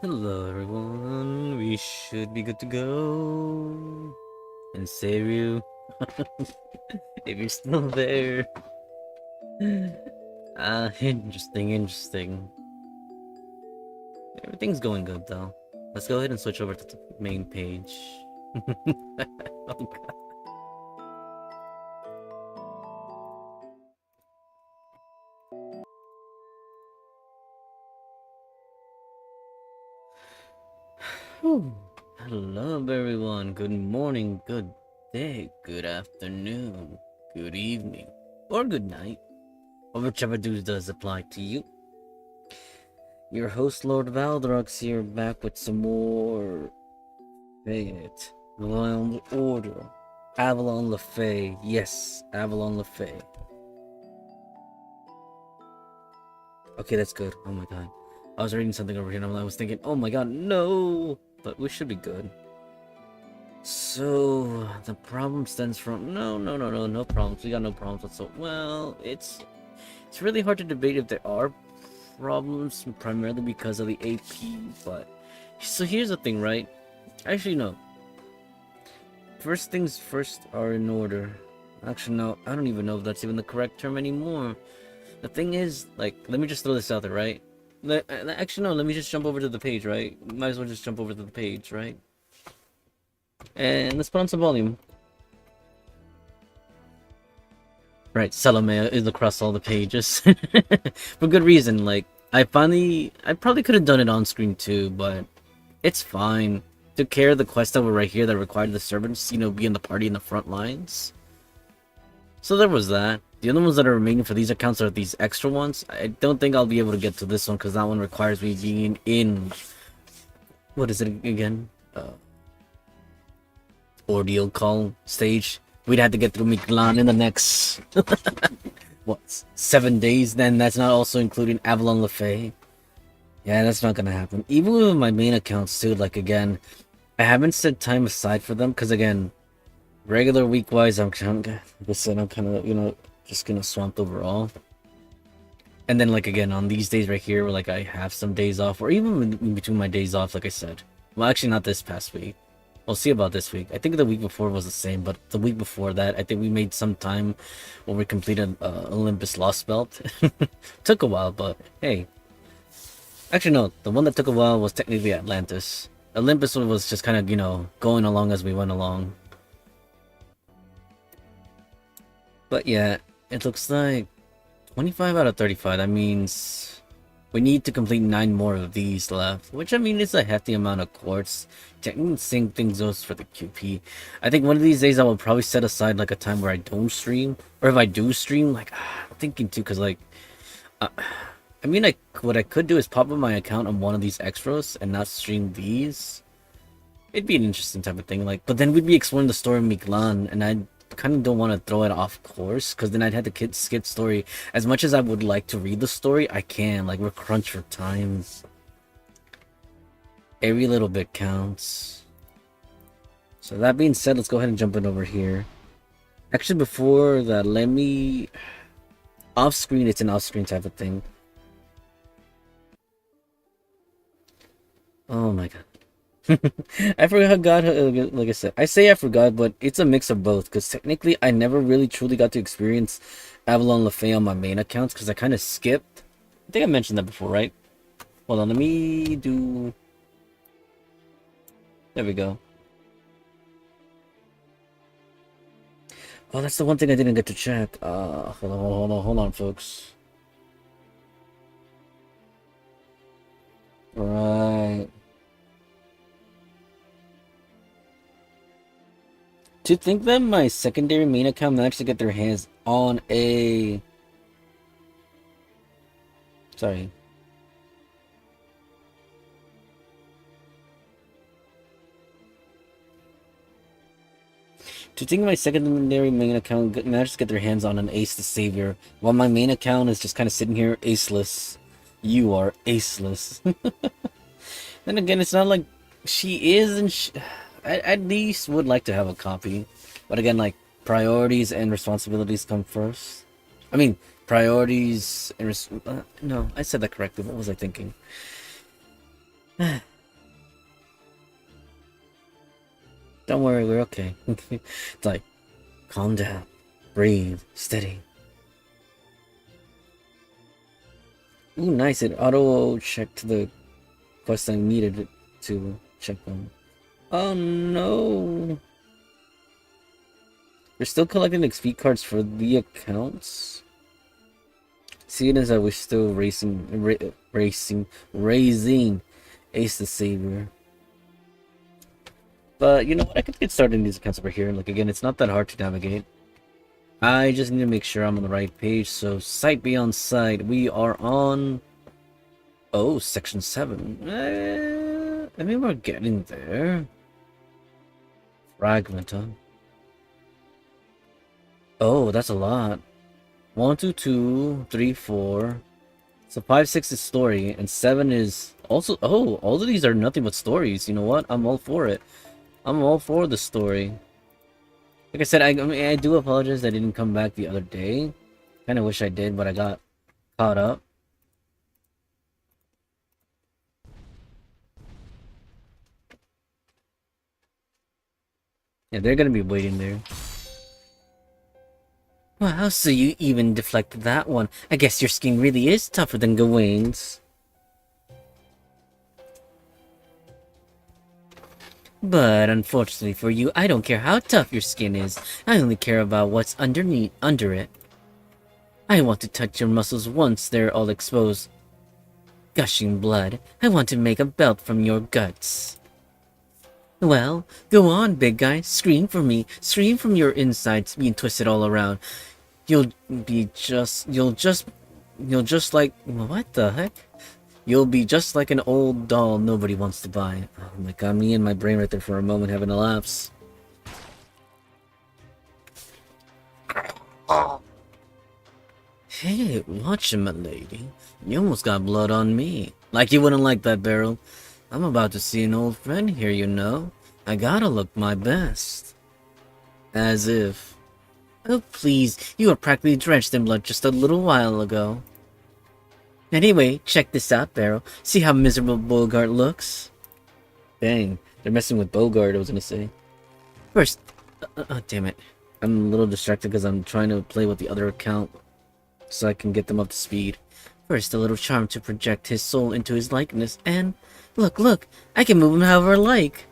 Hello everyone, we should be good to go. And save you if you're still there. Interesting. Everything's going good though. Let's go ahead and switch over to the main page. Oh, God. Whew. Hello everyone, good morning, good day, good afternoon, good evening, or good night, or whichever dude does apply to you. Your host, Lord Valdrox, here, back with some more Fate. Ground Order. Avalon LaFay. Yes, Avalon LaFay. Okay, that's good. Oh my god. I was reading something over here and I was thinking, oh my god, no! But we should be good. So, the problem stems from... No problems. We got no problems whatsoever. Well, it's really hard to debate if there are problems, primarily because of the AP, but... So here's the thing, right? Actually, no. First things first are in order. Actually, no, I don't even know if that's even the correct term anymore. The thing is, like, let me just throw this out there, right? Actually, no, let me just jump over to the page, right? Might as well just jump over to the page, right? And let's put on some volume. Right, Salome is across all the pages. For good reason, like, I probably could have done it on screen too, but it's fine. Took care of the quest over right here that required the servants, be in the party in the front lines. So there was that. The other ones that are remaining for these accounts are these extra ones. I don't think I'll be able to get to this one because that one requires me being in... What is it again? Ordeal call stage. We'd have to get through Miklan in the next... what? 7 days? Then that's not also including Avalon LaFay. Yeah, that's not gonna happen. Even with my main accounts too, like again, I haven't set time aside for them because again, regular week wise, I'm kind of, just gonna swamped overall. And then like again on these days right here, where like I have some days off, or even in between my days off, like I said. Well, actually not this past week. We'll see about this week. I think the week before was the same, but the week before that, I think we made some time when we completed Olympus Lost Belt. Took a while, but hey. Actually, no. The one that took a while was technically Atlantis. Olympus was just kind of, going along as we went along. But yeah, it looks like 25 out of 35. That means we need to complete 9 more of these left. Which, I mean, is a hefty amount of quartz. Technically, same thing goes for the QP. I think one of these days I will probably set aside, like, a time where I don't stream. Or if I do stream, like, I'm thinking too, because, like... I mean, what I could do is pop up my account on one of these extras and not stream these. It'd be an interesting type of thing, like, but then we'd be exploring the story of Miglan, and I kind of don't want to throw it off course, because then I'd have to skip story. As much as I would like to read the story, I can, like, we're crunched for time. Every little bit counts. So that being said, let's go ahead and jump in over here. Actually, before that, let me... Off-screen, it's an off-screen type of thing. Oh my god. I forgot, like I said, I say I forgot, but it's a mix of both, because technically I never really truly got to experience Avalon LaFay on my main accounts, because I kind of skipped. I think I mentioned that before, right? Hold on, let me do... There we go. Oh, that's the one thing I didn't get to check. Hold on, folks. Right. To think that my secondary main account managed to get their hands on a... Sorry. To think my secondary main account managed to get their hands on an Ace the Savior, while my main account is just kind of sitting here aceless. You are aceless. Then again, it's not like she is, and I at least would like to have a copy. But again, like, priorities and responsibilities come first. I mean, priorities and no, I said that correctly. What was I thinking? Don't worry, we're okay. It's like, calm down, breathe, steady. Ooh, nice. It auto-checked the quest I needed it to check on. Oh no! We're still collecting XP cards for the accounts. Seeing as that we're still raising Ace the Savior. But you know what? I could get started in these accounts over here. Like again, it's not that hard to navigate. I just need to make sure I'm on the right page. So, sight beyond sight. We are on... Oh, section 7. I mean, we're getting there. Fragment, huh? Oh, that's a lot. 1, 2, 2, 3, 4. So 5, 6 is story, and 7 is also... Oh, all of these are nothing but stories. You know what? I'm all for it. I'm all for the story. Like I said, I mean, I do apologize I didn't come back the other day. Kind of wish I did, but I got caught up. Yeah, they're gonna be waiting there. Wow, so you even deflected that one. I guess your skin really is tougher than Gawain's. But unfortunately for you, I don't care how tough your skin is. I only care about what's under it. I want to touch your muscles once they're all exposed. Gushing blood. I want to make a belt from your guts. Well, go on, big guy. Scream for me. Scream from your insides being twisted all around. You'll just like... What the heck? You'll be just like an old doll nobody wants to buy. Oh my god, me and my brain right there for a moment having a lapse. Hey, watch him, my lady. You almost got blood on me. Like you wouldn't like that, Beryl. I'm about to see an old friend here, you know. I gotta look my best. As if. Oh, please. You were practically drenched in blood just a little while ago. Anyway, check this out, Beryl. See how miserable Bogart looks? Dang, they're messing with Bogart, I was gonna say. First, damn it. I'm a little distracted because I'm trying to play with the other account so I can get them up to speed. First, a little charm to project his soul into his likeness, and look, I can move him however I like.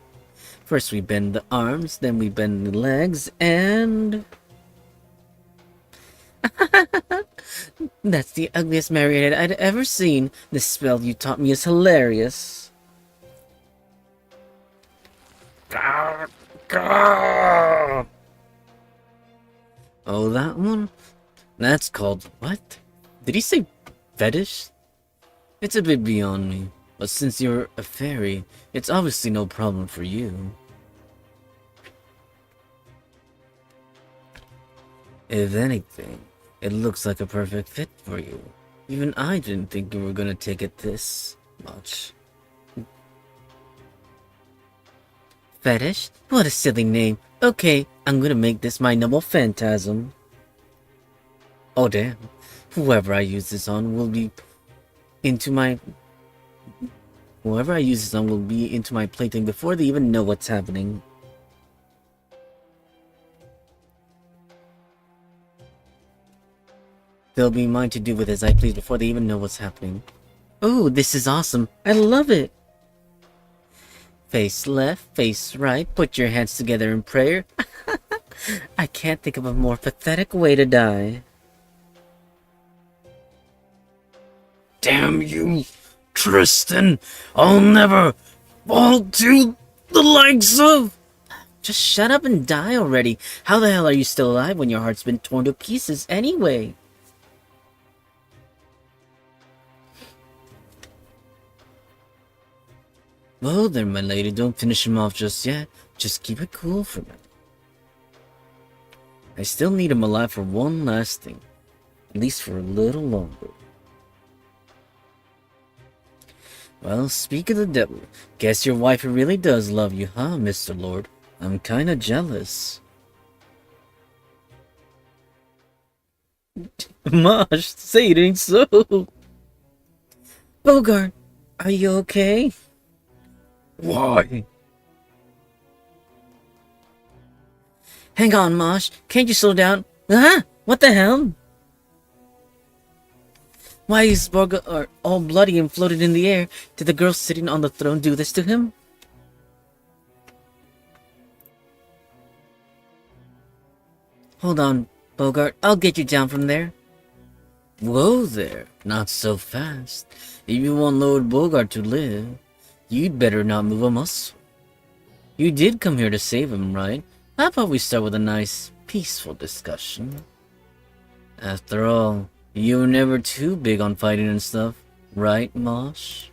First we bend the arms, then we bend the legs, and... That's the ugliest marionette I'd ever seen. The spell you taught me is hilarious. Oh, that one? That's called what? Did he say fetish? It's a bit beyond me, but since you're a fairy, it's obviously no problem for you. If anything, it looks like a perfect fit for you. Even I didn't think you were gonna take it this much. Fetish? What a silly name. Okay, I'm gonna make this my noble phantasm. Oh damn. Whoever I use this on will be into my plaything before they even know what's happening. They'll be mine to do with as I please before they even know what's happening. Oh, this is awesome. I love it. Face left, face right, put your hands together in prayer. I can't think of a more pathetic way to die. Damn you, Tristan! I'll never fall to the likes of... Just shut up and die already. How the hell are you still alive when your heart's been torn to pieces anyway? Well then, my lady, don't finish him off just yet. Just keep it cool for now. I still need him alive for one last thing. At least for a little longer. Well, speak of the devil. Guess your wife really does love you, huh, Mr. Lord? I'm kinda jealous. Mosh, say it ain't so. Bogart, are you okay? Why? Hang on, Mosh. Can't you slow down? Huh? What the hell? Why is Borga all bloody and floated in the air? Did the girl sitting on the throne do this to him? Hold on, Bogart. I'll get you down from there. Whoa there. Not so fast. If you want Lord Bogart to live, you'd better not move a muscle. You did come here to save him, right? How about we start with a nice, peaceful discussion? After all, you were never too big on fighting and stuff, right, Mosh?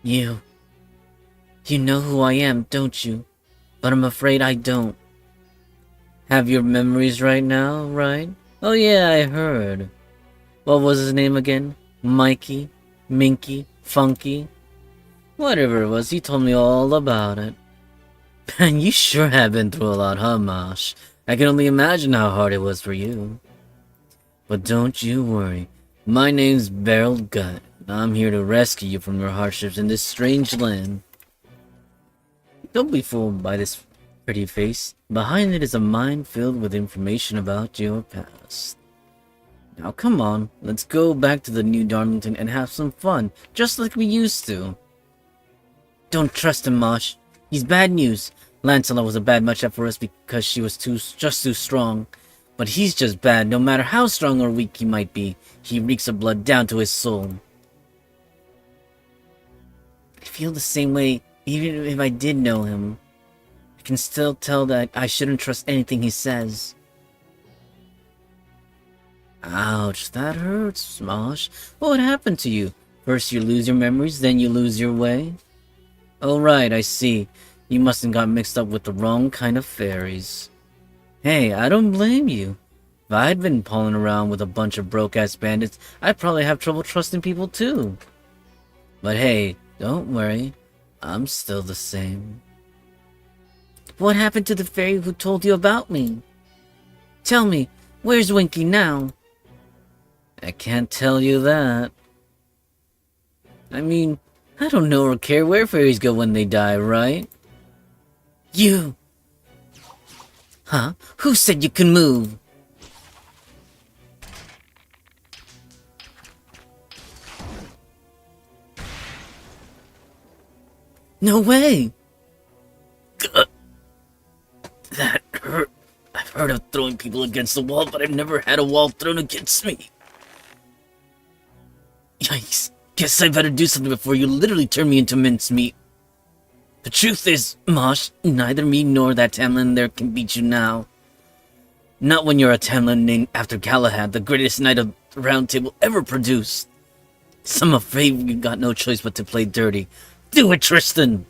You know who I am, don't you? But I'm afraid I don't. Have your memories right now, right? Oh yeah, I heard. What was his name again? Mikey? Minky? Funky? Whatever it was, he told me all about it. Man, you sure have been through a lot, huh, Mosh? I can only imagine how hard it was for you. But don't you worry. My name's Beryl Gut, and I'm here to rescue you from your hardships in this strange land. Don't be fooled by this pretty face. Behind it is a mind filled with information about your past. Now come on, let's go back to the New Darlington and have some fun, just like we used to. Don't trust him, Mosh. He's bad news. Lancelot was a bad matchup for us because she was just too strong. But he's just bad, no matter how strong or weak he might be. He reeks of blood down to his soul. I feel the same way, even if I did know him. I can still tell that I shouldn't trust anything he says. Ouch, that hurts, Mosh. What happened to you? First you lose your memories, then you lose your way? Oh right, I see. You must have got mixed up with the wrong kind of fairies. Hey, I don't blame you. If I'd been pulling around with a bunch of broke-ass bandits, I'd probably have trouble trusting people too. But hey, don't worry. I'm still the same. What happened to the fairy who told you about me? Tell me, where's Winky now? I can't tell you that. I mean, I don't know or care where fairies go when they die, right? You! Huh? Who said you can move? No way! Gah. That hurt. I've heard of throwing people against the wall, but I've never had a wall thrown against me. Yikes. Guess I better do something before you literally turn me into mincemeat. The truth is, Mosh, neither me nor that Tamlin there can beat you now. Not when you're a Tamlin named after Galahad, the greatest knight of the Round Table ever produced. So I'm afraid you got no choice but to play dirty. Do it, Tristan!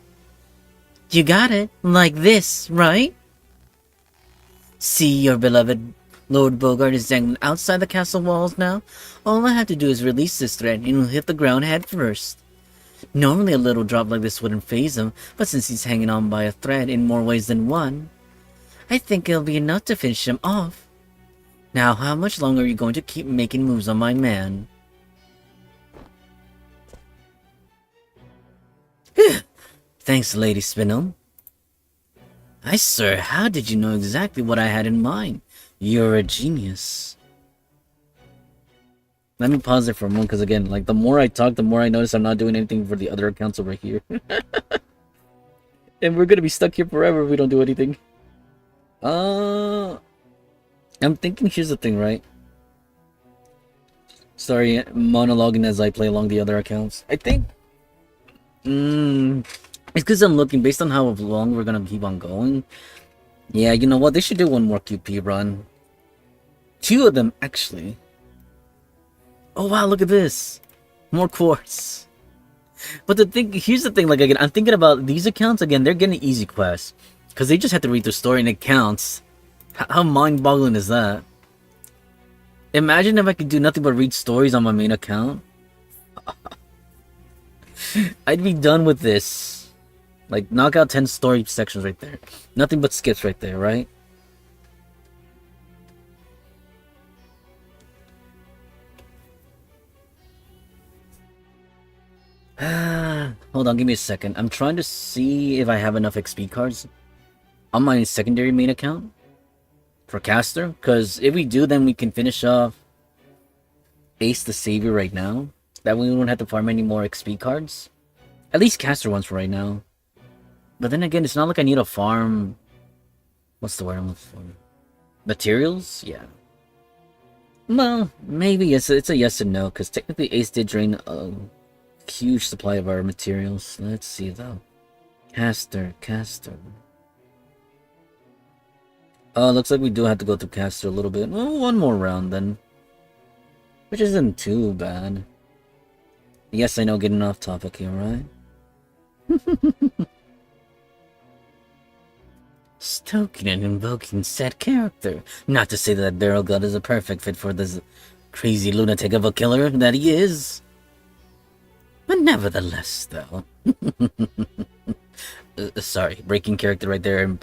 You got it. Like this, right? See, your beloved Lord Bogart is dangling outside the castle walls now. All I have to do is release this thread and he'll hit the ground head first. Normally a little drop like this wouldn't faze him, but since he's hanging on by a thread in more ways than one, I think it'll be enough to finish him off. Now, how much longer are you going to keep making moves on my man? Thanks, Lady Spinel. I swear, how did you know exactly what I had in mind? You're a genius. Let me pause there for a moment, because again, like, the more I talk, the more I notice I'm not doing anything for the other accounts over here. And we're gonna be stuck here forever if we don't do anything. I'm thinking, here's the thing, right? Sorry, monologuing as I play along the other accounts. I think... it's because I'm looking, based on how long we're gonna keep on going. Yeah, you know what? They should do one more QP run. 2 of them, actually. Oh wow, look at this. More quartz. But here's the thing, like, again, I'm thinking about these accounts, again, they're getting easy quests. Because they just have to read the story and it counts. How mind-boggling is that? Imagine if I could do nothing but read stories on my main account. I'd be done with this. Like, knock out 10 story sections right there. Nothing but skips right there, right? Hold on, give me a second. I'm trying to see if I have enough XP cards on my secondary main account for caster. Because if we do, then we can finish off Ace the Savior right now. That way we don't have to farm any more XP cards. At least caster ones for right now. But then again, it's not like I need to farm... What's the word I'm looking for? Materials? Yeah. Well, maybe it's a yes and no, because technically Ace did drain a huge supply of our materials. Let's see though. Caster. Oh, looks like we do have to go through caster a little bit. Well, one more round then. Which isn't too bad. Yes, I know, getting off topic here, right? Stoking and invoking said character. Not to say that Barrel God is a perfect fit for this crazy lunatic of a killer that he is. But nevertheless, though. Sorry, breaking character right there.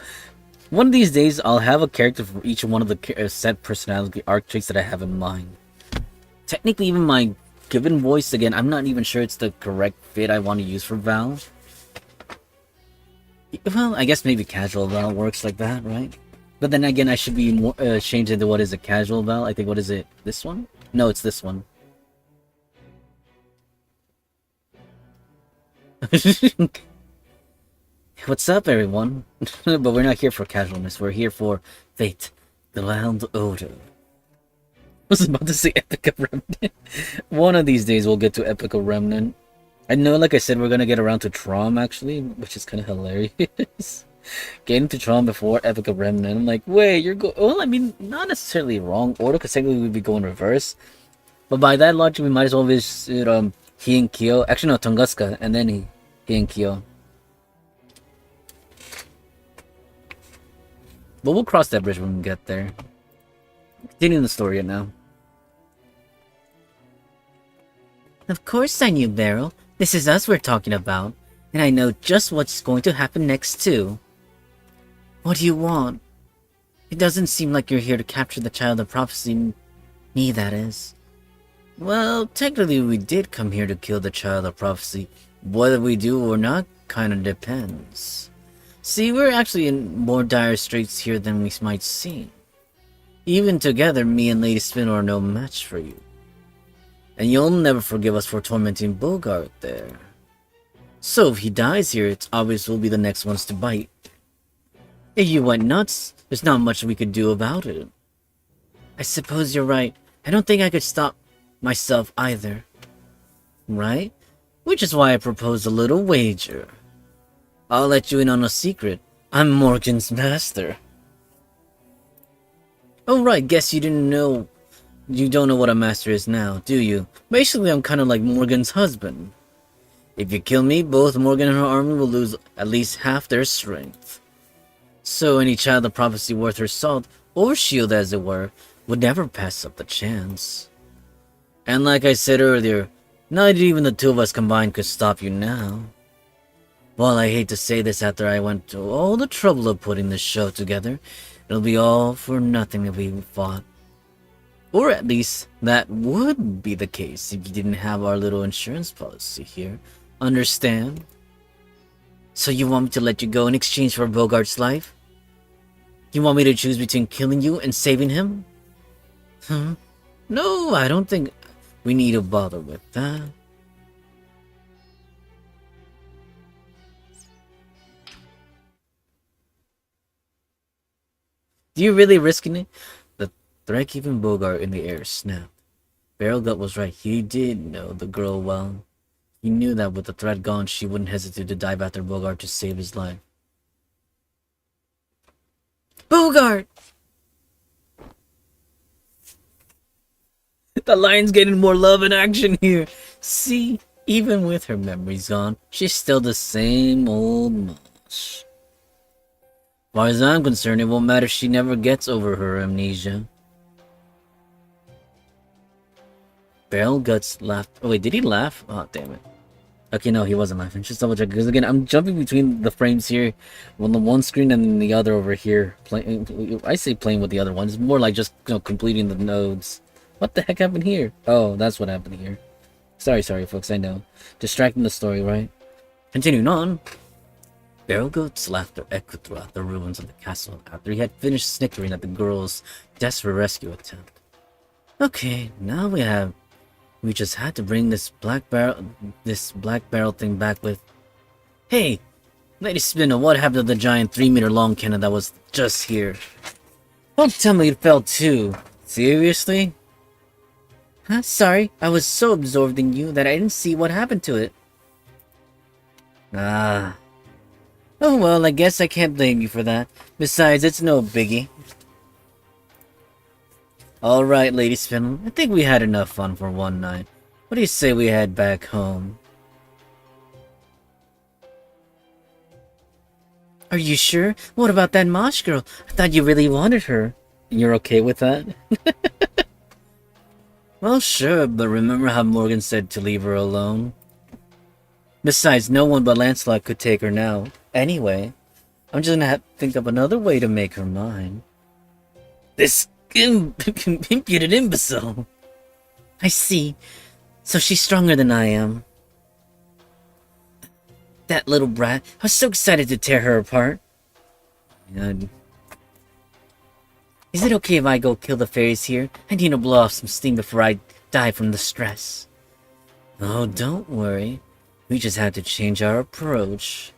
One of these days, I'll have a character for each one of the set personality arc traits that I have in mind. Technically, even my given voice, again, I'm not even sure it's the correct fit I want to use for Val. Well, I guess maybe casual Val works like that, right? But then again, I should be more changed into what is a casual Val. I think, what is it? This one? No, it's this one. What's up, everyone? But we're not here for casualness. We're here for fate. The wild odor. I was about to say Epic Remnant. One of these days, we'll get to Epic Remnant. I know, like I said, we're gonna get around to Trom, actually, which is kind of hilarious. Getting to Trom before Epic Remnant. I'm like, wait, you're well, I mean, not necessarily wrong order, because technically we'd be going reverse. But by that logic, we might as well visit He and Kyo. Actually, no, Tunguska, and then He and Kyo. But we'll cross that bridge when we get there. Continuing the story right now. Of course I knew, Beryl. This is us we're talking about. And I know just what's going to happen next, too. What do you want? It doesn't seem like you're here to capture the child of prophecy. Me, that is. Well, technically we did come here to kill the child of prophecy. Whether we do or not kinda depends. See, we're actually in more dire straits here than we might seem. Even together, me and Lady Spin are no match for you. And you'll never forgive us for tormenting Bogart there. So if he dies here, it's obvious we'll be the next ones to bite. If you went nuts, there's not much we could do about it. I suppose you're right. I don't think I could stop myself either. Right? Which is why I proposed a little wager. I'll let you in on a secret. I'm Morgan's master. Oh right, guess you didn't know. You don't know what a master is now, do you? Basically, I'm kind of like Morgan's husband. If you kill me, both Morgan and her army will lose at least half their strength. So any child of prophecy worth her salt, or shield as it were, would never pass up the chance. And like I said earlier, not even the two of us combined could stop you now. Well, I hate to say this after I went to all the trouble of putting this show together. It'll be all for nothing if we fought. Or at least, that would be the case if you didn't have our little insurance policy here. Understand? So you want me to let you go in exchange for Bogart's life? You want me to choose between killing you and saving him? Huh? No, I don't think we need to bother with that. Do you really risking it? The threat keeping Bogart in the air snapped. Barrel Gut was right. He did know the girl well. He knew that with the threat gone, she wouldn't hesitate to dive after Bogart to save his life. Bogart! The lion's getting more love and action here. See, even with her memories gone, she's still the same old mosh. As far as I'm concerned, it won't matter if she never gets over her amnesia. Barrel Guts laughed. Oh wait, did he laugh? Oh, damn it. Okay, no, he wasn't laughing. Just double check, because again, I'm jumping between the frames here on the one screen and then the other over here. I say playing with the other one. It's more like just, you know, completing the nodes. What the heck happened here? Oh, that's what happened here. Sorry, folks, I know. Distracting the story, right? Continuing on, Barrelgoat's laughter echoed throughout the ruins of the castle after he had finished snickering at the girl's desperate rescue attempt. Okay, now we just had to bring this black barrel thing back with... Hey! Lady Spindle, what happened to the giant 3-meter long cannon that was just here? Don't tell me it fell too. Seriously? Huh? Sorry, I was so absorbed in you that I didn't see what happened to it. Ah. Oh well, I guess I can't blame you for that. Besides, it's no biggie. Alright, Lady Spindle, I think we had enough fun for one night. What do you say we head back home? Are you sure? What about that Mosh girl? I thought you really wanted her. You're okay with that? Well, sure, but remember how Morgan said to leave her alone? Besides, no one but Lancelot could take her now. Anyway, I'm just gonna have to think of another way to make her mine. This impudent imbecile. I see. So she's stronger than I am. That little brat. I was so excited to tear her apart. Is it okay if I go kill the fairies here? I need to blow off some steam before I die from the stress. Oh, don't worry. We just had to change our approach.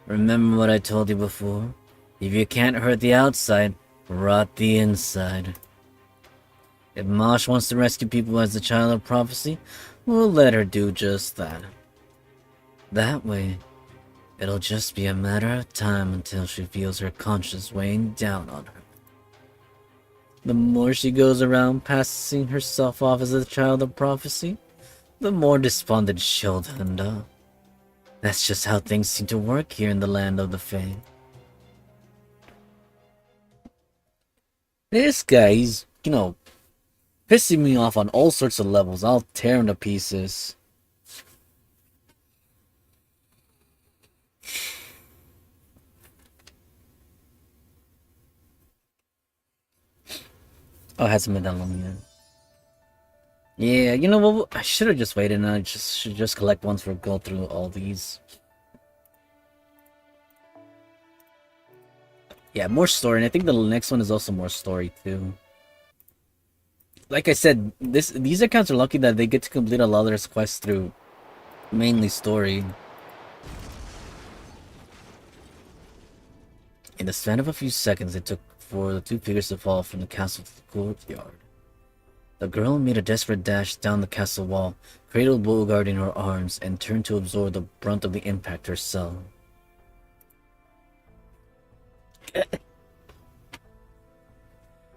Remember what I told you before? If you can't hurt the outside, rot the inside. If Mosh wants to rescue people as the child of prophecy, we'll let her do just that. That way, it'll just be a matter of time until she feels her conscience weighing down on her. The more she goes around passing herself off as a child of prophecy, the more despondent she'll end up. That's just how things seem to work here in the land of the Fae. This guy, he's, pissing me off on all sorts of levels. I'll tear him to pieces. Oh, it hasn't been that long yet. Yeah, you know what? I should have just waited and I should just collect ones for go through all these. Yeah, more story, and I think the next one is also more story too. Like I said, these accounts are lucky that they get to complete a lot of their quests through mainly story. In the span of a few seconds, it took for the two figures to fall from the castle to the courtyard. The girl made a desperate dash down the castle wall, cradled Beauregard in her arms, and turned to absorb the brunt of the impact herself.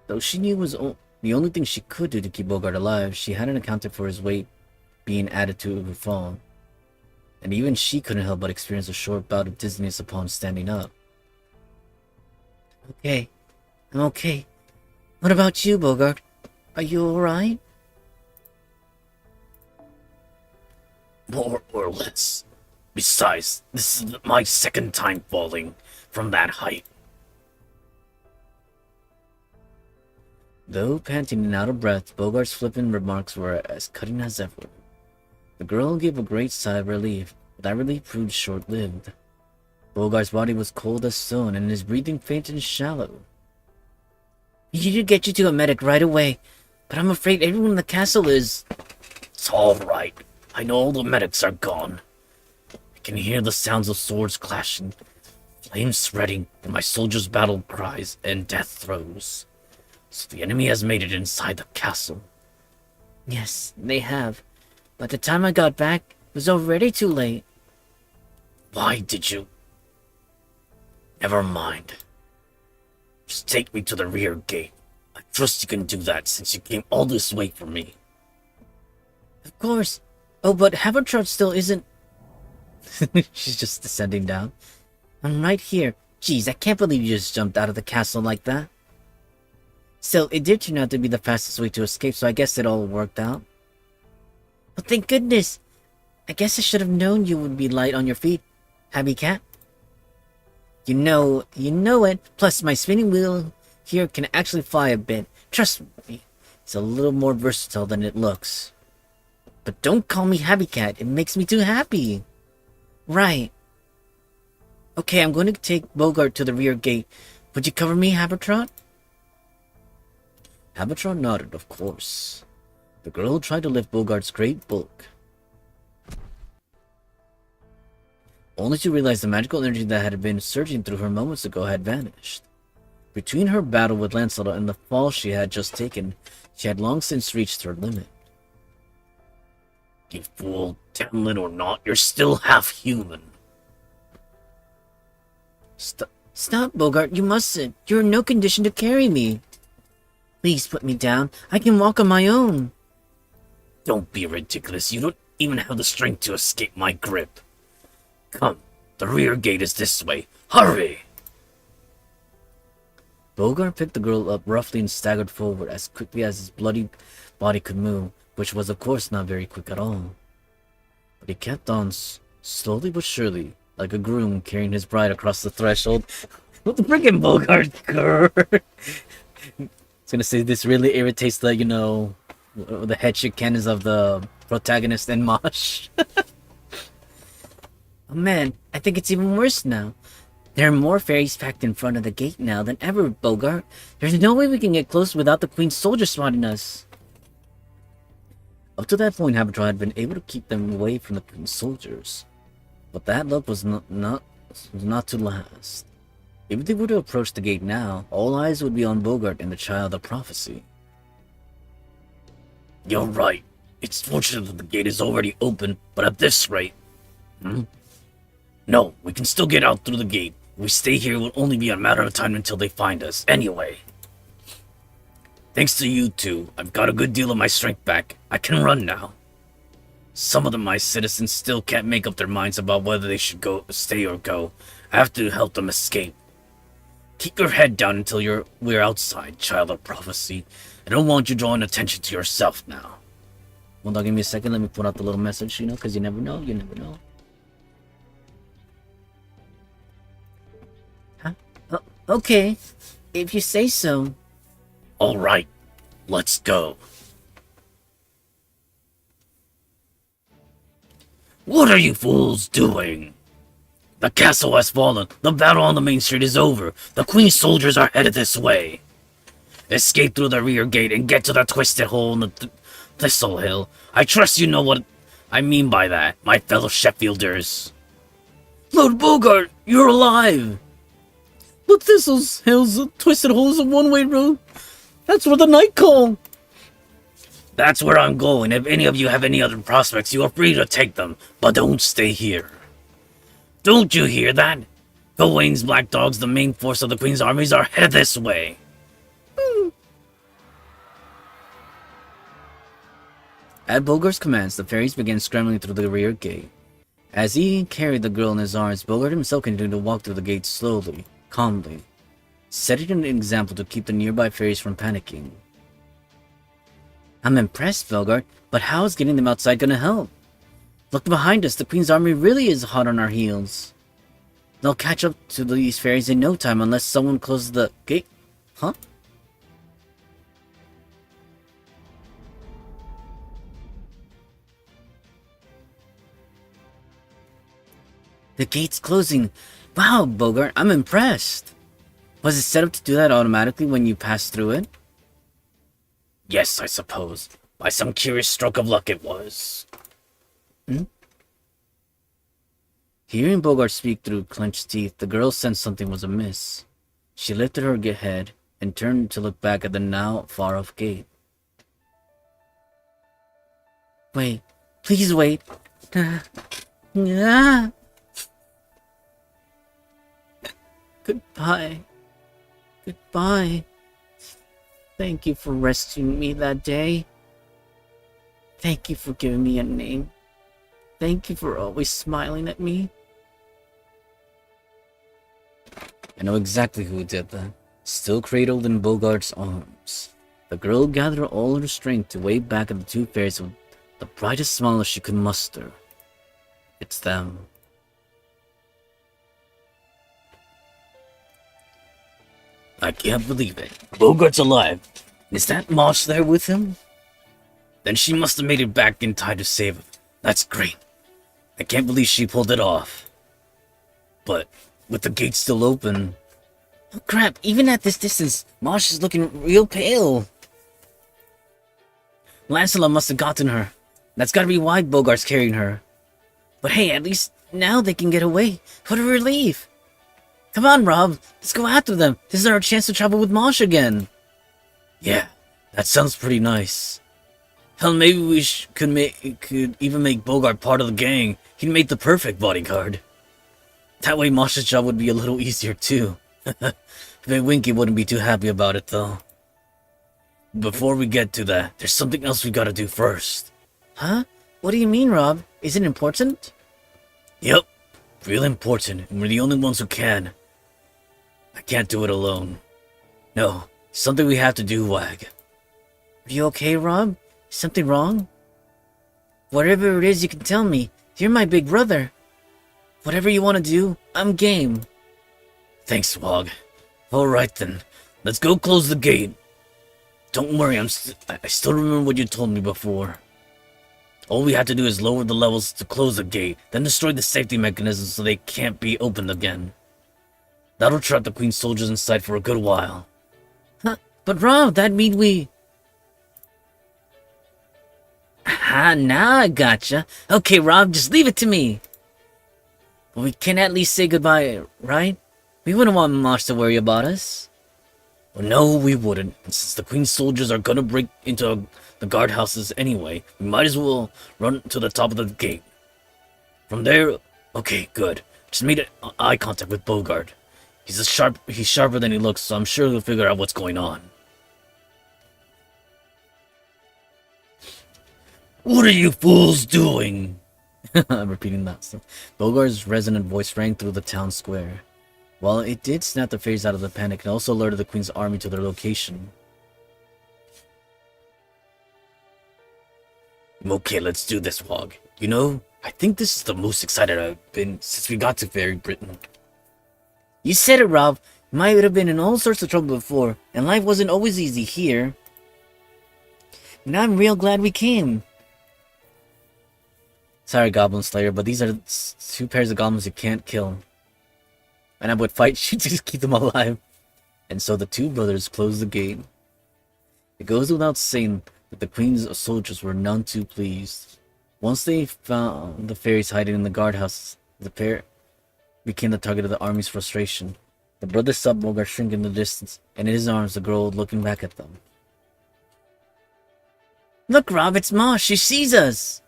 Though she knew it was the only thing she could do to keep Beauregard alive, she hadn't accounted for his weight being added to her fall. And even she couldn't help but experience a short bout of dizziness upon standing up. Okay. I'm okay. What about you, Beauregard? Are you alright? More or less. Besides, this is my second time falling from that height. Though panting and out of breath, Beauregard's flippant remarks were as cutting as ever. The girl gave a great sigh of relief, but that relief proved short-lived. Beauregard's body was cold as stone, and his breathing faint and shallow. We need to get you to a medic right away, but I'm afraid everyone in the castle is... It's all right. I know all the medics are gone. I can hear the sounds of swords clashing, flames spreading, and my soldiers' battle cries and death throes. So the enemy has made it inside the castle. Yes, they have. By the time I got back, it was already too late. Why did you... Never mind. Just take me to the rear gate. I trust you can do that since you came all this way for me. Of course. Oh, but Havertrot still isn't... She's just descending down. I'm right here. Jeez, I can't believe you just jumped out of the castle like that. Still, it did turn out to be the fastest way to escape, so I guess it all worked out. Oh, thank goodness. I guess I should have known you would be light on your feet, Happy Cat. You know it. Plus, my spinning wheel here can actually fly a bit. Trust me, it's a little more versatile than it looks. But don't call me Happy Cat. It makes me too happy. Right. Okay, I'm going to take Bogart to the rear gate. Would you cover me, Habertrot? Habertrot nodded, of course. The girl tried to lift Bogart's great bulk, only to realize the magical energy that had been surging through her moments ago had vanished. Between her battle with Lancelot and the fall she had just taken, she had long since reached her limit. You fool, Tamlin or not, you're still half human. Stop, Bogart, you mustn't. You're in no condition to carry me. Please put me down. I can walk on my own. Don't be ridiculous. You don't even have the strength to escape my grip. Come, the rear gate is this way. Hurry! Bogart picked the girl up roughly and staggered forward as quickly as his bloody body could move, which was of course not very quick at all. But he kept on, slowly but surely, like a groom carrying his bride across the threshold. What the frickin' Bogart, girl? It's gonna say this really irritates the, the head chicanes of the protagonist and Mosh. Oh man, I think it's even worse now. There are more fairies packed in front of the gate now than ever, Bogart. There's no way we can get close without the Queen's soldiers spotting us. Up to that point, Habertrot had been able to keep them away from the Queen's soldiers. But that luck was not to last. If they were to approach the gate now, all eyes would be on Bogart and the Child of Prophecy. You're right. It's fortunate that the gate is already open, but at this rate... No, we can still get out through the gate. If we stay here, it will only be a matter of time until they find us. Anyway. Thanks to you two, I've got a good deal of my strength back. I can run now. Some of my citizens still can't make up their minds about whether they should stay or go. I have to help them escape. Keep your head down until we're outside, Child of Prophecy. I don't want you drawing attention to yourself now. Hold on, give me a second. Let me put out the little message, because you never know. You never know. Huh? Oh, okay. If you say so. All right. Let's go. What are you fools doing? The castle has fallen. The battle on the main street is over. The Queen's soldiers are headed this way. Escape through the rear gate and get to the twisted hole in the Thistle Hill. I trust you know what I mean by that, my fellow Sheffielders. Lord Bogart, you're alive! But Thistle Hill's twisted hole is a one-way road. That's where the night call. That's where I'm going. If any of you have any other prospects, you are free to take them. But don't stay here. Don't you hear that? Gawain's Black Dogs, the main force of the Queen's armies, are headed this way. At Bogart's commands, the fairies began scrambling through the rear gate. As he carried the girl in his arms, Bogart himself continued to walk through the gate slowly, calmly, setting an example to keep the nearby fairies from panicking. I'm impressed, Bogart, but how is getting them outside gonna help? Look behind us, the Queen's army really is hot on our heels. They'll catch up to these fairies in no time unless someone closes the gate. Huh? The gate's closing. Wow, Bogart, I'm impressed. Was it set up to do that automatically when you pass through it? Yes, I suppose. By some curious stroke of luck it was. Hearing Bogart speak through clenched teeth, the girl sensed something was amiss. She lifted her head and turned to look back at the now far-off gate. Wait. Please wait. Goodbye. Goodbye. Thank you for rescuing me that day. Thank you for giving me a name. Thank you for always smiling at me. I know exactly who did that. Still cradled in Bogart's arms, the girl gathered all her strength to wave back at the two fairies with the brightest smile she could muster. It's them. I can't believe it. Bogart's alive. Is that Mosh there with him? Then she must have made it back in time to save him. That's great. I can't believe she pulled it off. But with the gate still open... Oh crap, even at this distance, Mosh is looking real pale. Lancelot must have gotten her. That's gotta be why Bogart's carrying her. But hey, at least now they can get away. What a relief. Come on, Rob, let's go after them. This is our chance to travel with Mosh again. Yeah, that sounds pretty nice. Hell, maybe we could even make Bogart part of the gang. He'd make the perfect bodyguard. That way Mosh's job would be a little easier too. Bet Winky wouldn't be too happy about it though. Before we get to that, there's something else we gotta do first. Huh? What do you mean, Rob? Is it important? Yep, real important, and we're the only ones who can. I can't do it alone. No, something we have to do, Wag. Are you okay, Rob? Is something wrong? Whatever it is, you can tell me. You're my big brother. Whatever you want to do, I'm game. Thanks, Wog. Alright then, let's go close the gate. Don't worry, I still remember what you told me before. All we have to do is lower the levels to close the gate, then destroy the safety mechanisms so they can't be opened again. That'll trap the Queen's soldiers inside for a good while. Huh? But Rob, that mean we... Ah, now I gotcha. Okay, Rob, just leave it to me. But we can at least say goodbye, right? We wouldn't want Mosh to worry about us. Well, no, we wouldn't. And since the Queen's soldiers are gonna break into the guardhouses anyway, we might as well run to the top of the gate. From there, okay, good. Just made eye contact with Bogart. He's sharper than he looks, so I'm sure he'll figure out what's going on. What are you fools doing? I'm repeating that stuff. Bogart's resonant voice rang through the town square. While it did snap the fairies out of the panic, it also alerted the Queen's army to their location. Okay, let's do this, Wog. You know, I think this is the most excited I've been since we got to Fairy Britain. You said it, Rob. You might have been in all sorts of trouble before, and life wasn't always easy here. And I'm real glad we came. Sorry, Goblin Slayer, but these are two pairs of goblins you can't kill. And I would fight you to just keep them alive. And so the two brothers closed the gate. It goes without saying that the Queen's soldiers were none too pleased. Once they found the fairies hiding in the guardhouse, the pair became the target of the army's frustration. The brothers saw Bogart shrink in the distance, and in his arms the girl looking back at them. Look, Rob, it's Mosh. She sees us.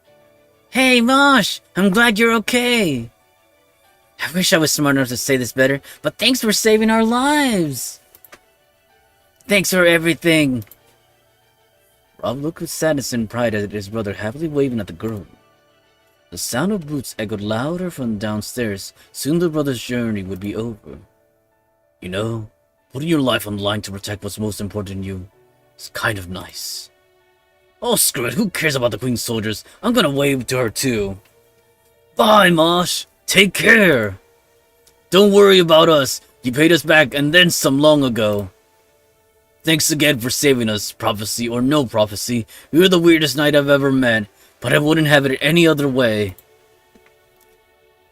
Hey, Mosh, I'm glad you're okay. I wish I was smart enough to say this better, but thanks for saving our lives. Thanks for everything. Rob looked with sadness and pride at his brother happily waving at the girl. The sound of boots echoed louder from downstairs. Soon the brothers' journey would be over. You know, putting your life on the line to protect what's most important to you is kind of nice. Oh, screw it, who cares about the Queen's soldiers? I'm gonna wave to her too. Bye, Mosh. Take care. Don't worry about us. You paid us back and then some long ago. Thanks again for saving us, prophecy or no prophecy. You're the weirdest knight I've ever met, but I wouldn't have it any other way.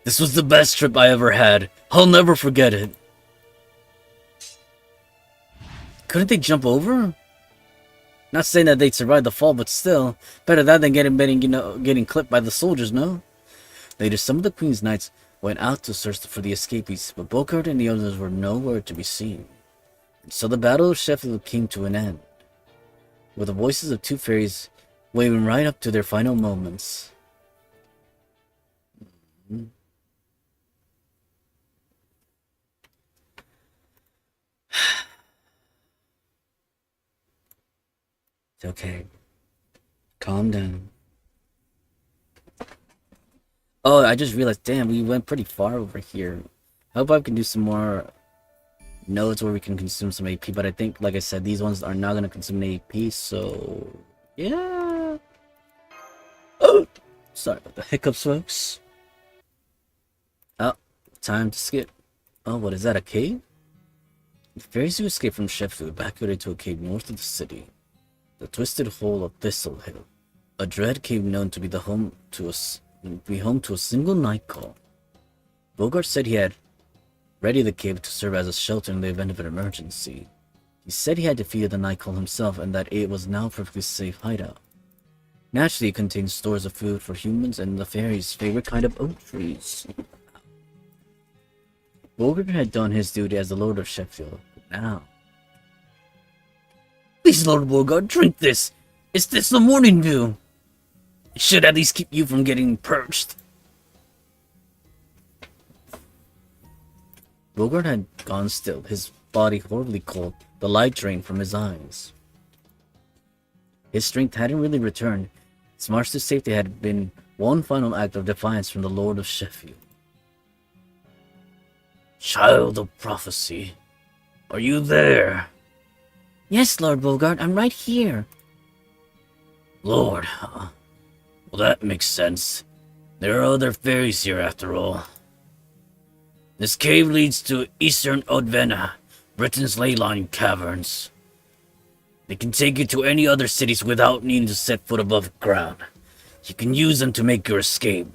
This was the best trip I ever had. I'll never forget it. Couldn't they jump over? Not saying that they'd survive the fall, but still. Better that than getting clipped by the soldiers, no? Later, some of the Queen's knights went out to search for the escapees, but Bogart and the others were nowhere to be seen. And so the Battle of Sheffield came to an end, with the voices of two fairies waving right up to their final moments. It's okay. Calm down. Oh, I just realized, damn, we went pretty far over here. I hope I can do some more nodes where we can consume some AP, but I think, like I said, these ones are not going to consume AP, so... yeah. Oh! Sorry about the hiccups, folks. Oh, time to skip. Oh, what is that, a cave? The fairies who escaped from Sheffield evacuated to a cave north of the city. The Twisted Hole of Thistle Hill. A dread cave known to be the home to We'll be home to a single night call. Bogart said he had readied the cave to serve as a shelter in the event of an emergency. He said he had defeated the night call himself and that it was now a perfectly safe hideout. Naturally, it contained stores of food for humans and the fairies' favorite kind of oak trees. Bogart had done his duty as the Lord of Sheffield, but now... Please, Lord Bogart, drink this. Is this the morning dew? It should at least keep you from getting perched. Bogart had gone still, his body horribly cold, the light drained from his eyes. His strength hadn't really returned. His march to safety had been one final act of defiance from the Lord of Sheffield. Child of prophecy, are you there? Yes, Lord Bogart, I'm right here. Lord, well, that makes sense. There are other fairies here after all. This cave leads to Eastern Odvena, Britain's ley-line caverns. They can take you to any other cities without needing to set foot above ground. You can use them to make your escape.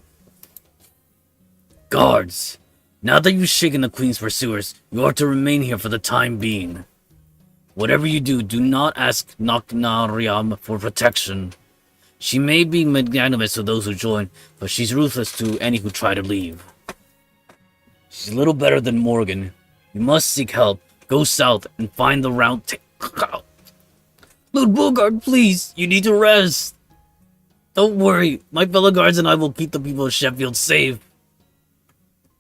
Guards, now that you've shaken the Queen's pursuers, you are to remain here for the time being. Whatever you do, do not ask Naknariam for protection. She may be magnanimous to those who join, but she's ruthless to any who try to leave. She's a little better than Morgan. You must seek help, go south, and find the round Lord Bogart, please, you need to rest. Don't worry, my fellow guards and I will keep the people of Sheffield safe.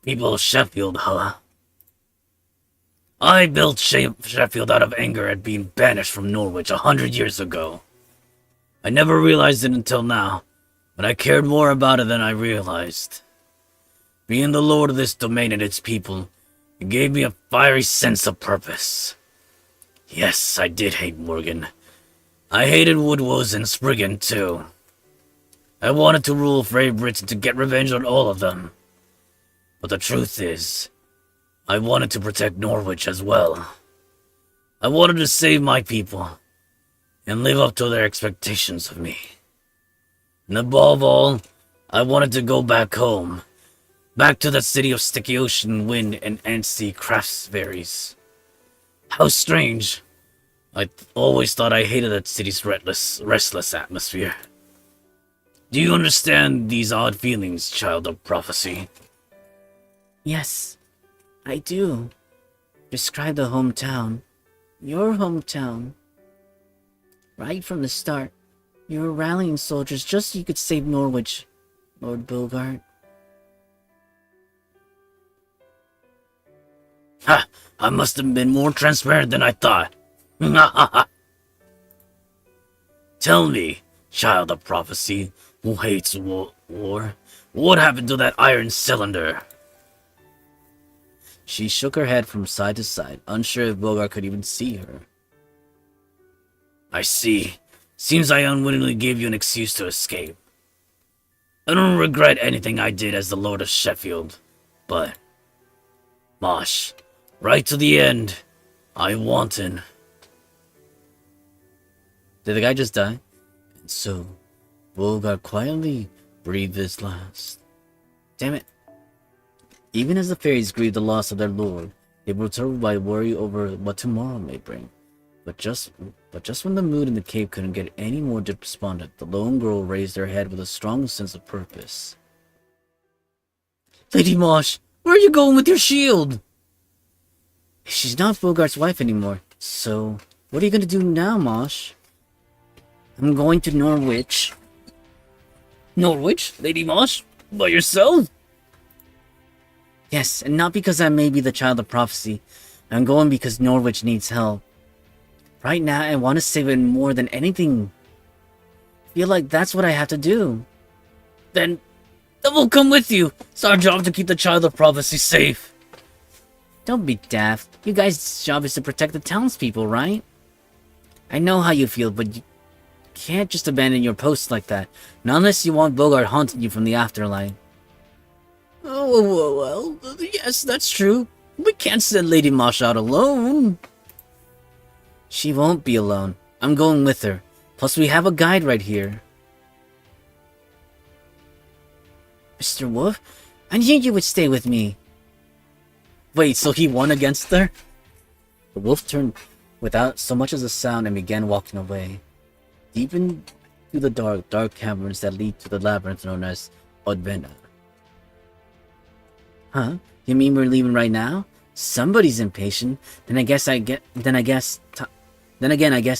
People of Sheffield, huh? I built Sheffield out of anger at being banished from Norwich 100 years ago. I never realized it until now, but I cared more about it than I realized. Being the lord of this domain and its people, it gave me a fiery sense of purpose. Yes, I did hate Morgan. I hated Woodwose and Spriggan too. I wanted to rule Frey Britain to get revenge on all of them. But the truth is, I wanted to protect Norwich as well. I wanted to save my people, and live up to their expectations of me. And above all, I wanted to go back home. Back to the city of sticky ocean, wind, and antsy craftsberries. How strange. I always thought I hated that city's restless atmosphere. Do you understand these odd feelings, child of prophecy? Yes, I do. Describe the hometown. Your hometown. Right from the start, you were rallying soldiers just so you could save Norwich, Lord Bogart. Ha! I must have been more transparent than I thought. Tell me, child of prophecy, who hates war, what happened to that iron cylinder? She shook her head from side to side, unsure if Bogart could even see her. I see. Seems I unwittingly gave you an excuse to escape. I don't regret anything I did as the Lord of Sheffield, but... Mosh, right to the end, I wanted. Did the guy just die? And so, Bogart quietly breathed his last. Damn it. Even as the fairies grieved the loss of their lord, they were troubled by worry over what tomorrow may bring. But just when the mood in the cave couldn't get any more despondent, the lone girl raised her head with a strong sense of purpose. Lady Mosh, where are you going with your shield? She's not Bogart's wife anymore, so what are you gonna do now, Mosh? I'm going to Norwich. Norwich, Lady Mosh? By yourself? Yes, and not because I may be the child of prophecy. I'm going because Norwich needs help. Right now, I want to save it more than anything. Feel like that's what I have to do. Then we'll come with you. It's our job to keep the child of prophecy safe. Don't be daft. You guys' job is to protect the townspeople, right? I know how you feel, but you can't just abandon your post like that. Not unless you want Bogart haunting you from the afterlife. Oh, well, yes, that's true. We can't send Lady Mosh out alone. She won't be alone. I'm going with her. Plus, we have a guide right here. Mr. Wolf, I knew you would stay with me. Wait, so he won against her? The wolf turned without so much as a sound and began walking away, deep into the dark caverns that lead to the labyrinth known as Odvena. Huh? You mean we're leaving right now? Somebody's impatient. Then again, I guess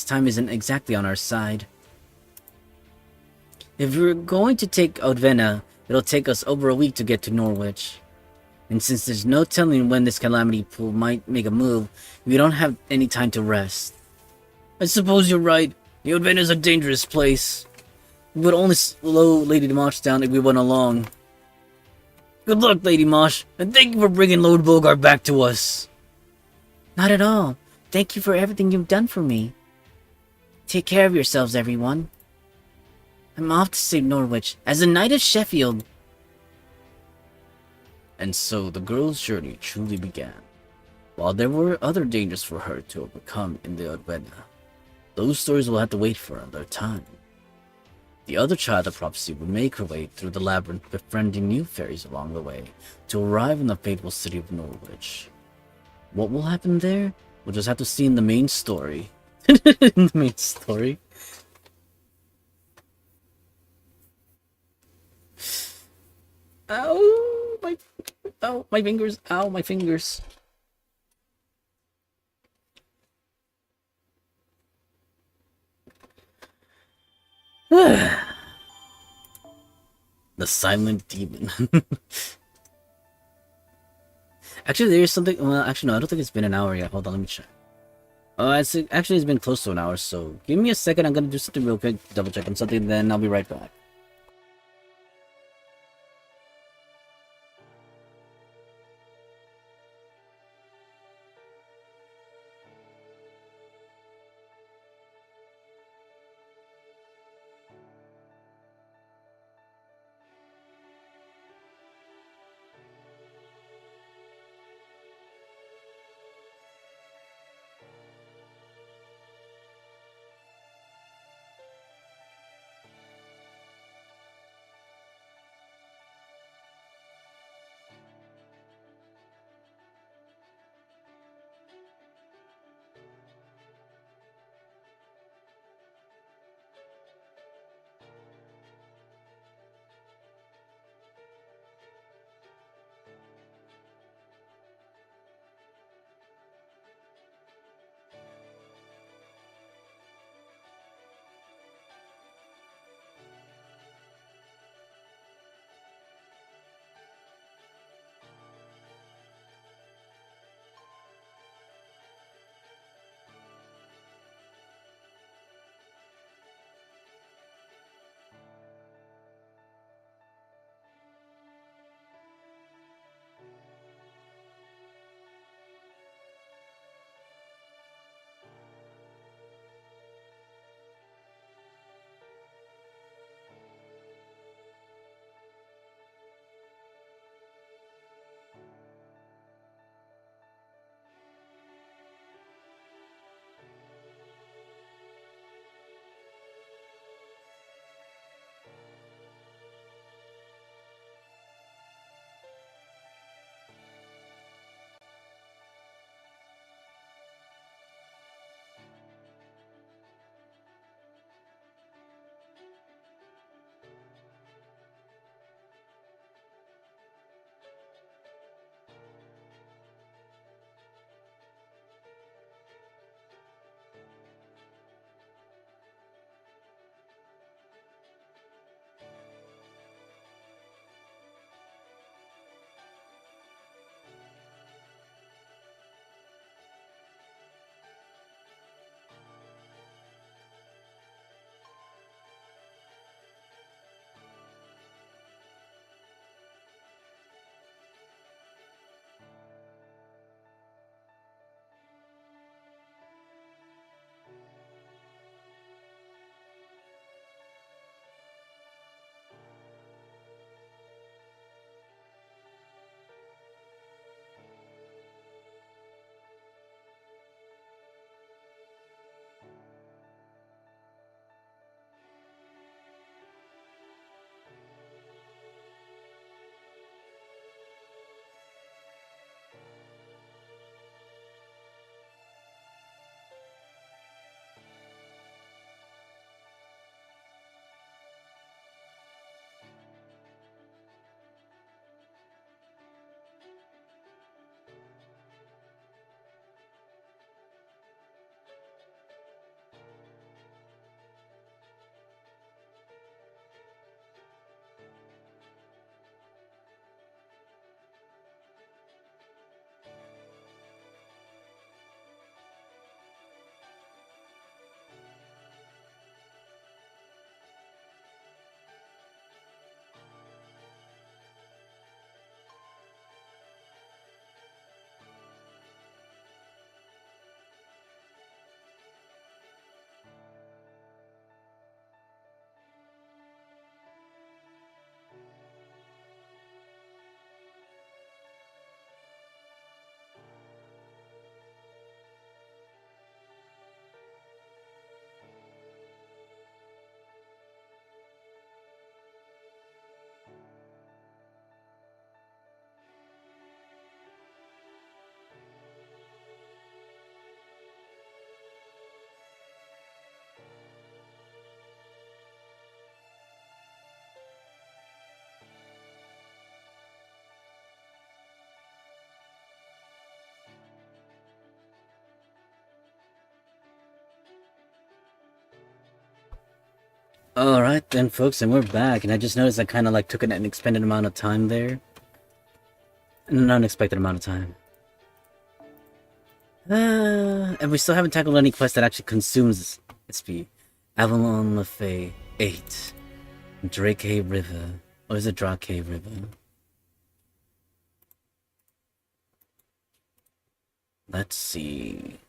time isn't exactly on our side. If we're going to take Odvena, it'll take us over a week to get to Norwich. And since there's no telling when this calamity pool might make a move, we don't have any time to rest. I suppose you're right. The Odvena is a dangerous place. We would only slow Lady Mosh down if we went along. Good luck, Lady Mosh, and thank you for bringing Lord Bogart back to us. Not at all. Thank you for everything you've done for me. Take care of yourselves, everyone. I'm off to save Norwich as a Knight of Sheffield. And so the girl's journey truly began. While there were other dangers for her to overcome in the Odvena, those stories will have to wait for another time. The other child of prophecy would make her way through the labyrinth, befriending new fairies along the way, to arrive in the fateful city of Norwich. What will happen there? We'll just have to see in the main story. In the main story? Ow! My fingers! Ow, my fingers! The silent demon. Actually, there's something. Well, actually, no, I don't think it's been an hour yet. Hold on, let me check. Oh, actually, it's been close to an hour, so give me a second. I'm gonna do something real quick, double check on something, then I'll be right back. Alright then, folks, and we're back, and I just noticed I kind of like took an expended amount of time there. An unexpected amount of time. And we still haven't tackled any quest that actually consumes SP. Avalon Lefay 8. Drake River. Or is it Drake River? Let's see.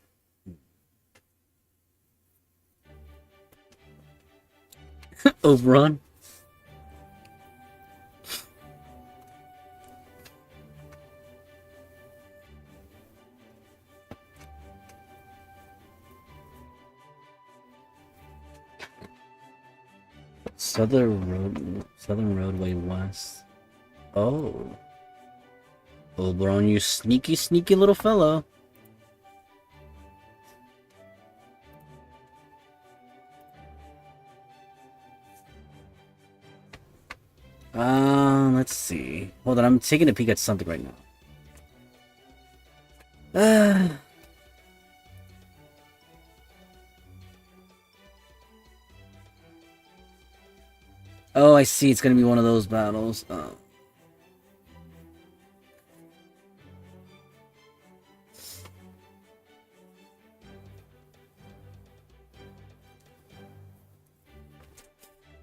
Overrun. Southern Roadway West. Oh. Oberon, you sneaky, sneaky little fellow. Let's see. Hold on, I'm taking a peek at something right now. Oh, I see. It's gonna be one of those battles.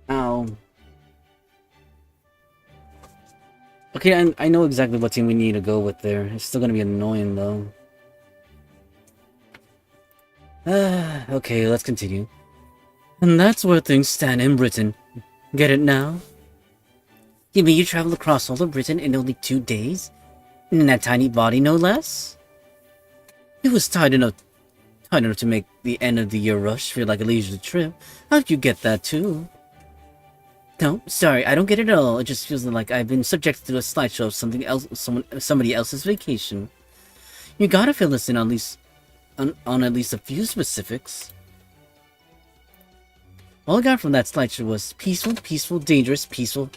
Ow. Okay, I know exactly what team we need to go with there. It's still gonna be annoying, though. Okay, let's continue. And that's where things stand in Britain. Get it now? You mean you traveled across all of Britain in only 2 days? In that tiny body, no less? It was tight enough to make the end of the year rush feel like a leisure trip. How'd you get that, too? No, sorry, I don't get it at all. It just feels like I've been subjected to a slideshow of somebody else's vacation. You gotta fill us in on at least a few specifics. All I got from that slideshow was peaceful, peaceful, dangerous, peaceful,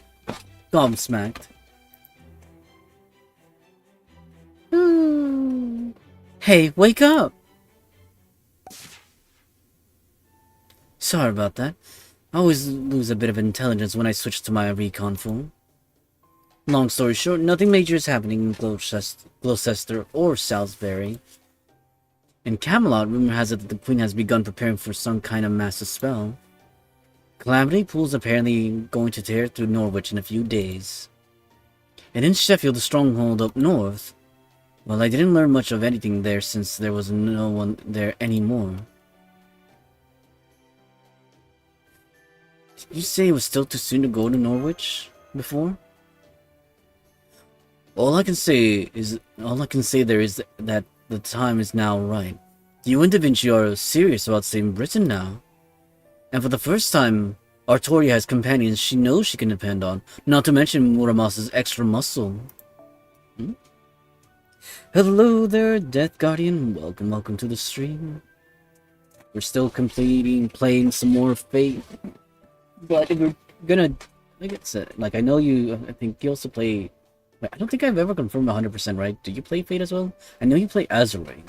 gobsmacked. Hey, wake up! Sorry about that. I always lose a bit of intelligence when I switch to my recon phone. Long story short, nothing major is happening in Gloucester or Salisbury. In Camelot, rumor has it that the Queen has begun preparing for some kind of massive spell. Calamity Pool's apparently going to tear through Norwich in a few days. And in Sheffield, the stronghold up north, well, I didn't learn much of anything there since there was no one there anymore. Did you say it was still too soon to go to Norwich before? All I can say there is that the time is now right. You and Da Vinci are serious about saving Britain now. And for the first time, Artoria has companions she knows she can depend on, not to mention Muramas's extra muscle. Hello there, Death Guardian. Welcome to the stream. We're still playing some more Fate. But if we're gonna, like I said, I know I think you also play, I don't think I've ever confirmed 100%, right? Do you play Fate as well? I know you play Azurlane.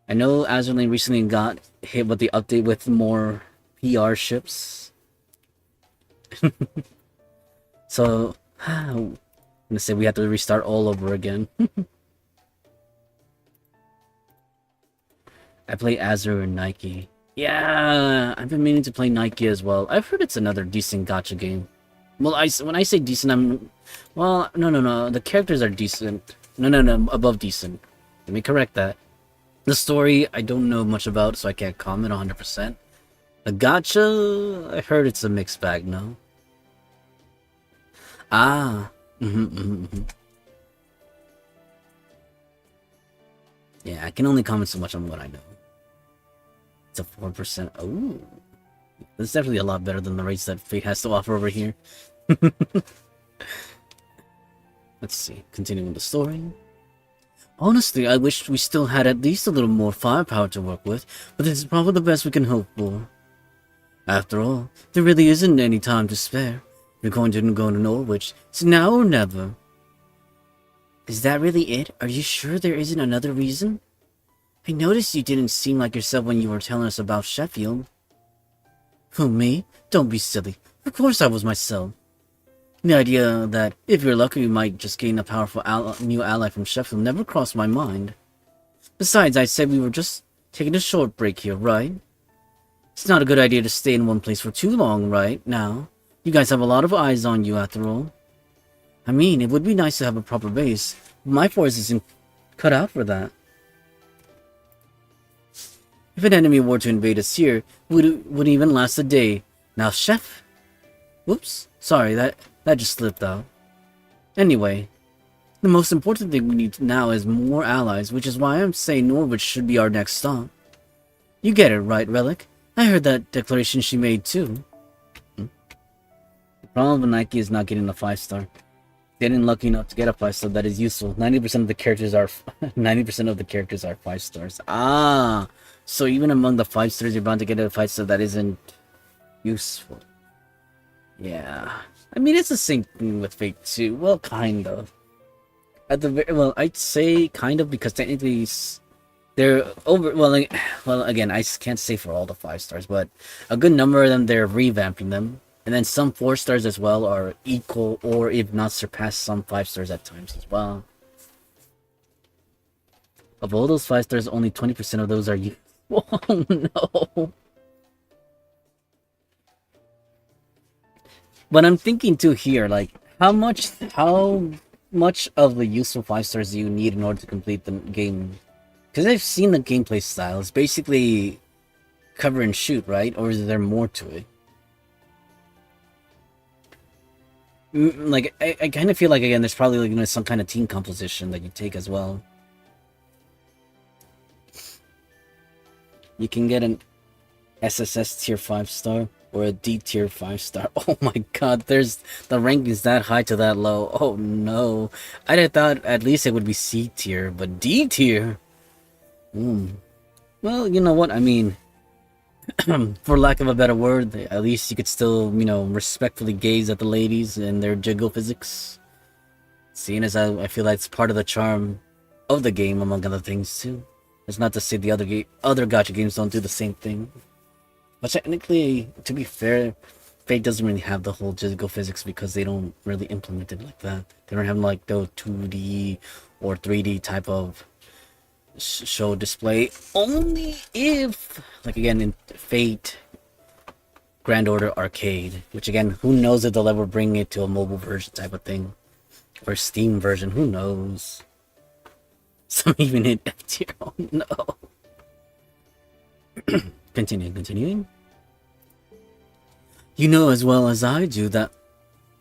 I know Azurlane recently got hit with the update with more PR ships. So, I'm gonna say we have to restart all over again. I play Azure and Nike. Yeah, I've been meaning to play Nike as well. I've heard it's another decent gacha game. Well, when I say decent, well, no. The characters are decent. No, above decent. Let me correct that. The story, I don't know much about, so I can't comment 100%. The gacha, I heard it's a mixed bag, no? Ah. Yeah, I can only comment so much on what I know. It's a 4%. Oh. This is definitely a lot better than the rates that Fate has to offer over here. Let's see. Continuing the story. Honestly, I wish we still had at least a little more firepower to work with, but this is probably the best we can hope for. After all, there really isn't any time to spare. We're going to go to Norwich. It's now or never. Is that really it? Are you sure there isn't another reason? I noticed you didn't seem like yourself when you were telling us about Sheffield. Who, me? Don't be silly. Of course I was myself. The idea that if you're lucky you might just gain a powerful new ally from Sheffield never crossed my mind. Besides, I said we were just taking a short break here, right? It's not a good idea to stay in one place for too long, right? Now, you guys have a lot of eyes on you after all. I mean, it would be nice to have a proper base, but my force isn't cut out for that. If an enemy were to invade us here, it wouldn't even last a day. Now, Chef? Whoops, sorry, that just slipped out. Anyway, the most important thing we need now is more allies, which is why I'm saying Norwich should be our next stop. You get it, right, Relic? I heard that declaration she made too. The problem with Nike is not getting a 5-star. Getting lucky enough to get a 5-star that is useful. 90% of the characters are 90% of the characters are 5 stars. Ah, so even among the 5 stars, you're bound to get a 5-star that isn't useful. Yeah, I mean it's the same thing with Fate 2. Well, kind of. At the well, I'd say kind of because technically they're over. Well, again, I can't say for all the 5 stars, but a good number of them they're revamping them. And then some 4 stars as well are equal or if not surpass some 5 stars at times as well. Of all those 5 stars, only 20% of those are useful. Oh no. But I'm thinking too here, like how much of the useful 5 stars do you need in order to complete the game? Because I've seen the gameplay style. It's basically cover and shoot, right? Or is there more to it? Like I kind of feel like again there's probably like some kind of team composition that you take as well. You can get an SSS tier 5-star or a D tier 5-star. Oh my god, there's the rankings that high to that low. Oh no, I'd have thought at least it would be C tier, but D tier. Well, you know what I mean. For lack of a better word, at least you could still, respectfully gaze at the ladies and their jiggle physics. Seeing as I feel like it's part of the charm of the game, among other things too. It's not to say the other gacha games don't do the same thing. But technically, to be fair, Fate doesn't really have the whole jiggle physics because they don't really implement it like that. They don't have like the 2D or 3D type of show display. Only if, like again in Fate Grand Order Arcade, which again, who knows if they'll ever bring it to a mobile version type of thing, or Steam version, who knows. Some even hit F tier. Oh no. Continuing. You know as well as I do that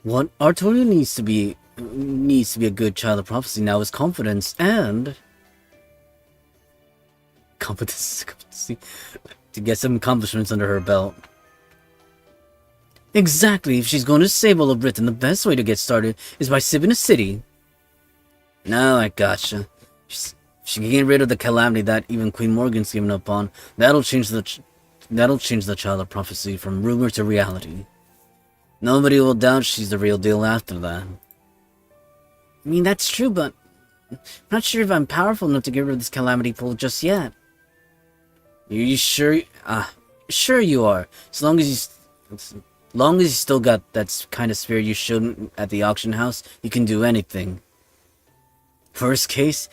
what Artoria needs to be a good child of prophecy now is confidence and competency to get some accomplishments under her belt. Exactly. If she's going to save all of Britain, the best way to get started is by saving a city. No, I gotcha. She can get rid of the calamity that even Queen Morgan's given up on. That'll change the child of prophecy from rumor to reality. Nobody will doubt she's the real deal after that. I mean, that's true, but I'm not sure if I'm powerful enough to get rid of this calamity pool just yet. You sure? Sure you are. As long as you still got that kind of spirit you showed at the auction house, you can do anything. Worst case,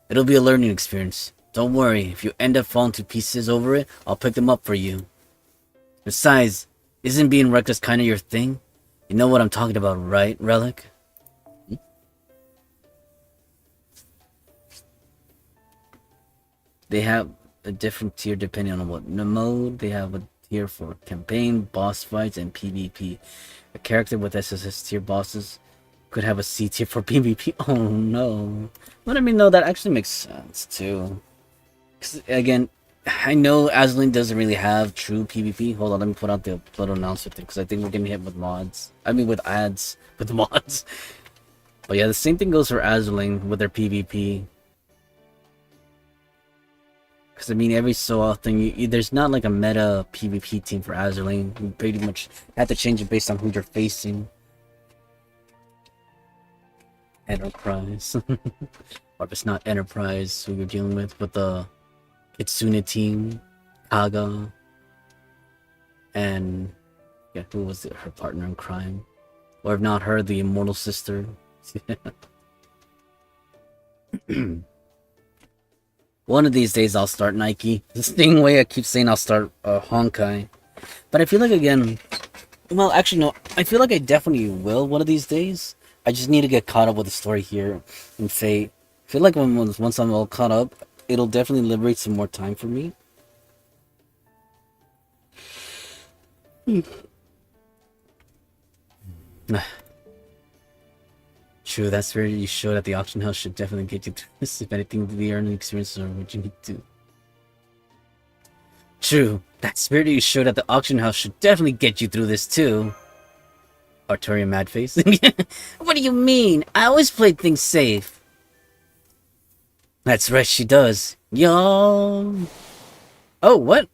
it'll be a learning experience. Don't worry, if you end up falling to pieces over it, I'll pick them up for you. Besides, isn't being reckless kind of your thing? You know what I'm talking about, right, Relic? They have a different tier depending on what mode. They have a tier for campaign, boss fights, and PvP. A character with SSS tier bosses could have a C tier for PvP. Oh no. But I mean, no, that actually makes sense too. Because again, I know Avalon doesn't really have true PvP. Hold on, let me put out the little announcement thing because I think we're getting hit with mods. I mean, with ads, with mods. But yeah, the same thing goes for Avalon with their PvP. Because I mean, every so often, there's not like a meta PvP team for Avalon. You pretty much have to change it based on who you're facing. Enterprise. Or if it's not Enterprise who you're dealing with, but the Kitsune team, Kaga, and Yeah, who was it? Her partner in crime? Or if not her, the immortal sister? One of these days I'll start Nike. The same way I keep saying I'll start Honkai. But I feel like, again... Well, actually, no. I feel like I definitely will one of these days. I just need to get caught up with the story here in Fate. I feel like once I'm all caught up, it'll definitely liberate some more time for me. True, that's where you showed at the auction house should definitely get you through this. If anything, the earning experience or what you need to. True, that spirit you showed at the auction house should definitely get you through this too. Arturia Madface. What do you mean? I always played things safe. That's right, she does. Yo. Oh, what?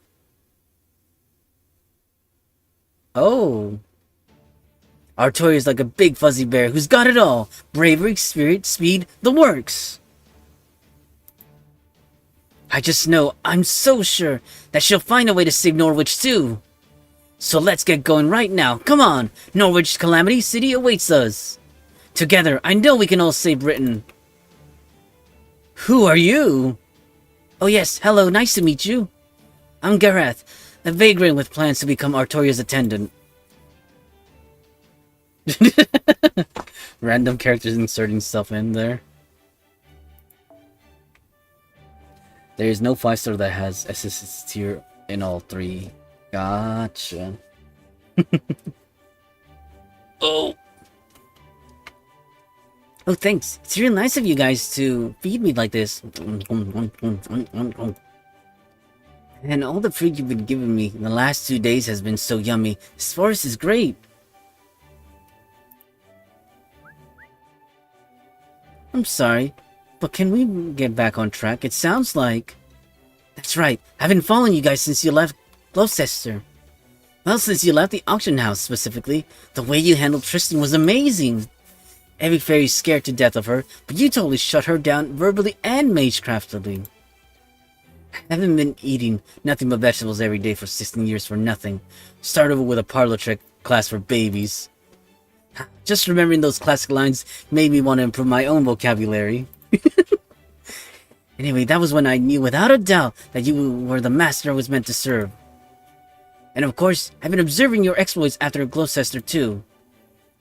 Oh. Artoria's like a big fuzzy bear who's got it all. Bravery, spirit, speed, the works. I just know, I'm so sure, that she'll find a way to save Norwich too. So let's get going right now. Come on, Norwich Calamity City awaits us. Together, I know we can all save Britain. Who are you? Oh yes, hello, nice to meet you. I'm Gareth, a vagrant with plans to become Artoria's attendant. Random characters inserting stuff in there. There is no 5-star that has SSS tier in all 3. Gotcha. Oh. Oh, thanks. It's real nice of you guys to feed me like this. And all the food you've been giving me in the last 2 days has been so yummy. This forest is great. I'm sorry, but can we get back on track? It sounds like... That's right, I've been following you guys since you left Gloucester. Well, since you left the auction house specifically, the way you handled Tristan was amazing. Every fairy's scared to death of her, but you totally shut her down verbally and magecraftedly. I haven't been eating nothing but vegetables every day for 16 years for nothing. Start over with a parlor trick class for babies. Just remembering those classic lines made me want to improve my own vocabulary. Anyway, that was when I knew without a doubt that you were the master I was meant to serve. And of course, I've been observing your exploits after Gloucester too.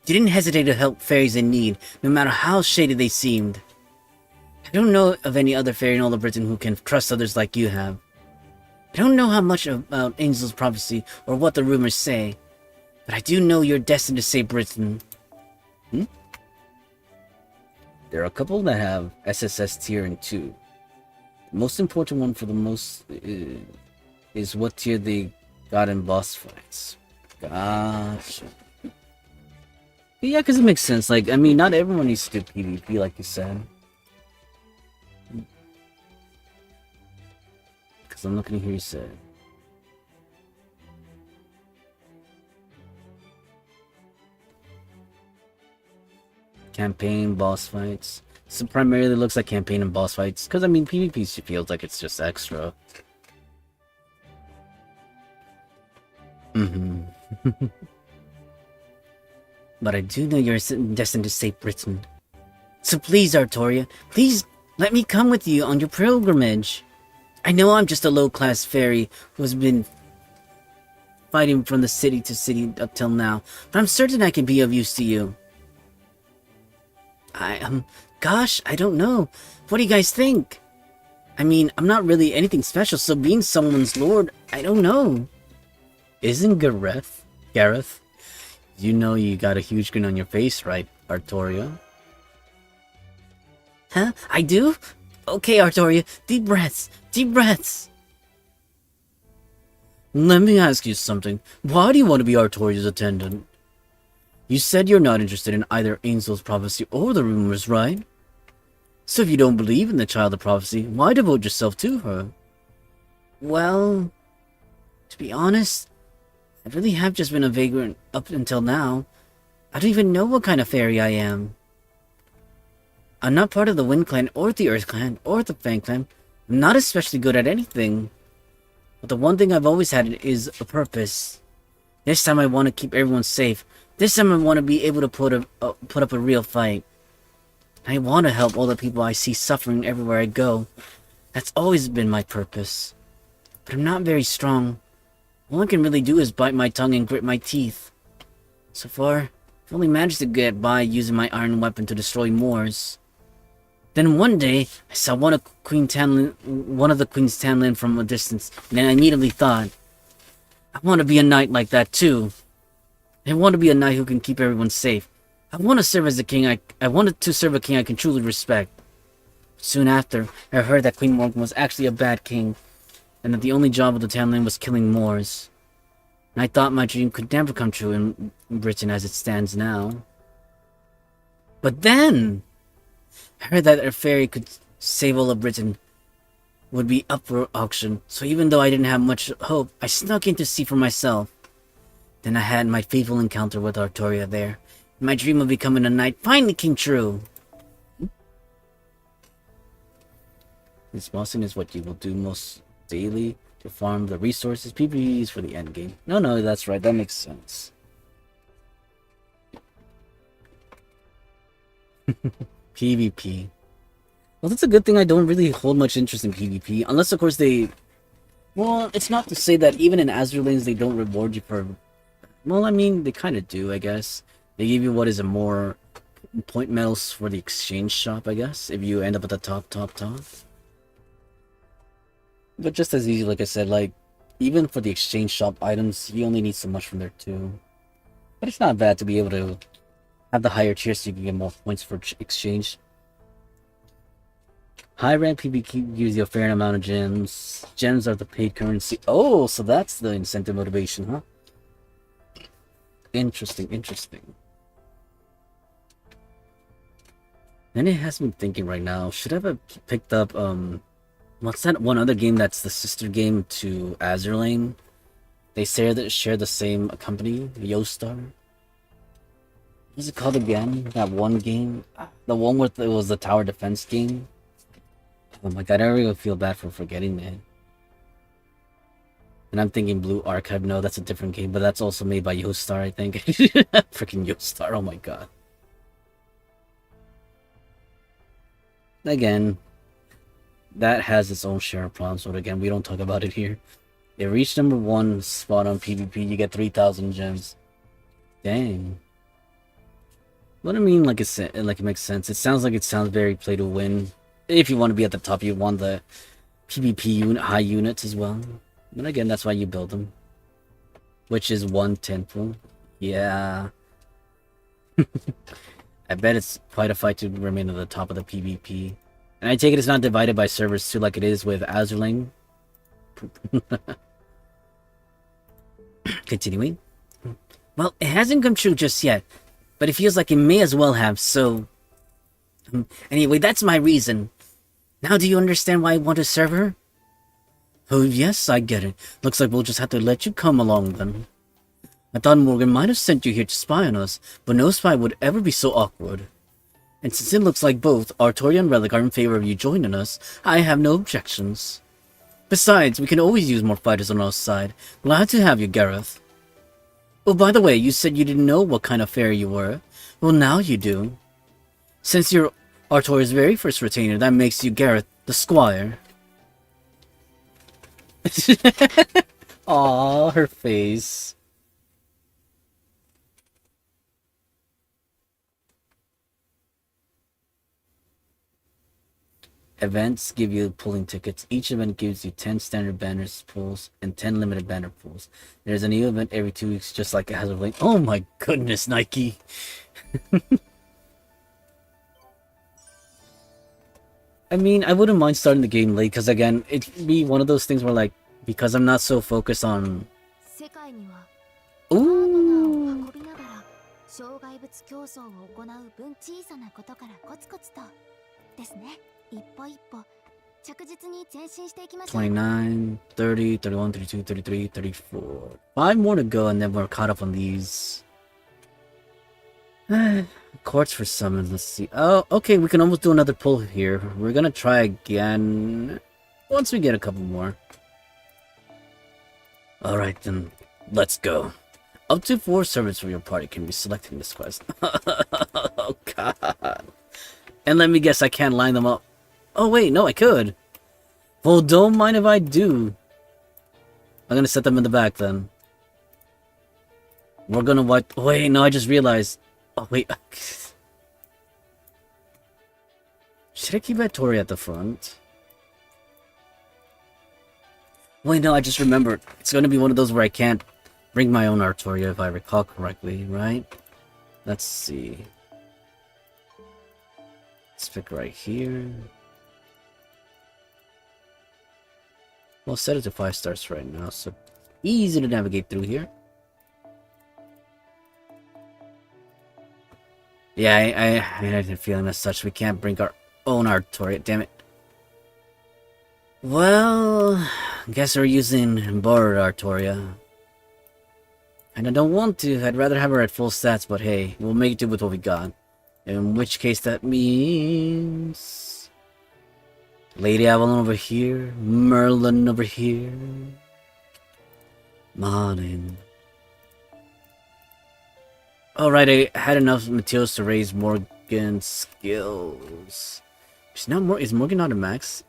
You didn't hesitate to help fairies in need, no matter how shady they seemed. I don't know of any other fairy in all of Britain who can trust others like you have. I don't know how much about Angel's prophecy or what the rumors say, but I do know you're destined to save Britain. There are a couple that have SSS tier in 2. The most important one for the most is what tier they got in boss fights. Gotcha. Yeah, because it makes sense. Like, I mean, not everyone needs to do PvP, like you said. Because I'm looking at here, you said. Campaign, boss fights. So primarily looks like campaign and boss fights. Because, I mean, PvP feels like it's just extra. But I do know you're destined to save Britain. So please, Artoria, please let me come with you on your pilgrimage. I know I'm just a low-class fairy who has been fighting from the city to city up till now, but I'm certain I can be of use to you. Gosh, I don't know. What do you guys think? I mean, I'm not really anything special, so being someone's lord, I don't know. Isn't Gareth? You know you got a huge grin on your face, right, Artoria? Huh? I do? Okay, Artoria, deep breaths, deep breaths. Let me ask you something. Why do you want to be Artoria's attendant? You said you're not interested in either Angel's prophecy or the rumors, right? So if you don't believe in the child of prophecy, why devote yourself to her? Well, to be honest, I really have just been a vagrant up until now. I don't even know what kind of fairy I am. I'm not part of the Wind Clan or the Earth Clan or the Fang Clan. I'm not especially good at anything. But the one thing I've always had is a purpose. This time I want to keep everyone safe. This time I want to be able to put up a real fight. I want to help all the people I see suffering everywhere I go. That's always been my purpose. But I'm not very strong. All I can really do is bite my tongue and grit my teeth. So far, I've only managed to get by using my iron weapon to destroy Moors. Then one day, I saw one of the Queen's Tamlin from a distance, and I immediately thought, I want to be a knight like that too. I want to be a knight who can keep everyone safe. I want to serve as a king. I wanted to serve a king I can truly respect. Soon after, I heard that Queen Morgan was actually a bad king, and that the only job of the Tamlin was killing Moors. And I thought my dream could never come true in Britain as it stands now. But then, I heard that a fairy could save all of Britain would be up for auction, so even though I didn't have much hope, I snuck in to see for myself. Then I had my fateful encounter with Artoria there. My dream of becoming a knight finally came true. This bossing is what you will do most daily to farm the resources PvPs for the endgame. No, that's right, that makes sense. PvP. Well, that's a good thing I don't really hold much interest in PvP, unless of course they... Well, it's not to say that even in Azure lanes they don't reward you for... Well, I mean, they kind of do, I guess. They give you what is a more point medals for the exchange shop, I guess, if you end up at the top. But just as easy, like I said, like, even for the exchange shop items, you only need so much from there too. But it's not bad to be able to have the higher tiers so you can get more points for exchange. High rank PvP gives you a fair amount of gems. Gems are the paid currency. Oh, so that's the incentive motivation, huh? Interesting. Then it has me thinking right now, should I have picked up, what's that one other game that's the sister game to Azure Lane? They share the same company, Yostar. What's it called again? That one game? The one with it was the tower defense game? Oh my god, I really feel bad for forgetting that. And I'm thinking Blue Archive. No, that's a different game, but that's also made by Yostar, I think. Freaking Yostar, oh my god. Again, that has its own share of problems, but again, we don't talk about it here. It reached number 1 spot on PvP, you get 3,000 gems. Dang. What I mean, like it makes sense. It sounds very play to win. If you want to be at the top, you want the PvP high units as well. But again, that's why you build them. Which is 1/10. Yeah. I bet it's quite a fight to remain at the top of the PvP. And I take it it's not divided by servers too, like it is with Azure Lane. Continuing. Well, it hasn't come true just yet, but it feels like it may as well have, so... Anyway, that's my reason. Now do you understand why I want to serve her? Oh yes, I get it. Looks like we'll just have to let you come along then. I thought Morgan might have sent you here to spy on us, but no spy would ever be so awkward. And since it looks like both Artoria and Relic are in favor of you joining us, I have no objections. Besides, we can always use more fighters on our side. Glad to have you, Gareth. Oh, by the way, you said you didn't know what kind of fairy you were. Well, now you do. Since you're Artoria's very first retainer, that makes you Gareth, the Squire. Aww, her face. Events give you pulling tickets. Each event gives you 10 standard banners pulls and 10 limited banner pulls. There's a new event every 2 weeks, just like it has of late. Oh my goodness, Nike. I mean, I wouldn't mind starting the game late, because again, it'd be one of those things where, like, because I'm not so focused on... Ooh! $29, $30, $31, $32, $33, $34. 5 more to go and then we're caught up on these. Courts for summons, let's see. Oh, okay, we can almost do another pull here. We're gonna try again once we get a couple more. Alright then, let's go. Up to 4 servants from your party can be selected in this quest. Oh god. And let me guess, I can't line them up. Oh wait, no, I could. Well, don't mind if I do. I'm gonna set them in the back then. We're gonna wipe. Wait, no, I just realized. Oh wait. Should I keep that Tori at the front? Wait, no, I just remembered. It's gonna be one of those where I can't bring my own Artoria if I recall correctly, right? Let's see. Let's pick right here. Well, set it to 5 stars right now, so easy to navigate through here. Yeah, I had a feeling as such. We can't bring our own Artoria, damn it. Well, guess we're using borrowed Artoria. And I don't want to. I'd rather have her at full stats, but hey, we'll make do with what we got. In which case that means... Lady Avalon over here, Merlin over here. Morning. Alright, I had enough materials to raise Morgan's skills. Is Morgan not a max?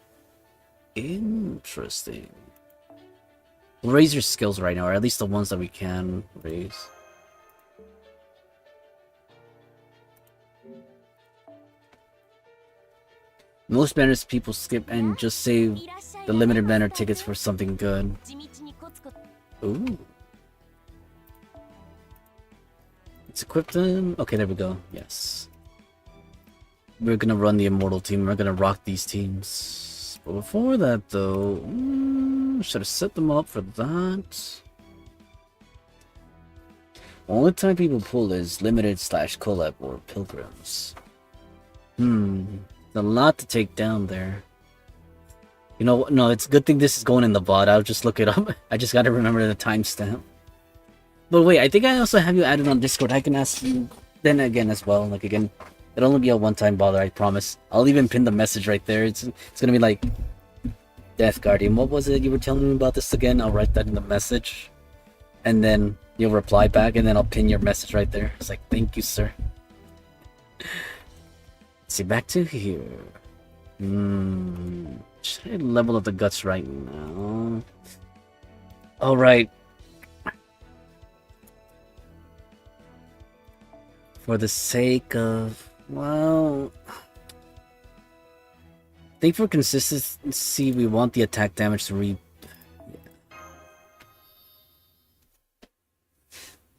Interesting. We'll raise your skills right now, or at least the ones that we can raise. Most banners people skip and just save the limited banner tickets for something good. Ooh. Let's equip them. Okay, there we go. Yes. We're gonna run the Immortal team. We're gonna rock these teams. But before that, though, should have set them up for that. Only time people pull is limited / collab or pilgrims. A lot to take down there. You know, no, it's a good thing this is going in the VOD. I'll just look it up. I just gotta remember the timestamp. But wait, I think I also have you added on Discord. I can ask you then again as well. Like again, it'll only be a one-time bother, I promise. I'll even pin the message right there. It's gonna be like, Death Guardian, what was it you were telling me about this again? I'll write that in the message. And then you'll reply back, and then I'll pin your message right there. It's like, thank you, sir. Let's see, back to here. Should I level up the guts right now? Alright. For the sake of, well, I think for consistency, we want the attack damage to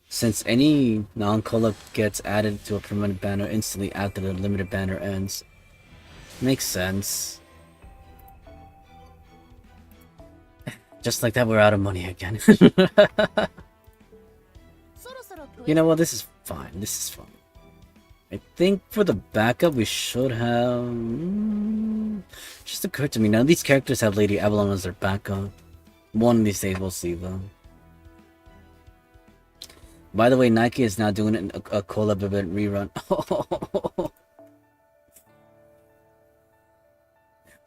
Since any non-collab gets added to a permanent banner instantly after the limited banner ends. Makes sense. Just like that, we're out of money again. You know what, this is fine. This is fine. I think for the backup, we should have... just occurred to me, none of these characters have Lady Avalon as their backup. One of these days, we'll see though. By the way, Nike is now doing a collab event rerun.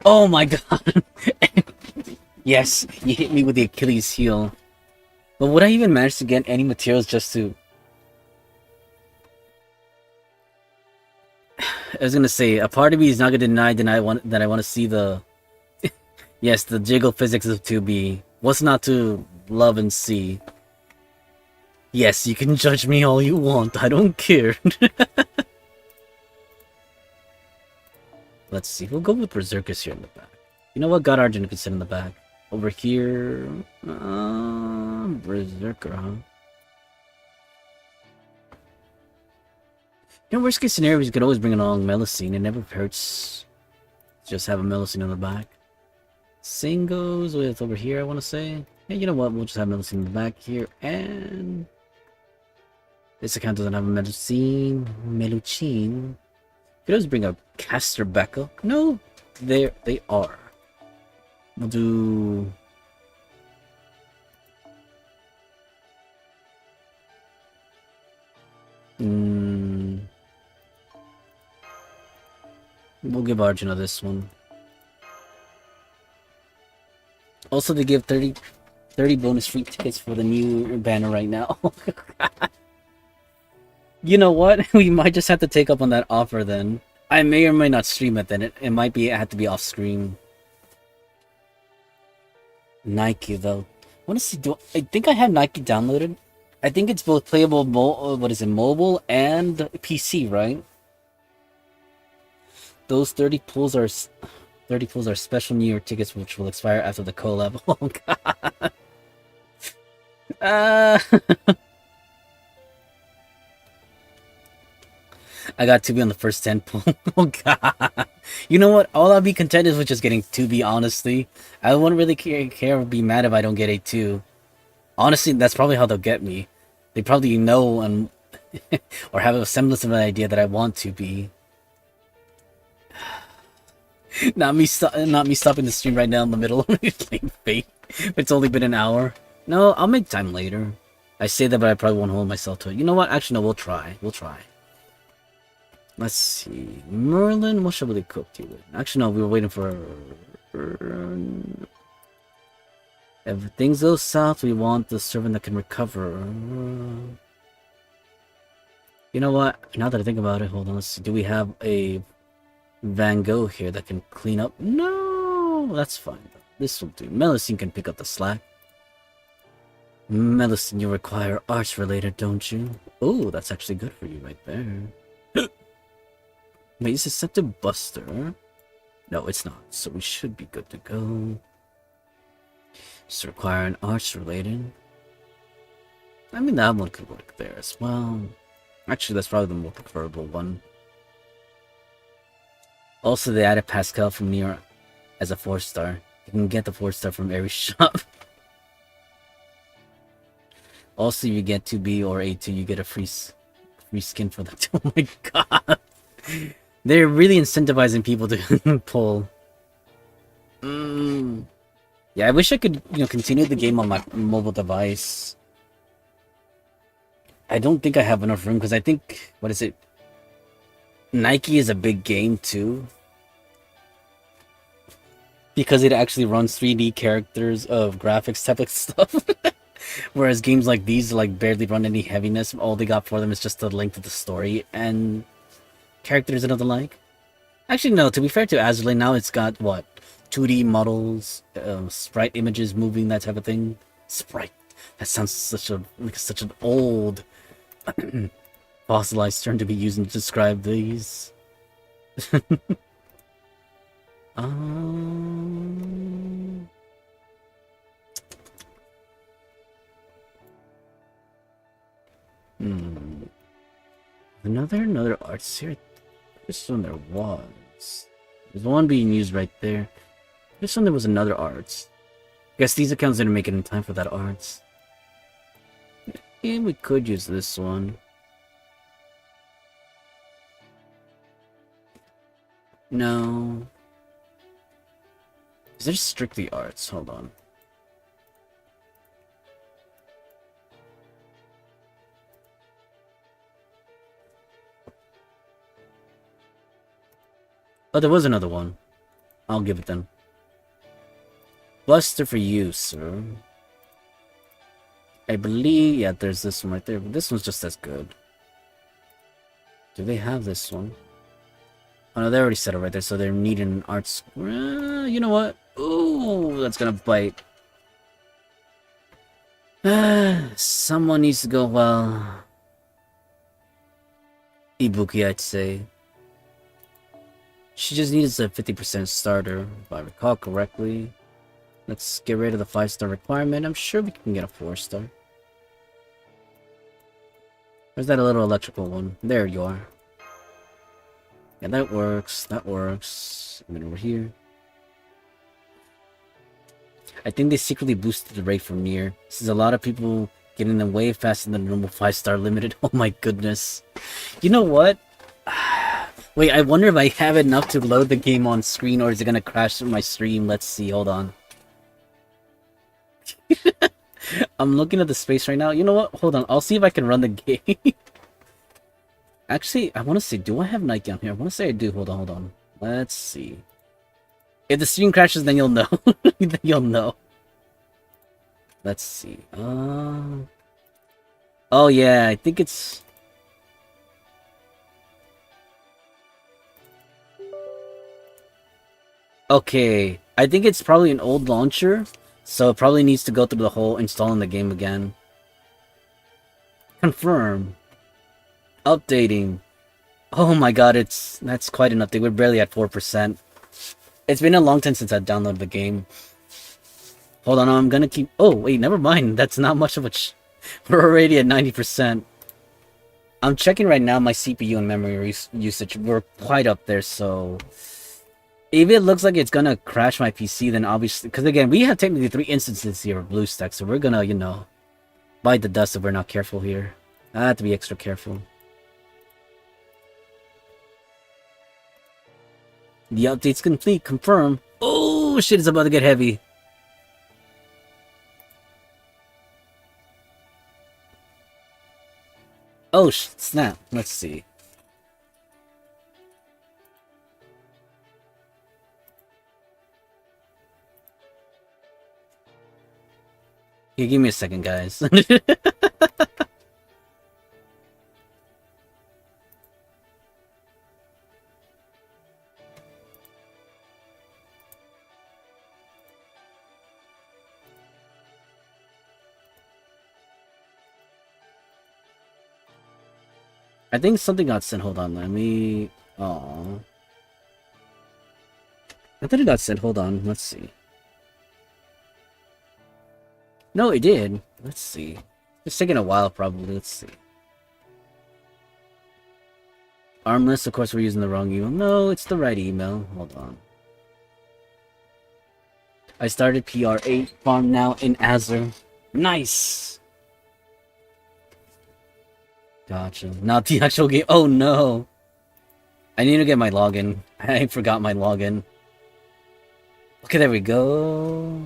Oh my god! Yes, you hit me with the Achilles heel. But would I even manage to get any materials just to... I was gonna say, a part of me is not gonna deny that I want to see the... yes, the jiggle physics of 2B. What's not to love and see? Yes, you can judge me all you want, I don't care. Let's see, we'll go with Berserkers here in the back. You know what, God Argent can sit in the back. Over here... Berserker, huh? You know, worst case scenario, you could always bring along Melusine. It never hurts to just have a Melusine on the back. Same goes with over here, I want to say. Yeah, you know what, we'll just have Melusine in the back here, and... this account doesn't have a Melucine. Could always bring a Caster Becca. No, they are. We'll do... We'll give Arjuna this one. Also, they give 30 30 bonus free tickets for the new banner right now. You know what? We might just have to take up on that offer then. I may or may not stream it then. It might be, it had to be off screen. Nike though. Want to see? I think I have Nike downloaded. I think it's both playable. What is it? Mobile and PC, right? Those 30 pulls are special New Year tickets, which will expire after the collab. Oh god. I got to be on the first 10 pull. Oh god. You know what? All I'll be content is with just getting 2B, honestly. I wouldn't really care or be mad if I don't get a 2. Honestly, that's probably how they'll get me. They probably know and or have a semblance of an idea that I want to be. Not me stopping the stream right now in the middle of playing Fate. It's only been an hour. No, I'll make time later. I say that, but I probably won't hold myself to it. You know what? Actually, no, we'll try. We'll try. Let's see. Merlin, what should we cook you with? Actually, no, we were waiting for... If things go south, we want the servant that can recover. You know what? Now that I think about it, hold on, let's see. Do we have a Van Gogh here that can clean up? No, that's fine. This will do. Melusine can pick up the slack. Melusine, you require arts related, don't you? Oh, that's actually good for you right there. Wait, is it set to Buster? No, it's not. So we should be good to go. Just require an arts related. I mean, that one could work there as well. Actually, that's probably the more preferable one. Also, they added Pascal from Nier as a 4-star. You can get the 4-star from every shop. Also, you get 2B or A2, you get a free skin for that. Oh my god. They're really incentivizing people to pull. Yeah, I wish I could, continue the game on my mobile device. I don't think I have enough room because I think, what is it? Nike is a big game too. Because it actually runs 3D characters of graphics type of stuff. Whereas games like these like barely run any heaviness. All they got for them is just the length of the story and characters and the like. Actually, no, to be fair to Azulane, now it's got, what? 2D models, sprite images moving, that type of thing. Sprite. That sounds such an old fossilized term to be using to describe these. Another art series. This one there was. There's one being used right there. This one there was another arts. Guess these accounts didn't make it in time for that arts. Yeah, we could use this one. No. Is there strictly arts? Hold on. Oh, there was another one. I'll give it then. Buster for you, sir. I believe, yeah, there's this one right there, but this one's just as good. Do they have this one? Oh no, they already said it right there, so they're needing an arts. You know what? Ooh, that's gonna bite. Someone needs to go, well... Ibuki, I'd say. She just needs a 50% starter, if I recall correctly. Let's get rid of the 5-star requirement. I'm sure we can get a 4-star. Where's that little electrical one? There you are. Yeah, that works. That works. And then over here. I think they secretly boosted the rate from Nier. Since a lot of people getting them way faster than the normal 5-star limited. Oh my goodness. You know what? Wait, I wonder if I have enough to load the game on screen or is it gonna crash my stream? Let's see, hold on. I'm looking at the space right now. You know what? Hold on, I'll see if I can run the game. Actually, I want to see, do I have Nike on here? I want to say I do. Hold on. Let's see. If the stream crashes, then you'll know. Then you'll know. Let's see. Oh yeah, I think it's. Okay, I think it's probably an old launcher, so it probably needs to go through the whole installing the game again. Confirm. Updating. Oh my god, that's quite an update. We're barely at 4%. It's been a long time since I downloaded the game. Hold on, I'm gonna keep... Oh, wait, never mind. That's not much of a... We're already at 90%. I'm checking right now my CPU and memory usage. We're quite up there, so... If it looks like it's gonna crash my PC, then obviously... Because again, we have technically 3 instances here of BlueStack, so we're gonna, you know... bite the dust if we're not careful here. I have to be extra careful. The update's complete. Confirm. Oh, shit, it's about to get heavy. Oh, snap. Let's see. Here, give me a second, guys. I think something got sent. Hold on, let me... Oh. I thought it got sent. Hold on, let's see. No, it did. Let's see. It's taking a while, probably. Let's see. Armless, of course we're using the wrong email. No, it's the right email. Hold on. I started PR8 farm now in Azure. Nice! Gotcha. Not the actual game. Oh no! I need to get my login. I forgot my login. Okay, there we go.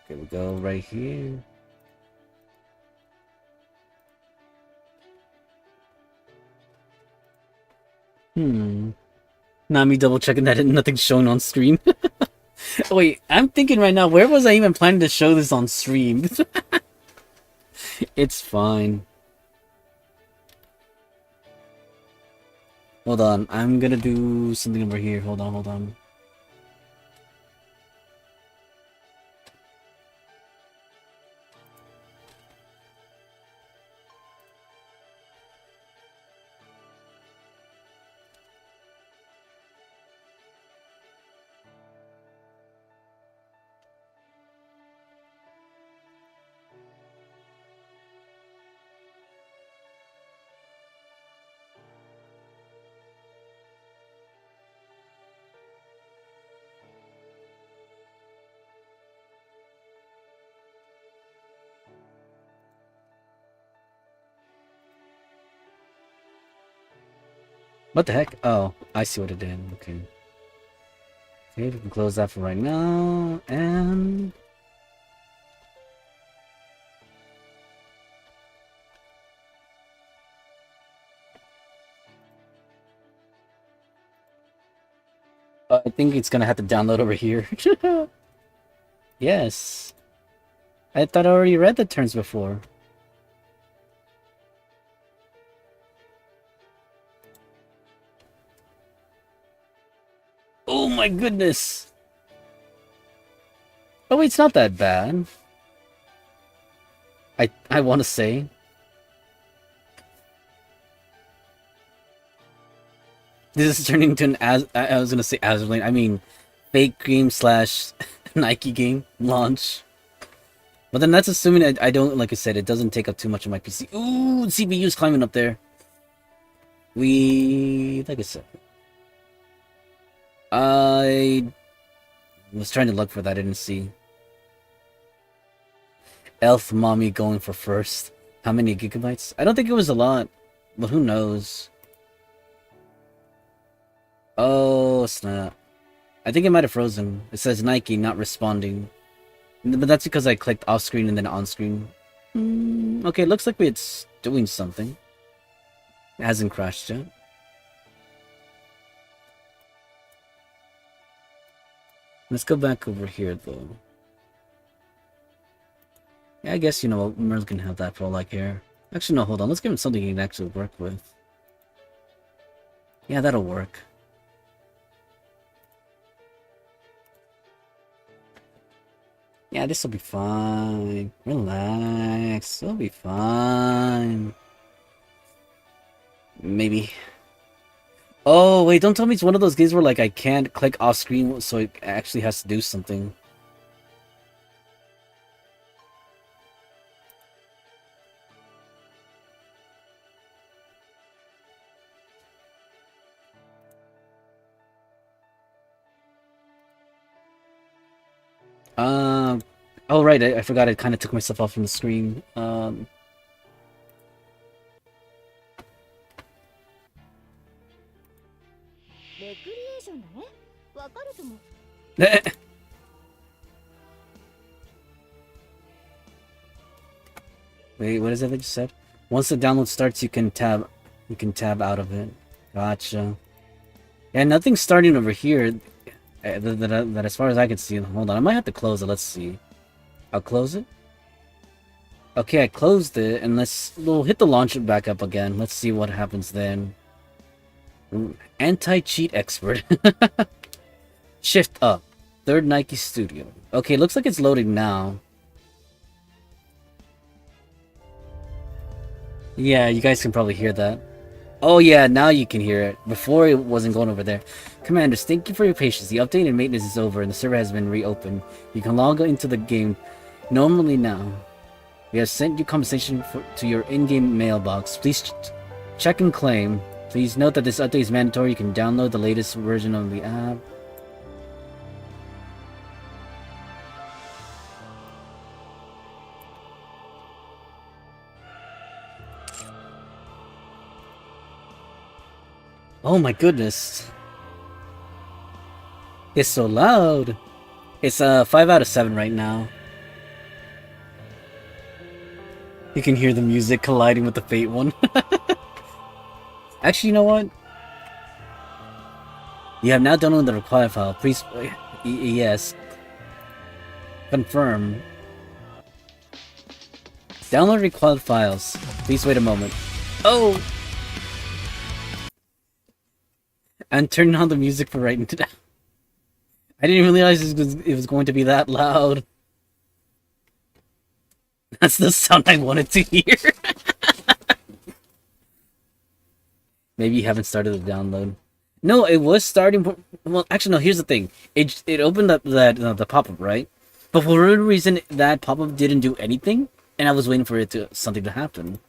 Okay, we go right here. Not me double checking that nothing's shown on stream. Wait, I'm thinking right now, where was I even planning to show this on stream? It's fine. Hold on, I'm gonna do something over here. Hold on, hold on. What the heck? Oh, I see what it did. Okay. Okay, we can close that for right now, and... I think it's gonna have to download over here. Yes. I thought I already read the terms before. Oh my goodness! Oh wait, it's not that bad. I want to say. This is turning into an I was gonna say Avalon. I mean, fake game slash Nike game launch. But then that's assuming I don't, like I said, it doesn't take up too much of my PC. Ooh, CPU's climbing up there. Like I said, I was trying to look for that. I didn't see. Elf mommy going for first. How many gigabytes? I don't think it was a lot, but who knows? Oh snap! I think it might have frozen. It says Nike not responding, but that's because I clicked off screen and then on screen. Okay, looks like it's doing something. It hasn't crashed yet. Let's go back over here, though. Yeah, I guess, you know, Merle can have that for all I care. Actually, no, hold on. Let's give him something he can actually work with. Yeah, that'll work. Yeah, this'll be fine. Relax. It'll be fine. Maybe. Oh, wait, don't tell me it's one of those games where, like, I can't click off screen, so it actually has to do something. Oh, right, I forgot I kind of took myself off from the screen. Wait, what is it that you said? Once the download starts, you can tab out of it. Gotcha. Yeah, nothing's starting over here. That as far as I can see. Hold on, I might have to close it. Let's see. I'll close it. Okay, I closed it, and we'll hit the launcher back up again. Let's see what happens then. Anti-cheat expert. Shift up. Third Nike Studio. Okay, looks like it's loading now. Yeah, you guys can probably hear that. Oh yeah, now you can hear it. Before it wasn't going over there. Commanders, thank you for your patience. The update and maintenance is over and the server has been reopened. You can log into the game normally now. We have sent you compensation to your in-game mailbox. Please check and claim. Please note that this update is mandatory. You can download the latest version of the app. Oh my goodness. It's so loud. It's 5 out of 7 right now. You can hear the music colliding with the Fate one. Actually, you know what? You have now downloaded the required file. Please, yes. Confirm. Download required files. Please wait a moment. Oh! I'm turning on the music for right now. I didn't even realize it was going to be that loud. That's the sound I wanted to hear. Maybe you haven't started the download. No, it was starting. Well, actually, no. Here's the thing. It opened up that the pop-up, right? But for whatever reason, that pop-up didn't do anything, and I was waiting for something to happen.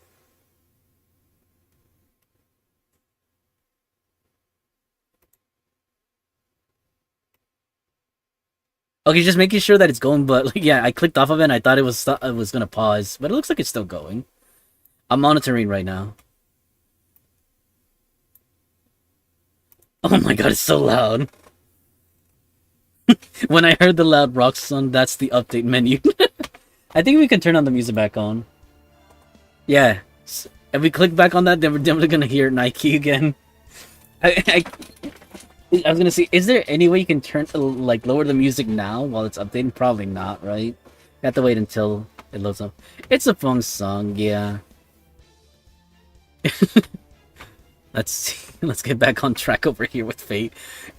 Okay, just making sure that it's going, but like, yeah, I clicked off of it and I thought it was gonna pause, but it looks like it's still going. I'm monitoring right now. Oh my god, it's so loud. When I heard the loud rock song, that's the update menu. I think we can turn on the music back on. Yeah. If we click back on that, then we're definitely gonna hear Nike again. I was gonna say, is there any way you can lower the music now while it's updating? Probably not, right? You have to wait until it loads up. It's a fun song, yeah. Let's get back on track over here with Fate.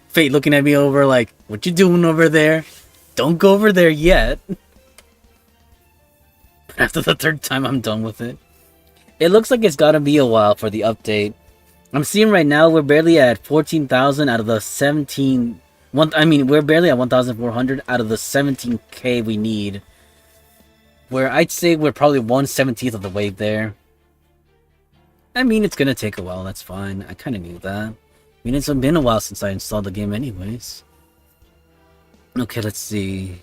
Fate looking at me over like, what you doing over there? Don't go over there yet. But after the third time, I'm done with it. It looks like it's gotta be a while for the update. I'm seeing right now we're barely at 14,000 out of the 17... we're barely at 1,400 out of the 17k we need. Where I'd say we're probably 1/17th of the way there. I mean, it's gonna take a while, that's fine. I kinda knew that. I mean, it's been a while since I installed the game anyways. Okay, let's see.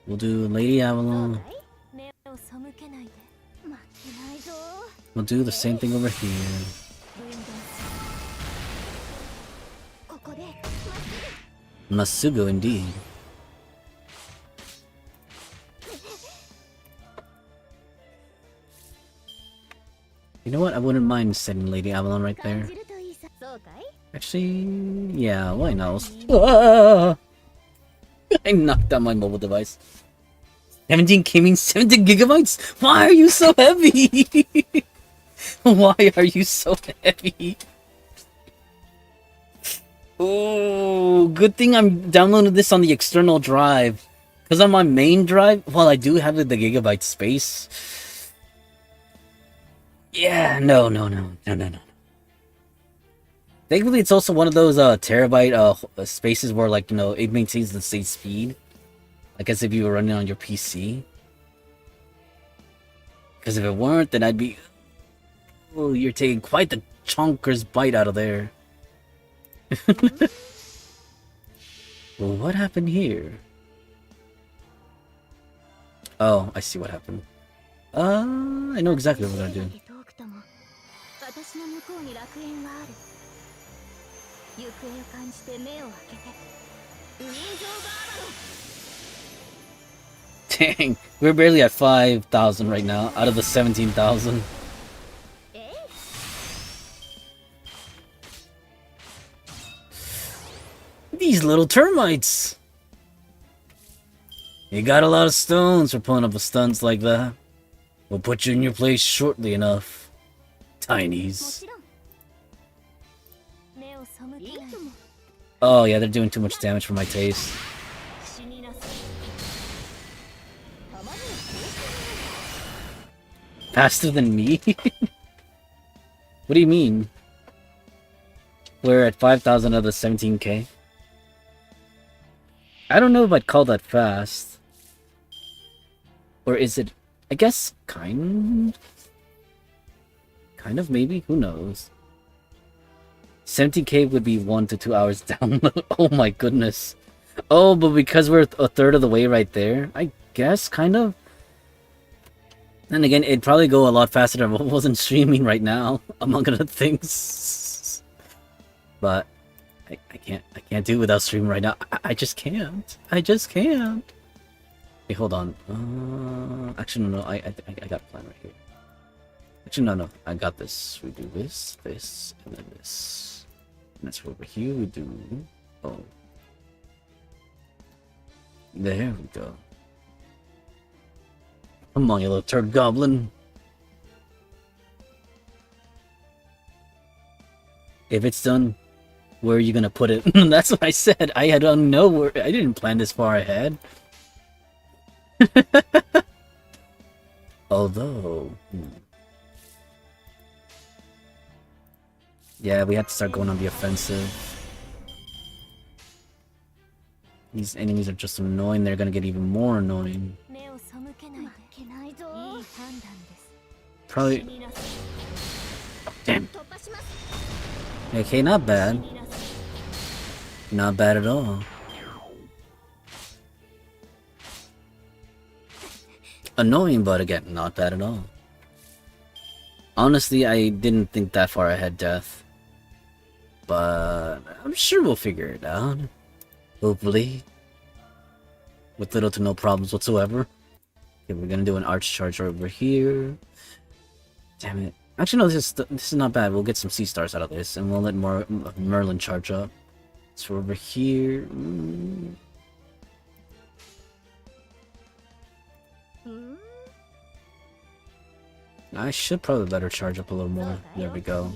We'll do Lady Avalon. We'll do the same thing over here. Masugo indeed. You know what? I wouldn't mind setting Lady Avalon right there. Actually, yeah, why not? Ah! I knocked down my mobile device. 17 gaming, 17 gigabytes? Why are you so heavy? Why are you so heavy? Oh, good thing I'm downloading this on the external drive. Because on my main drive, while I do have the gigabyte space... Yeah, no. Thankfully, it's also one of those terabyte spaces where, like, you know, it maintains the same speed. I guess if you were running on your PC. Because if it weren't, then I'd be... Oh, you're taking quite the chonker's bite out of there. Well, what happened here? Oh, I see what happened. I know exactly what we're gonna do. Dang, we're barely at 5,000 right now, out of the 17,000. These little termites! You got a lot of stones for pulling up a stunts like that. We'll put you in your place shortly enough. Tinies. Oh yeah, they're doing too much damage for my taste. Faster than me? What do you mean? We're at 5,000 out of the 17k. I don't know if I'd call that fast. Or is it... I guess kind of, maybe? Who knows? 17k would be 1 to 2 hours download. Oh my goodness. Oh, but because we're a third of the way right there, I guess, kind of. Then again, it'd probably go a lot faster if I wasn't streaming right now, among other things. But I can't do it without streaming right now. I just can't. I just can't. Hey, hold on. Actually, no. I got a plan right here. Actually, no. I got this. We do this, and then this. And that's over here. We do. Oh. There we go. Come on, you little turd goblin. If it's done, where are you gonna put it? That's what I said. I don't know where. I didn't plan this far ahead. Although, yeah, we have to start going on the offensive. These enemies are just annoying. They're gonna get even more annoying. Probably. Damn. Okay, not bad. Not bad at all. Annoying, but again, not bad at all. Honestly, I didn't think that far ahead, Death. But I'm sure we'll figure it out. Hopefully. With little to no problems whatsoever. Okay, we're gonna do an arch charge over here. Damn it. Actually, no, this is not bad. We'll get some sea stars out of this, and we'll let Merlin charge up. So over here. I should probably let her charge up a little more. There we go.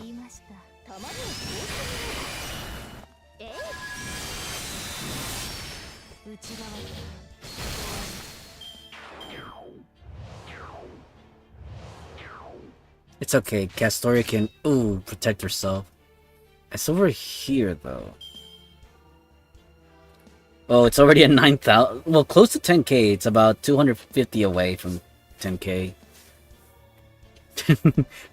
It's okay, Castoria can, protect herself. It's over here, though. Oh, it's already at 9,000. Well, close to 10k. It's about 250 away from 10k.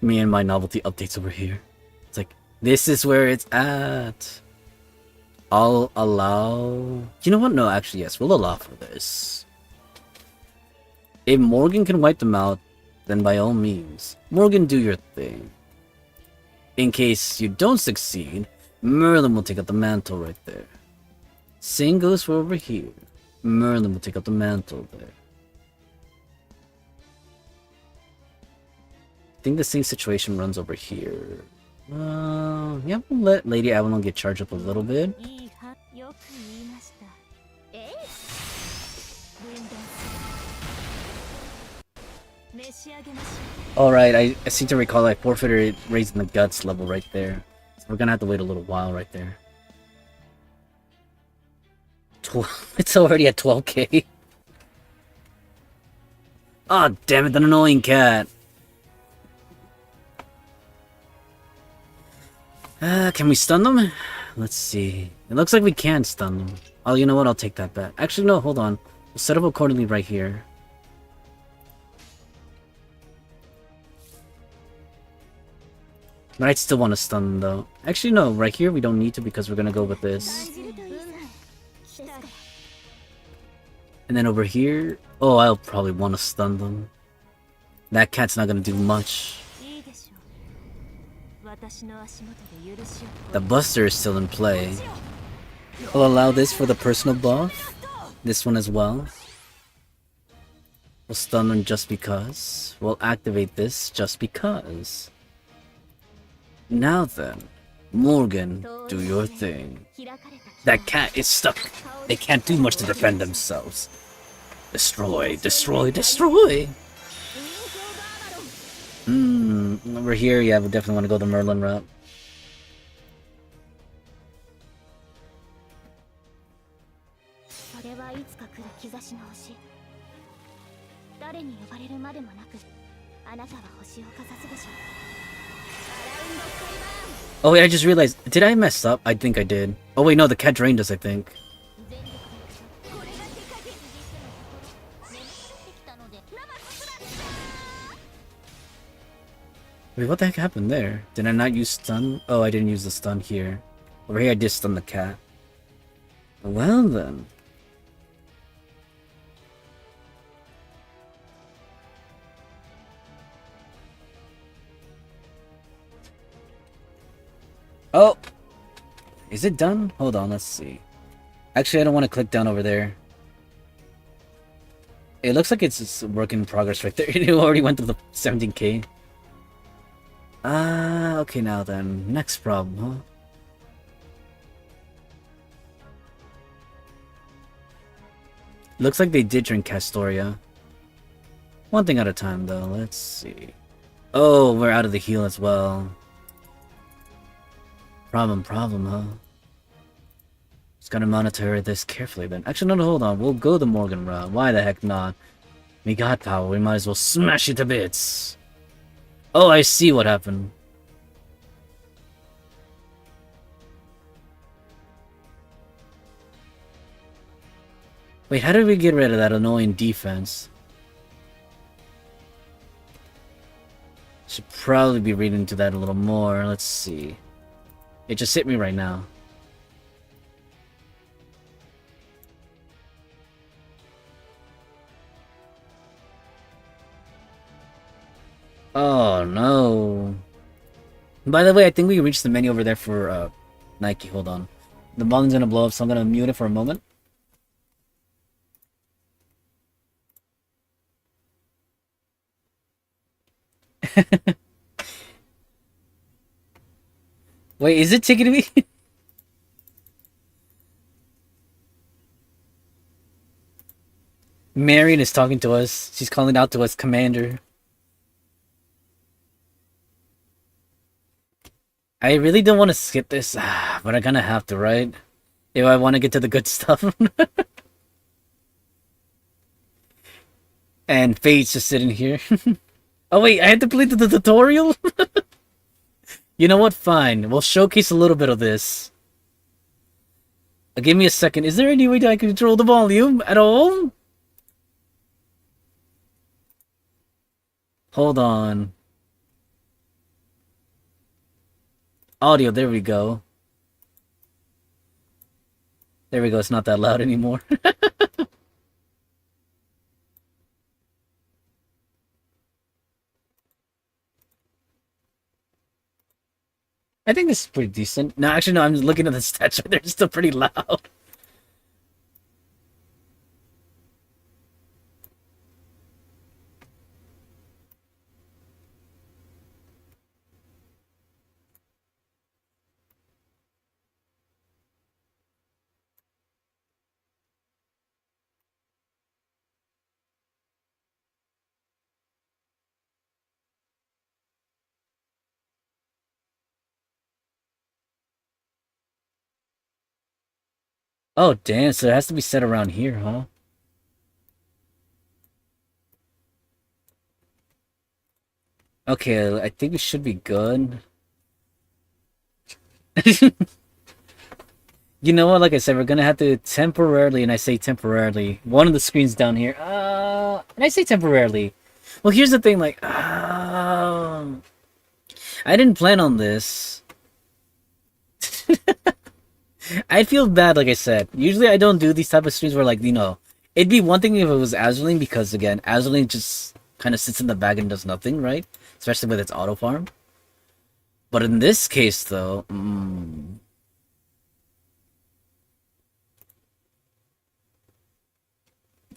Me and my novelty updates over here. It's like, this is where it's at. I'll allow... You know what? No, actually, yes. We'll allow for this. If Morgan can wipe them out, then by all means, Morgan, do your thing. In case you don't succeed, Merlin will take up the mantle right there. Same goes for over here. Merlin will take up the mantle there. think the same situation runs over here. Yeah, we'll let Lady Avalon get charged up a little bit. Alright, I seem to recall I forfeited raising the guts level right there. So we're gonna have to wait a little while right there. It's already at 12k. Ah, oh, damn it, that annoying cat. Can we stun them? Let's see. It looks like we can stun them. Oh, you know what? I'll take that bet. Actually, no, hold on. We'll set up accordingly right here. But I'd still want to stun them, though. Actually, no. Right here, we don't need to because we're going to go with this. And then over here... Oh, I'll probably want to stun them. That cat's not going to do much. The Buster is still in play. I'll allow this for the personal buff. This one as well. We'll stun them just because. We'll activate this just because. Now then, Morgan, do your thing. That cat is stuck. They can't do much to defend themselves. Destroy, destroy, destroy! Over here, yeah, we definitely want to go the Merlin route. Oh wait, I just realized, did I mess up? I think I did. Oh wait, no, the cat drained us, I think. Wait, what the heck happened there? Did I not use stun? Oh, I didn't use the stun here. Over here I did stun the cat. Well then. Oh! Is it done? Hold on, let's see. Actually, I don't want to click down over there. It looks like it's just a work in progress right there. It already went to the 17k. Okay, now then. Next problem, huh? Looks like they did drink Castoria. One thing at a time, though. Let's see. Oh, we're out of the heal as well. Problem, huh? Just gotta monitor this carefully then. Actually, no, hold on. We'll go the Morgan route. Why the heck not? We got power. We might as well smash it to bits. Oh, I see what happened. Wait, how did we get rid of that annoying defense? Should probably be reading into that a little more. Let's see. It just hit me right now. Oh no. By the way, I think we reached the menu over there for Nike. Hold on. The volume's gonna blow up, so I'm gonna mute it for a moment. Wait, is it taking me? Marion is talking to us. She's calling out to us, Commander. I really don't want to skip this, but I'm gonna have to, right? If I want to get to the good stuff. And Fade's just sitting here. Oh wait, I had to play the tutorial? You know what? Fine. We'll showcase a little bit of this. Give me a second. Is there any way that I can control the volume at all? Hold on. Audio, there we go. There we go, it's not that loud anymore. I think this is pretty decent. No, actually, no, I'm looking at the stats right there. It's still pretty loud. Oh, damn, so it has to be set around here, huh? Okay, I think we should be good. You know what? Like I said, we're gonna have to temporarily, and I say temporarily, one of the screens down here. And I say temporarily. Well, here's the thing. Like, I didn't plan on this. I feel bad. Like I said, usually I don't do these type of streams where, like, it'd be one thing if it was Azuling because again, Azuling just kind of sits in the bag and does nothing, right? Especially with its auto farm. But in this case, though,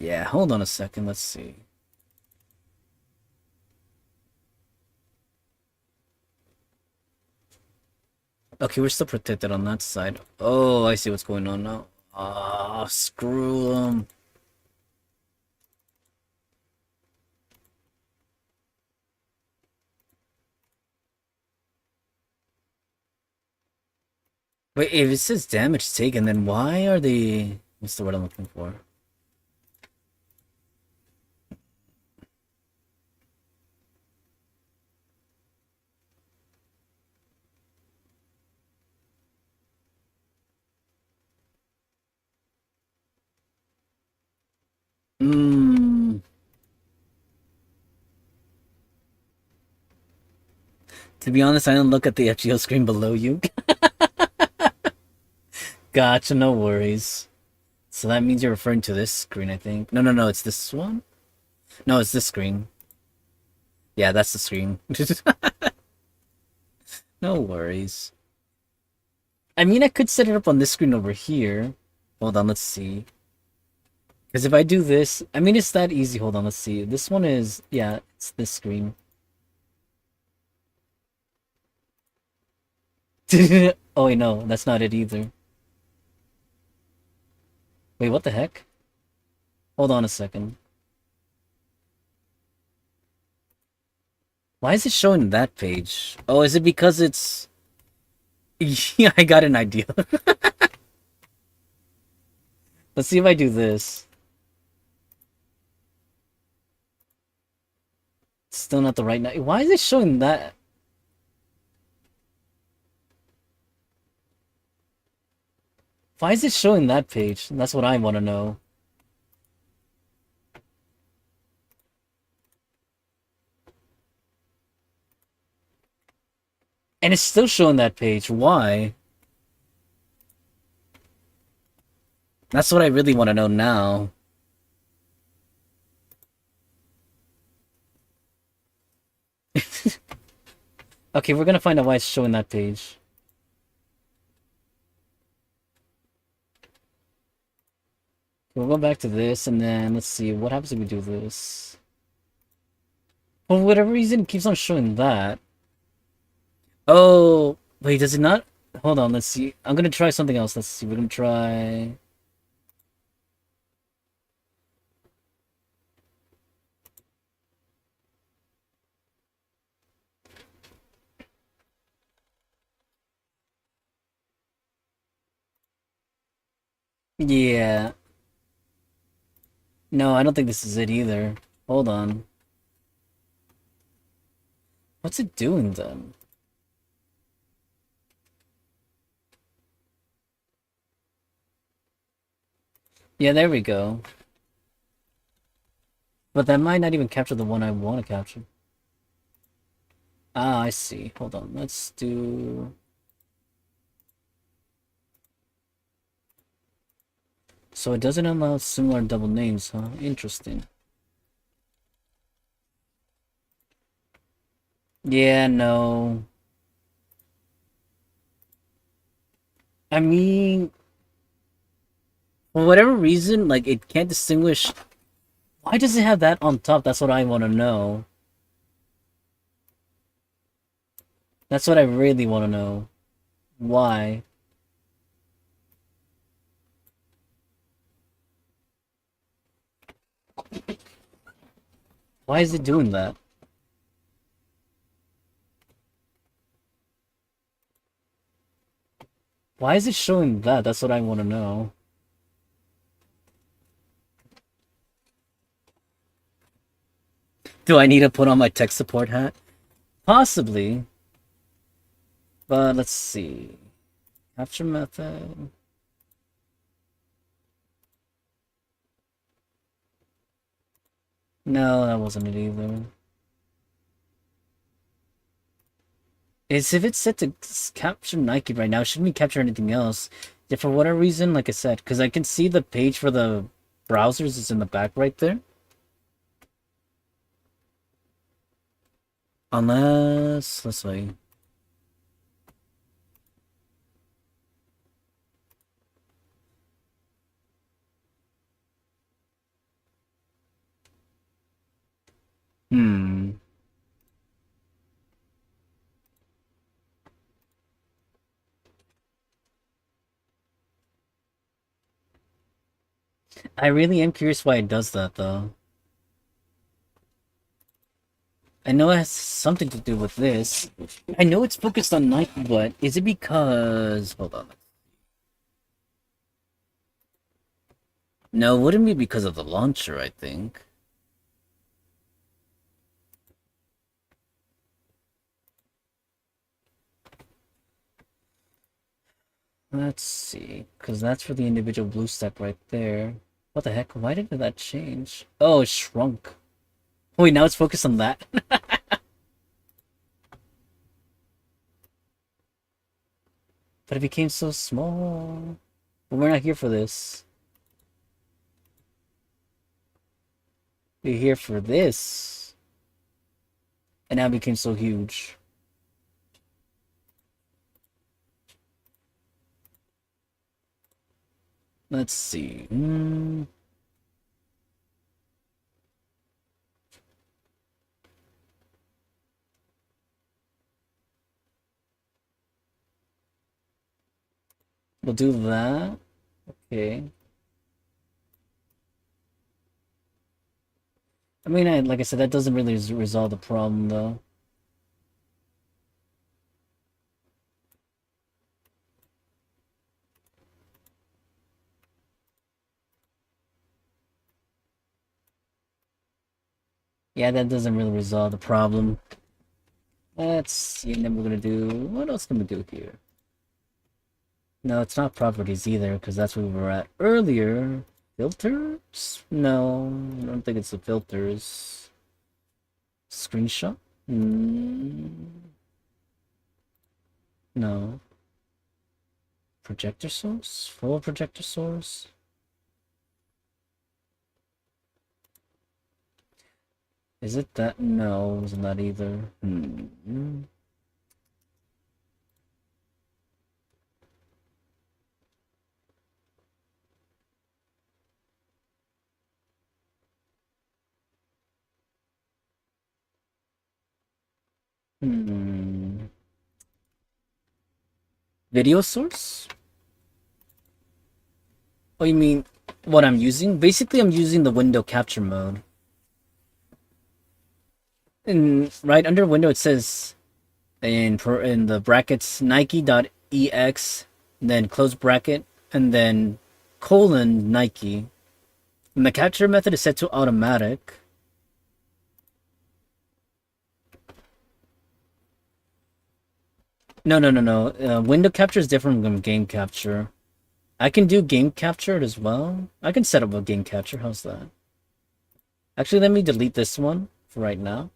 yeah. Hold on a second. Let's see. Okay, we're still protected on that side. Oh, I see what's going on now. Ah, screw them. Wait, if it says damage taken, then why are they... What's the word I'm looking for? Hmm. To be honest, I don't look at the FGO screen below you. Gotcha, no worries. So that means you're referring to this screen, I think. No, no, no, it's this one? No, it's this screen. Yeah, that's the screen. No worries. I mean, I could set it up on this screen over here. Hold on, let's see. Because if I do this, I mean, it's that easy. Hold on, let's see. This one is, yeah, it's this screen. Oh, wait, no, that's not it either. Wait, what the heck? Hold on a second. Why is it showing that page? Oh, is it because it's... Yeah, I got an idea. Let's see if I do this. Still not the right night. Why is it showing that? Why is it showing that page? That's what I want to know. And it's still showing that page. Why? That's what I really want to know now. Okay, we're gonna find out why it's showing that page. We'll go back to this, and then let's see, what happens if we do this? For whatever reason, it keeps on showing that. Oh, wait, does it not? Hold on, let's see. I'm gonna try something else. Let's see, we're gonna try... Yeah. No, I don't think this is it either. Hold on. What's it doing then? Yeah, there we go. But that might not even capture the one I want to capture. Ah, I see. Hold on. Let's do... So it doesn't allow similar double names, huh? Interesting. Yeah, no. I mean, for whatever reason, like, it can't distinguish... Why does it have that on top? That's what I want to know. That's what I really want to know. Why? Why is it doing that? Why is it showing that? That's what I want to know. Do I need to put on my tech support hat? Possibly. But let's see. Capture method. No, that wasn't it either. Is if it's set to capture Nike right now, shouldn't we capture anything else? Yeah, for whatever reason, like I said, because I can see the page for the browsers is in the back right there. Unless, let's see. Hmm. I really am curious why it does that though. I know it has something to do with this. I know it's focused on Nike, but is it because... Hold on. No, it wouldn't be because of the launcher, I think. Let's see, because that's for the individual blue stack right there. What the heck? Why did that change? Oh, it shrunk. Wait, now it's focused on that? But it became so small. But we're not here for this. We're here for this. And now it became so huge. Let's see. We'll do that. Okay. I mean, like I said, that doesn't really resolve the problem, though. Yeah, that doesn't really resolve the problem. Let's see, and then we're gonna do... What else can we do here? No, it's not properties either, because that's where we were at earlier. Filters? No, I don't think it's the filters. Screenshot? No. Projector source? Full projector source? Is it that? No, it wasn't that either. Video source? Oh, you mean what I'm using? Basically, I'm using the window capture mode. And right under window, it says in the brackets Nike.ex, then close bracket, and then colon Nike. And the capture method is set to automatic. No. Window capture is different from game capture. I can do game capture as well. I can set up a game capture. How's that? Actually, let me delete this one for right now.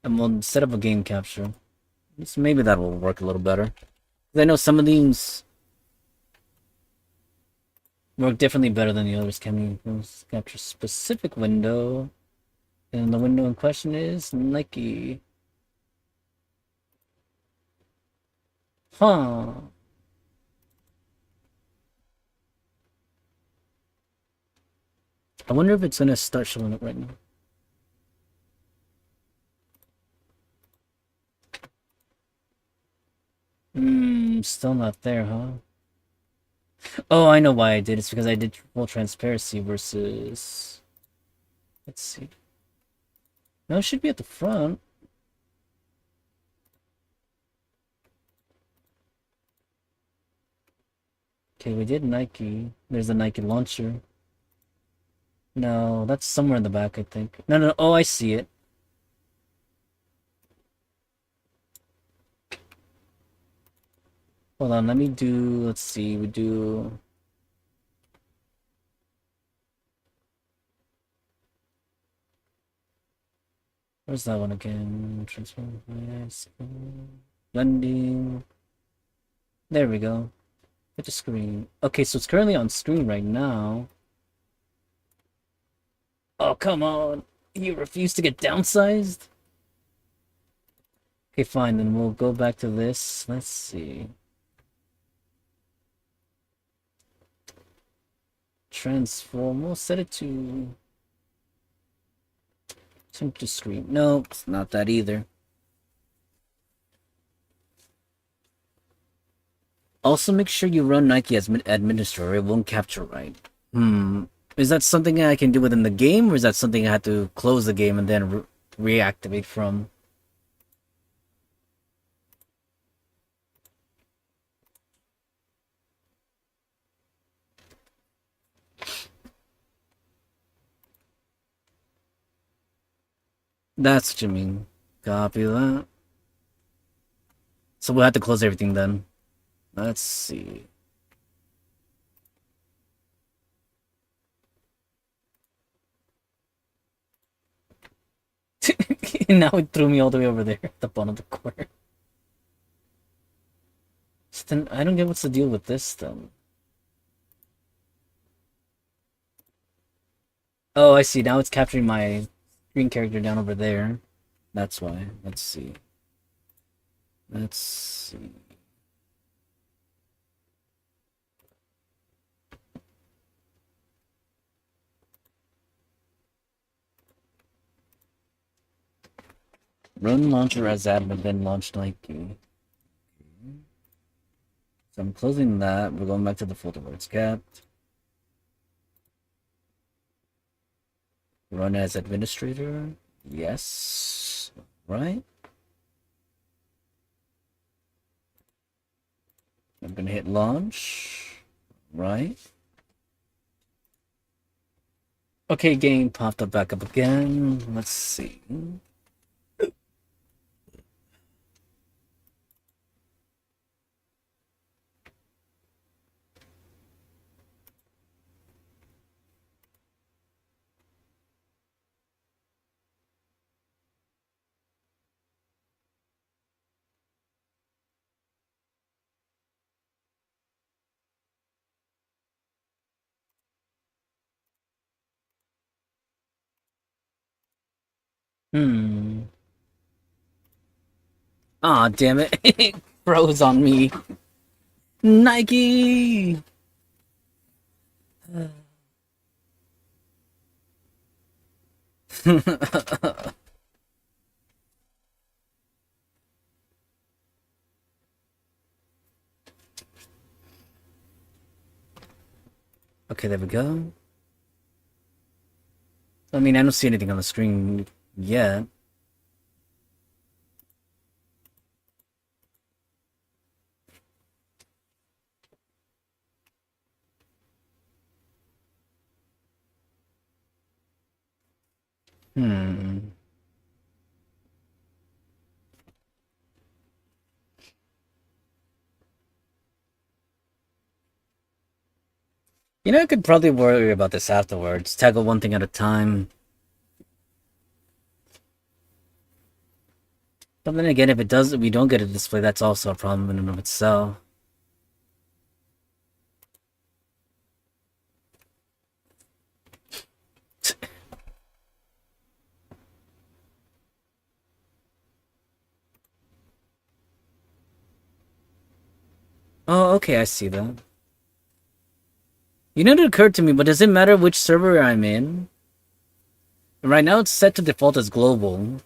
And we'll set up a game capture. So maybe that will work a little better. I know some of these work differently better than the others. Can we capture specific window? And the window in question is Nike. Huh. I wonder if it's gonna start showing up right now. Still not there, huh? Oh, I know why I did. It's because I did full transparency versus... Let's see. No, it should be at the front. Okay, we did Nike. There's the Nike launcher. No, that's somewhere in the back, I think. No, no, oh, I see it. Hold on, let me do, let's see, we do... Where's that one again? Transform, blending. There we go. Hit the screen. Okay, so it's currently on screen right now. Oh, come on. You refuse to get downsized? Okay, fine, then we'll go back to this. Let's see. Transform, we'll set it to... Turn to screen. No, it's not that either. Also, make sure you run Nike as administrator. It won't capture right. Is that something I can do within the game, or is that something I have to close the game and then reactivate from? That's what you mean. Copy that. So we'll have to close everything then. Let's see. Now it threw me all the way over there at the bottom of the corner. So then I don't get what's the deal with this then. Oh, I see. Now it's capturing my screen character down over there. That's why. Let's see. Let's see. Run launcher as admin, then launch Nike. So I'm closing that. We're going back to the folder where it's kept. Run as administrator. Yes. Right. I'm gonna hit launch. Right. Okay, game popped up back up again. Let's see. Aw, damn it. It froze on me. Nike! Okay, there we go. I mean, I don't see anything on the screen yet. Hmm. You know, I could probably worry about this afterwards. Tackle one thing at a time. But then again, if it does, we don't get a display, that's also a problem in and of itself. Oh, okay, I see that. You know, it occurred to me, but does it matter which server I'm in? Right now, it's set to default as global.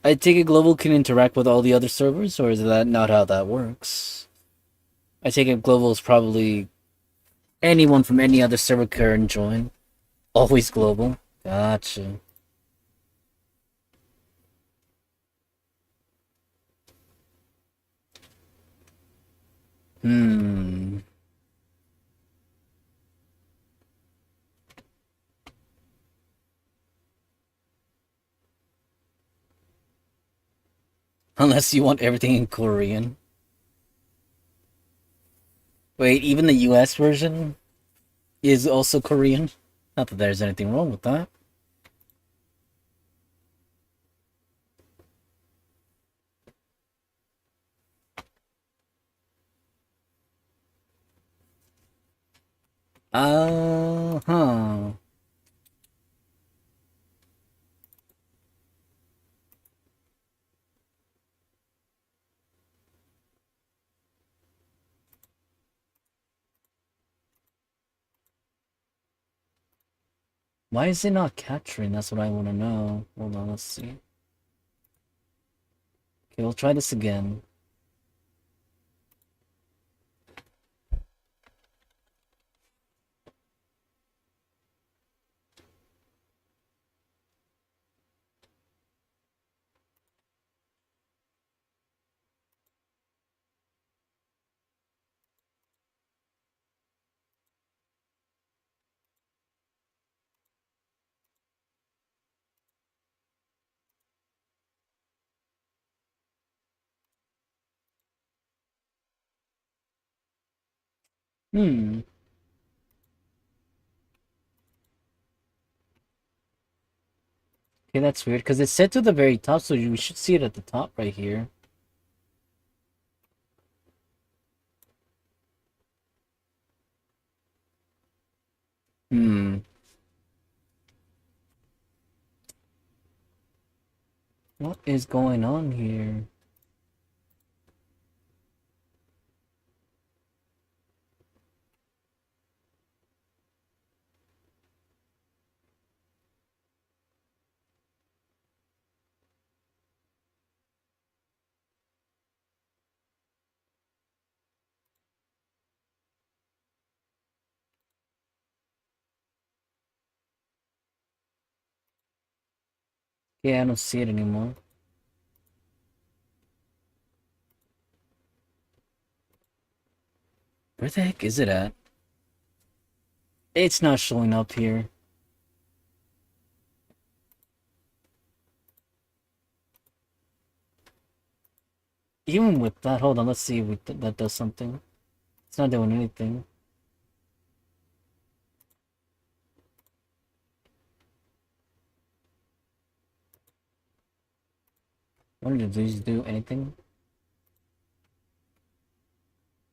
I take it global can interact with all the other servers, or is that not how that works? I take it global is probably anyone from any other server can join. Always global. Gotcha. Hmm. Unless you want everything in Korean. Wait, even the US version is also Korean? Not that there's anything wrong with that. Huh. Why is it not capturing? That's what I want to know. Hold on, let's see. Okay, we'll try this again. Hmm. Okay, that's weird, because it's set to the very top, so we should see it at the top right here. Hmm. What is going on here? Yeah, I don't see it anymore. Where the heck is it at? It's not showing up here. Even with that, hold on, let's see if that does something. It's not doing anything. What did these do? Anything?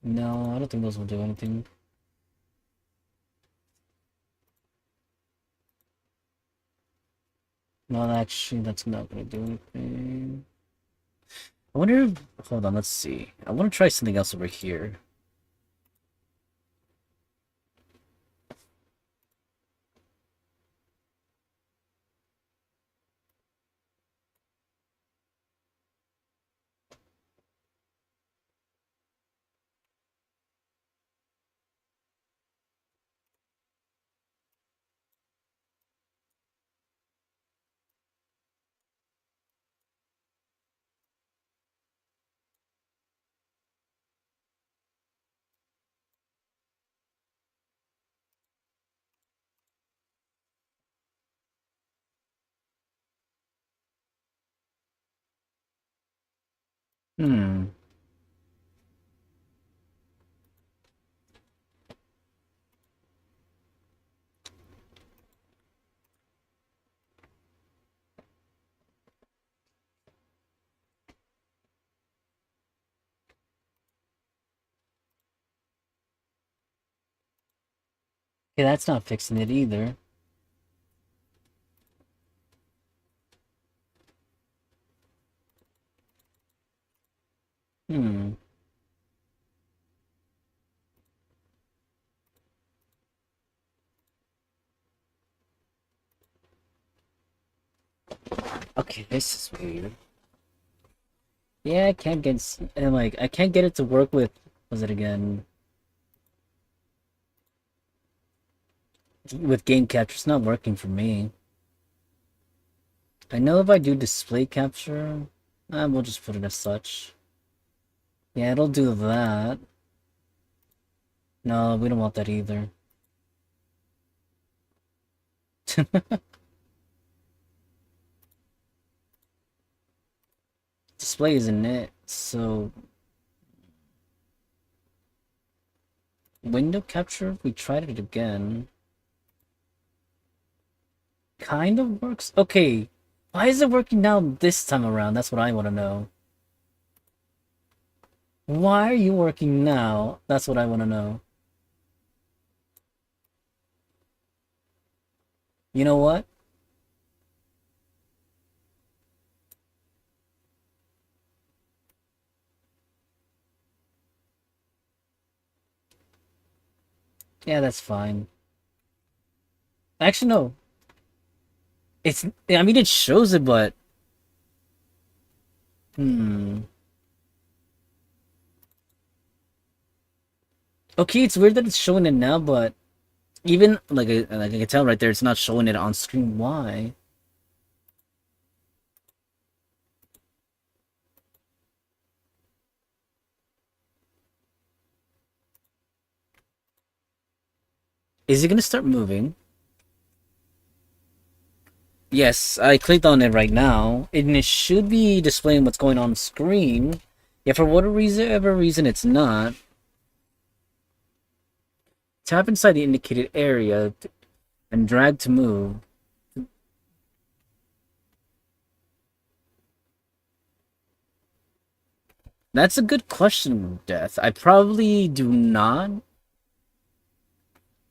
No, I don't think those will do anything. No, actually, that's not gonna do anything. I wonder if... Hold on, let's see. I want to try something else over here. Hmm. Okay, that's not fixing it either. Hmm. Okay, this is weird. Yeah, I can't get... And, like, I can't get it to work with... Was it again? With game capture, it's not working for me. I know if I do display capture, we'll just put it as such. Yeah, it'll do that. No, we don't want that either. display, isn't it? So window capture, we tried it again. Kind of works. Okay. Why is it working now this time around? That's what I want to know. Why are you working now? That's what I want to know. You know what? Yeah, that's fine. Actually, no. It's, I mean, it shows it, but hmm. Okay, it's weird that it's showing it now, but even like I can tell right there, it's not showing it on screen. Why? Is it gonna start moving? Yes, I clicked on it right now, and it should be displaying what's going on screen. Yeah, for whatever reason, it's not. Tap inside the indicated area and drag to move. That's a good question, Death. I probably do not.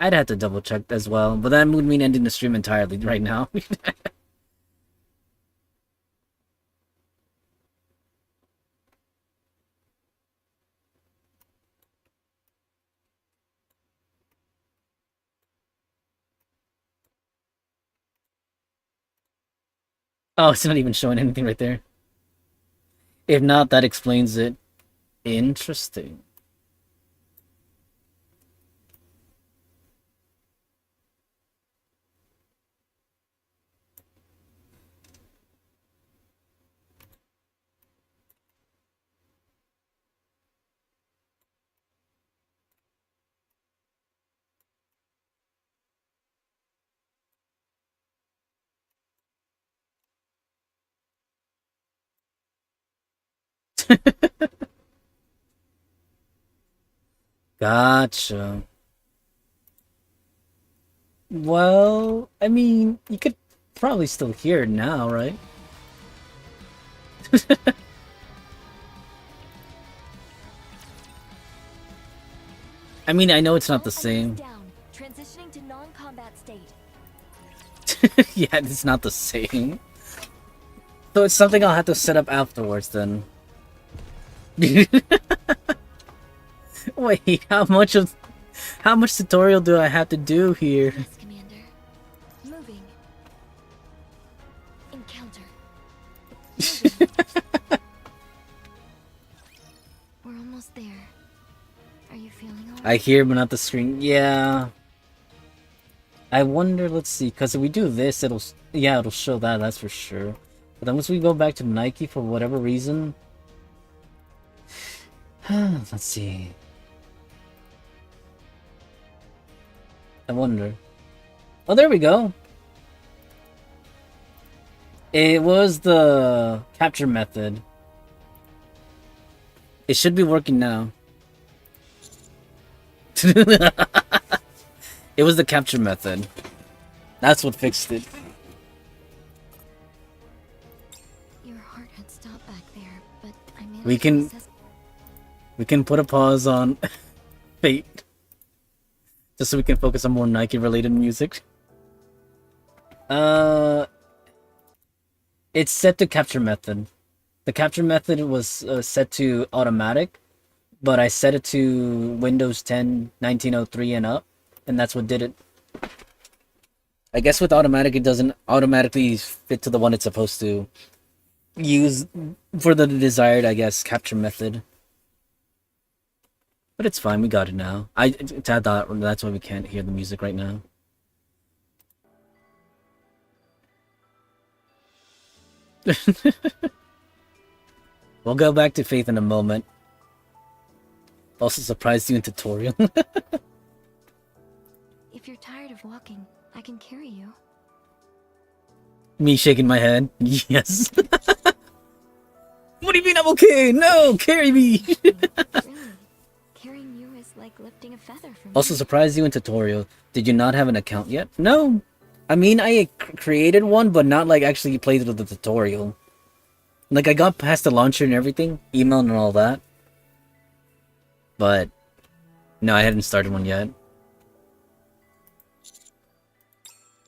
I'd have to double check as well, but that would mean ending the stream entirely right now. Oh, it's not even showing anything right there. If not, that explains it. Interesting. Gotcha. Well, I mean, you could probably still hear it now, right? I mean, I know it's not the same. Transitioning to non-combat state. Yeah, it's not the same. So it's something I'll have to set up afterwards then. Wait, how much tutorial do I have to do here? Yes, Commander. Moving. Encounter. Moving. We're almost there. Are you feeling alright? I hear but not the screen. Yeah. I wonder, let's see, because if we do this, it'll show that, that's for sure. But then once we go back to Nike for whatever reason... let's see. I wonder. Oh, there we go. It was the capture method. It should be working now. It was the capture method. That's what fixed it. Your heart had stopped back there, but I managed We can- to access. We can put a pause on Fate. Just so we can focus on more Nike related music. It's set to capture method. The capture method was set to automatic, but I set it to Windows 10 1903 and up, and that's what did it. I guess with automatic it doesn't automatically fit to the one it's supposed to use for the desired, I guess, capture method. But it's fine, we got it now. I thought that's why we can't hear the music right now. We'll go back to Faith in a moment. Also surprised you in tutorial. If you're tired of walking, I can carry you. Me shaking my head. Yes. What do you mean I'm okay? No, carry me! Really, carrying you is like lifting a feather for me. Also, surprised you in tutorial. Did you not have an account yet? No. I mean, I created one, but not like actually played with the tutorial. Like, I got past the launcher and everything, email and all that. But, no, I hadn't started one yet.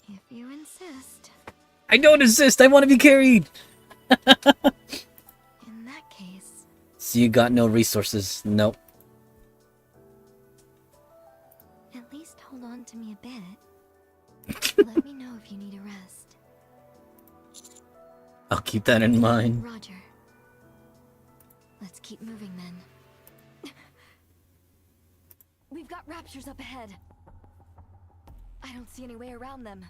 If you insist. I don't insist, I want to be carried! In that case, So you got no resources? Nope. at least hold on to me a bit. Let me know if you need a rest. I'll keep that in mind. Roger. Let's keep moving then. We've got raptures up ahead. I don't see any way around them.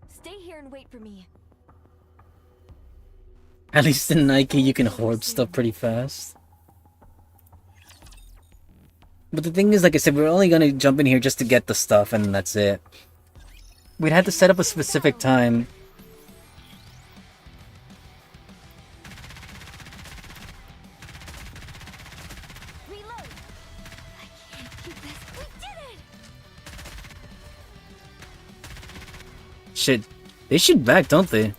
Stay here and wait for me. At least in Nike you can hoard stuff pretty fast. But the thing is, like I said, we're only gonna jump in here just to get the stuff and that's it. We'd have to set up a specific time. Reload! I can't keep this. We did it! Shit. They shoot back, don't they?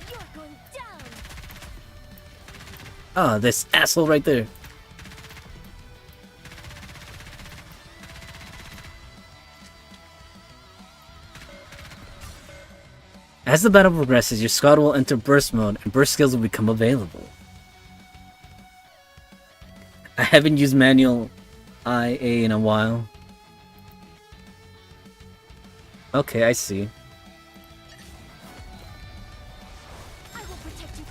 You're going down! Ah, this asshole right there. As the battle progresses, your squad will enter burst mode, and burst skills will become available. I haven't used manual IA in a while. Okay, I see. I will protect you,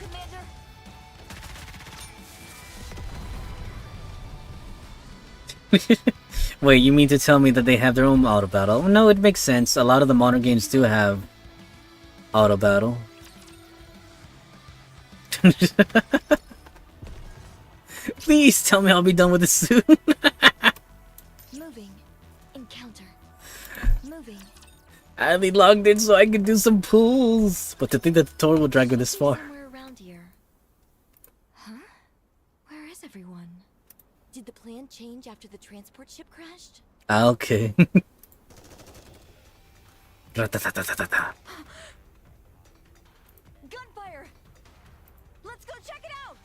Commander! Wait, you mean to tell me that they have their own auto battle? No, it makes sense. A lot of the modern games do have auto battle. Please tell me I'll be done with this soon. Moving. Encounter. Moving. I only logged in so I can do some pulls. But to think that the tutorial will drag me this far. Somewhere around here. Huh? Where is everyone? Did the plan change after the transport ship crashed? Okay. Ra-ta-ta-ta-ta-ta. Gunfire! Let's go check it out!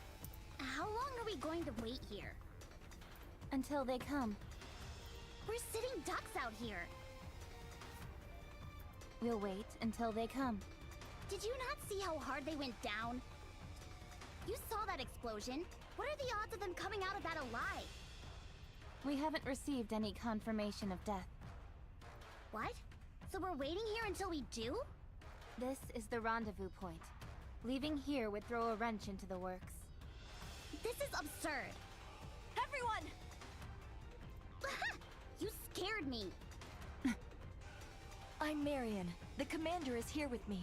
How long are we going to wait here? Until they come. We're sitting ducks out here. We'll wait until they come. Did you not see how hard they went down? You saw that explosion. What are the odds of them coming out of that alive? We haven't received any confirmation of death. What? So we're waiting here until we do? This is the rendezvous point. Leaving here would throw a wrench into the works. This is absurd. Everyone! You scared me. I'm Marion. The commander is here with me.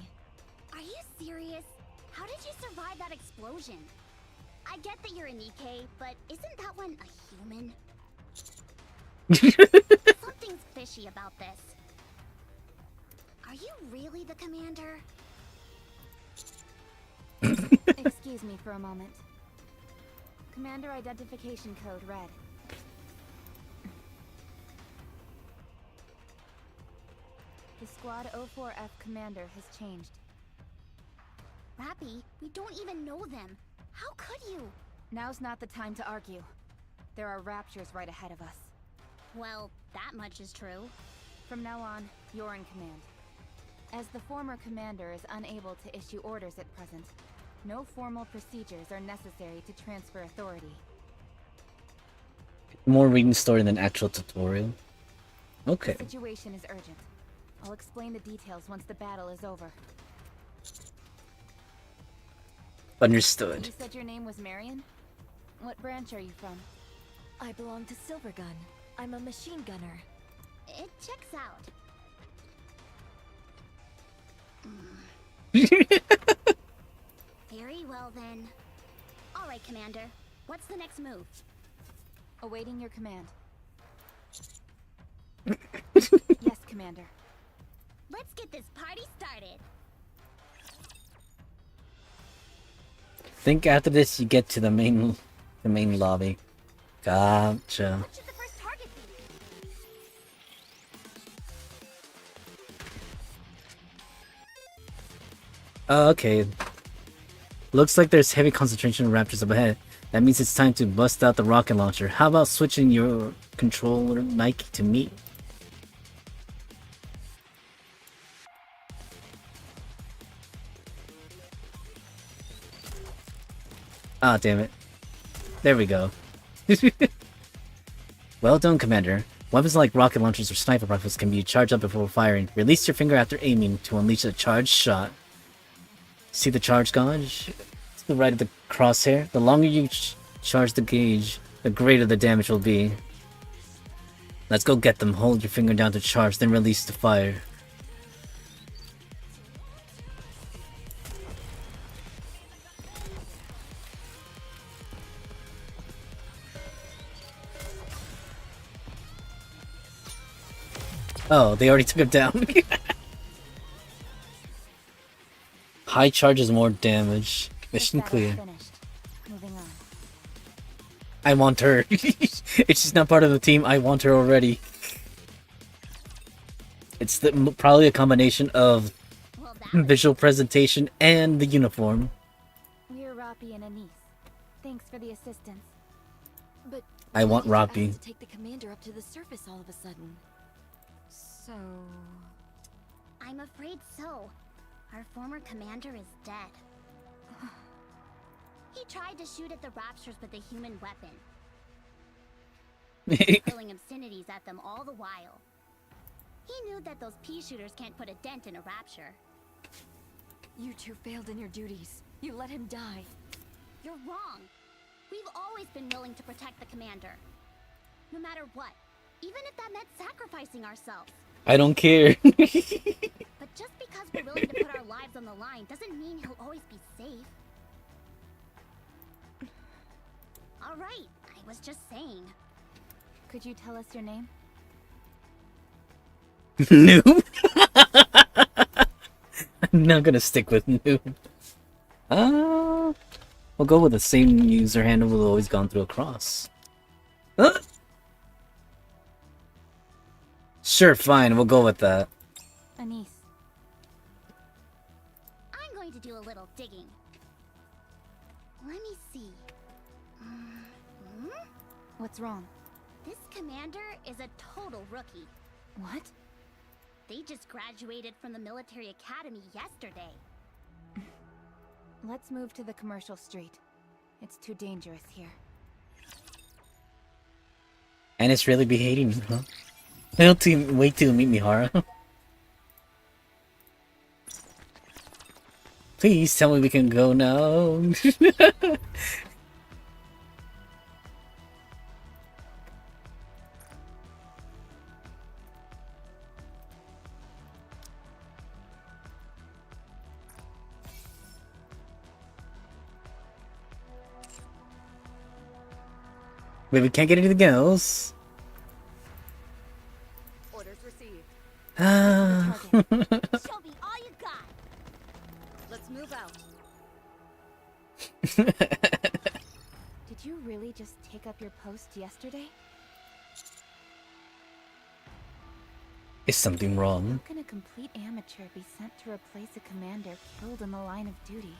Are you serious? How did you survive that explosion? I get that you're an EK, but isn't that one a human? Something's fishy about this. Are you really the commander? Excuse me for a moment. Commander identification code red. The Squad 04F commander has changed. Rappy, we don't even know them. How could you? Now's not the time to argue. There are raptures right ahead of us. Well, that much is true. From now on, you're in command. As the former commander is unable to issue orders at present, no formal procedures are necessary to transfer authority. More reading story than actual tutorial. Okay. The situation is urgent. I'll explain the details once the battle is over. Understood. You said your name was Marion? What branch are you from? I belong to Silvergun. I'm a machine gunner. It checks out. Very well then. Alright, Commander. What's the next move? Awaiting your command. Yes, Commander. Let's get this party started. Think after this you get to the main lobby. Gotcha. What should the first target be? Oh, okay. Looks like there's heavy concentration of raptors up ahead. That means it's time to bust out the rocket launcher. How about switching your controller Nike to me? Ah, damn it. There we go. Well done, Commander. Weapons like rocket launchers or sniper rifles can be charged up before firing. Release your finger after aiming to unleash a charged shot. See the charge gauge? To the right of the crosshair. The longer you charge the gauge, the greater the damage will be. Let's go get them. Hold your finger down to charge, then release the fire. Oh, they already took him down. High charge is more damage. Mission clear. Finished. Moving on. I want her. If she's not part of the team, I want her already. It's probably a combination of Well, that was visual presentation and the uniform. We're Roppy and Anise. Thanks for the assistance. But I why want did you ask Roppy. to take the commander up to the surface all of a sudden. So I'm afraid so. Our former commander is dead. He tried to shoot at the raptors with a human weapon, hurling obscenities at them all the while. He knew that those pea shooters can't put a dent in a rapture. you two failed in your duties. You let him die. You're wrong. We've always been willing to protect the commander. No matter what. Even if that meant sacrificing ourselves. I don't care. But just because we're willing to put our lives on the line doesn't mean he'll always be safe. Alright, I was just saying. Could you tell us your name? Noob? I'm not gonna stick with noob. We'll go with the same user handle we've always gone through across. Sure, fine, we'll go with that. Anise. I'm going to do a little digging. Let me see. What's wrong? This commander is a total rookie. What? They just graduated from the military academy yesterday. Let's move to the commercial street. It's too dangerous here. And it's really behaving, huh? Wait till meet Mihara. Please tell me we can go now. Wait, we can't get anything else. Orders received. Ah. Show me all you got. Let's move out. Did you really just take up your post yesterday? Is something wrong? How can a complete amateur be sent to replace a commander killed in the line of duty?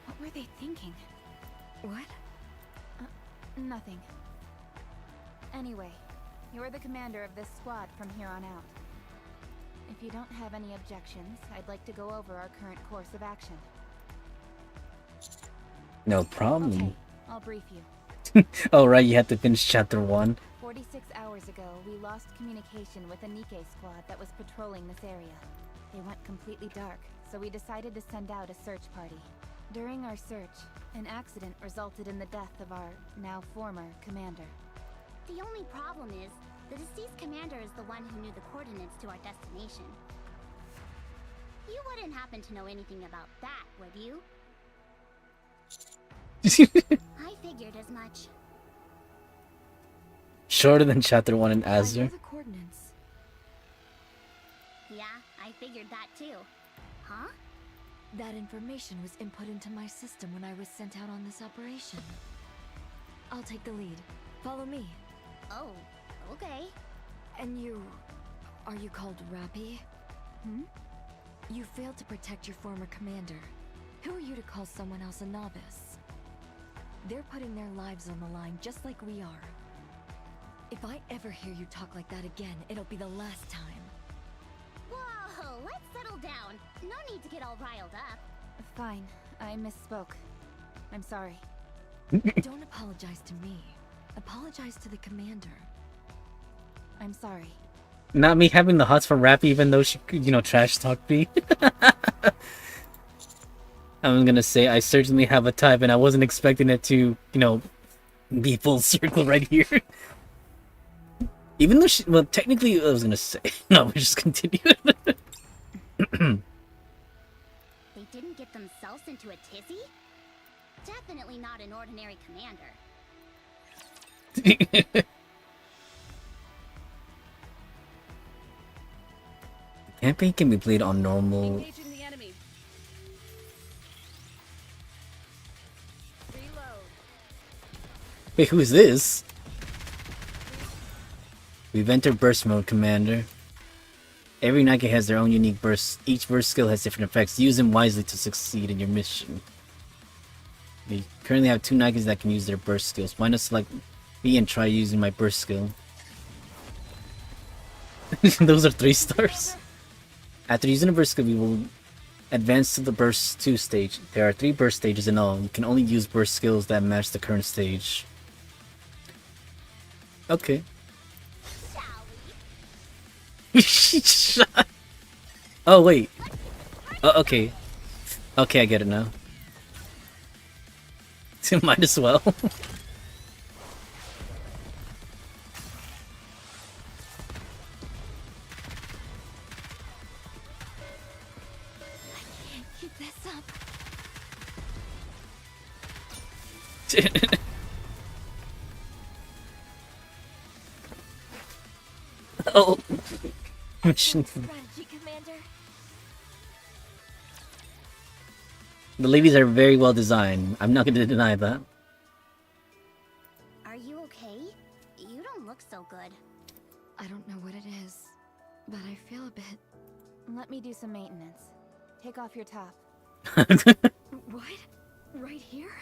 What were they thinking? What? Nothing. Anyway, you're the commander of this squad from here on out. If you don't have any objections, I'd like to go over our current course of action. No problem. Okay, I'll brief you. Oh right, you have to finish chapter 1. 46 hours ago, we lost communication with a Nikkei squad that was patrolling this area. They went completely dark, so we decided to send out a search party. During our search, an accident resulted in the death of our now former commander. The only problem is, the deceased commander is the one who knew the coordinates to our destination. You wouldn't happen to know anything about that, would you? I figured as much. Shorter than chapter 1 in I know Azure. the coordinates. Yeah, I figured that too. Huh? That information was input into my system when I was sent out on this operation. I'll take the lead. Follow me. Oh, okay. And you... are you called Rappy? Hmm? You failed to protect your former commander. Who are you to call someone else a novice? They're putting their lives on the line just like we are. If I ever hear you talk like that again, it'll be the last time. Whoa, let's settle down. No need to get all riled up. Fine, I misspoke. I'm sorry. Don't apologize to me. Apologize to the commander. I'm sorry. Not me having the hots for Rappy, even though she could, trash talk me. I'm gonna say I certainly have a type, and I wasn't expecting it to, be full circle right here. Even though well, technically, I was gonna say, no, we just continue. They didn't get themselves into a tizzy? Definitely not an ordinary commander. Campaign can be played on normal. Engaging the enemy. Reload. Wait, who is this? We've entered burst mode, Commander. Every Nike has their own unique burst. Each burst skill has different effects. Use them wisely to succeed in your mission. We currently have 2 Nikes that can use their burst skills. Why not select B and try using my burst skill? Those are 3 stars. After using a burst skill, we will advance to the burst 2 stage. There are 3 burst stages in all. You can only use burst skills that match the current stage. Okay. Shall Oh wait. Oh, okay. Okay, I get it now. Might as well. Keep this up. Oh. Strategy, Commander. The ladies are very well designed. I'm not going to deny that. Are you okay? You don't look so good. I don't know what it is, but I feel a bit... Let me do some maintenance. Take off your top. What? Right here?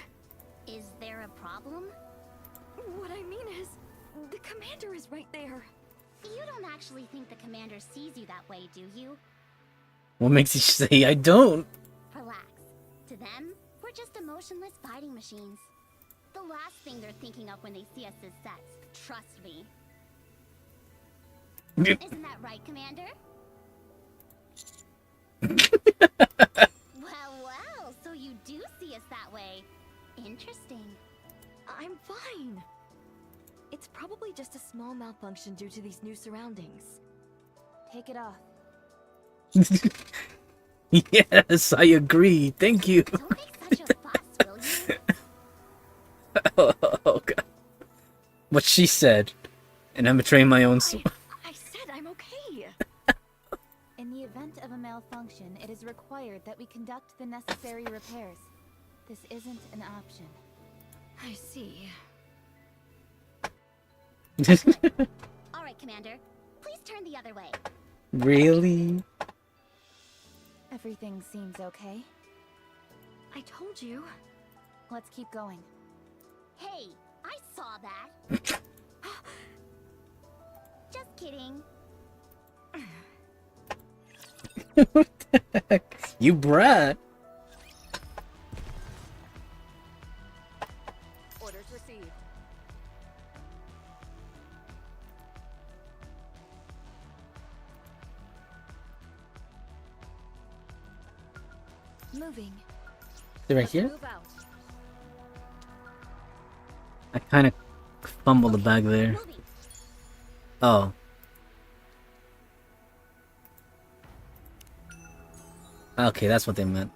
Is there a problem? What I mean is, the commander is right there. You don't actually think the commander sees you that way, do you? What makes you say I don't? Relax. To them, we're just emotionless fighting machines. The last thing they're thinking of when they see us is sex. Trust me. Isn't that right, Commander? Well, so you do see us that way. Interesting. I'm fine. It's probably just a small malfunction due to these new surroundings. Take it off. Yes, I agree. Thank you. Don't make such a fuss, will you? Oh god. What she said. And I'm betraying my own soul. I said I'm okay. In the event of a malfunction, it is required that we conduct the necessary repairs. This isn't an option. I see. All right, Commander. Please turn the other way. Really? Everything seems okay. I told you. Let's keep going. Hey, I saw that. Just kidding. What the heck? You brat. Orders received. Moving. They're right here? Move out. I kind of fumbled the bag there. Moving. Oh. Okay, that's what they meant.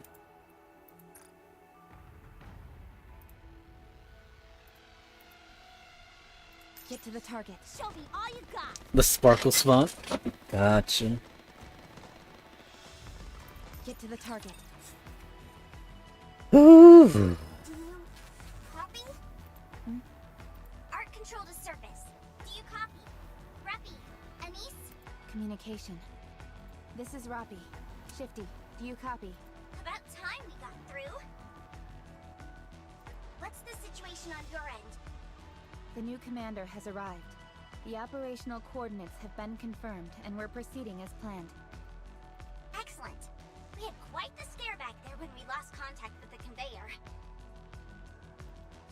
Get to the target. Show me all you got. The sparkle spot. Gotcha. Get to the target. Whew. Do you copy? Art control to surface. Do you copy? Reppy, Anise? Communication. This is Roppy. Shifty, do you copy? About time we got through. What's the situation on your end? The new commander has arrived. The operational coordinates have been confirmed, and we're proceeding as planned. Excellent. We had quite the scare back there when we lost contact with the conveyor.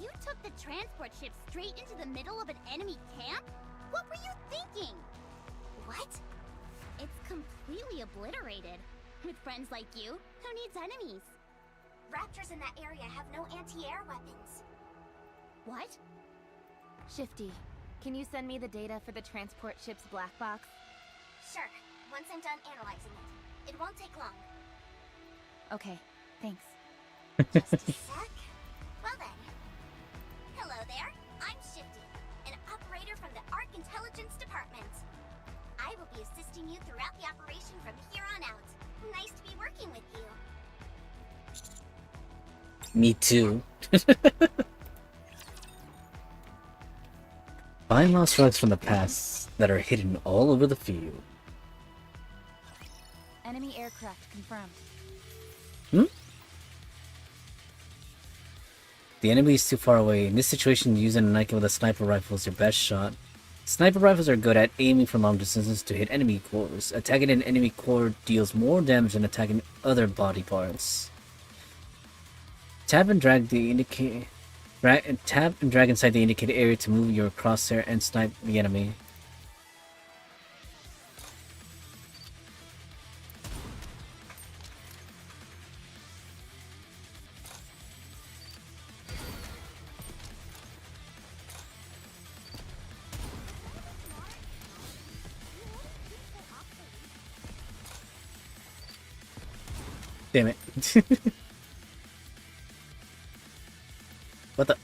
You took the transport ship straight into the middle of an enemy camp? What were you thinking? What? It's completely obliterated. With friends like you, who needs enemies? Raptors in that area have no anti-air weapons. What? Shifty, can you send me the data for the transport ship's black box? Sure, once I'm done analyzing it. It won't take long. Okay, thanks. Just a sec. Well then. Hello there, I'm Shifty, an operator from the Arc Intelligence Department. I will be assisting you throughout the operation from here on out. Nice to be working with you. Me too. Find lost relics from the past that are hidden all over the field. Enemy aircraft confirmed. The enemy is too far away. In this situation, using a Nike with a sniper rifle is your best shot. Sniper rifles are good at aiming from long distances to hit enemy cores. Attacking an enemy core deals more damage than attacking other body parts. Tap and drag inside the indicated area to move your crosshair and snipe the enemy. Damn it. What the?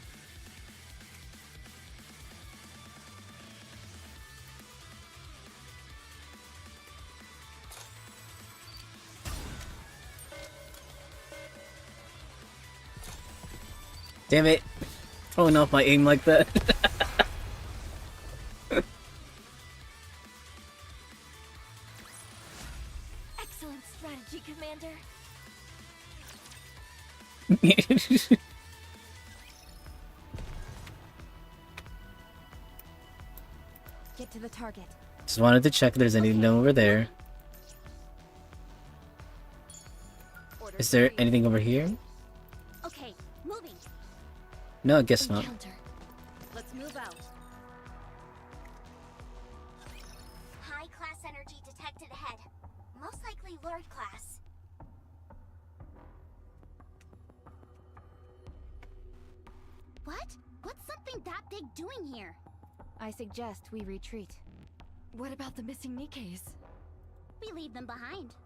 Damn it. Throwing off my aim like that. Excellent strategy, Commander. Get to the target. Just wanted to check if there's anything over there. Is there anything over here? Okay, moving. No, I guess not. Encounter. Let's move out. High class energy detected ahead. Most likely Lord class. What? What's something that big doing here? I suggest we retreat. What about the missing Nikes? We leave them behind.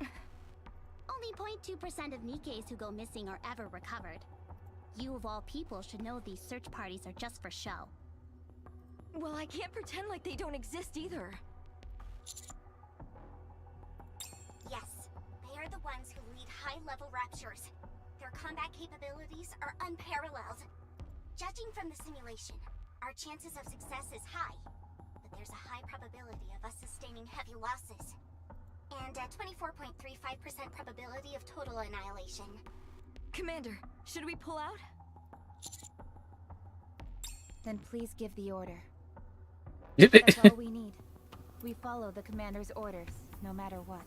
Only 0.2% of Nikes who go missing are ever recovered. You of all people should know these search parties are just for show. Well, I can't pretend like they don't exist either. Yes, they are the ones who lead high-level raptures. Their combat capabilities are unparalleled. Judging from the simulation, our chances of success is high, but there's a high probability of us sustaining heavy losses. And a 24.35% probability of total annihilation. Commander, should we pull out? Then please give the order. That's That's all we need. We follow the commander's orders, no matter what.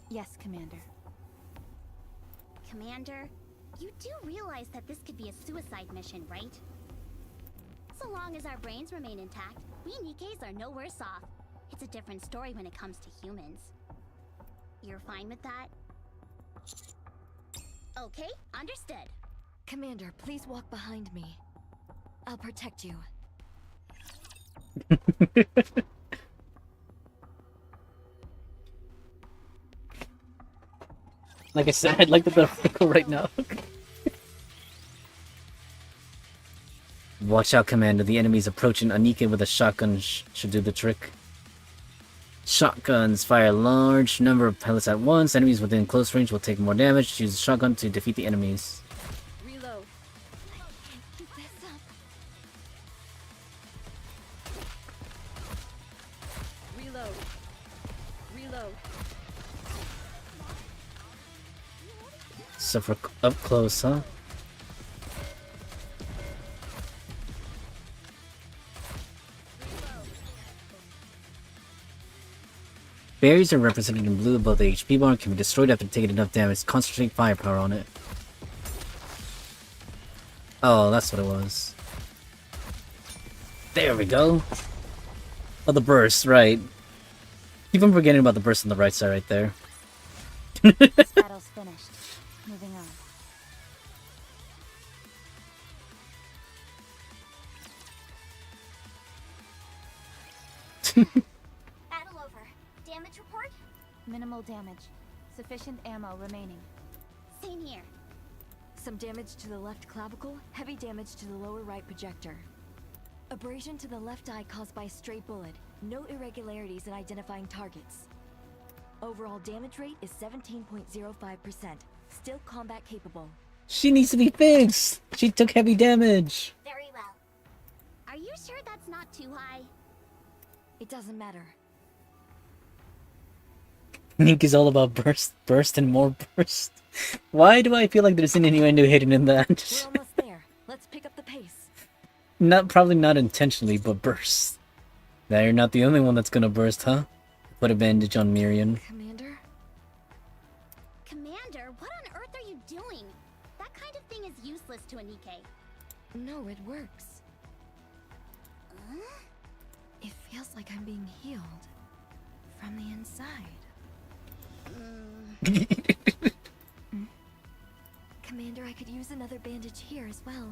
Yes, Commander. Commander, you do realize that this could be a suicide mission, right? So long as our brains remain intact, we Nikes are no worse off. It's a different story when it comes to humans. You're fine with that? Okay, understood. Commander, please walk behind me. I'll protect you. Like I said, I'd like the vehicle right now. Watch out, Commander. The enemy's approaching. A Nika with a shotgun should do the trick. Shotguns fire a large number of pellets at once. Enemies within close range will take more damage. Use the shotgun to defeat the enemies. Reload. Keep this up. Reload. Reload. So for up close, huh? Berries are represented in blue above the HP bar and can be destroyed after taking enough damage. Concentrate firepower on it. Oh, that's what it was. There we go. Oh, the burst, right. Keep on forgetting about the burst on the right side right there. This battle's finished. Moving on. Battle over. Damage report? Minimal damage. Sufficient ammo remaining. Same here. Some damage to the left clavicle, heavy damage to the lower right projector. Abrasion to the left eye caused by a stray bullet. No irregularities in identifying targets. Overall damage rate is 17.05%. Still combat capable. She needs to be fixed. She took heavy damage. Very well. Are you sure that's not too high? It doesn't matter. Nick is all about burst, and more burst. Why do I feel like there's an innuendo hidden in that? We're almost there. Let's pick up the pace. Probably not intentionally, but burst. Now you're not the only one that's gonna burst, huh? Put a bandage on Miriam. Commander? Commander, what on earth are you doing? That kind of thing is useless to a Nikkei. No, it works. It feels like I'm being healed. From the inside. Commander, I could use another bandage here as well.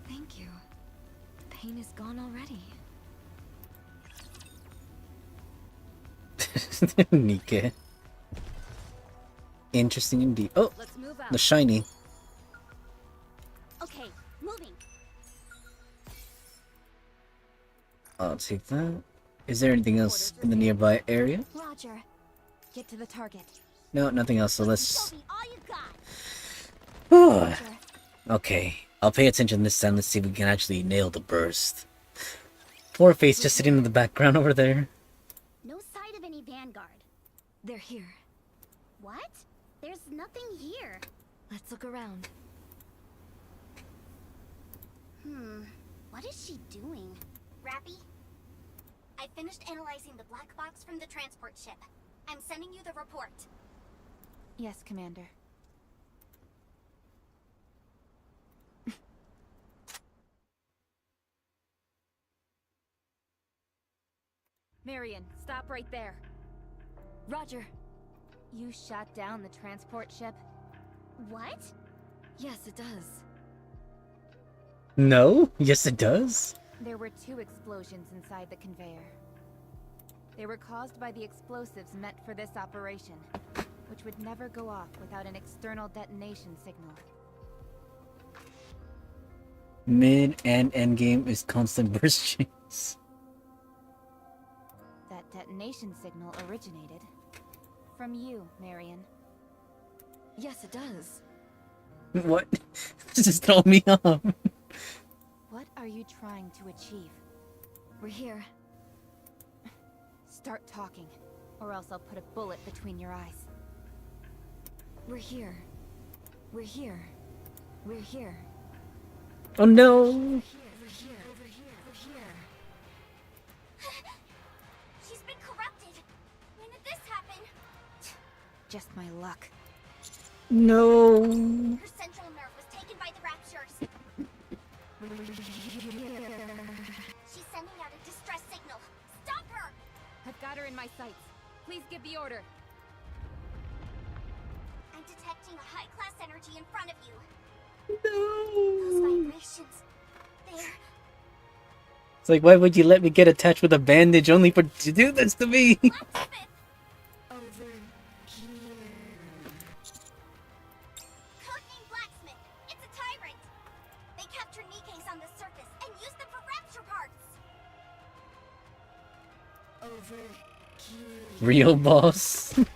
Thank you. The pain is gone already. Nikke. Interesting indeed. Oh, Let's move out. the shiny. Okay, moving. I'll take that. Is there anything else in the nearby area? Roger. Get to the target. No, nothing else, so Show let's... me all you got. Roger. Okay, I'll pay attention this time. Let's see if we can actually nail the burst. Poor face just sitting in the background over there. No sight of any vanguard. They're here. What? There's nothing here. Let's look around. What is she doing? Rappy? I finished analyzing the black box from the transport ship. I'm sending you the report. Yes, Commander. Marion, stop right there. Roger. You shot down the transport ship? What? Yes, it does. No? Yes, it does. There were 2 explosions inside the conveyor. They were caused by the explosives meant for this operation, which would never go off without an external detonation signal. Mid and end game is constant burst chains. That detonation signal originated from you, Marion. Yes, it does. What? This is throwing me off. What are you trying to achieve? We're here. Start talking, or else I'll put a bullet between your eyes. We're here. We're here. We're here. Oh no! We're here. We're here. Over here. We're here. She's been corrupted. When did this happen? Just my luck. No! Her central nerve was taken by the raptures. She's sending out a distress signal. Stop her! I've got her in my sights. Please give the order. I'm detecting a high-class energy in front of you. No! Those vibrations. They're... It's like, why would you let me get attached with a bandage only for to do this to me? Blacksmith! Over here. Codename Blacksmith. It's a tyrant. They capture Nikkeis on the surface and use them for rapture parts. Over here. Real boss. It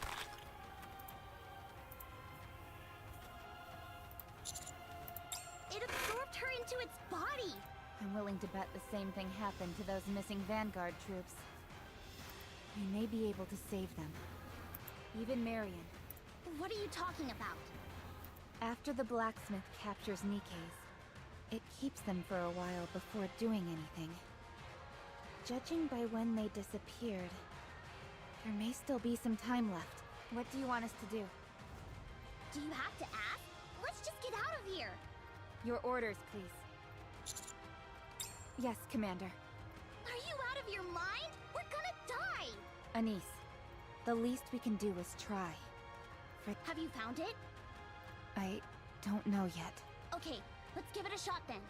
absorbed her into its body. I'm willing to bet the same thing happened to those missing Vanguard troops. We may be able to save them. Even Marion. What are you talking about? After the blacksmith captures Nikes, it keeps them for a while before doing anything. Judging by when they disappeared, there may still be some time left. What do you want us to do? Do you have to ask? Let's just get out of here. Your orders, please. Yes, Commander. Are you out of your mind? We're gonna die. Anise, the least we can do is try. Have you found it? I don't know yet. Okay, let's give it a shot then.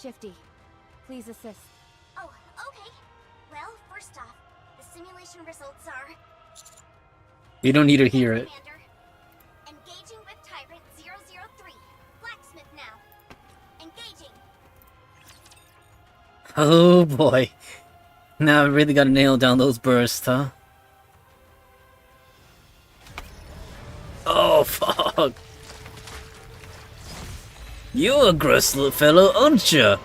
Shifty, please assist. Oh, okay. Well, first off, the simulation results are... You don't need to hear it. Commander, engaging with Tyrant 003. Blacksmith now. Engaging. Oh boy. Now I really gotta nail down those bursts, huh? Oh fuck. You aggressive fellow, aren't you?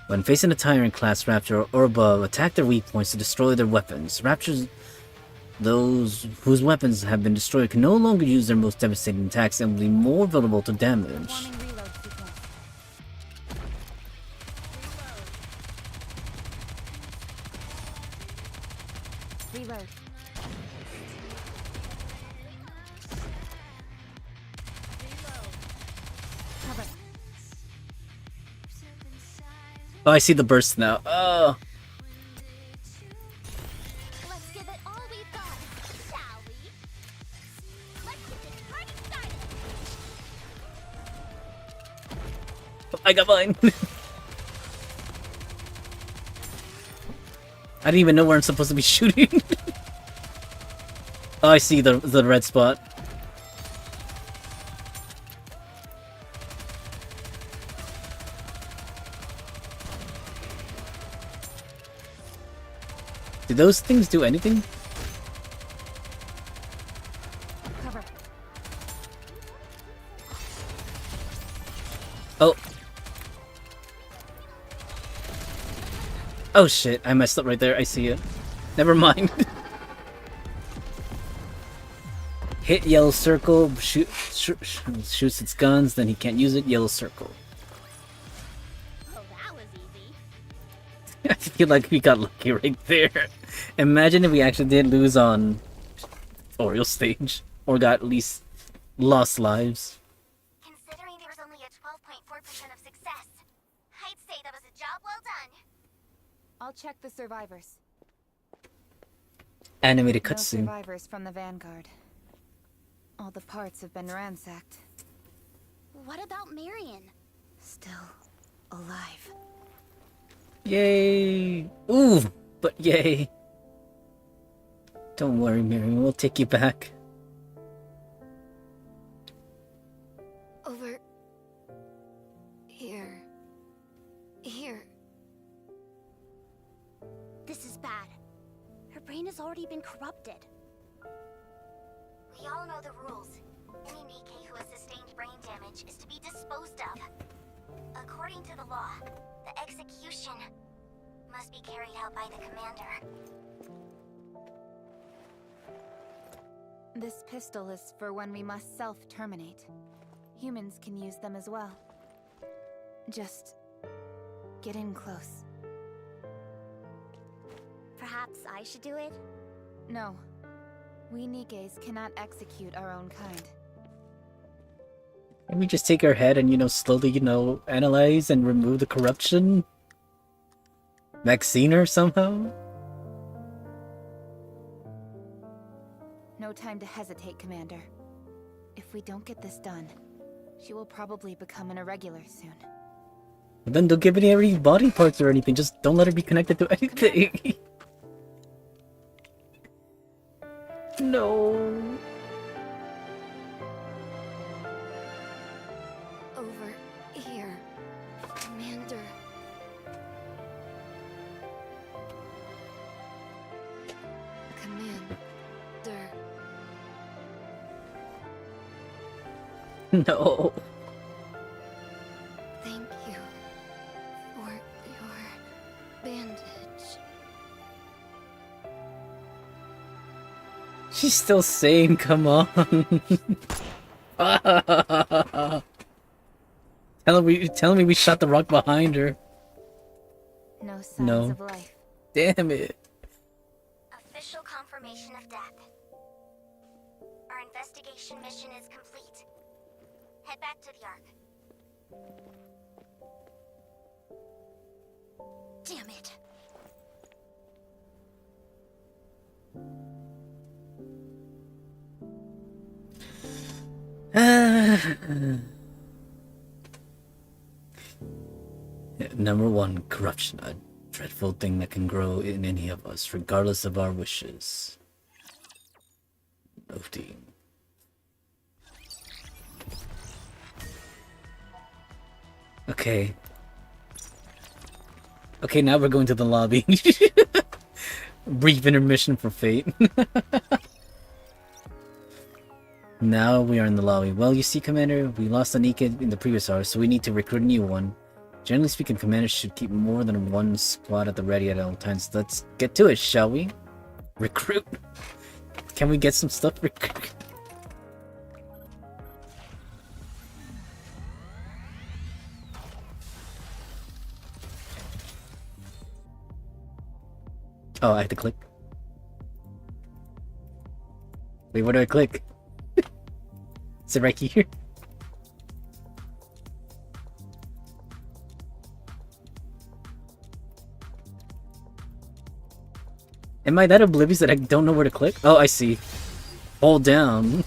When facing a Tyrant-class Raptor or above, attack their weak points to destroy their weapons. Raptors, those whose weapons have been destroyed, can no longer use their most devastating attacks and will be more vulnerable to damage. Performing reload sequence. Reload. Cover. Oh, I see the burst now. Oh. Let's give it all we've got, shall we? Let's get this party started. I got mine. I didn't even know where I'm supposed to be shooting. Oh, I see the red spot. Do those things do anything? Cover. Oh. Oh shit, I messed up right there. I see it. Never mind. Hit yellow circle, shoots its guns, then he can't use it, yellow circle. Oh, that was easy. I feel like we got lucky right there. Imagine if we actually did lose on tutorial stage, or got at least lost lives. Considering there was only a 12.4% of success, I'd say that was a job well done. I'll check the survivors. Animated No cutscene. survivors from the Vanguard. All the parts have been ransacked. What about Marion? Still alive. Yay! Ooh, but yay. Don't worry, Miriam, we'll take you back. Over here. Here. This is bad. Her brain has already been corrupted. We all know the rules. Any Nikkei who has sustained brain damage is to be disposed of. According to the law, the execution must be carried out by the commander. This pistol is for when we must self-terminate. Humans can use them as well. Just get in close. Perhaps I should do it? No. We Nikes cannot execute our own kind. Can we just take our head and, slowly, analyze and remove the corruption? Vaccine her somehow? No time to hesitate, Commander. If we don't get this done, she will probably become an irregular soon. But then don't give any body parts or anything, just don't let her be connected to anything. No. Over here. Commander. Commander. No. Thank you for your bandage. She's still sane, come on. Tell me we shot the rock behind her. No signs No. of life. Damn it. Official confirmation of death. Our investigation mission is complete. Head back to the Ark. Damn it. Number one, corruption. A dreadful thing that can grow in any of us, regardless of our wishes. Noting. Okay. Okay, now we're going to the lobby. Brief intermission for fate. Now we are in the lobby. Well, you see, Commander, we lost Anika in the previous hour, so we need to recruit a new one. Generally speaking, commanders should keep more than one squad at the ready at all times. Let's get to it, shall we? Recruit. Can we get some stuff? Recruit. Oh, I have to click. Wait, where do I click? Is it right here? Am I that oblivious that I don't know where to click? Oh, I see. Hold down.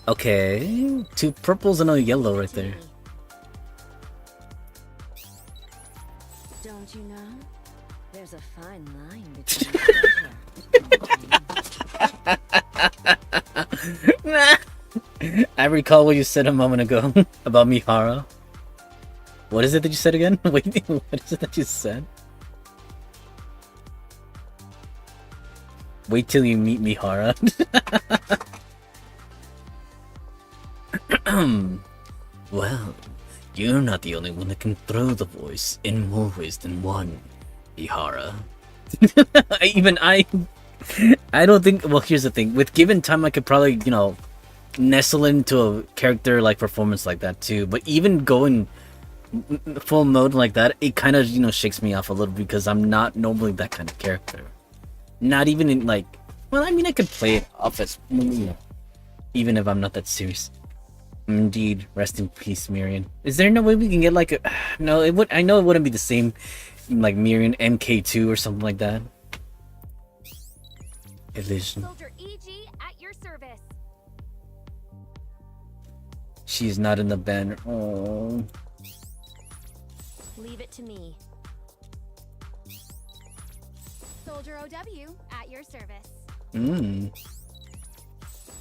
Okay. 2 purples and a yellow right there. Don't you know? There's a fine line between pleasure. I recall what you said a moment ago about Mihara. What is it that you said again? Wait, what is it that you said? Wait till you meet Mihara. Well, you're not the only one that can throw the voice in more ways than one, Mihara. I don't think. Well, here's the thing. With given time, I could probably, nestle into a character like performance like that too. But even going full mode like that, it kind of shakes me off a little because I'm not normally that kind of character. Not even in like. Well, I mean, I could play it off as even if I'm not that serious. Indeed, rest in peace, Miriam. Is there no way we can get like a? No, it would. I know it wouldn't be the same, like Miriam MK2 or something like that. Illusion. Soldier EG at your service. She's not in the banner. Oh. Leave it to me. Soldier OW at your service.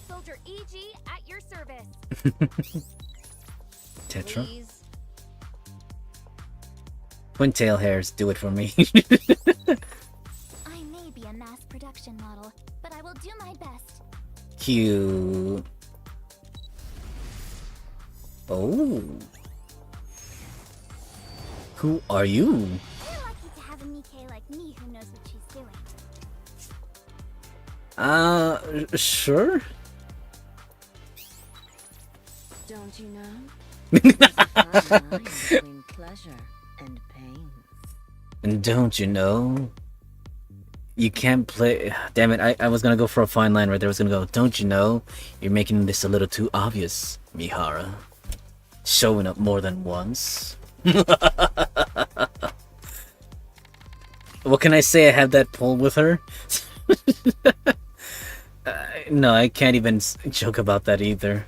Soldier EG at your service. Tetra. Please. Twin tail hairs, do it for me. I may be a mass production model, but I will do my best. Cute. Oh. Who are you? You're lucky to have a Nikkei like me who knows what she's doing. Sure. Don't you know? There's a fine line between pleasure and pain. And don't you know? You can't play. Damn it, I was gonna go for a fine line right there. I was gonna go, don't you know? You're making this a little too obvious, Mihara. Showing up more than once. What can I say? I had that pull with her. No, I can't even joke about that either.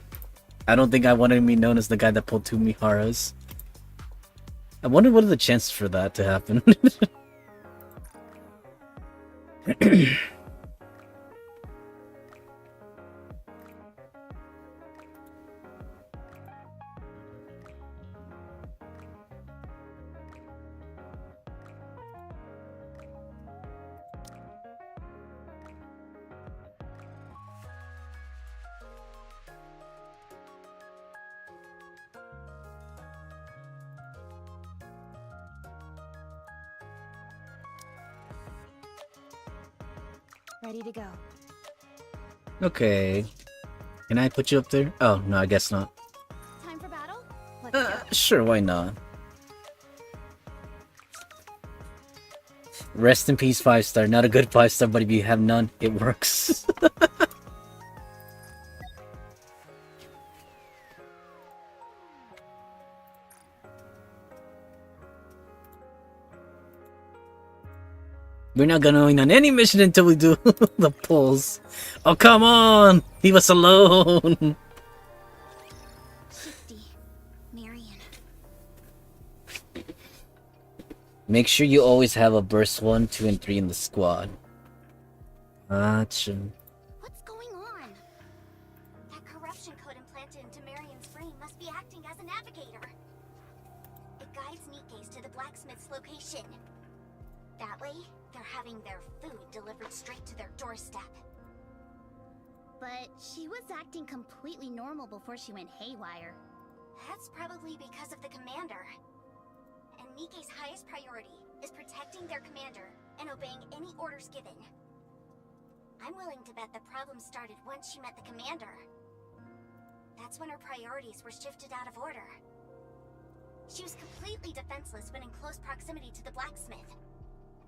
I don't think I wanted to be known as the guy that pulled 2 Miharas. I wonder what are the chances for that to happen. Ready to go. Okay. Can I put you up there? Oh, no, I guess not. Time for battle? Let's go. Sure, why not? Rest in peace, 5-star. Not a good 5-star, but if you have none, it works. We're not going on any mission until we do the pulls. Oh, come on! Leave us alone! Shifty. Marion. Make sure you always have a burst 1, 2, and 3 in the squad. Gotcha. What's going on? That corruption code implanted into Marion's brain must be acting as a navigator. It guides Nikes to the blacksmith's location. That way, they're having their food delivered straight to their doorstep. But she was acting completely normal before she went haywire. That's probably because of the commander. And Nike's highest priority is protecting their commander and obeying any orders given. I'm willing to bet the problem started once she met the commander. That's when her priorities were shifted out of order. She was completely defenseless when in close proximity to the blacksmith.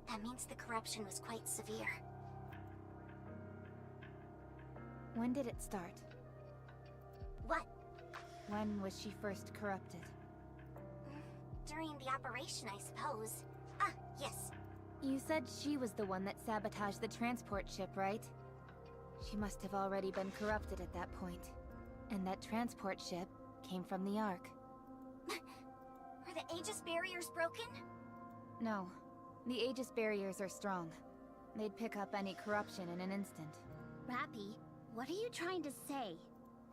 That means the corruption was quite severe. When did it start? What? When was she first corrupted? During the operation, I suppose. Ah, yes. You said she was the one that sabotaged the transport ship, right? She must have already been corrupted at that point. And that transport ship came from the Ark. Are the Aegis barriers broken? No. The Aegis barriers are strong. They'd pick up any corruption in an instant. Rappy, what are you trying to say?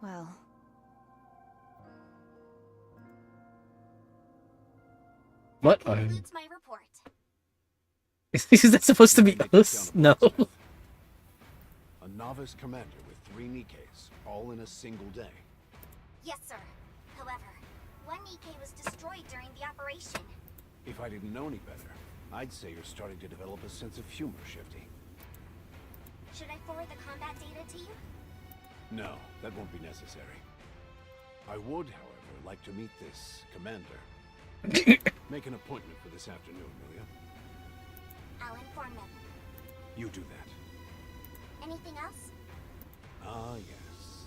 Well... What? That concludes my report. Is that supposed to be us? No. A novice commander with 3 Nikes, all in a single day. Yes, sir. However, one Nike was destroyed during the operation. If I didn't know any better, I'd say you're starting to develop a sense of humor, Shifty. Should I forward the combat data to you? No, that won't be necessary. I would, however, like to meet this commander. Make an appointment for this afternoon, will you? I'll inform them. You do that. Anything else? Ah, yes.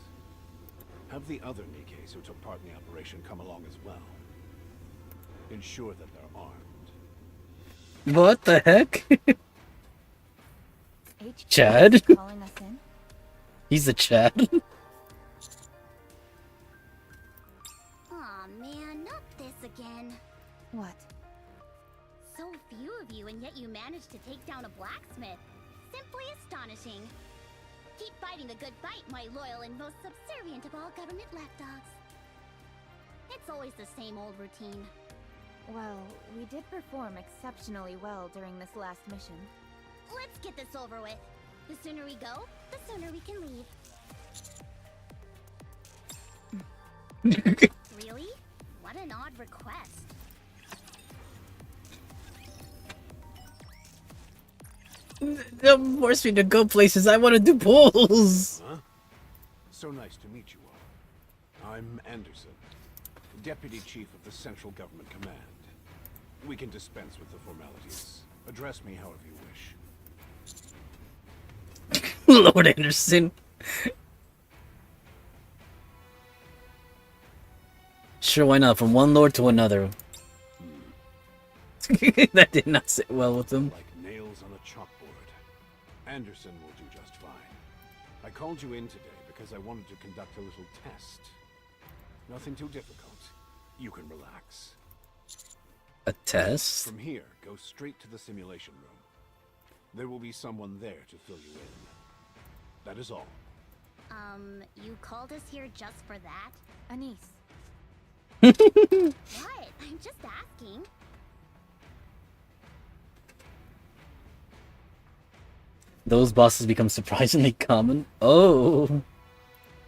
Have the other Nikes who took part in the operation come along as well. Ensure that they're armed. What the heck? HQ Chad? is calling us in? He's the Chad. Aw, man, not this again. What? So few of you, and yet you managed to take down a blacksmith. Simply astonishing. Keep fighting the good fight, my loyal and most subservient of all government lapdogs. It's always the same old routine. Well, we did perform exceptionally well during this last mission. Let's get this over with. The sooner we go, the sooner we can leave. Really? What an odd request. Don't force me to go places. I want to do pulls. Huh? So nice to meet you all. I'm Anderson, Deputy Chief of the Central Government Command. We can dispense with the formalities. Address me however you wish. Lord Anderson. Sure, why not? From one lord to another. That did not sit well with him. Like nails on a chalkboard. Anderson will do just fine. I called you in today because I wanted to conduct a little test. Nothing too difficult. You can relax. A test? From here, go straight to the simulation room. There will be someone there to fill you in. That is all. You called us here just for that? Anise. What? I'm just asking. Those bosses become surprisingly common. Oh.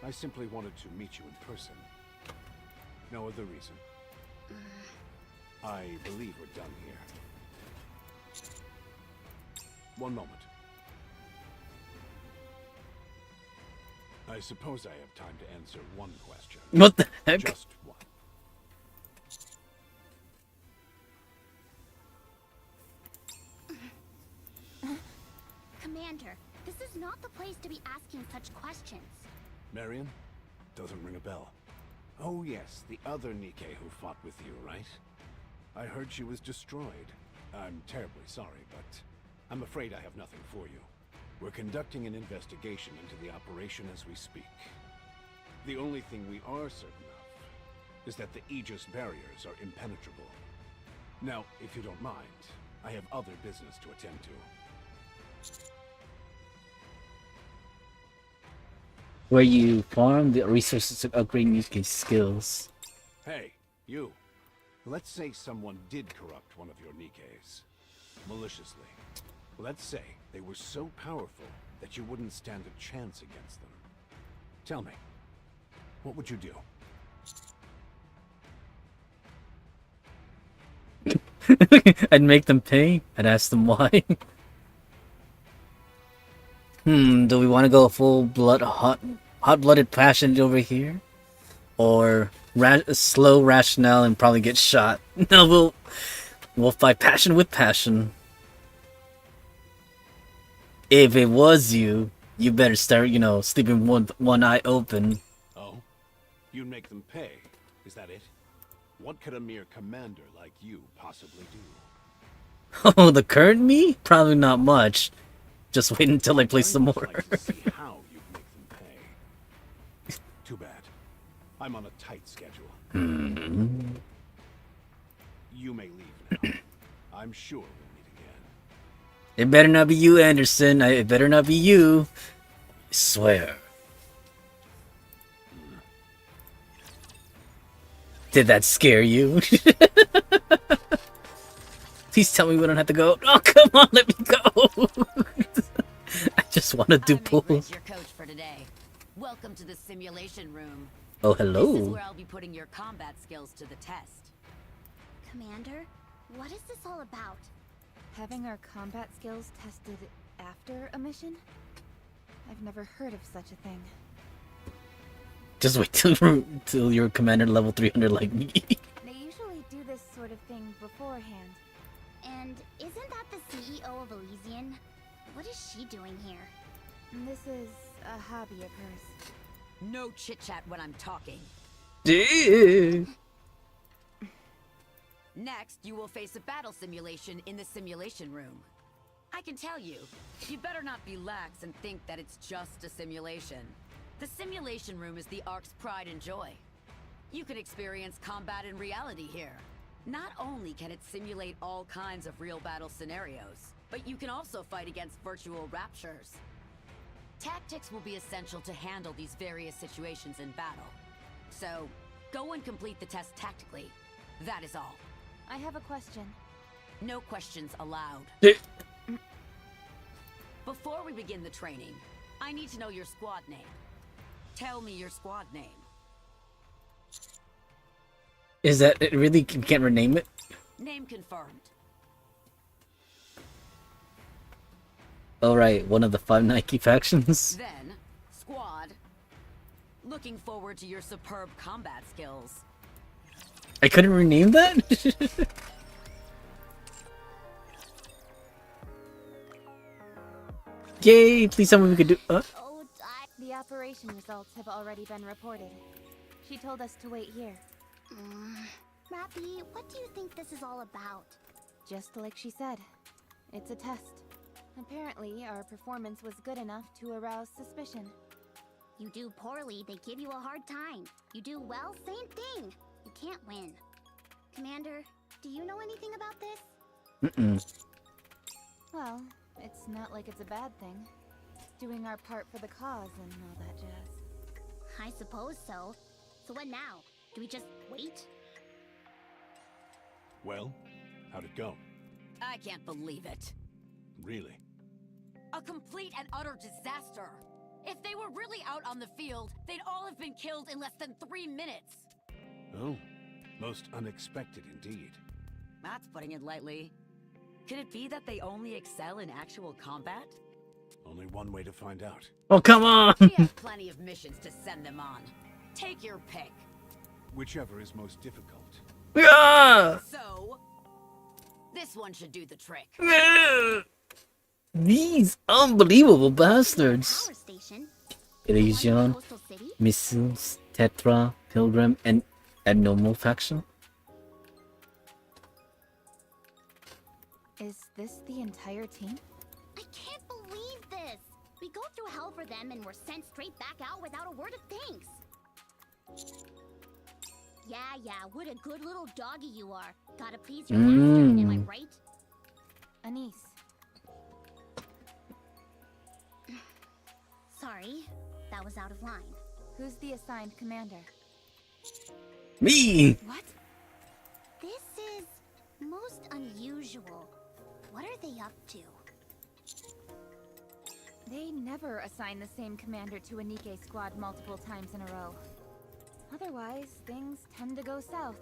I simply wanted to meet you in person. No other reason. I believe we're done here. One moment. I suppose I have time to answer one question. What the heck? Just one. Commander, this is not the place to be asking such questions. Marion? Doesn't ring a bell. Oh yes, the other Nikke who fought with you, right? I heard she was destroyed. I'm terribly sorry, but I'm afraid I have nothing for you. We're conducting an investigation into the operation as we speak. The only thing we are certain of is that the Aegis barriers are impenetrable. Now, if you don't mind, I have other business to attend to. Where you farm the resources to upgrade Nikke's skills. Hey, you. Let's say someone did corrupt one of your Nikkes. Maliciously. Let's say they were so powerful that you wouldn't stand a chance against them. Tell me, what would you do? I'd make them pay. I'd ask them why. Do we want to go full blood hot-blooded passion over here, or slow rationale and probably get shot? No, we'll fight passion with passion. If it was you, you better start, sleeping with one eye open. Oh? You'd make them pay, is that it? What could a mere commander like you possibly do? Oh, the current me? Probably not much. Just wait until I play some more. I'd like to see how you'd make them pay. Too bad. I'm on a tight schedule. You may leave now. I'm sure we'll meet again. It better not be you, Anderson. It better not be you. I swear. Did that scare you? Please tell me we don't have to go. Oh, come on, let me go. I just want to do pools. Your coach for today. Welcome to the simulation room. Oh, This is hello. where I'll be putting your combat skills to the test. Commander, what is this all about? Having our combat skills tested after a mission? I've never heard of such a thing. Just wait till you're commander level 300 like me. They usually do this sort of thing beforehand. And isn't that the CEO of Elysian? What is she doing here? This is a hobby of hers. No chit-chat when I'm talking. Yeah. Next, you will face a battle simulation in the simulation room. I can tell you, you better not be lax and think that it's just a simulation. The simulation room is the Ark's pride and joy. You can experience combat in reality here. Not only can it simulate all kinds of real battle scenarios, but you can also fight against virtual raptures. Tactics will be essential to handle these various situations in battle. So, go and complete the test tactically. That is all. I have a question. No questions allowed. Before we begin the training, I need to know your squad name. Tell me your squad name. Is that it? Really? You can't rename it? Name confirmed. Alright, one of the 5 Nike factions. Then, squad. Looking forward to your superb combat skills. I couldn't rename that? Yay! Please tell me we could do. Oh, The operation results have already been reported. She told us to wait here. Rappy, what do you think this is all about? Just like she said. It's a test. Apparently, our performance was good enough to arouse suspicion. You do poorly, they give you a hard time. You do well, same thing. You can't win. Commander, do you know anything about this? Well, it's not like it's a bad thing. Doing our part for the cause and all that jazz. I suppose so. So what now? Do we just wait? Well, how'd it go? I can't believe it. Really? A complete and utter disaster. If they were really out on the field, they'd all have been killed in less than 3 minutes. Oh, most unexpected indeed. That's putting it lightly. Could it be that they only excel in actual combat? Only one way to find out. Oh, come on! We have plenty of missions to send them on. Take your pick. Whichever is most difficult. Yeah! So, this one should do the trick. These unbelievable bastards. Power station. Elysian, Coastal City? Missiles, Tetra, Pilgrim, and Abnormal faction. Is this the entire team? I can't believe this! We go through hell for them and we're sent straight back out without a word of thanks. Yeah, what a good little doggy you are. Gotta please your master, am I right? Anise. Sorry, that was out of line. Who's the assigned commander? Me! What? This is most unusual. What are they up to? They never assign the same commander to a Nikkei squad multiple times in a row. Otherwise, things tend to go south.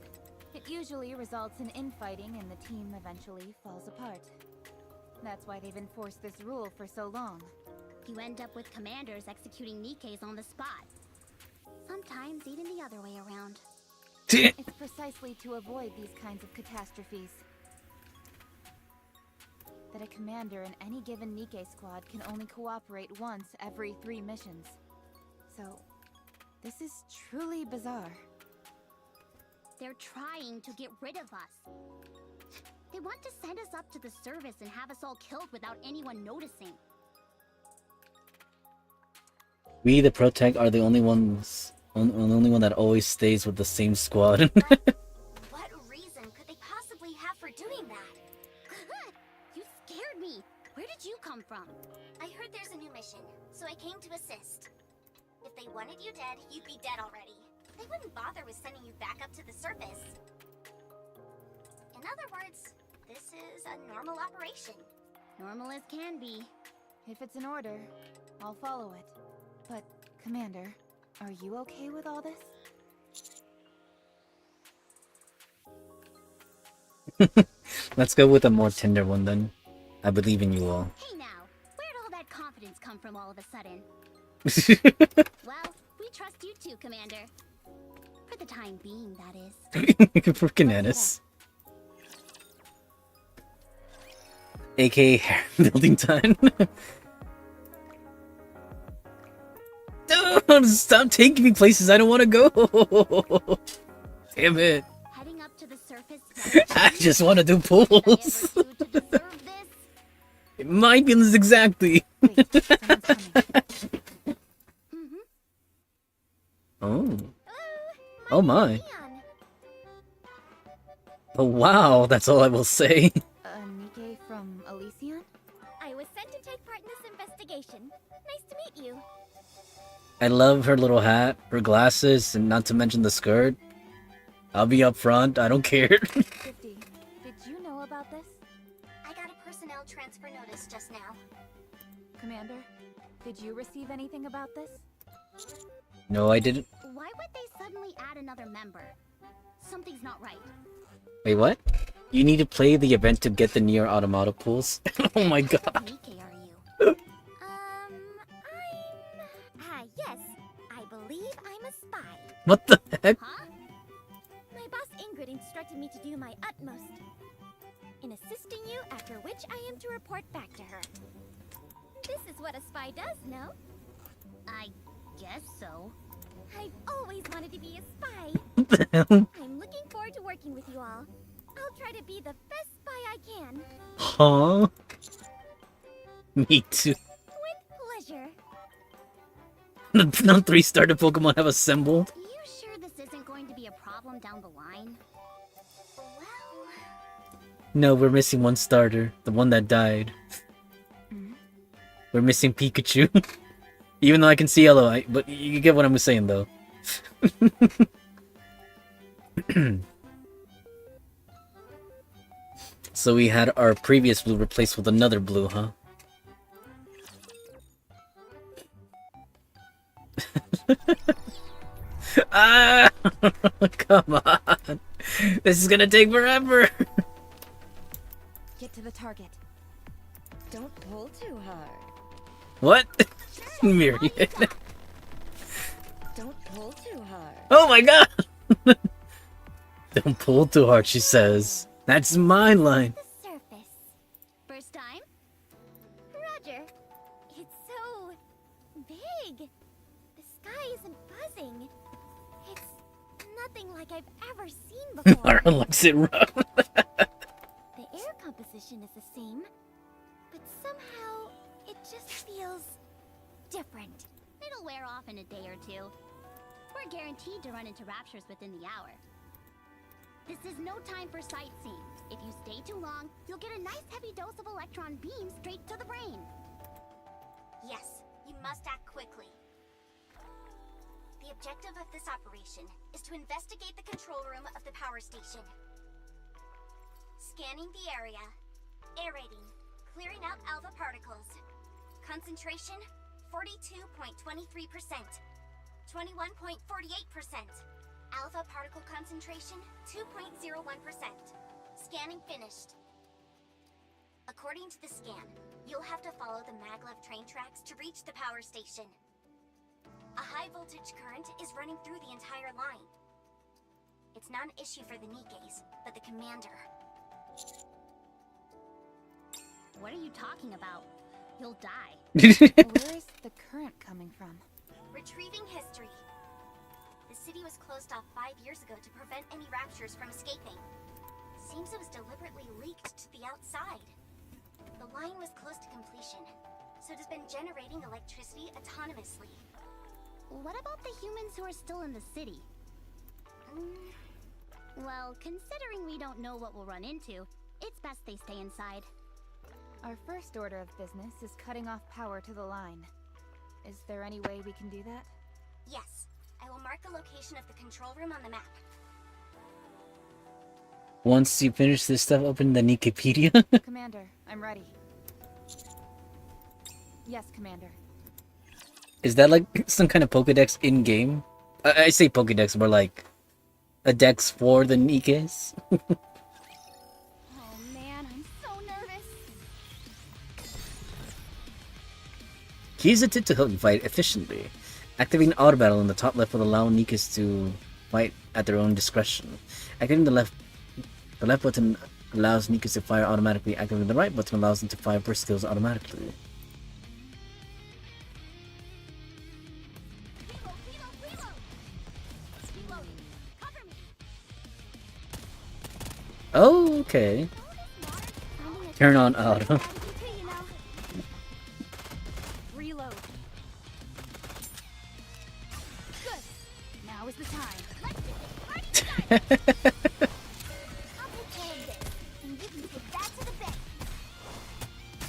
It usually results in infighting and the team eventually falls apart. That's why they've enforced this rule for so long. You end up with commanders executing Nikkeis on the spot. Sometimes even the other way around. It's precisely to avoid these kinds of catastrophes that a commander in any given Nikkei squad can only cooperate once every 3 missions. So, this is truly bizarre. They're trying to get rid of us. They want to send us up to the service and have us all killed without anyone noticing. We, the Protect, are the only ones, only one that always stays with the same squad. What reason could they possibly have for doing that? You scared me. Where did you come from? I heard there's a new mission, so I came to assist. If they wanted you dead, you'd be dead already. They wouldn't bother with sending you back up to the surface. In other words, this is a normal operation. Normal as can be. If it's an order, I'll follow it. But, Commander, are you okay with all this? Let's go with a more tender one then. I believe in you all. Hey now, where'd all that confidence come from all of a sudden? Well, we trust you too, Commander. For the time being, that is. Freaking Ennis. AKA building time. Dude, stop taking me places I don't want to go. Damn it. Heading up to the surface. I just want to do Did I ever pulls. do to deserve this? It might be this exactly. Wait, someone's coming. Oh. Oh, Oh my. Leon. Oh wow, that's all I will say. Nikkei from Elysian? I was sent to take part in this investigation. Nice to meet you. I love her little hat, her glasses, and not to mention the skirt. I'll be up front, I don't care. 50. Did you know about this? I got a personnel transfer notice just now. Commander, did you receive anything about this? No, I didn't. Why would they suddenly add another member? Something's not right. Wait, what? You need to play the event to get the Nier Automata pools? Oh my What god. kind of Nikkei are you? Yes. I believe I'm a spy. What the heck? Huh? My boss Ingrid instructed me to do my utmost in assisting you, after which I am to report back to her. This is what a spy does, no? I guess so. I've always wanted to be a spy. What the hell? I'm looking forward to working with you all. I'll try to be the best spy I can. Huh? Me too. With pleasure. None 3-starter Pokemon have assembled. You sure this isn't going to be a problem down the line? Well... No, we're missing one starter. The one that died. We're missing Pikachu. Even though I can see yellow, but you get what I'm saying though. So we had our previous blue replaced with another blue, huh? Ah! Come on! This is gonna take forever! Get to the target. Don't pull too hard. What? Myriad. Don't pull too hard. Oh my god! Don't pull too hard, she says. That's my line. The surface. First time? Roger. It's so big. The sky isn't buzzing. It's nothing like I've ever seen before. Aaron likes it rough. The air composition is the same, but somehow it just feels different. It'll wear off in a day or two. We're guaranteed to run into raptures within the hour. This is no time for sightseeing. If you stay too long, you'll get a nice heavy dose of electron beam straight to the brain. Yes, you must act quickly. The objective of this operation is to investigate the control room of the power station. Scanning the area. Aerating. Clearing out alpha particles. Concentration, 42.23%. 21.48%. Alpha particle concentration, 2.01%. Scanning finished. According to the scan, you'll have to follow the maglev train tracks to reach the power station. A high voltage current is running through the entire line. It's not an issue for the Nikes, but the commander. What are you talking about? You'll die. Where's the current coming from? Retrieving history. The city was closed off 5 years ago to prevent any raptures from escaping. Seems it was deliberately leaked to the outside. The line was close to completion, so it has been generating electricity autonomously. What about the humans who are still in the city? Well, considering we don't know what we'll run into, it's best they stay inside. Our first order of business is cutting off power to the line. Is there any way we can do that? Yes, I will mark the location of the control room on the map. Once you finish this stuff, open the Wikipedia. Commander, I'm ready. Yes, Commander. Is that like some kind of Pokedex in-game? I say Pokedex, but like a dex for the Nikes? Oh man, I'm so nervous. Use the tip to help you fight efficiently. Activating auto battle in the top left will allow Nikes to fight at their own discretion. Activating the left button allows Nikes to fire automatically. Activating the right button allows them to fire burst skills automatically. Oh, okay. Turn on auto. Reload. Good. Now is the time. Let's get this party started. I'll take care of this, and you can take that to the bank.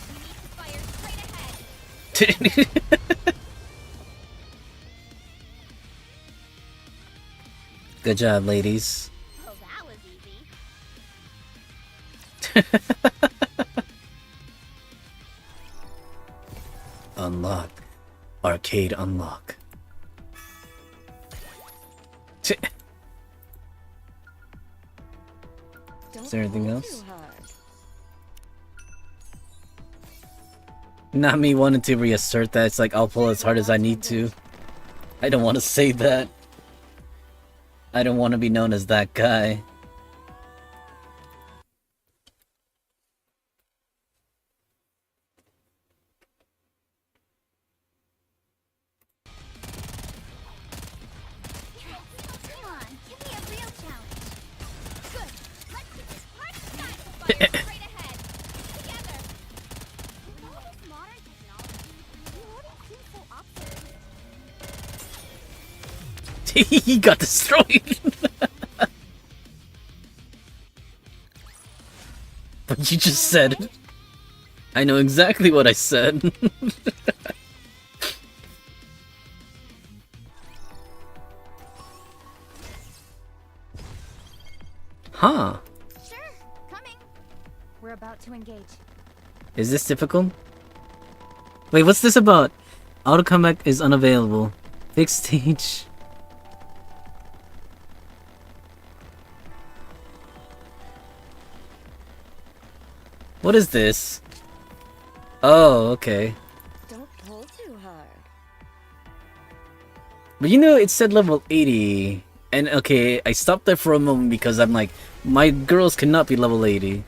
We need to fire straight ahead. Good job, ladies. Oh, that was easy. Unlock. Arcade unlock. Is there anything else? Not me wanting to reassert that. It's like I'll pull as hard as I need to. I don't want to say that. I don't want to be known as that guy. Come on, give me a real challenge. Good. Let's get this party started. Fire straight ahead. Together. With all this modern technology, you wouldn't seem so obsolete. He got destroyed. But you just said it. I know exactly what I said. Huh. Sure, coming. We're about to engage. Is this difficult? Wait, what's this about? Auto comeback is unavailable. Fixed stage. What is this? Oh, okay. Don't pull But you know, it said level 80. And okay, I stopped there for a moment because I'm like, my girls cannot be level 80.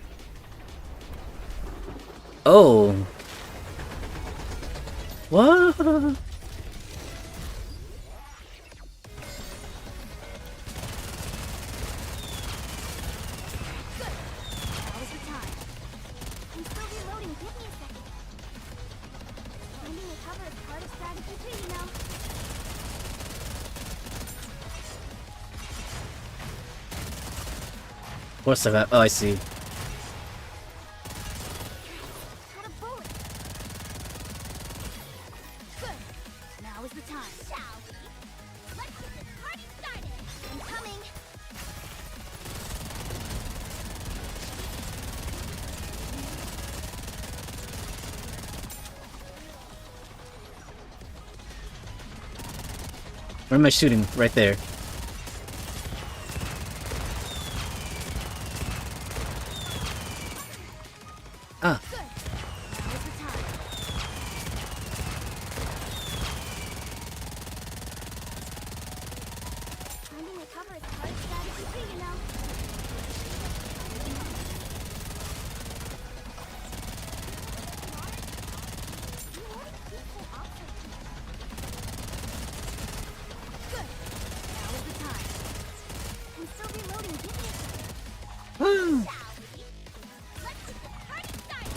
Oh. What? Now's the time. I'm still reloading. Give me a second. Finding a cover is part of strategy too, you know. Of course I got. Oh, I see. Got a bullet. Good. Now is the time. Shall we? Let's get this party started. I'm coming. Where am I shooting? Right there. Ah. Good. Now is the time. Finding a cover is part of strategy too, you know. Good. Now is the time. I'm still reloading. Give me a second. Shall we? Let's get this party started.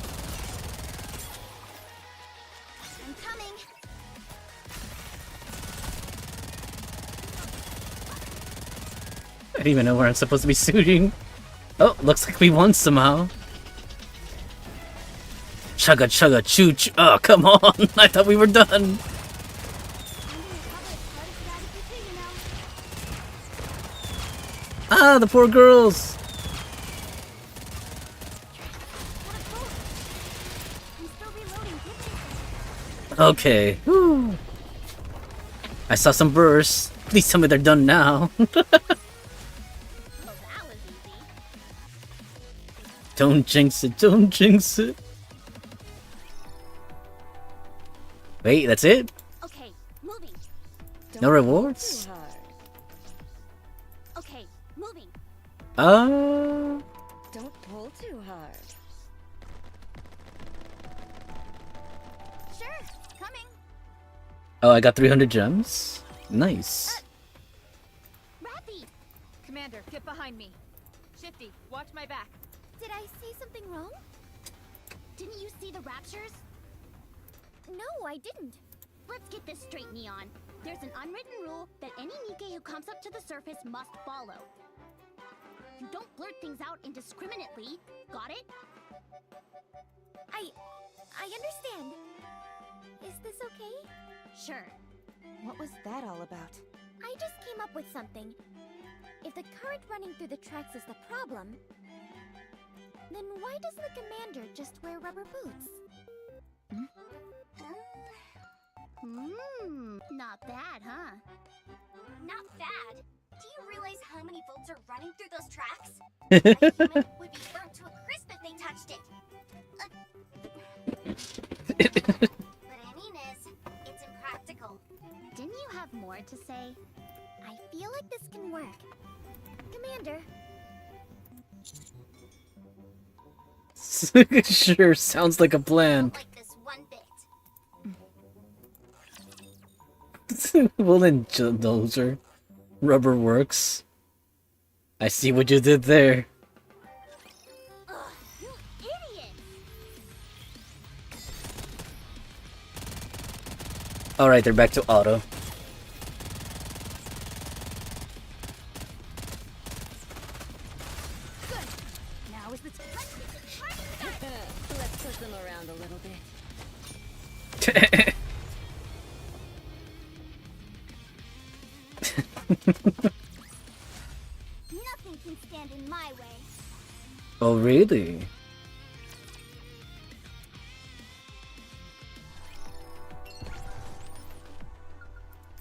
I'm coming. I didn't even know where I'm supposed to be shooting. Oh, looks like we won somehow. Chugga chugga choo choo. Oh, come on. I thought we were done. Finding a cover is part of strategy too, you know. Ah, the poor girls. Got a bullet. I'm still reloading. Give me a second. Okay. Whew. I saw some bursts. Please tell me they're done now. Well, that was easy. Don't jinx it. Don't jinx it. Wait, that's it? Okay, moving. No rewards? Okay, moving. Don't pull too hard. Sure, coming. Oh, I got 300 gems. Nice. Rappy! Commander, get behind me. Shifty, watch my back. Did I say something wrong? Didn't you see the raptures? No, I didn't. Let's get this straight, Neon. There's an unwritten rule that any Nikkei who comes up to the surface must follow. You don't blurt things out indiscriminately. Got it? I understand. Is this okay? Sure. What was that all about? I just came up with something. If the current running through the tracks is the problem, then why doesn't the commander just wear rubber boots? Not bad, huh? Not bad. Do you realize how many volts are running through those tracks? A human would be burnt to a crisp if they touched it. What I mean is, it's impractical. Didn't you have more to say? I feel like this can work. Commander, Sure, sounds like a plan. don't like this one bit. Well then, Dozer. Rubber works. I see what you did there. Ugh, you idiot! Alright, they're back to auto. Good. Now is the time. Let's get this party started. Let's push them around a little bit. Nothing can stand in my way. Oh, really?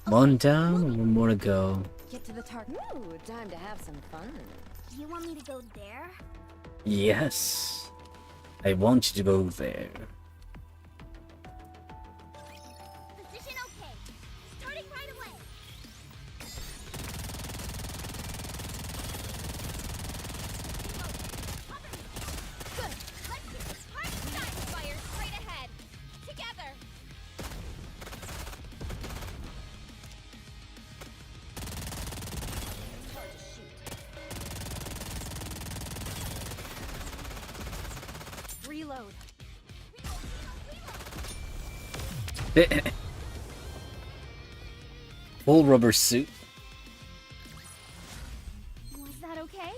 One down, one more to go. Get to the target. Ooh, time to have some fun. Do you want me to go there? Yes. I want you to go there. Position okay. Starting right away. reload. Full rubber suit. Was that okay?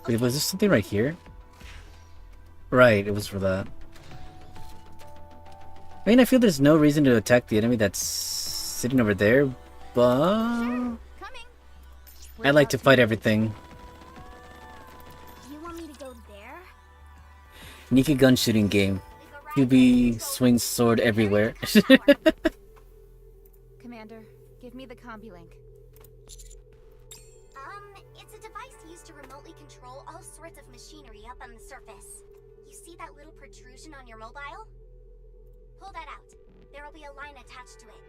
Wait, was there something right here? Right, it was for that. I mean, I feel there's no reason to attack the enemy that's sitting over there, but Coming. I like to fight everything. You want me to go there? Nika gun shooting game. QB swings sword everywhere. Commander, give me the combi link. It's a device used to remotely control all sorts of machinery up on the surface. You see that little protrusion on your mobile? Pull that out. There will be a line attached to it.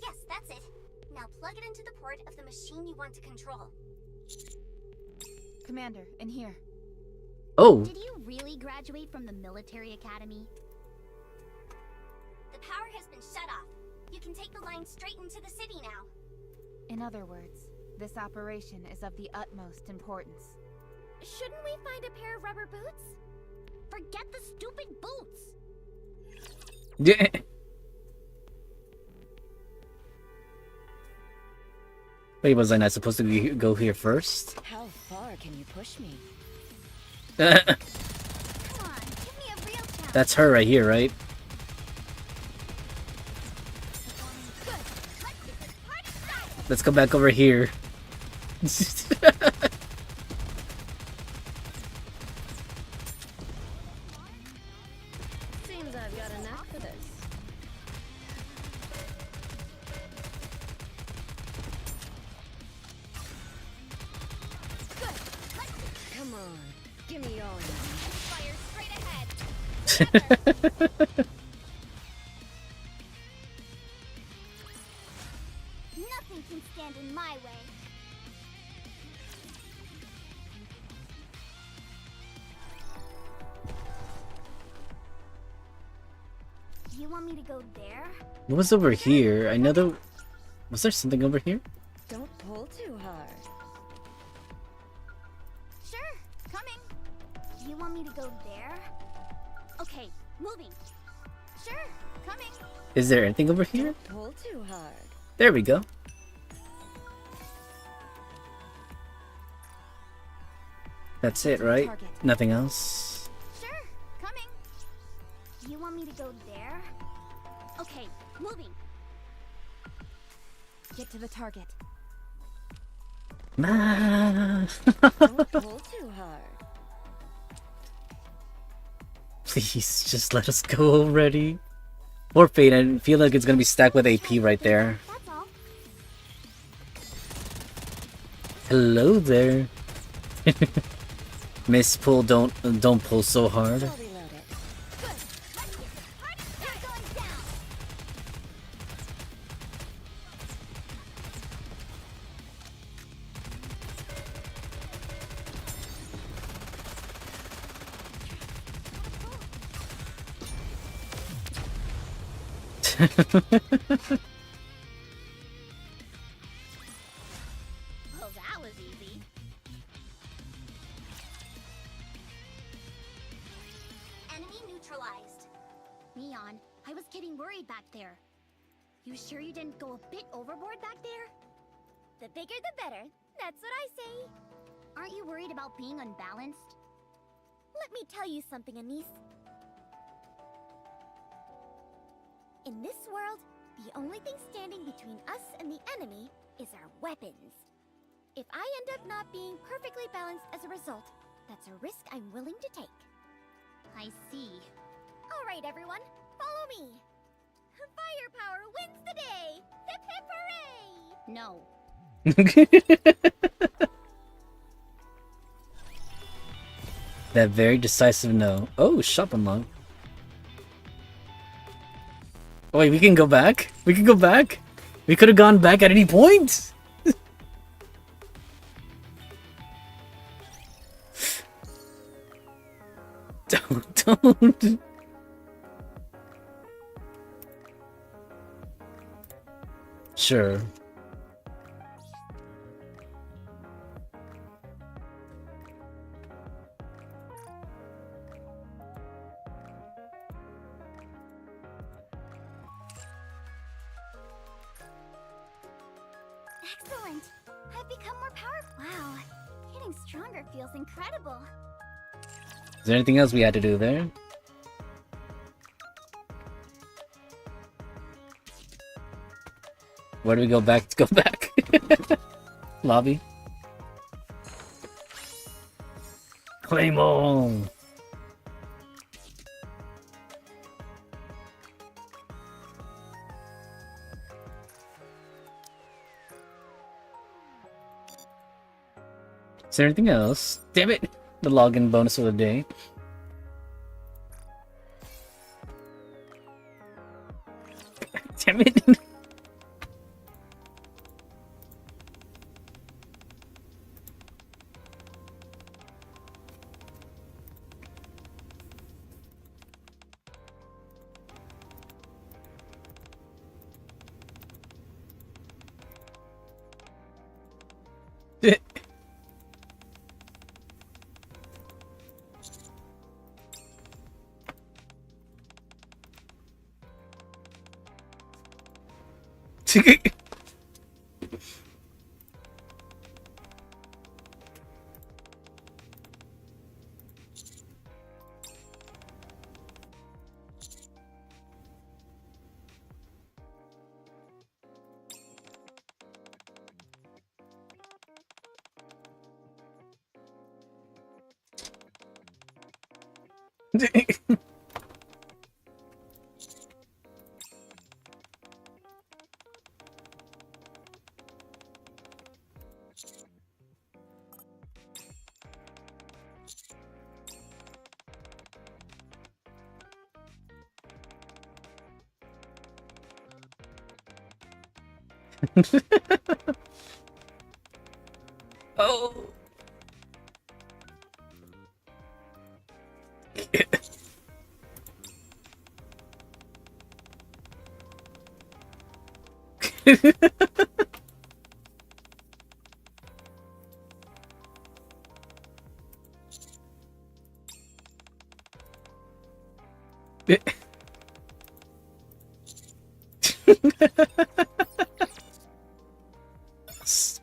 Yes, that's it. Now plug it into the port of the machine you want to control. Commander, in here. Oh, Did you really graduate from the military academy? The power has been shut off. You can take the line straight into the city now. In other words, this operation is of the utmost importance. Shouldn't we find a pair of rubber boots? Forget the stupid boots! yeah. Wait, was I not supposed to go here first? How far can you push me? Come on, give me a real challenge. That's her right here, right? Good. Let's get this party started. Let's go back over here. Seems I've got a knack for this. Come on, give me all you. Fire straight ahead. Nothing can stand in my way. You want me to go there? What was over here? I know there... Was there something over here? Don't pull too hard. Sure, coming. You want me to go there? Okay, moving. Sure, coming. Is there anything over here? Pull too hard. There we go. That's it, right? Nothing else? Sure, coming. You want me to go there? Okay, moving. Get to the target. Nah. Don't pull too hard. Please, just let us go already. Or Fate, I feel like it's gonna be stacked with AP right there. That's all. Hello there. Miss Pull, don't pull so hard. I'll reload it. Good. Let's get this party started. Going down. Well, that was easy. Enemy neutralized. Neon, I was getting worried back there. You sure you didn't go a bit overboard back there? The bigger the better. That's what I say. Aren't you worried about being unbalanced? Let me tell you something, Anise. In this world, the only thing standing between us and the enemy is our weapons. If I end up not being perfectly balanced as a result, that's a risk I'm willing to take. I see. All right, everyone, follow me. Firepower wins the day! Hip hip hooray! No. That very decisive no. Oh, shop unlocked. Oh, wait, we can go back? We can go back? We could have gone back at any point. Don't. Sure. Excellent! I've become more powerful. Wow, getting stronger feels incredible. Is there anything else we had to do there? Where do we go back? Let's go back. Lobby. Claymore! Is there anything else? Damn it! The login bonus of the day. Damn it! Oh.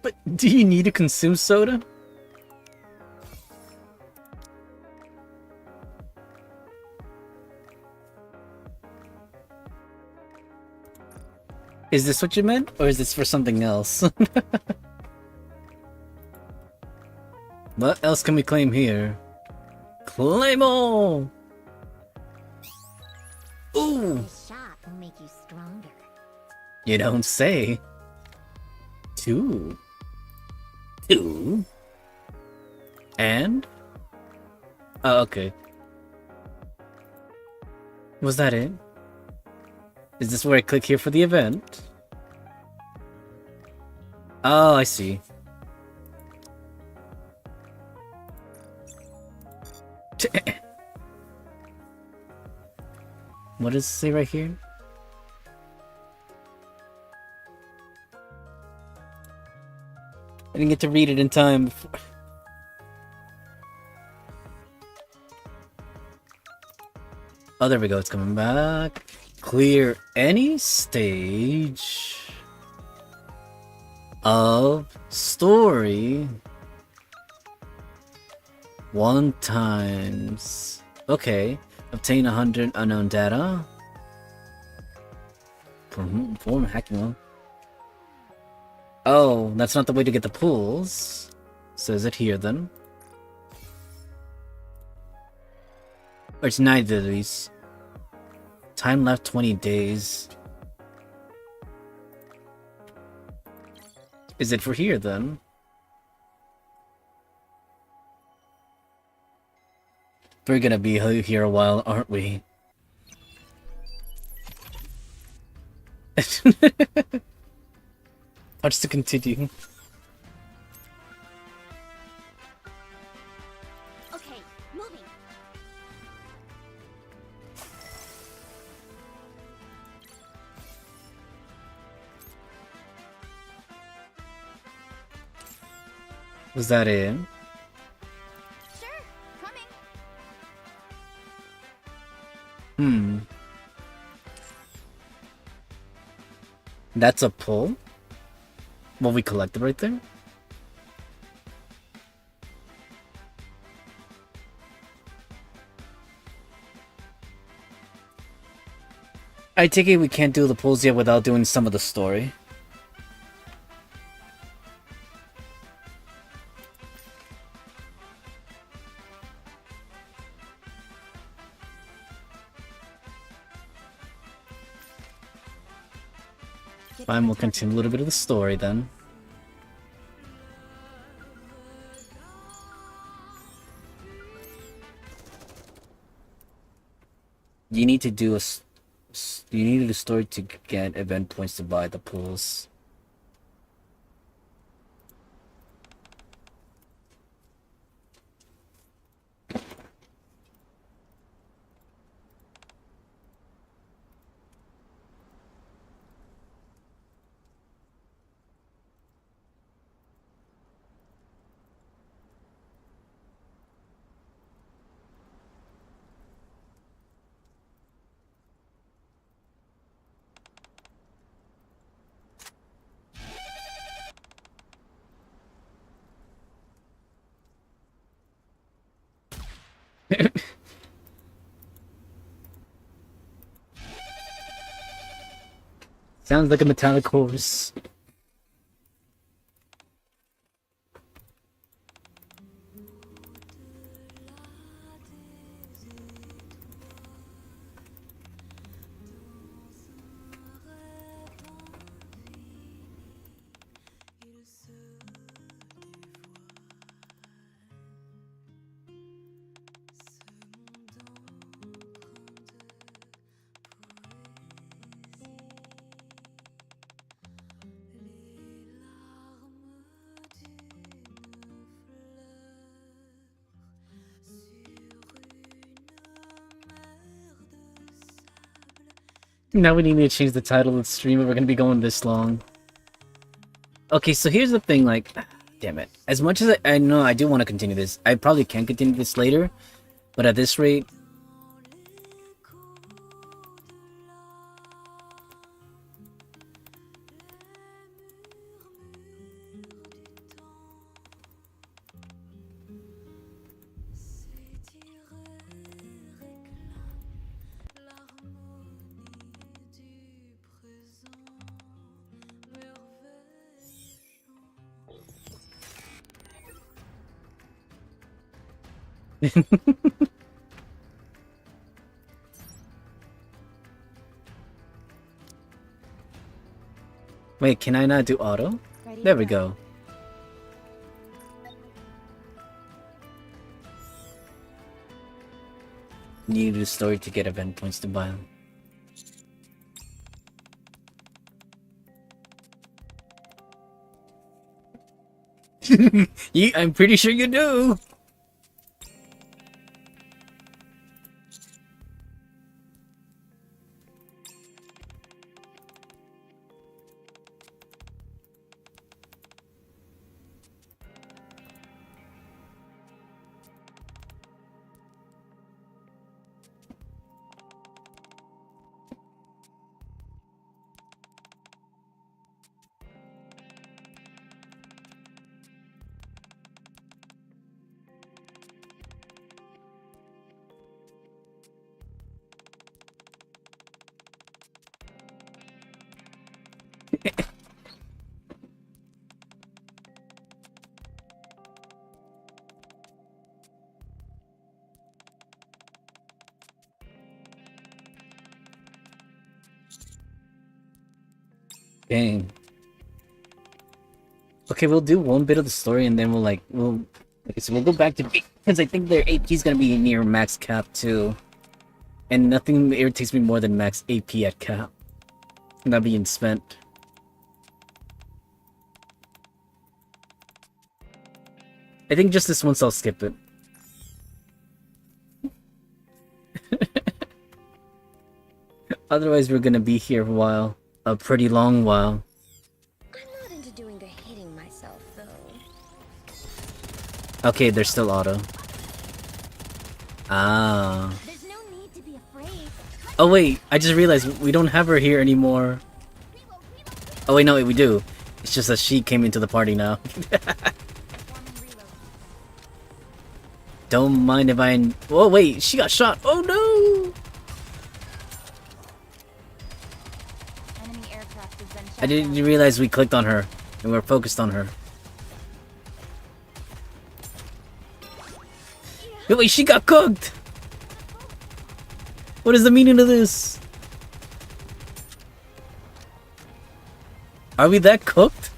But do you need to consume soda? Is this what you meant, or is this for something else? What else can we claim here? Claim all! Ooh! This shot will make you stronger. You don't say. Two. And? Oh, okay. Was that it? Is this where I click here for the event? Oh, I see. What does it say right here? I didn't get to read it in time before. Oh, there we go. It's coming back. Clear any stage of story 1 times. Okay. Obtain 100 unknown data. Perform hacking mode. Oh, that's not the way to get the pools. Says it here then. Or it's neither of these. Time left 20 days. Is it for here then? We're gonna be here a while, aren't we? Touch to continue. Okay, moving. Was that it? Sure, coming. Hmm. That's a pull? What we collected right there? I take it we can't do the pulls yet without doing some of the story. Fine, we'll continue a little bit of the story then. You need to do you need to do a story to get event points to buy the pools. Sounds like a metallic horse. Now we need to change the title of the stream if we're gonna be going this long. Okay, so here's the thing, like, damn it. As much as I know I do want to continue this, I probably can continue this later, but at this rate... Wait, can I not do auto? Ready There to we go. Need to do story to get event points to buy them. I'm pretty sure you do! Dang. Okay, we'll do one bit of the story and then okay, so we'll go back to because I think their AP is gonna be near max cap too, and nothing irritates me more than max AP at cap, not being spent. I think just this once I'll skip it. Otherwise we're gonna be here a while. A pretty long while. I'm not into doing the hitting myself, though. Okay, they're still auto. Ah. There's no need to be afraid. Oh wait, I just realized we don't have her here anymore. Oh wait, no, we do. It's just that she came into the party now. Don't mind if I... Oh wait, she got shot. Oh no! Enemy aircraft has been shot I didn't down. realize we clicked on her and we're focused on her. Wait, she got cooked! What is the meaning of this? Are we that cooked?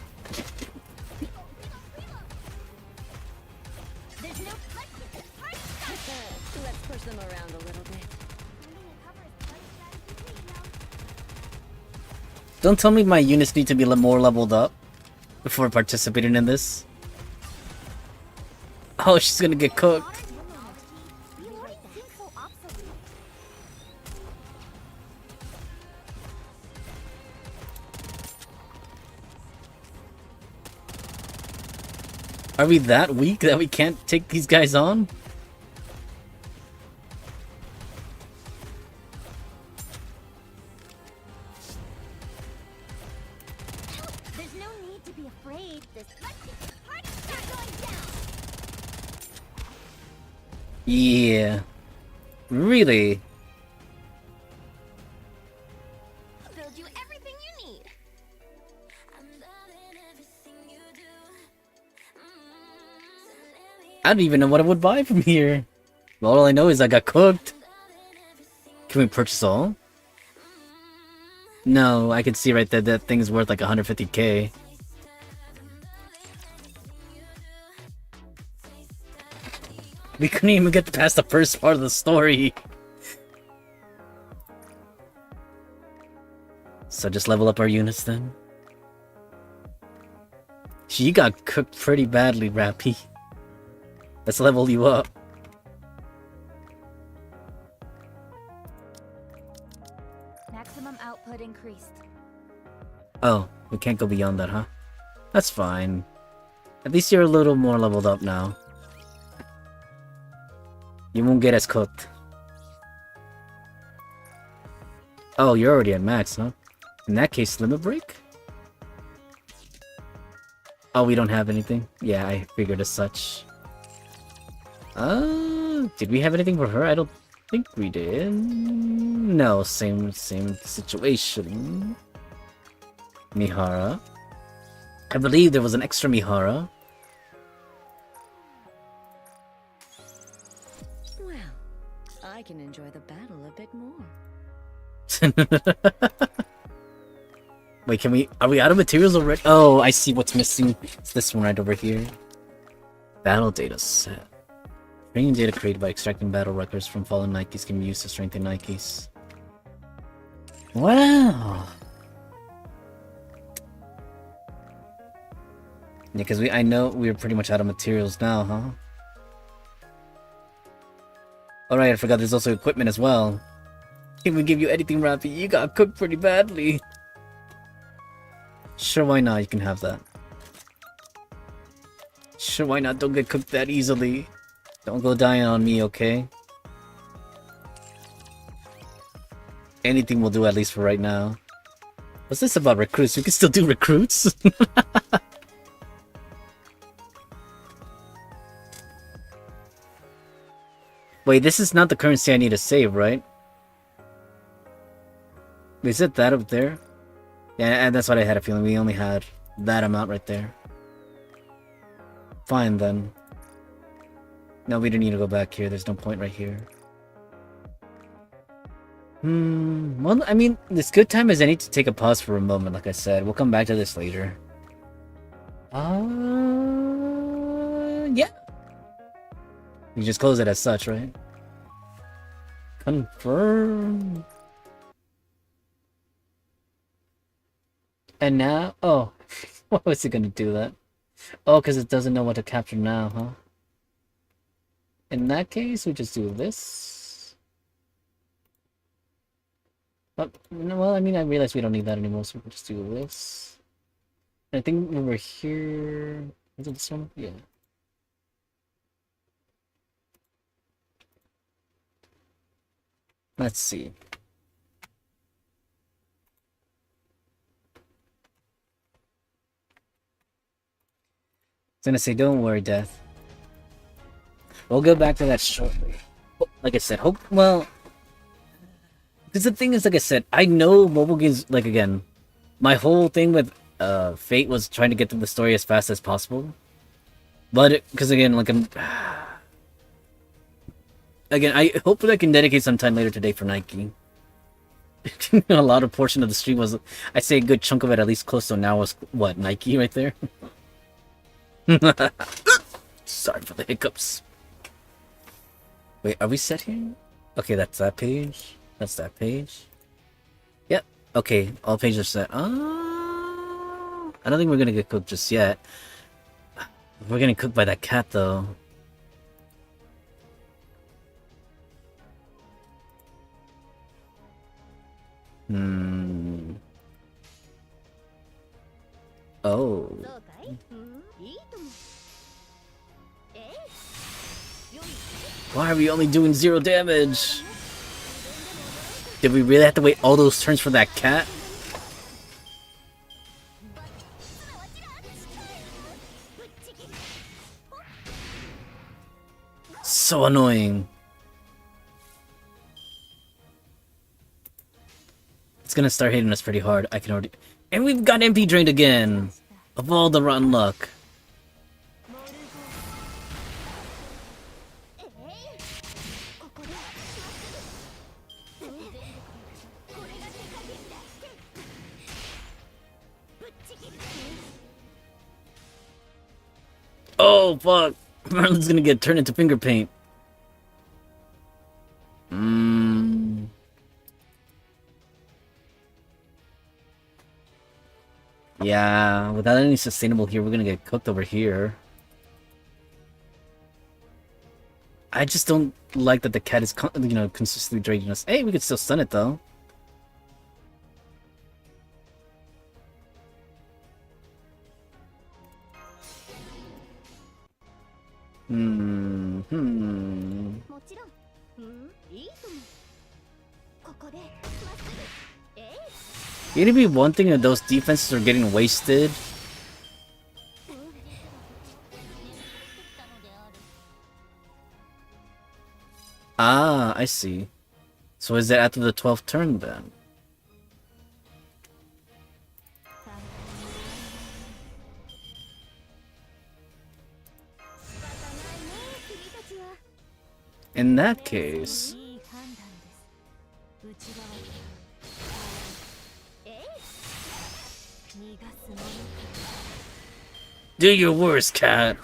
There's no Let's push them around a little bit. Don't tell me my units need to be more leveled up before participating in this. Oh, she's gonna get cooked. You already seem so obsolete. Are we that weak that we can't take these guys on? There's no need to be afraid. This party's not going down. Yeah. Really? I'll build you everything you need. I don't even know what I would buy from here. All I know is I got cooked. Can we purchase all? No, I can see right there that thing's worth like 150k. We couldn't even get past the first part of the story. So just level up our units then. She got cooked pretty badly, Rappy. Let's level you up. Maximum output increased. Oh, we can't go beyond that, huh? That's fine. At least you're a little more leveled up now. You won't get as cooked. Oh, you're already at max, huh? In that case, limit break? Oh, we don't have anything? Yeah, I figured as such. Did we have anything for her? I don't think we did. No, same situation. Mihara. I believe there was an extra Mihara. Well, I can enjoy the battle a bit more. Wait, are we out of materials already? Oh, I see what's missing. It's this one right over here. Battle data set. Training data created by extracting battle records from fallen Nikes can be used to strengthen Nikes. Wow. Yeah, because I know we're pretty much out of materials now, huh? Alright, I forgot there's also equipment as well. Can we give you anything, Rappy? You got cooked pretty badly. Sure, why not? You can have that. Sure, why not? Don't get cooked that easily. Don't go dying on me, okay? Anything will do, at least for right now. What's this about recruits? We can still do recruits? Wait, this is not the currency I need to save, right? Is it that up there? Yeah, and that's what I had a feeling. We only had that amount right there. Fine, then. No, we don't need to go back here. There's no point right here. Well, I mean, this good time is I need to take a pause for a moment, like I said. We'll come back to this later. Yeah. You just close it as such, right? Confirm. And now, oh, what was it gonna do that? Oh, because it doesn't know what to capture now, huh? In that case, we just do this. Oh, no, well, I mean, I realize we don't need that anymore, so we can just do this. I think over here... Is it this one? Yeah. Let's see. I was gonna say, don't worry, Death. We'll go back to that shortly. Like I said, well... Because the thing is, like I said, I know mobile games, like, again, my whole thing with Fate was trying to get through the story as fast as possible. But, because again, like, again, I hope that I can dedicate some time later today for Nike. A lot of portion of the stream was, I'd say a good chunk of it, at least close to now, was, what, Nike right there? Sorry for the hiccups. Wait, are we set here? Okay, that's that page. That's that page. Yep. Okay, all pages are set. I don't think we're gonna get cooked just yet. We're getting cooked by that cat, though. Oh. Why are we only doing 0 damage? Did we really have to wait all those turns for that cat? So annoying. It's gonna start hitting us pretty hard. I can already... And we've got MP drained again! Of all the rotten luck. Oh, fuck! Merlin's gonna get turned into finger paint. Yeah, without any sustainable here, we're gonna get cooked over here. I just don't like that the cat is, consistently draining us. Hey, we could still stun it, though. It'd be one thing if those defenses are getting wasted. Ah, I see. So is that after the 12th turn then? In that case... Do your worst, cat!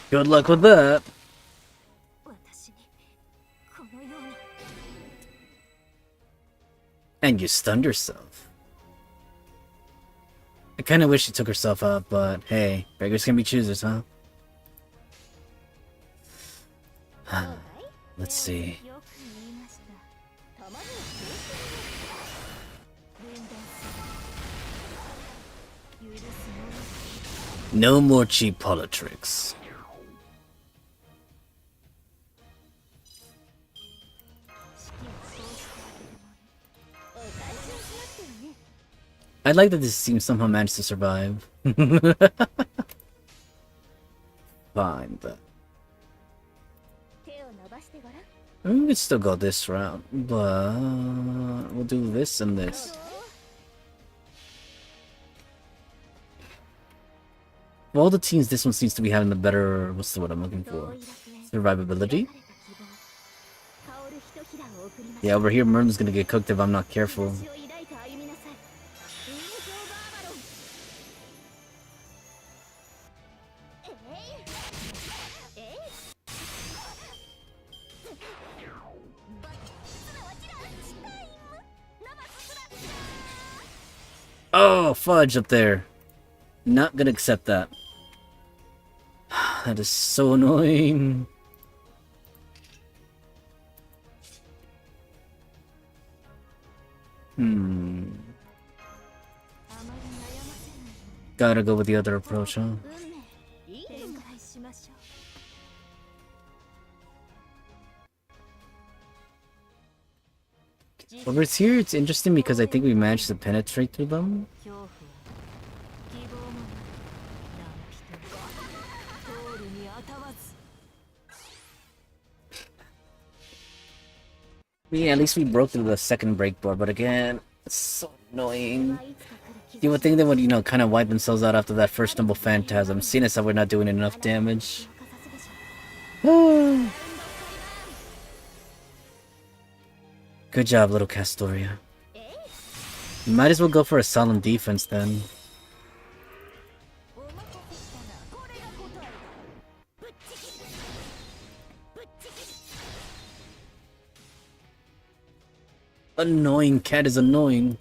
Good luck with that! And you stunned yourself. I kinda wish she took herself out, but hey, beggars can be choosers, huh? Let's see. No more cheap politics. I like that this team somehow managed to survive. Fine, but... we could still go this route, but... we'll do this and this. Of all the teams, this one seems to be having the better... what's the word I'm looking for? Survivability? Yeah, over here, Merlin's gonna get cooked if I'm not careful. Oh, fudge up there. Not gonna accept that. That is so annoying. Gotta go with the other approach, huh? Over here, it's interesting because I think we managed to penetrate through them. Yeah, at least we broke through the second breakboard, but again, it's so annoying. You would think they would, you know, kind of wipe themselves out after that first Noble Phantasm, seeing as how we're not doing enough damage. Good job, little Castoria. You might as well go for a solemn defense then. Annoying cat is annoying.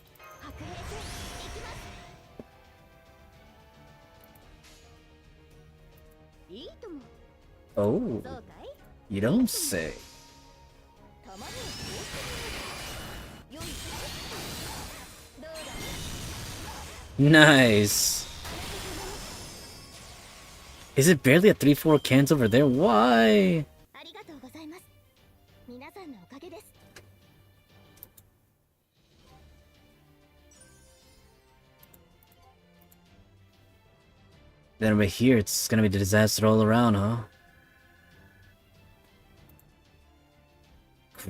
Oh, you don't say. Nice. Is it barely at 3-4 cans over there? Why? Then over here, it's gonna be the disaster all around, huh?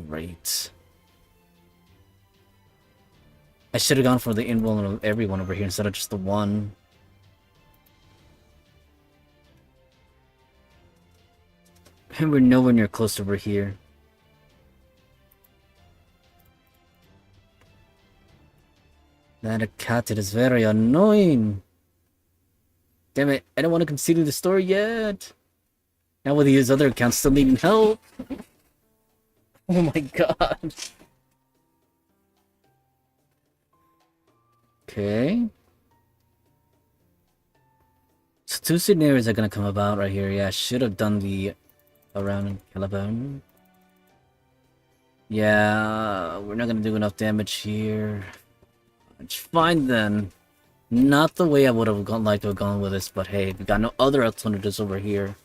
Great. I should have gone for the invulnerable of everyone over here instead of just the one. And we're nowhere near close over here. That cat is very annoying. Damn it, I don't want to consider the story yet. Now with his other accounts still needing help. Oh my god. Okay. So 2 scenarios are gonna come about right here. Yeah, I should have done the around in Caliban. Yeah, we're not gonna do enough damage here. It's fine then. Not the way I would have liked to have gone with this, but hey, we got no other alternatives over here.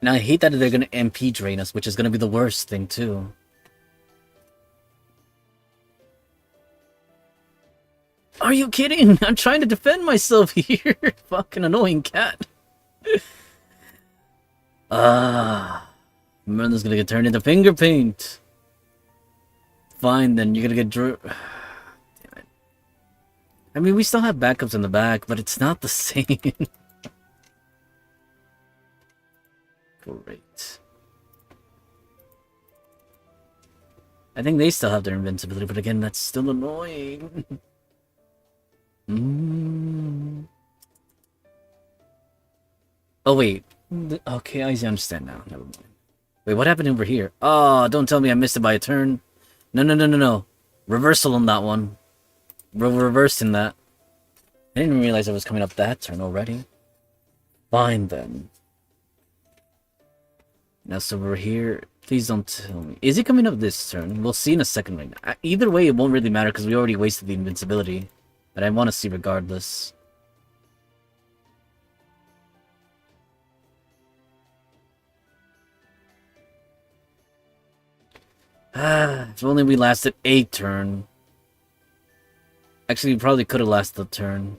And I hate that they're gonna MP drain us, which is gonna be the worst thing too. Are you kidding? I'm trying to defend myself here. Fucking annoying cat. Merlin's gonna get turned into finger paint. Fine then, you're gonna get Damn it. I mean, we still have backups in the back, but it's not the same. Great. I think they still have their invincibility, but again, that's still annoying. Oh, wait. Okay, I understand now. Never mind. Wait, what happened over here? Oh, don't tell me I missed it by a turn. No. Reversal on that one. Reversing that. I didn't realize I was coming up that turn already. Fine, then. Now, so we're here. Please don't tell me. Is he coming up this turn? We'll see in a second right now. Either way, it won't really matter because we already wasted the invincibility. But I want to see regardless. If only we lasted a turn. Actually, we probably could have lasted a turn.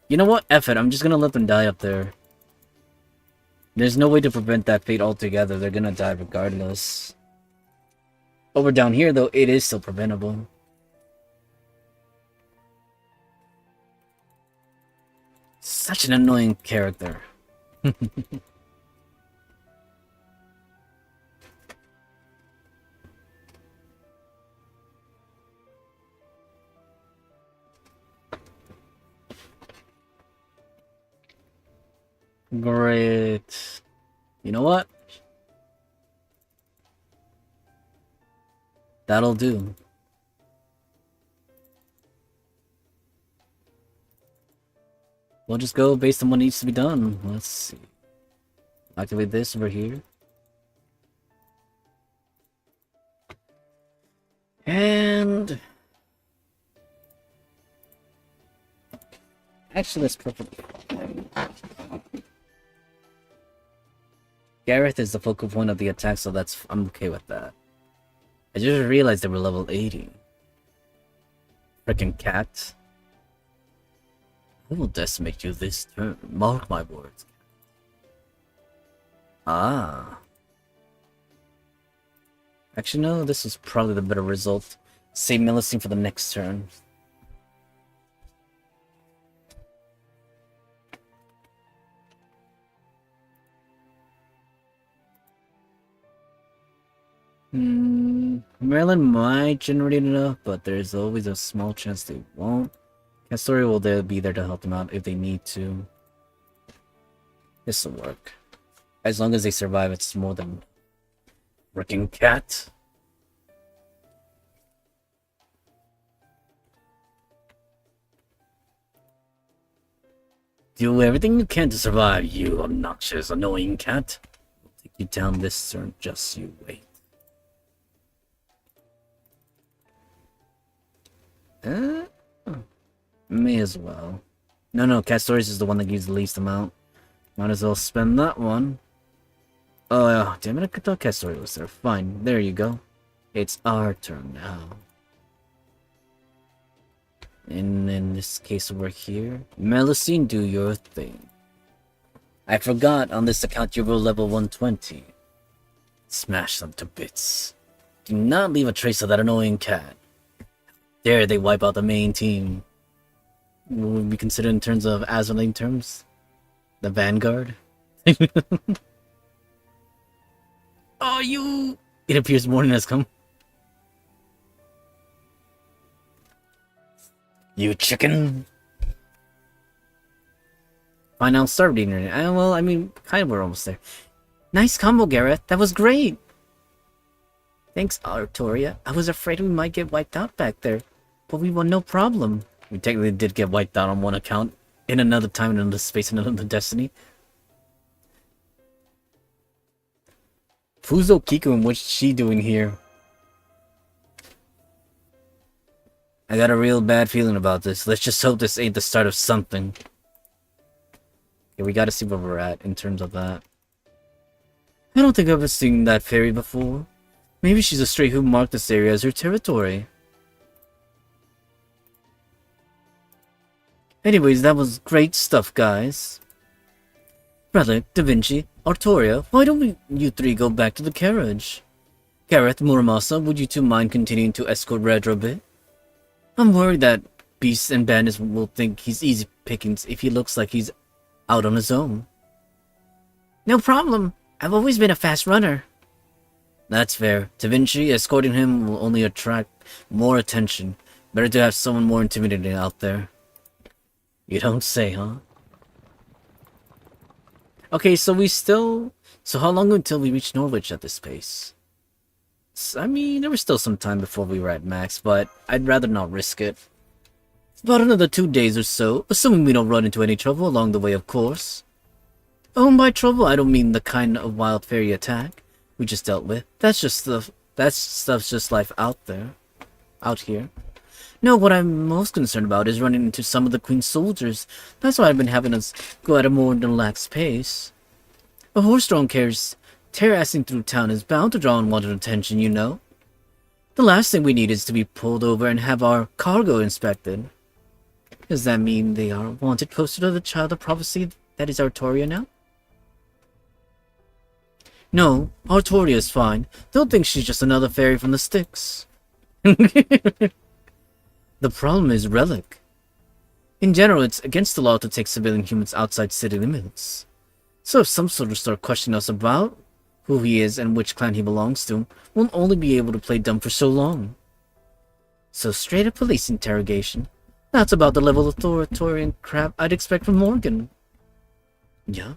You know what? F it. I'm just gonna let them die up there. There's no way to prevent that fate altogether. They're gonna die regardless. Over down here, though, it is still preventable. Such an annoying character. Great. You know what? That'll do. we'll just go based on what needs to be done. Let's see. Activate this over here. And actually, that's perfect. Gareth is the focal point of the attack, so I'm okay with that. I just realized they were level 80. Frickin' cat. I will decimate you this turn. Mark my words. Ah. Actually, no, this is probably the better result. Save Millicene for the next turn. Maryland might generate enough, but there's always a small chance they won't. Castoria will be there to help them out if they need to. This'll work. As long as they survive, it's more than frickin' cat. Do everything you can to survive, you obnoxious, annoying cat. We'll take you down this turn, just you wait. May as well. No, Castoris is the one that gives the least amount. Might as well spend that one. Oh, damn it, I thought Castoris was there. Fine, there you go. It's our turn now. And in this case over here, Melusine, do your thing. I forgot, on this account you were level 120. Smash them to bits. Do not leave a trace of that annoying cat. Dare they wipe out the main team. Would be considered in terms of Avalon terms? The Vanguard? Oh, you! It appears morning has come. You chicken! Fine, now start reading it. Well, I mean, kind of we're almost there. Nice combo, Gareth. That was great! Thanks, Artoria. I was afraid we might get wiped out back there, but we won no problem. We technically did get wiped out on one account, in another time, in another space, in another destiny. Fuzo Kiku, and what's she doing here? I got a real bad feeling about this. Let's just hope this ain't the start of something. Yeah, we gotta see where we're at in terms of that. I don't think I've ever seen that fairy before. Maybe she's a stray who marked this area as her territory. Anyways, that was great stuff, guys. Relic, Da Vinci, Artoria, why don't you three go back to the carriage? Gareth, Muramasa, would you two mind continuing to escort Red a bit? I'm worried that Beasts and Bandits will think he's easy pickings if he looks like he's out on his own. No problem. I've always been a fast runner. That's fair. Da Vinci, escorting him will only attract more attention. Better to have someone more intimidating out there. You don't say, huh? Okay, so So how long until we reach Norwich at this pace? I mean, there was still some time before we were at max, but I'd rather not risk it. About another 2 days or so, assuming we don't run into any trouble along the way, of course. Oh, and by trouble, I don't mean the kind of wild fairy attack we just dealt with. That's stuff's just life out here. No, what I'm most concerned about is running into some of the Queen's soldiers. That's why I've been having us go at a more relaxed pace. A horse-drawn carriage terracing through town is bound to draw unwanted attention, you know. The last thing we need is to be pulled over and have our cargo inspected. Does that mean they are wanted closer to the child of prophecy that is Artoria now? No, Artoria is fine. Don't think she's just another fairy from the sticks. The problem is Relic. In general, it's against the law to take civilian humans outside city limits. So if some sort of start questioning us about who he is and which clan he belongs to, we'll only be able to play dumb for so long. So straight up police interrogation. That's about the level of authoritarian crap I'd expect from Morgan. Yeah,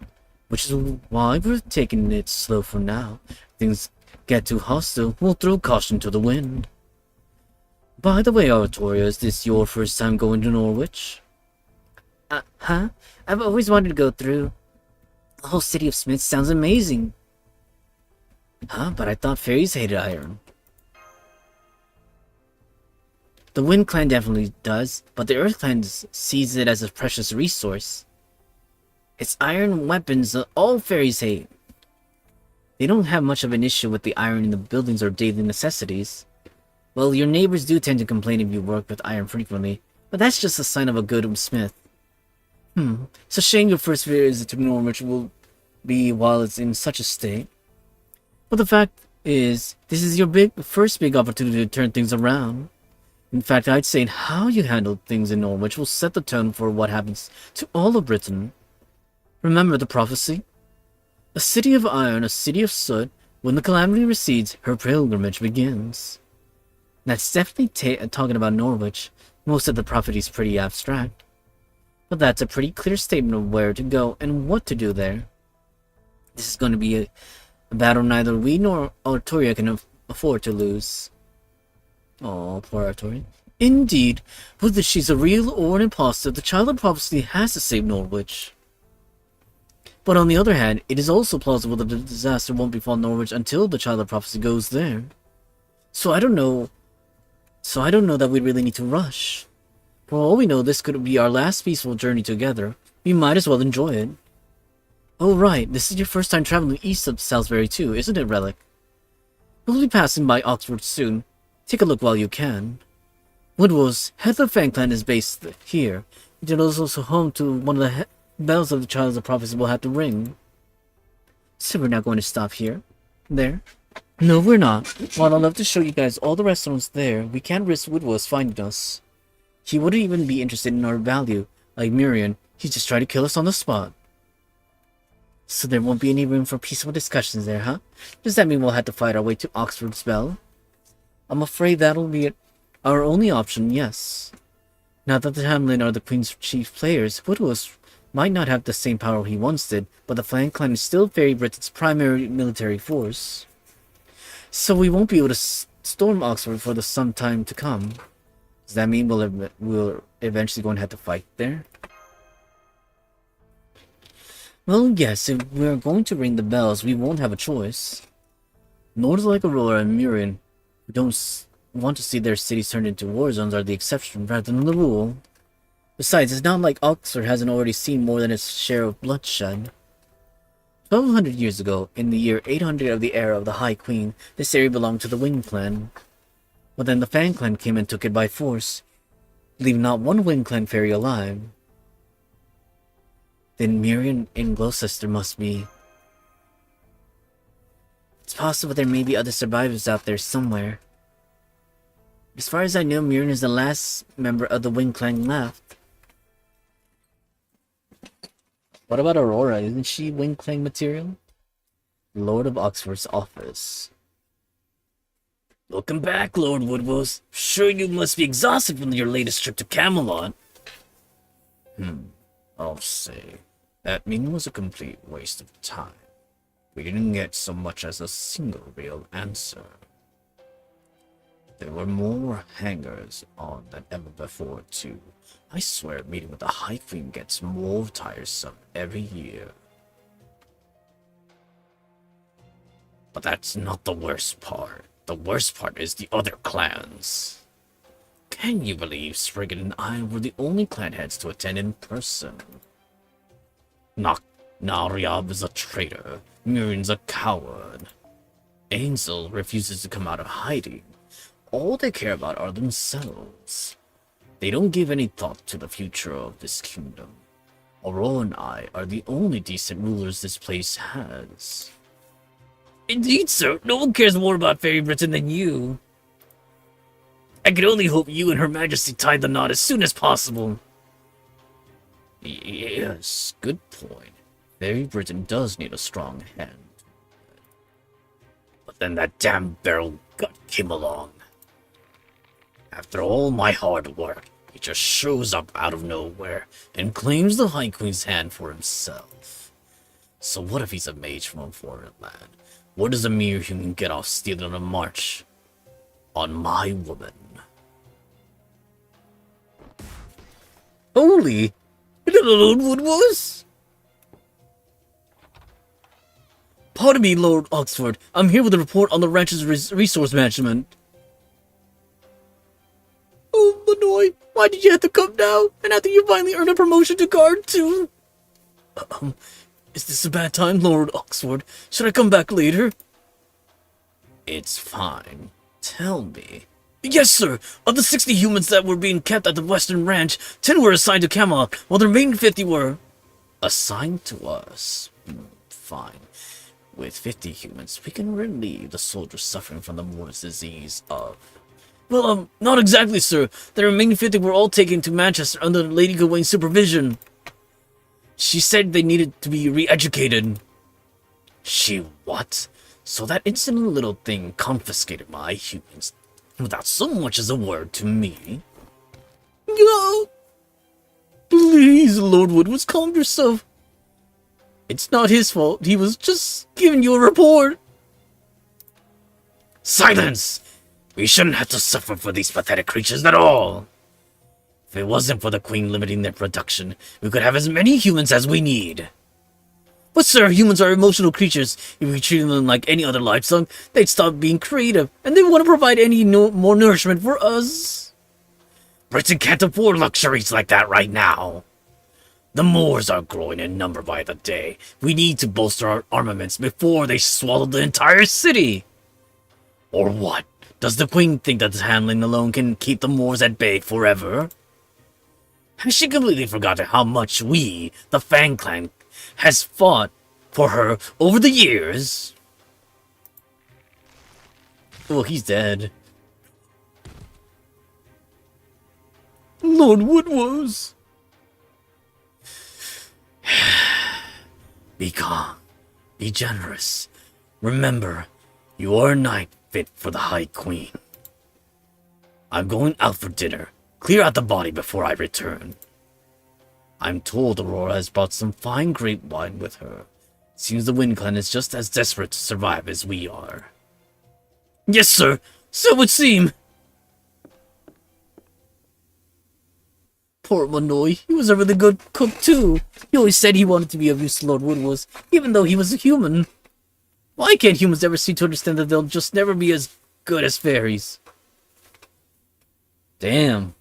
which is why we're taking it slow for now. If things get too hostile, we'll throw caution to the wind. By the way, Artoria, is this your first time going to Norwich? Huh? I've always wanted to go through. The whole city of Smith sounds amazing. Huh? But I thought fairies hated iron. The Wind Clan definitely does, but the Earth Clan sees it as a precious resource. It's iron weapons that all fairies hate. They don't have much of an issue with the iron in the buildings or daily necessities. Well, your neighbors do tend to complain if you work with iron frequently, but that's just a sign of a good smith. It's a shame your first visit to Norwich will be while it's in such a state. But the fact is, this is your first big opportunity to turn things around. In fact, I'd say how you handle things in Norwich will set the tone for what happens to all of Britain. Remember the prophecy? A city of iron, a city of soot. When the calamity recedes, her pilgrimage begins. That's definitely talking about Norwich. Most of the prophecy is pretty abstract. But that's a pretty clear statement of where to go and what to do there. This is going to be a battle neither we nor Artoria can afford to lose. Oh, poor Artoria. Indeed, whether she's a real or an imposter, the child of prophecy has to save Norwich. But on the other hand, it is also plausible that the disaster won't befall Norwich until the child of prophecy goes there. So I don't know that we really need to rush. For all we know, this could be our last peaceful journey together. We might as well enjoy it. Oh right, this is your first time traveling east of Salisbury too, isn't it, Relic? We'll be passing by Oxford soon. Take a look while you can. Woodwell's Heather Fan Clan is based here. It is also home to one of the bells of the Child of Prophecy will have to ring. So we're not going to stop here? There? No, we're not. While I'd love to show you guys all the restaurants there, we can't risk Woodwell's finding us. He wouldn't even be interested in our value. Like Miriam, he'd just try to kill us on the spot. So there won't be any room for peaceful discussions there, huh? Does that mean we'll have to fight our way to Oxford's Bell? I'm afraid that'll be our only option, yes. Now that the Hamlin are the Queen's chief players, Woodwell might not have the same power he once did, but the Fan Clan is still Fairy Britain's primary military force. So we won't be able to storm Oxford for some time to come. Does that mean we're eventually going to have to fight there? Well, yes, if we're going to ring the bells, we won't have a choice. Lords like Aurora and Miriam, who don't want to see their cities turned into war zones, are the exception rather than the rule. Besides, it's not like Oxford hasn't already seen more than its share of bloodshed. 1200 years ago, in the year 800 of the era of the High Queen, this area belonged to the Wing Clan. But then the Fan Clan came and took it by force, leaving not one Wing Clan fairy alive. Then Miriam in Gloucester must be... It's possible there may be other survivors out there somewhere. As far as I know, Miriam is the last member of the Wing Clan left. What about Aurora? Isn't she Wing Clan material? Lord of Oxford's office. Welcome back, Lord Woodwells. Sure you must be exhausted from your latest trip to Camelot. I'll say. That meeting was a complete waste of time. We didn't get so much as a single real answer. There were more hangers on than ever before, too. I swear meeting with the High Queen gets more tiresome every year. But that's not the worst part. The worst part is the other clans. Can you believe Spriggan and I were the only clan heads to attend in person? Nariab is a traitor. Miriam's a coward. Ainsel refuses to come out of hiding. All they care about are themselves. They don't give any thought to the future of this kingdom. Aurora and I are the only decent rulers this place has. Indeed, sir. No one cares more about Fairy Britain than you. I can only hope you and Her Majesty tie the knot as soon as possible. Yes, good point. Fairy Britain does need a strong hand. But then that damn Beryl gut came along. After all my hard work, he just shows up out of nowhere and claims the High Queen's hand for himself. So what if he's a mage from a foreign land? What does a mere human get off stealing a march on my woman? Holy! Lord Wood was? Pardon me, Lord Oxford. I'm here with a report on the ranch's resource management. Oh, Manoy, why did you have to come now? And after you finally earned a promotion to guard, too? Is this a bad time, Lord Oxford? Should I come back later? It's fine. Tell me. Yes, sir. Of the 60 humans that were being kept at the Western Ranch, 10 were assigned to Camelot, while the remaining 50 were... assigned to us? Fine. With 50 humans, we can relieve the soldiers suffering from the Moore's disease of... Well, not exactly, sir. The remaining 50 were all taken to Manchester under Lady Gawain's supervision. She said they needed to be re-educated. She what? So that insolent little thing confiscated my humans without so much as a word to me? No! Please, Lord Woodward, calm yourself. It's not his fault. He was just giving you a report. Silence! We shouldn't have to suffer for these pathetic creatures at all. If it wasn't for the Queen limiting their production, we could have as many humans as we need. But sir, humans are emotional creatures. If we treated them like any other livestock, they'd stop being creative, and they wouldn't provide any more nourishment for us. Britain can't afford luxuries like that right now. The Moors are growing in number by the day. We need to bolster our armaments before they swallow the entire city. Or what? Does the Queen think that handling alone can keep the Moors at bay forever? Has she completely forgotten how much we, the Fang Clan, has fought for her over the years? Well, he's dead. Lord Woodwose. Be calm. Be generous. Remember, you are a knight fit for the High Queen. I'm going out for dinner. Clear out the body before I return. I'm told Aurora has brought some fine grape wine with her. Seems the Wind Clan is just as desperate to survive as we are. Yes, sir. So it would seem. Poor Manoy. He was a really good cook, too. He always said he wanted to be of use to Lord Woodwose, even though he was a human. Why can't humans ever seem to understand that they'll just never be as good as fairies? Damn.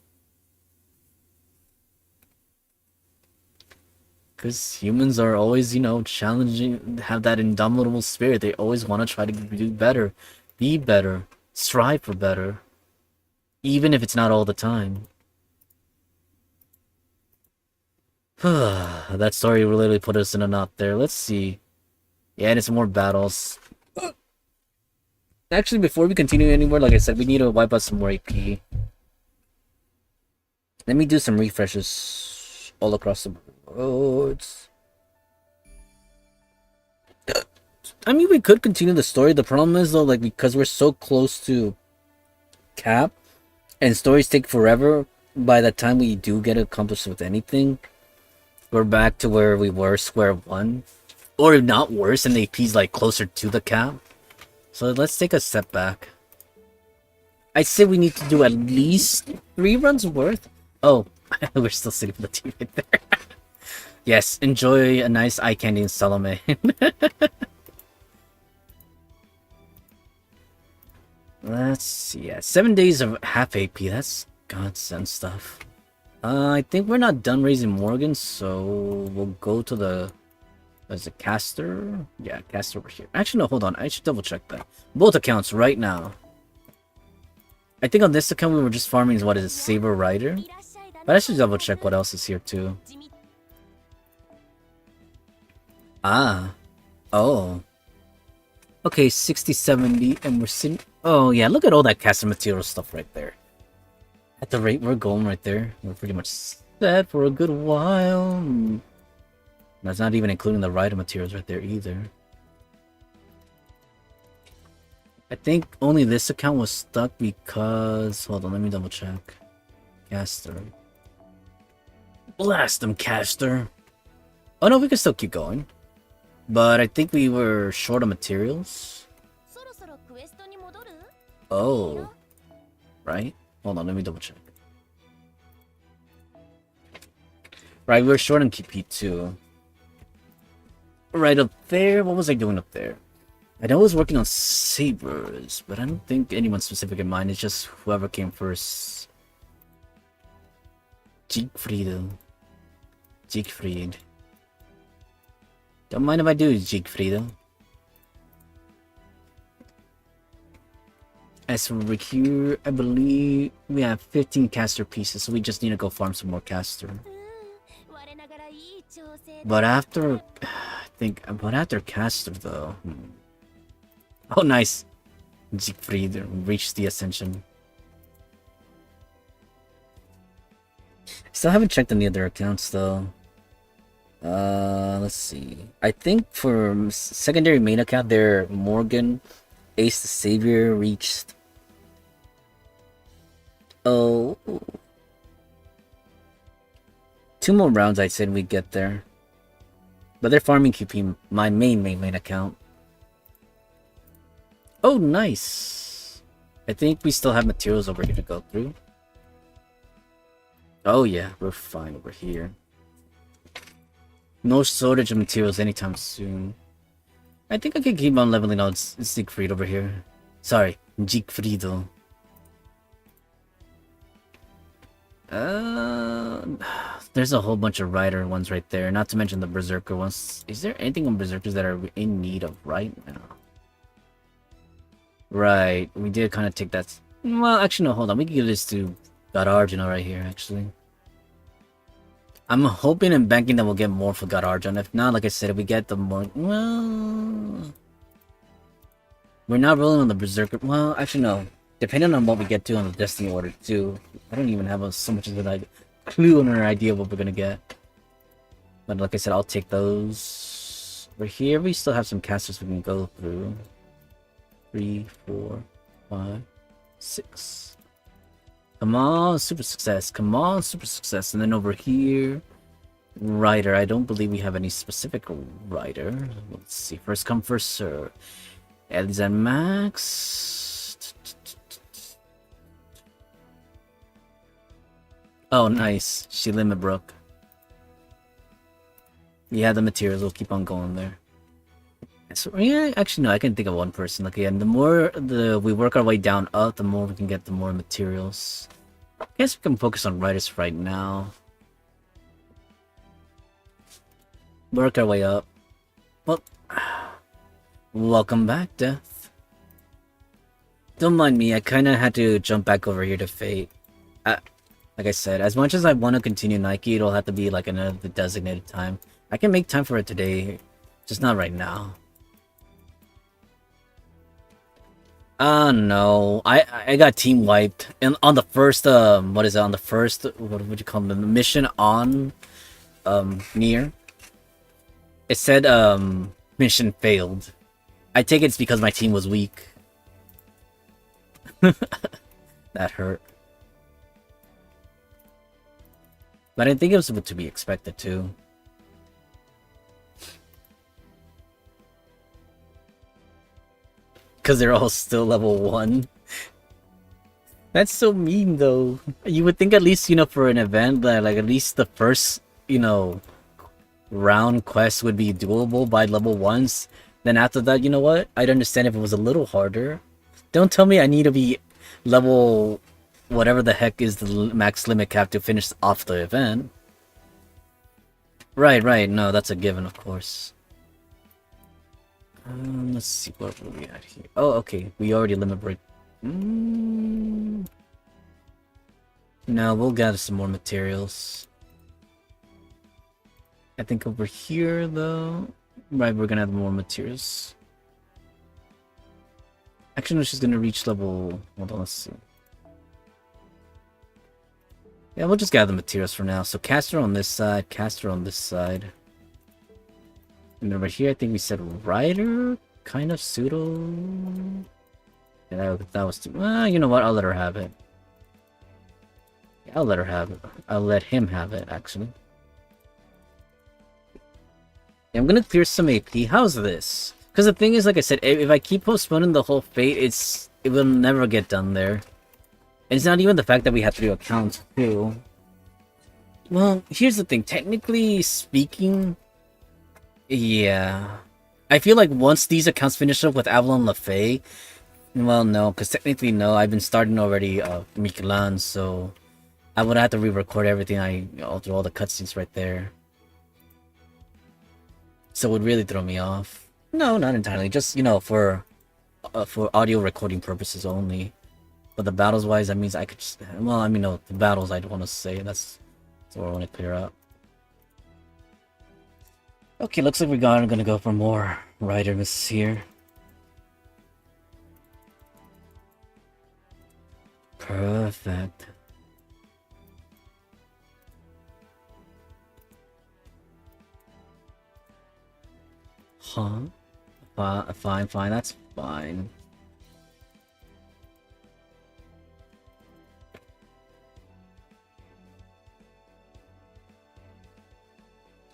Because humans are always, challenging, have that indomitable spirit. They always want to try to do better, be better, strive for better. Even if it's not all the time. That story literally put us in a knot there. Let's see. Yeah, and it's more battles. Actually, before we continue anywhere, like I said, we need to wipe out some more AP. Let me do some refreshes all across the boards. I mean, we could continue the story. The problem is, though, like, because we're so close to cap, and stories take forever, by the time we do get accomplished with anything, we're back to where we were, square one. Or if not worse, and the AP's, like, closer to the cap. So let's take a step back. I'd say we need to do at least 3 runs worth. Oh, we're still sitting for the tea right there. Yes, enjoy a nice eye candy in Salome. Let's see. Yeah, 7 days of half AP. That's godsend stuff. I think we're not done raising Morgan, so we'll go to the... There's a caster. Yeah, caster over here. Actually, no, hold on. I should double check that. Both accounts right now. I think on this account we were just farming, what is it, Saber Rider? But I should double check what else is here too. Ah. Oh. Okay, 60, 70, and we're sitting... Oh, yeah, look at all that caster material stuff right there. At the rate we're going right there, we're pretty much set for a good while. That's not even including the rider materials right there either. I think only this account was stuck because... Hold on, let me double check. Caster. Blast them, Caster! Oh no, we can still keep going. But I think we were short of materials. Oh. Right? Hold on, let me double check. Right, we're short on KP too. Right up there, what was I doing up there? I know I was working on sabers, but I don't think anyone specific in mind. It's just whoever came first. Siegfried. Don't mind if I do, Siegfried. As for over here, I believe we have 15 caster pieces, so we just need to go farm some more caster. But after, but after caster though. Oh, nice. Siegfried reached the ascension. Still haven't checked any other accounts though. Let's see. I think for secondary main account there, Morgan, Ace the Savior reached. Oh, 2 more rounds I said we'd get there. But they're farming QP, my main account. Oh, nice. I think we still have materials over here to go through. Oh yeah, we're fine over here. No shortage of materials anytime soon. I think I can keep on leveling out Siegfried over here. Sorry, Siegfriedo. There's a whole bunch of rider ones right there, not to mention the berserker ones. Is there anything on berserkers that are in need of right now? Right, we did kind of take that. Well, actually, no, hold on. We can give this to God Arjuna right here, actually. I'm hoping and banking that we'll get more for God Arjuna. If not, like I said, if we get the more. Well. We're not rolling on the berserker. Well, actually, no. Depending on what we get to on the Destiny order, too. I don't even have so much of an clue or idea of what we're gonna get. But like I said, I'll take those. Over here, we still have some casters we can go through. 3, 4, 5, 6. Come on, super success. Come on, super success. And then over here, rider. I don't believe we have any specific rider. Let's see. First come, first serve. Ellie's at max. Oh, nice. She limit broke. Yeah, the materials will keep on going there. So, yeah, actually, no, I can think of one person. Like, again, the more we work our way down up, the more we can get the more materials. I guess we can focus on writers right now. Work our way up. Well, welcome back, Death. Don't mind me, I kind of had to jump back over here to Fate. Like I said, as much as I want to continue Nike, it'll have to be like another designated time. I can make time for it today, just not right now. No, I got team wiped, and on the first what is it? On the first, what would you call them? The mission on Nier. It said mission failed. I take it's because my team was weak. That hurt. But I think it was to be expected too. Because they're all still level 1. That's so mean though. You would think at least, for an event that like at least the first, round quest would be doable by level 1s. Then after that, you know what? I'd understand if it was a little harder. Don't tell me I need to be level whatever the heck is the max limit cap to finish off the event. Right. No, that's a given, of course. Let's see what were we at here. Oh, okay. We already limit break. No, we'll gather some more materials. I think over here, though. Right, we're gonna have more materials. Actually, no, she's gonna reach level. Hold on, let's see. Yeah, we'll just gather the materials for now. So caster on this side, caster on this side. And over here, I think we said rider, kind of pseudo. Yeah, that was too. You know what? I'll let her have it. Yeah, I'll let her have it. I'll let him have it, actually. Yeah, I'm gonna clear some AP. How's this? Because the thing is, like I said, if I keep postponing the whole fate, it will never get done there. And it's not even the fact that we have to do accounts too. Well, here's the thing. Technically speaking, yeah. I feel like once these accounts finish up with Avalon LaFay, well, no, because technically, no. I've been starting already, Michelin, so I would have to re-record everything. I'll do all the cutscenes right there. So it would really throw me off. No, not entirely. Just, for audio recording purposes only. But the battles wise, that means I could just, well, I mean, no, the battles I don't want to say. That's what I want to clear up. Okay, looks like we're gonna go for more riders here. Perfect. Huh? Fine, that's fine.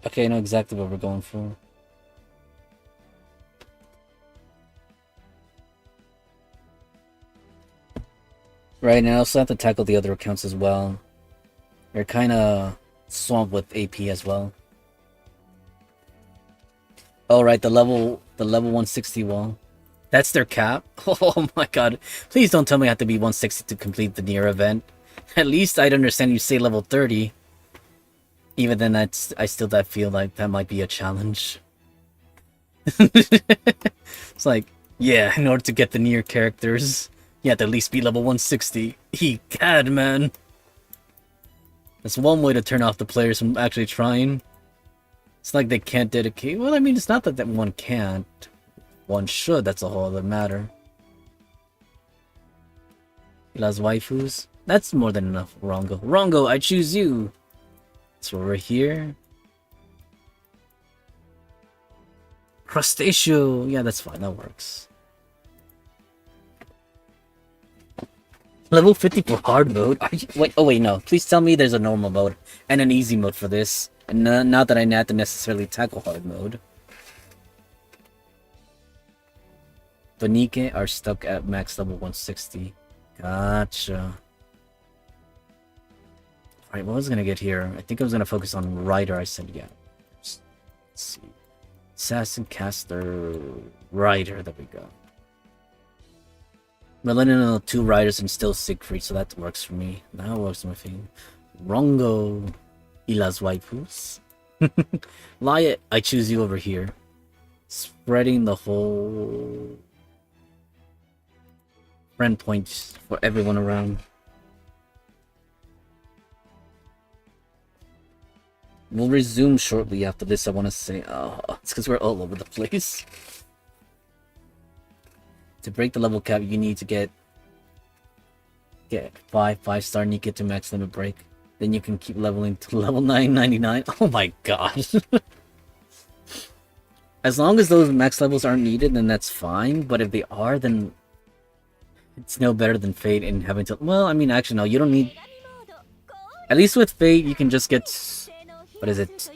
Okay, I know exactly what we're going for. Right, and I also have to tackle the other accounts as well. They're kinda swamped with AP as well. Oh right, the level 160 wall. That's their cap? Oh my god. Please don't tell me I have to be 160 to complete the near event. At least I'd understand you say level 30. Even then, I still feel like that might be a challenge. It's like, yeah, in order to get the near characters, you have to at least be level 160. God, man. That's one way to turn off the players from actually trying. It's like they can't dedicate. Well, I mean, it's not that one can't. One should, that's a whole other matter. Las waifus? That's more than enough, Rongo. Rongo, I choose you! So we're here. Crustaceo! Yeah, that's fine, that works. Level 50 for hard mode? Wait, oh wait, no. Please tell me there's a normal mode and an easy mode for this. And not that I have to necessarily tackle hard mode. Bonike are stuck at max level 160. Gotcha. Alright, what was I gonna get here? I think I was gonna focus on Rider, I said yeah. Let's see. Assassin, Caster, Rider, there we go. Millennial 2 Riders and still Siegfried, so that works for me. That works for my thing. Rongo, Ilas waifus. Lia, I choose you over here. Spreading the whole friend points for everyone around. We'll resume shortly after this, I want to say. Oh, it's because we're all over the place. To break the level cap, you need to get 5-star Nika to max limit break. Then you can keep leveling to level 999. Oh my gosh. As long as those max levels aren't needed, then that's fine. But if they are, then it's no better than Fate in having to... Well, I mean, actually, no. You don't need... At least with Fate, you can just get... What is it?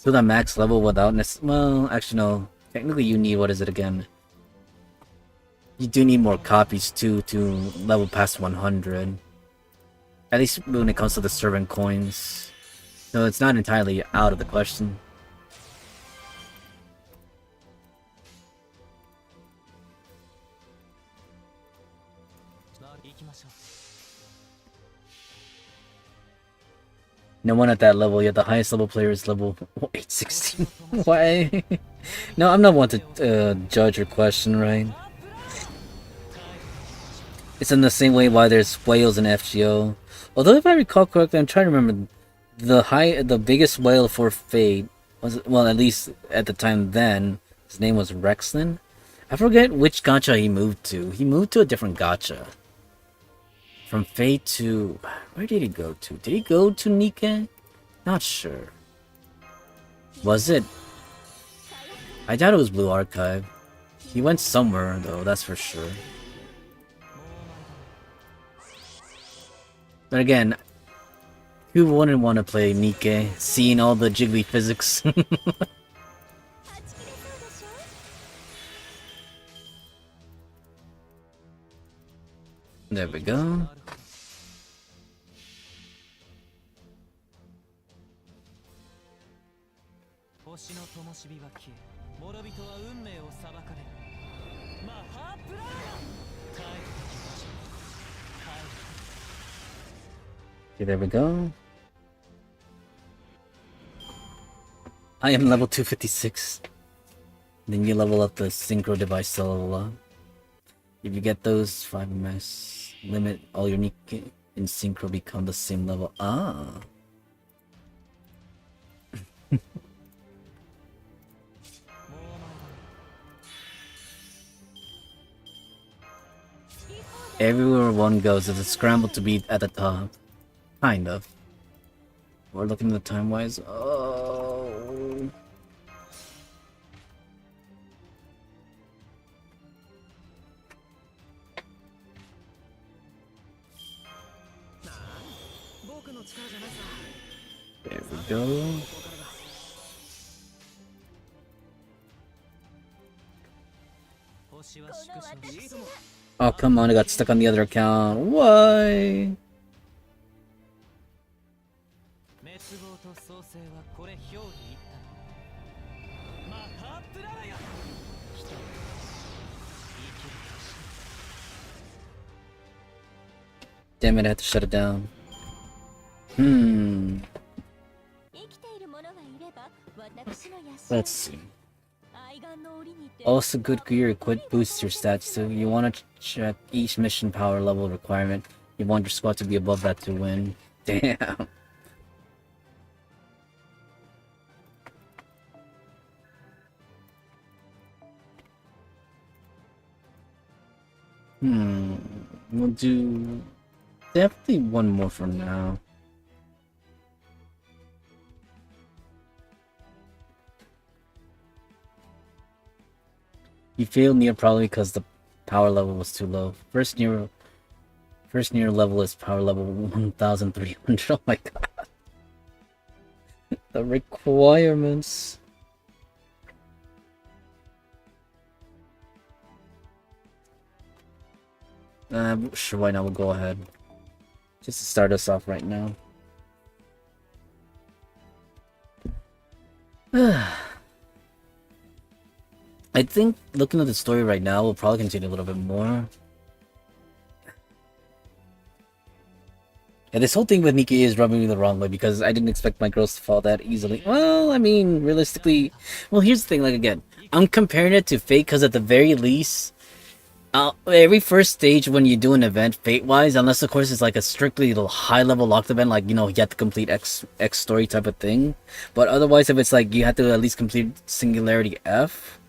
To the max level without... Well, actually, no. Technically, you need... What is it again? You do need more copies, too, to level past 100. At least when it comes to the servant coins. So it's not entirely out of the question. No one at that level yet. The highest level player is level 860. Why? No, I'm not one to judge or question, right? It's in the same way why there's whales in FGO. Although if I recall correctly, I'm trying to remember, the biggest whale for Fate was, well, at least at the time then, his name was Rexlin. I forget which gacha he moved to. He moved to a different gacha. From Fate to... Where did he go to? Did he go to Nikke? Not sure. Was it? I doubt it was Blue Archive. He went somewhere, though, that's for sure. But again, who wouldn't want to play Nikke, seeing all the jiggly physics? There we go. Okay, there we go. I am level 256. Then you level up the synchro device to level up. If you get those 5 MS limit, all your Nikkei and synchro become the same level. Ah. Everywhere one goes, it's a scramble to be at the top. Kind of. We're looking at the time-wise. Oh. There we go. Oh, come on, I got stuck on the other account. Why? Damn it, I had to shut it down. Let's see. Also, good gear equip boosts your stats too. You want to check each mission power level requirement. You want your squad to be above that to win. Damn. We'll do definitely one more for now. You failed near probably because the power level was too low. First near level is power level 1300. Oh my god. The requirements. Sure, why not? We'll go ahead. Just to start us off right now. I think looking at the story right now, we'll probably continue a little bit more. Yeah, this whole thing with Nikkei is rubbing me the wrong way because I didn't expect my girls to fall that easily. Well, I mean, realistically, well, here's the thing, like, again, I'm comparing it to Fate because at the very least, every first stage when you do an event, Fate-wise, unless of course it's like a strictly high-level locked event, like, you know, you have to complete X story type of thing. But otherwise, if it's like you have to at least complete Singularity F,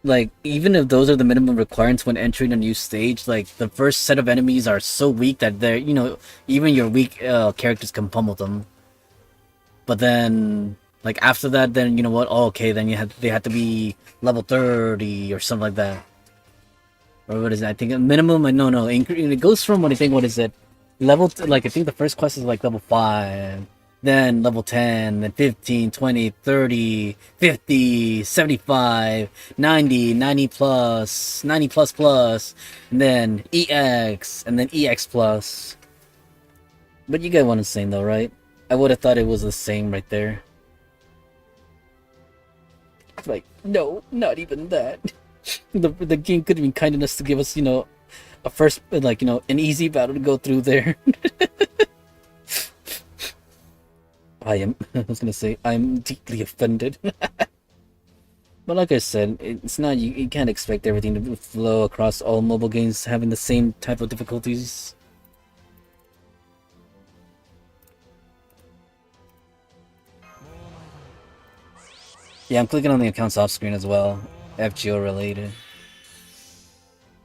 like, even if those are the minimum requirements when entering a new stage, like, the first set of enemies are so weak that they're, you know, even your weak characters can pummel them. But then, like, after that, then, you know what, oh, okay, then they have to be level 30 or something like that. Or what is it? I think a minimum, no, it goes from, what is it? Level, like, I think the first quest is like level 5. Then level 10, then 15, 20, 30, 50, 75, 90, 90 plus, 90 plus plus, and then EX, and then EX plus. But you get what I'm saying though, right? I would have thought it was the same right there. It's like, no, not even that. The game could have been kind enough to give us, you know, a first, like, you know, an easy battle to go through there. I was gonna say, I'm deeply offended. But like I said, it's not, you can't expect everything to flow across all mobile games having the same type of difficulties. Yeah, I'm clicking on the accounts off screen as well. FGO related.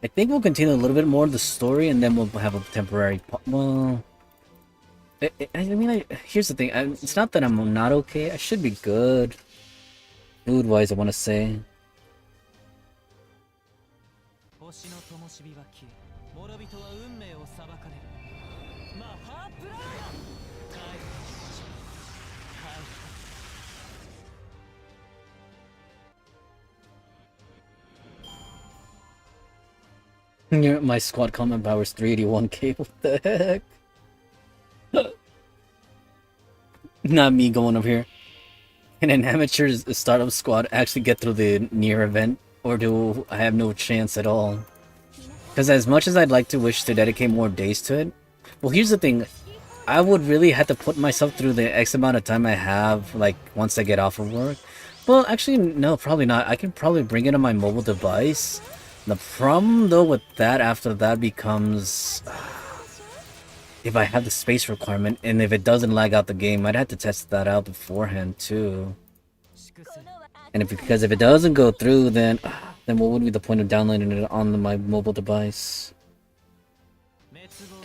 I think we'll continue a little bit more of the story and then we'll have a temporary, well... I mean, here's the thing. It's not that I'm not okay. I should be good. Mood-wise, I want to say. My squad combat power is 381k. What the heck? Not me going up here. Can an amateur startup squad actually get through the near event, or do I have no chance at all? Because as much as I'd like to wish to dedicate more days to it, well, here's the thing. I would really have to put myself through the X amount of time I have, like, once I get off of work. Well, actually, no, probably not. I can probably bring it on my mobile device. The problem, though, with that after that becomes... if I have the space requirement, and if it doesn't lag out the game, I'd have to test that out beforehand, too. And because if it doesn't go through, then what would be the point of downloading it on my mobile device?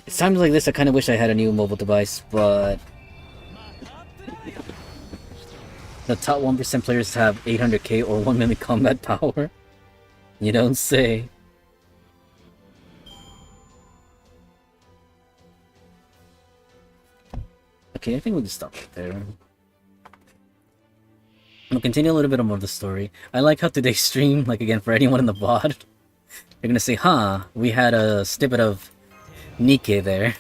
It's times like this I kind of wish I had a new mobile device, but... the top 1% players have 800k or 1 million combat power. You don't say. Okay, I think we'll just stop right there. We'll continue a little bit more of the story. I like how today's stream, like again, for anyone in the VOD, they're gonna say, huh, we had a snippet of Nikkei there.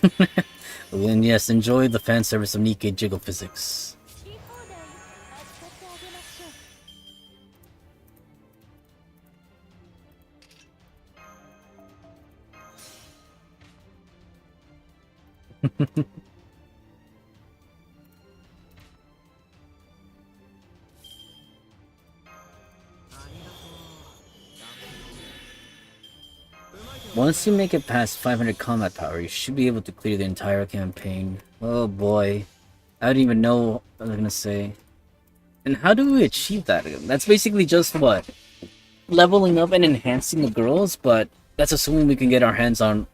And yes, enjoy the fan service of Nikkei jiggle physics. Once you make it past 500 combat power, you should be able to clear the entire campaign. Oh boy. I don't even know what I was gonna say. And how do we achieve that? That's basically just what? Leveling up and enhancing the girls, but that's assuming we can get our hands on...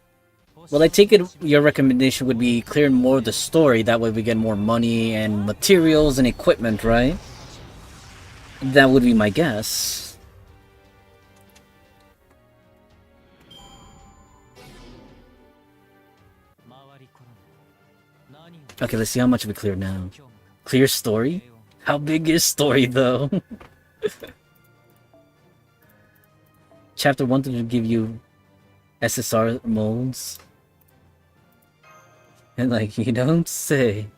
Well, I take it your recommendation would be clearing more of the story, that way we get more money and materials and equipment, right? That would be my guess. Okay, let's see how much we cleared now. Clear story? How big is story, though? Chapter 1 to give you SSR molds. And like, you don't say.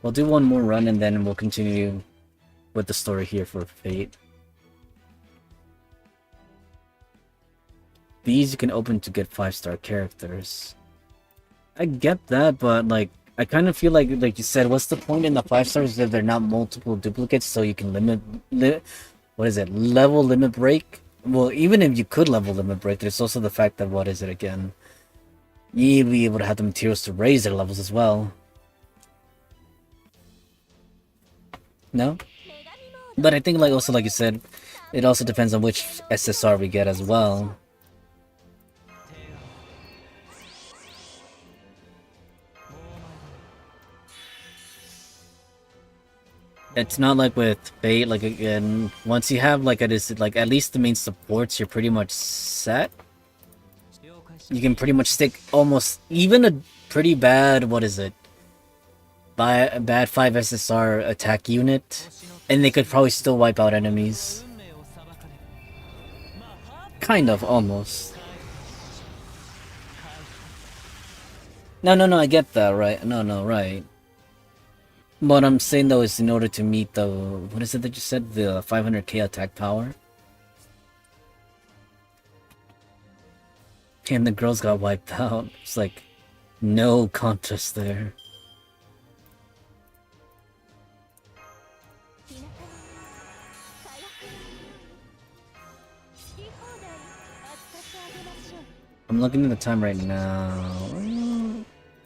We'll do one more run and then we'll continue with the story here for Fate. These you can open to get 5-star characters. I get that, but like, I kind of feel like you said, what's the point in the 5 stars if they're not multiple duplicates, so you can level limit break? Well, even if you could level limit break, there's also the fact that, what is it again? You need to be able to have the materials to raise their levels as well. No? But I think, like, also, like you said, it also depends on which SSR we get as well. It's not like with Fate, like again, once you have like at least the main supports, you're pretty much set. You can pretty much stick almost even a pretty bad, what is it? Bad 5 SSR attack unit, and they could probably still wipe out enemies. Kind of, almost. No, I get that, right? No, right. What I'm saying though is in order to meet the, what is it that you said? The 500k attack power? And the girls got wiped out. It's like, no contest there. I'm looking at the time right now.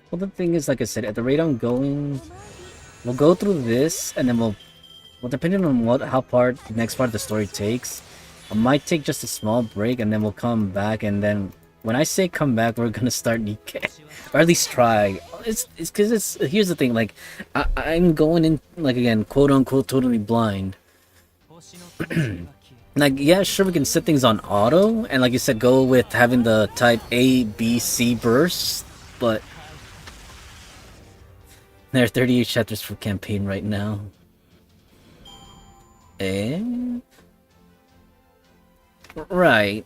Well, the thing is, like I said, at the rate I'm going... We'll go through this, and then well, depending on how the next part of the story takes, I might take just a small break, and then we'll come back, and then, when I say come back, we're gonna start Nikkei. Or at least try. It's because here's the thing, like, I'm going in, like, again, quote-unquote, totally blind. Like, yeah, sure, we can set things on auto, and like you said, go with having the type A, B, C burst, but... There are 38 chapters for campaign right now. Right.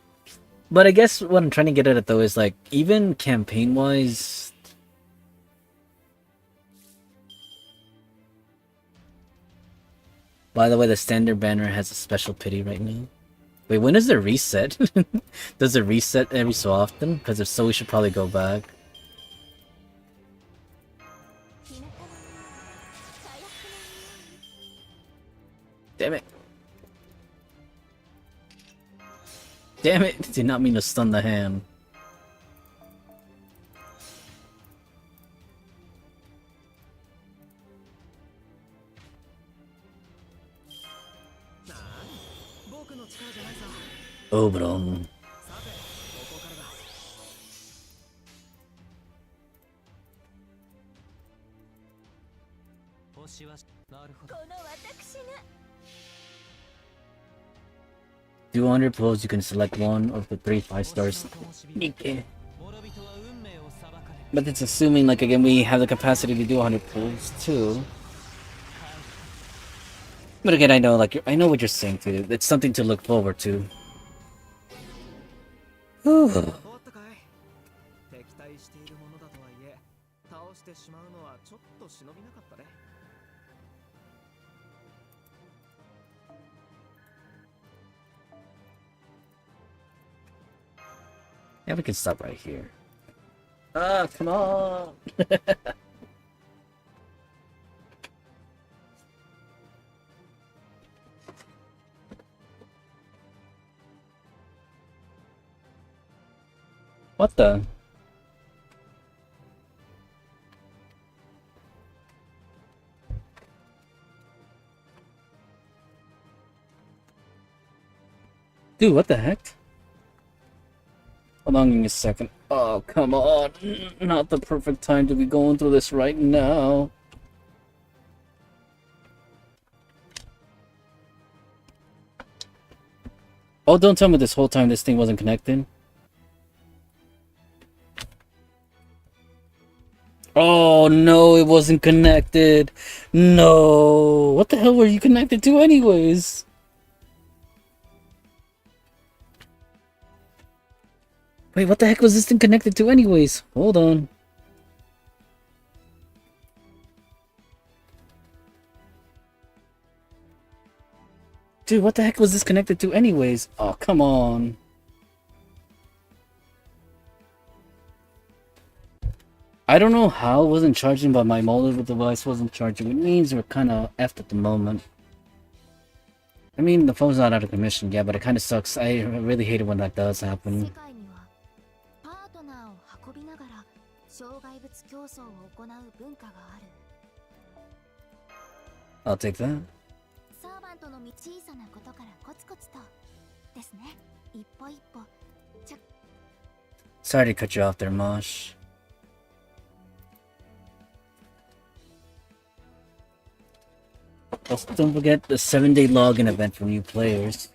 But I guess what I'm trying to get at it though is like, even campaign-wise... By the way, the standard banner has a special pity right now. Wait, when does it reset? Does it reset every so often? Because if so, we should probably go back. Damn it. Damn it! Did not mean to stun the hand. Oberon. Do 100 pulls, you can select one of the 3 5-stars. But it's assuming, like, again, we have the capacity to do 100 pulls, too. But again, I know, like, I know what you're saying, too. It's something to look forward to. Whew. Yeah, we can stop right here. Ah, come on! What the? Dude, what the heck? Hold on, give me a second. Oh, come on. Not the perfect time to be going through this right now. Oh, don't tell me this whole time this thing wasn't connected. Oh, no, it wasn't connected. No. What the hell were you connected to anyways? Wait, what the heck was this thing connected to anyways? Hold on. Dude, what the heck was this connected to anyways? Oh, come on. I don't know how it wasn't charging, but my mobile device wasn't charging. It means we're kind of effed at the moment. I mean, the phone's not out of commission yet, but it kind of sucks. I really hate it when that does happen. I'll take that. Sorry to cut you off there, Mosh. Also, don't forget the 7-day login event for new players.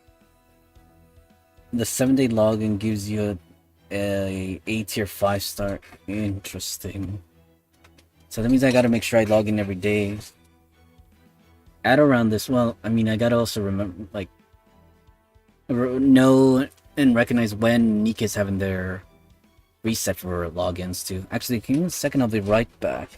The 7-day login gives you a A-tier 5-star. Interesting. So that means I gotta make sure I log in every day. At around this, well, I mean, I gotta also remember, like, know and recognize when Nika's having their reset for logins too. Actually, give me a second, I'll be right back.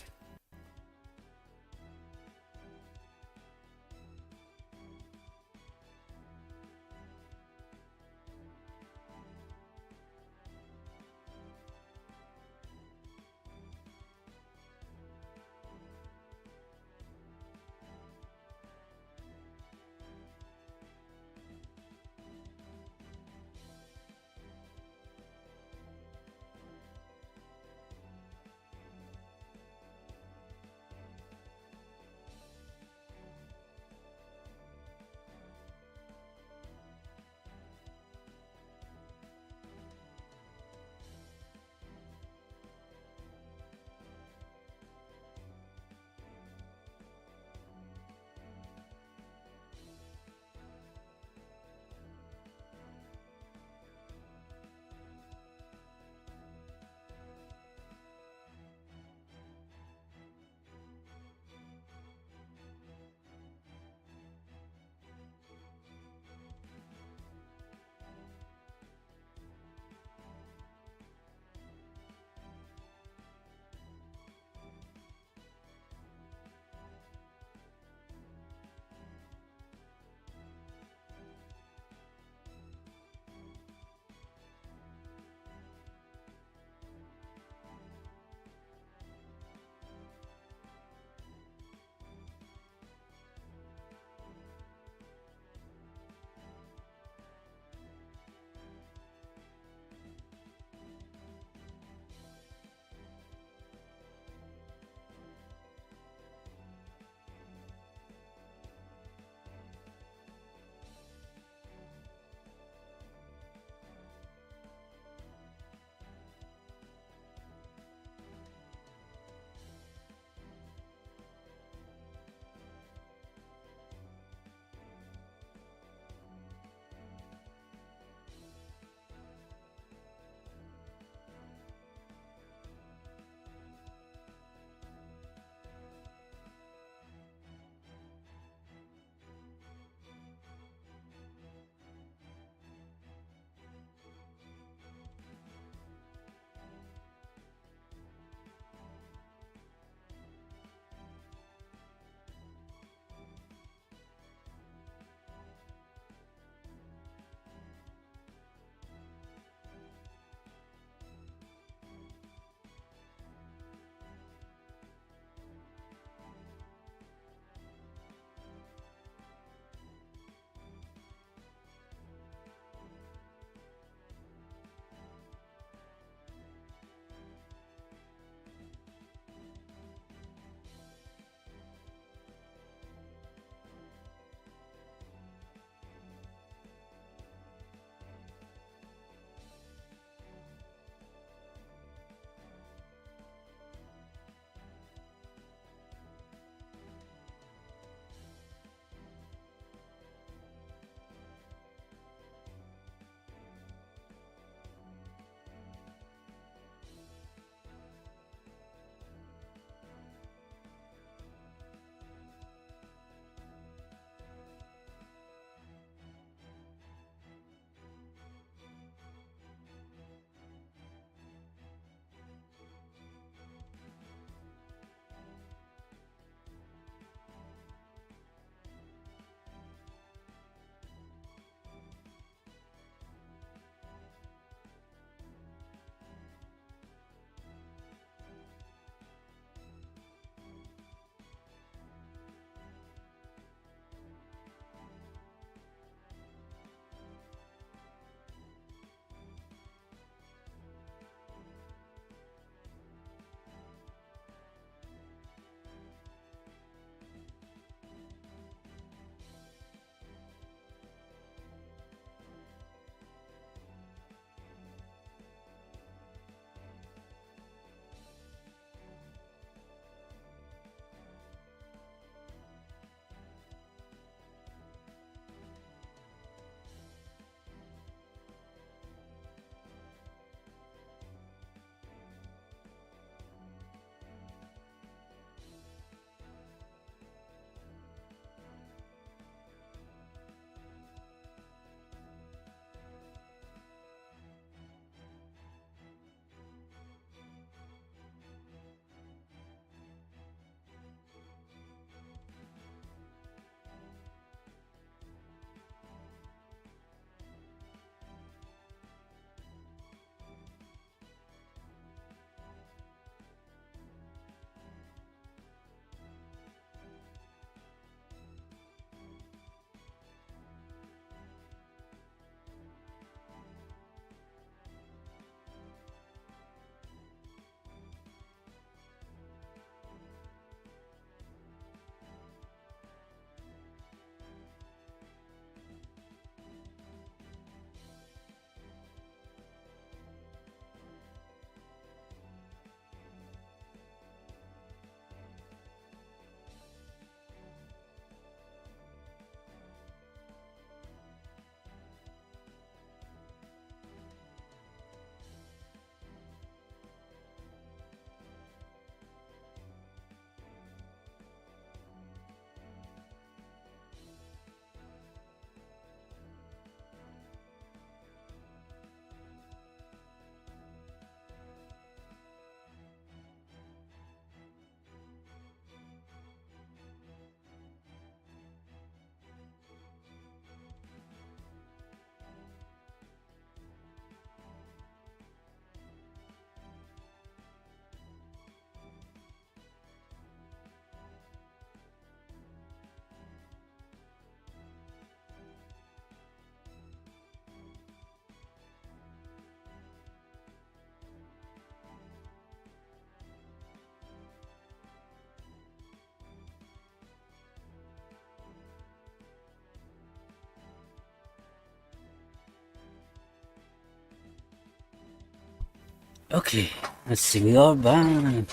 Okay, let's see. We are back.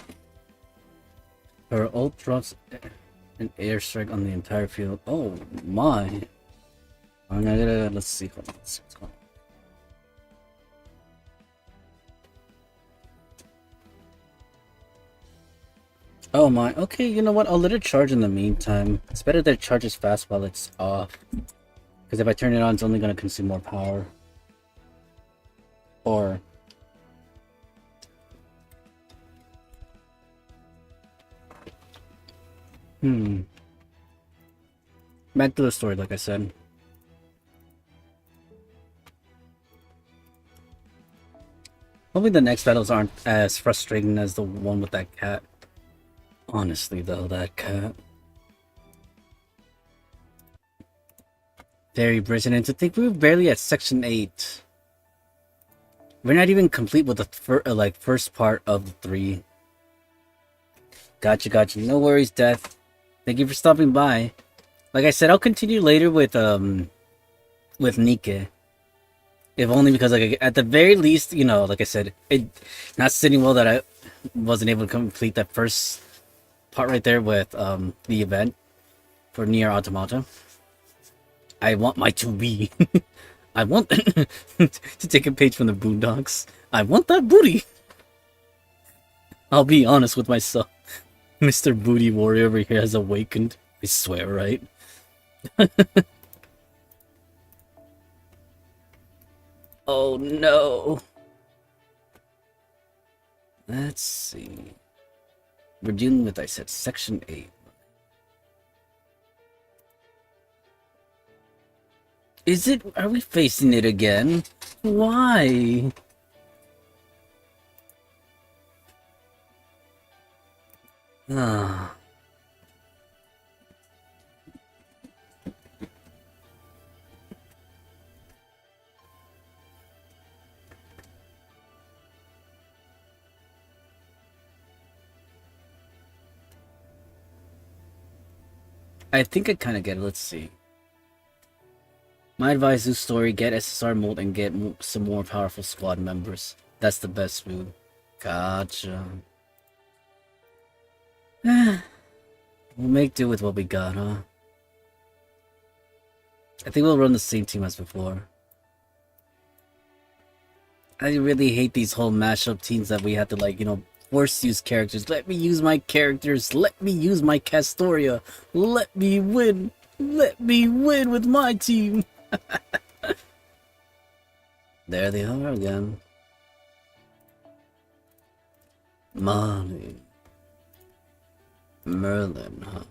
Her ult drops an airstrike on the entire field. Oh my! I'm gonna let's see. Hold on, let's see what's going on. Oh my. Okay, you know what? I'll let it charge in the meantime. It's better that it charges fast while it's off. Because if I turn it on, it's only gonna consume more power. Or back to the story, like I said. Hopefully the next battles aren't as frustrating as the one with that cat. Honestly, though, that cat. Very Britain, and to think we were barely at section 8. We're not even complete with the first part of the 3. Gotcha. No worries, Death. Thank you for stopping by. Like I said, I'll continue later with Nike. If only because, like, at the very least, you know, like I said, it not sitting well that I wasn't able to complete that first part right there with the event for Nier Automata. I want my 2B. I want to take a page from the Boondocks. I want that booty. I'll be honest with myself. Mr. Booty Warrior over here has awakened. I swear, right? Oh no. Let's see. We're dealing with, I said, section 8. Is it? Are we facing it again? Why? Ah. I think I kind of get it. Let's see. My advice is story, get SSR mold and get some more powerful squad members. That's the best move. Gotcha. We'll make do with what we got, huh? I think we'll run the same team as before. I really hate these whole mashup teams that we have to, like, you know, force use characters. Let me use my characters. Let me use my Castoria. Let me win. Let me win with my team. There they are again. Molly. Merlin, huh?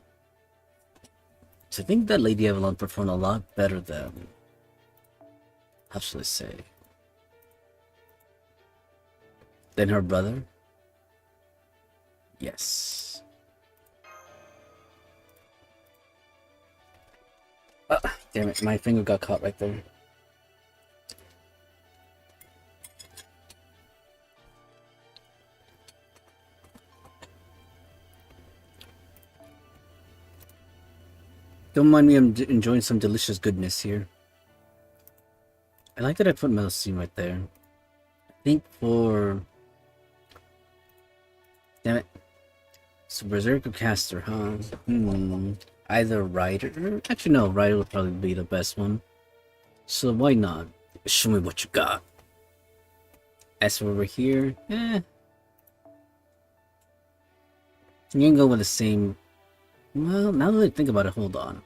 So I think that Lady Avalon performed a lot better than... How should I say? Than her brother? Yes. Ah, damn it, my finger got caught right there. Don't mind me, I'm enjoying some delicious goodness here. I like that I put Melusine right there. I think for... Damn it. So Berserker Caster, huh? Either Rider... Actually, no, Rider would probably be the best one. So why not? Show me what you got. As for over here, You can go with the same... Well, now that I think about it, hold on.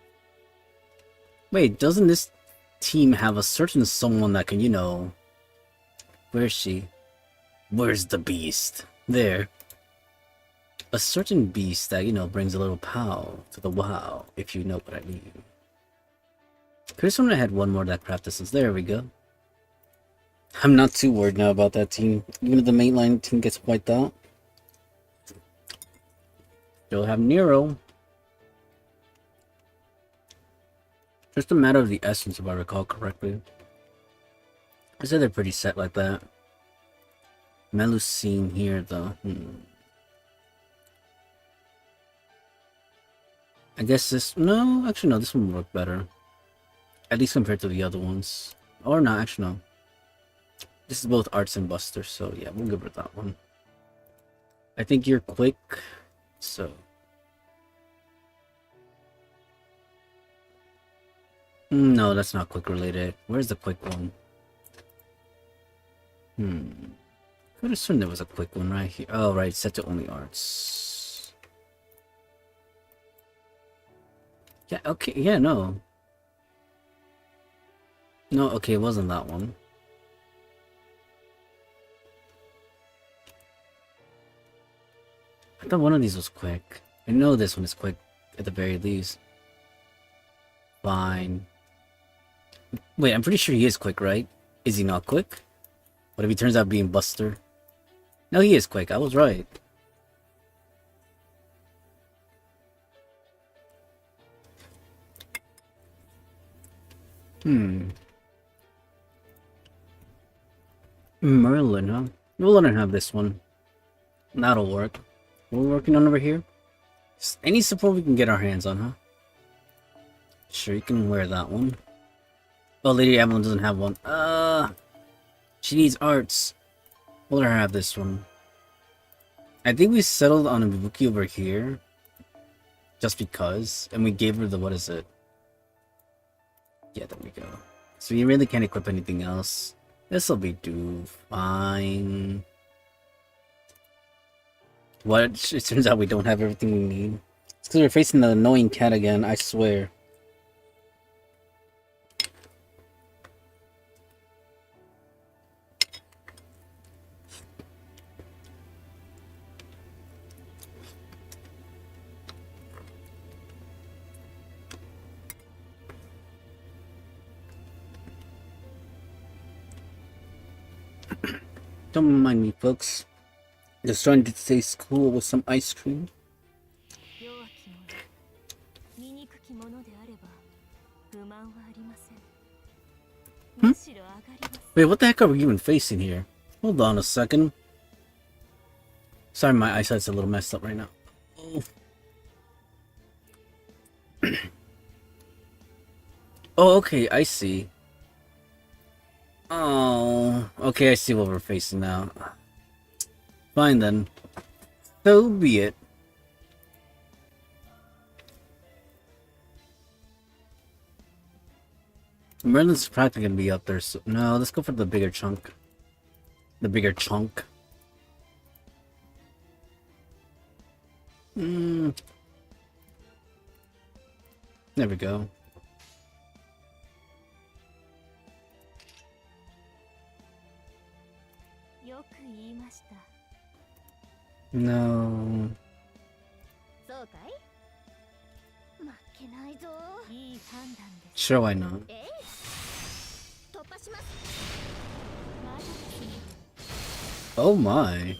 Wait, doesn't this team have a certain someone that can, you know... Where's she? Where's the beast? There. A certain beast that, you know, brings a little pow to the wow, if you know what I mean. Could have sworn I had one more that craft distance. There we go. I'm not too worried now about that team. Even if the mainline team gets wiped out. Still have Nero. Just a matter of the essence, if I recall correctly. I said they're pretty set like that. Melusine here, though. I guess this... No, actually no, this one would work better. At least compared to the other ones. Or not, actually no. This is both arts and buster, so yeah, we'll give her that one. I think you're quick, so. No, that's not quick related. Where's the quick one? Could have sworn there was a quick one right here. Oh, right, set to only arts. Yeah, okay, yeah, no. No, okay, it wasn't that one. I thought one of these was quick. I know this one is quick, at the very least. Fine. Wait, I'm pretty sure he is quick, right? Is he not quick? What if he turns out being Buster? No, he is quick. I was right. Merlin, huh? We'll let her have this one. That'll work. What are we working on over here? Any support we can get our hands on, huh? Sure, you can wear that one. Oh, Lady Avalon doesn't have one. She needs arts. We'll let her have this one. I think we settled on a Ibuki over here. Just because. And we gave her the, what is it? Yeah, there we go. So you really can't equip anything else. This'll be due. Fine. What? It turns out we don't have everything we need. It's because we're facing the annoying cat again, I swear. Don't mind me, folks. Just trying to taste cool with some ice cream. Wait, what the heck are we even facing here? Hold on a second. Sorry, my eyesight's a little messed up right now. Oh, oh okay, I see. Oh, okay, I see what we're facing now. Fine then. So be it. Merlin's practically gonna be up there, so no, let's go for the bigger chunk. The bigger chunk. There we go. No. Sure, why not? Oh my.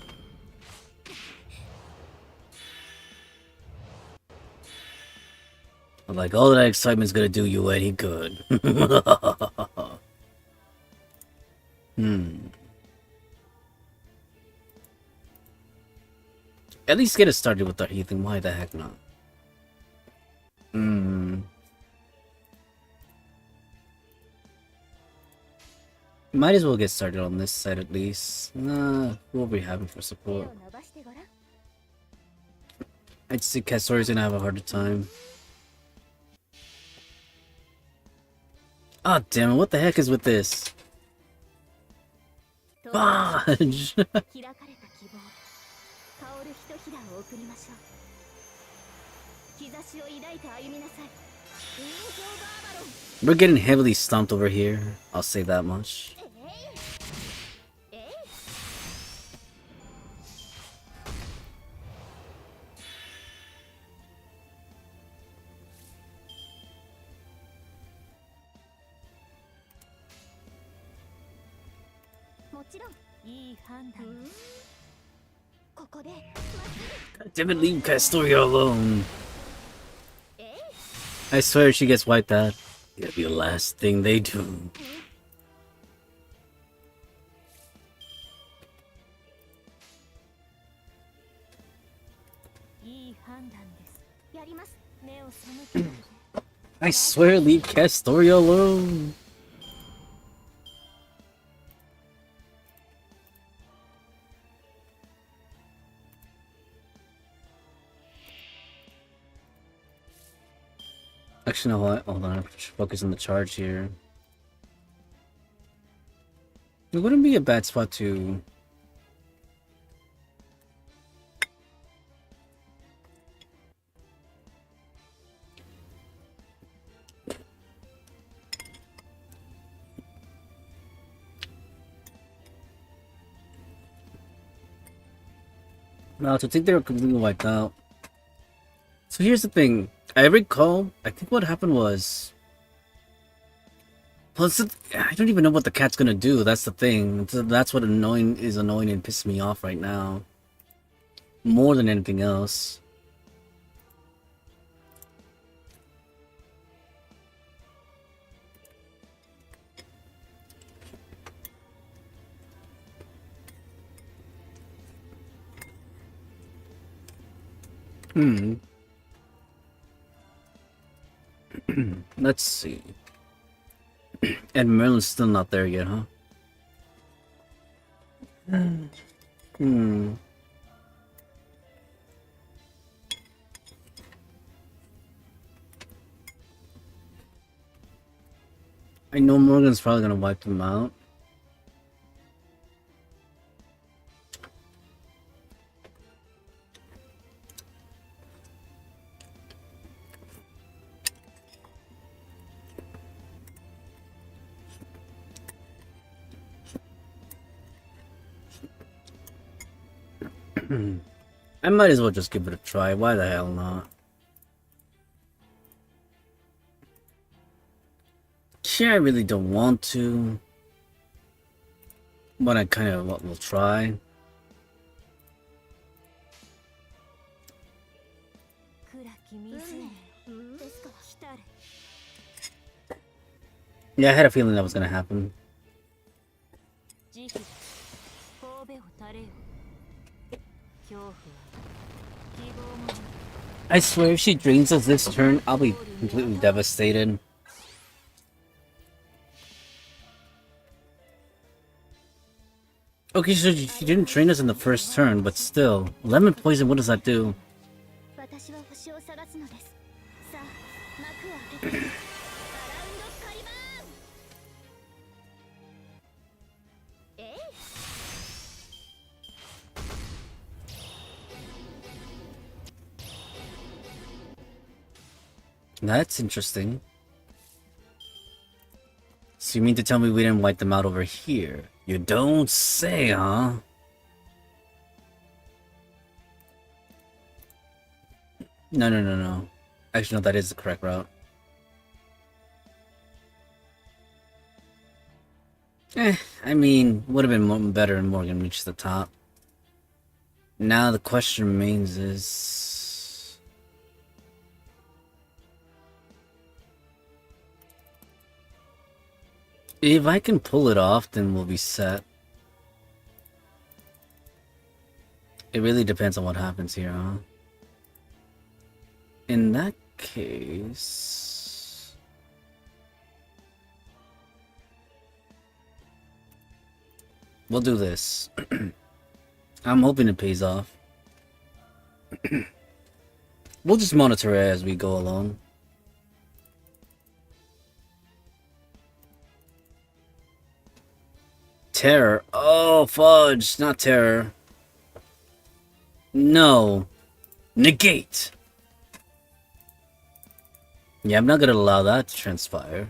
Like, all that excitement's gonna do you any good. At least get us started with our heathen. Why the heck not? Might as well get started on this side at least. Nah, what are we having for support? I'd say Castori's gonna have a harder time. Ah, damn it, what the heck is with this? Fudge! We're getting heavily stomped over here, I'll say that much. God damn it, leave Castoria alone. I swear if she gets wiped out, it'll be the last thing they do. I swear, leave Castoria alone. Actually, no, what? Hold on. Focus on the charge here. It wouldn't be a bad spot to... No, to think they were completely wiped out. So here's the thing. I recall, I think what happened was... Plus, I don't even know what the cat's gonna do. That's the thing. That's what is annoying and pissing me off right now. More than anything else. Let's see. And Merlin's still not there yet, huh? I know Morgan's probably gonna wipe them out. I might as well just give it a try. Why the hell not? Yeah, I really don't want to. But I kind of will try. Yeah, I had a feeling that was gonna happen. I swear if she drains us this turn, I'll be completely devastated. Okay, so she didn't drain us in the first turn, but still. Lemon poison, what does that do? That's interesting. So you mean to tell me we didn't wipe them out over here? You don't say, huh? No. Actually, no, that is the correct route. I mean, would have been better if Morgan reached the top. Now the question remains is... If I can pull it off, then we'll be set. It really depends on what happens here, huh? In that case... We'll do this. I'm hoping it pays off. We'll just monitor it as we go along. Terror. Oh, fudge. Not terror. No. Negate. Yeah, I'm not gonna allow that to transpire.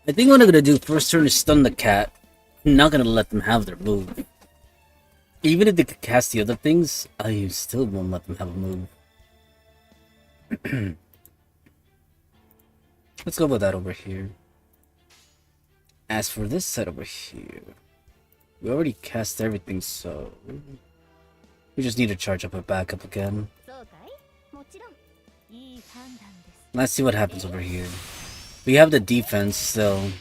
I think what I'm gonna do first turn is stun the cat. I'm not gonna let them have their move. Even if they could cast the other things, I still won't let them have a move. Let's go with that over here. As for this set over here, we already cast everything, so we just need to charge up a backup again. Let's see what happens over here. We have the defense still,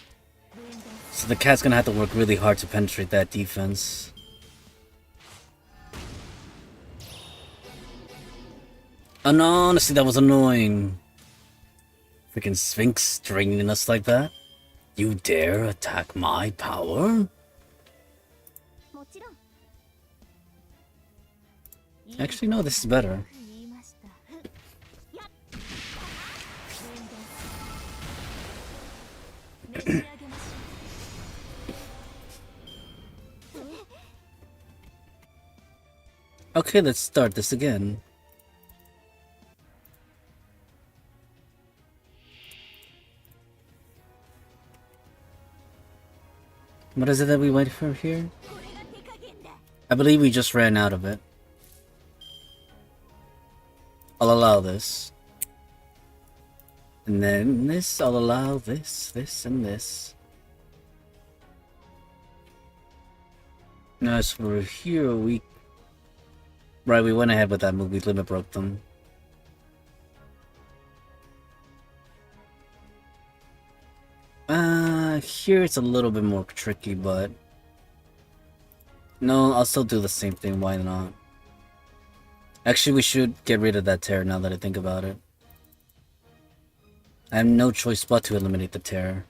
so the cat's gonna have to work really hard to penetrate that defense. And honestly, that was annoying. Freaking Sphinx draining us like that. You dare attack my power? Actually, no, this is better. Okay, let's start this again. What is it that we wait for here? I believe we just ran out of it. I'll allow this. And then this, I'll allow this, this, and this. Now as for here, we... Right, we went ahead with that move, we limit broke them. Here it's a little bit more tricky, but... No, I'll still do the same thing, why not? Actually, we should get rid of that terror now that I think about it. I have no choice but to eliminate the terror.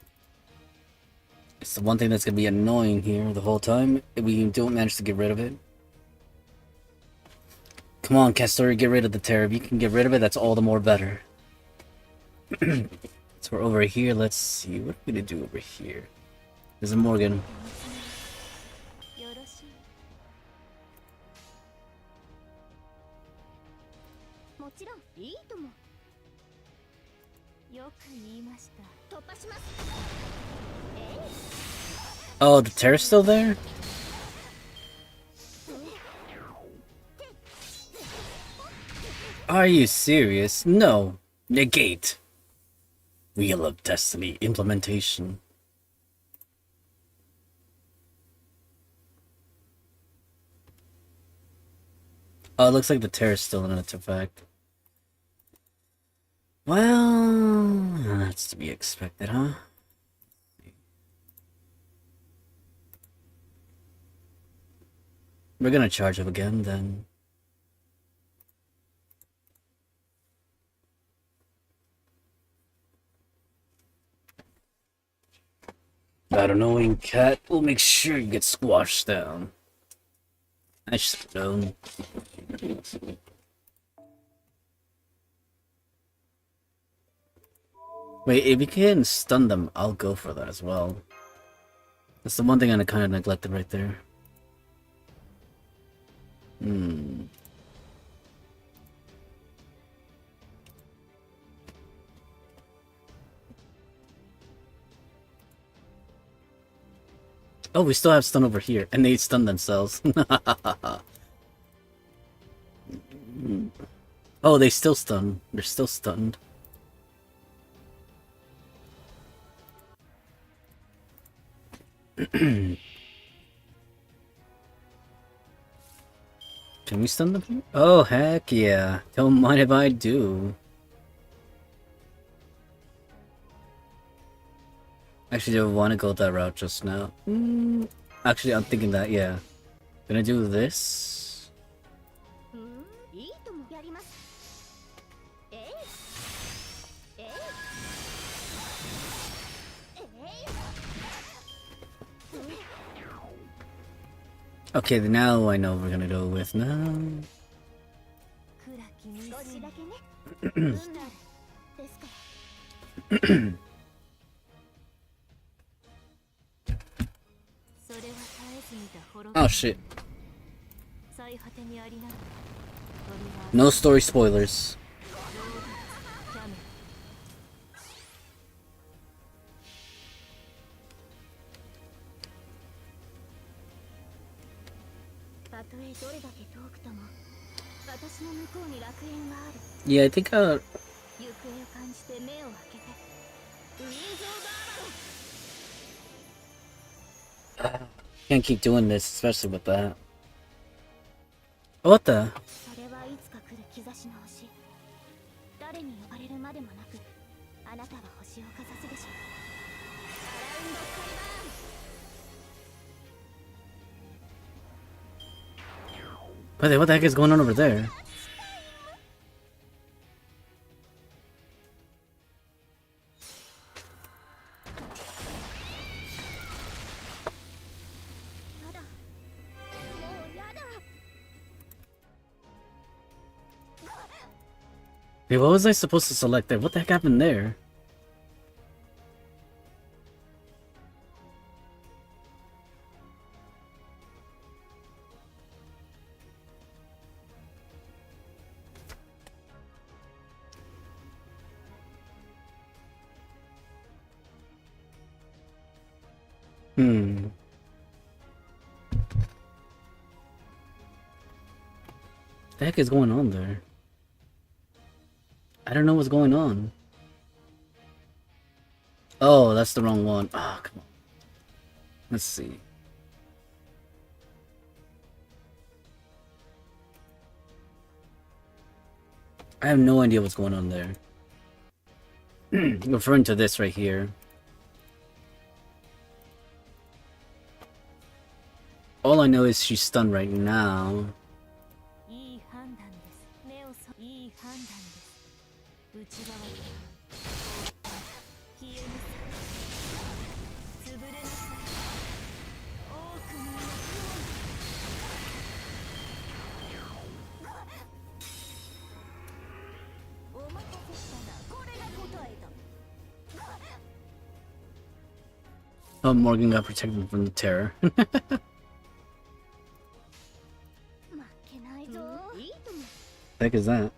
It's the one thing that's gonna be annoying here the whole time if we don't manage to get rid of it. Come on, Castor, get rid of the terror. If you can get rid of it, that's all the more better. So we're over here, let's see, what are we gonna do over here? There's a Morgan. よろしい。もちろんいいとも。よく言いました。突破します。Oh, the terror's still there? Are you serious? No. Negate. Wheel of Destiny implementation. Oh, it looks like the terror's still in its effect. Well, that's to be expected, huh? We're gonna charge up again, then. That annoying cat will make sure you get squashed down. I should have known. Wait, if you can stun them, I'll go for that as well. That's the one thing I kind of neglected right there. Oh, we still have stun over here, and they stun themselves. Oh, they still stun. They're still stunned. Can we stun them here? Oh, heck yeah. Don't mind if I do. Actually, do I want to go that route just now? Actually, I'm thinking that, yeah. Gonna do this. Okay, now I know what we're gonna go with now. Oh shit. No story spoilers. Yeah, I think can't keep doing this, especially with that. What the? Wait, what the heck is going on over there? Wait, what was I supposed to select there? What the heck happened there? Hmm. The heck is going on there? I don't know what's going on. Oh, that's the wrong one. Oh, come on. Let's see. I have no idea what's going on there. Referring to this right here. All I know is she's stunned right now. Oh, Morgan got protected from the terror. The heck is that?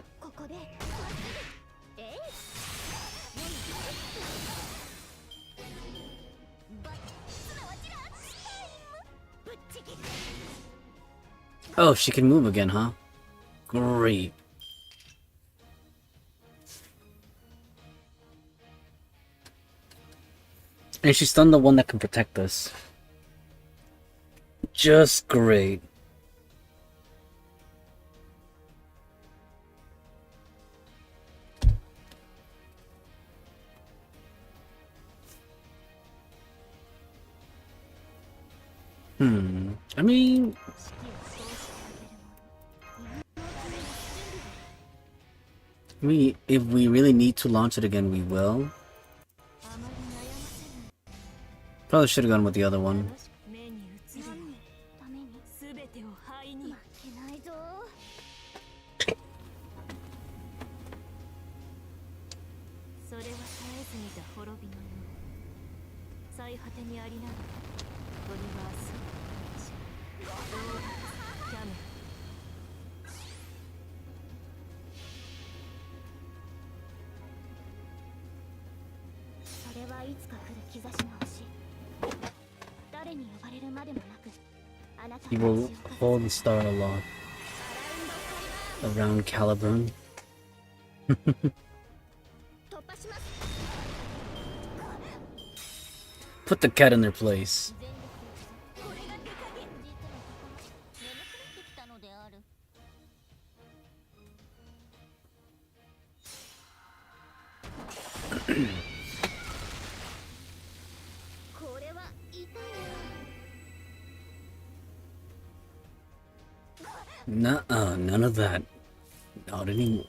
Oh, she can move again, huh? Great. And she's stunned the one that can protect us. Just great. I mean... if we really need to launch it again, we will. Probably should have gone with the other one. He will hold the star aloft around Caliburn. Put the cat in their place. Nuh-uh, none of that. Not anymore.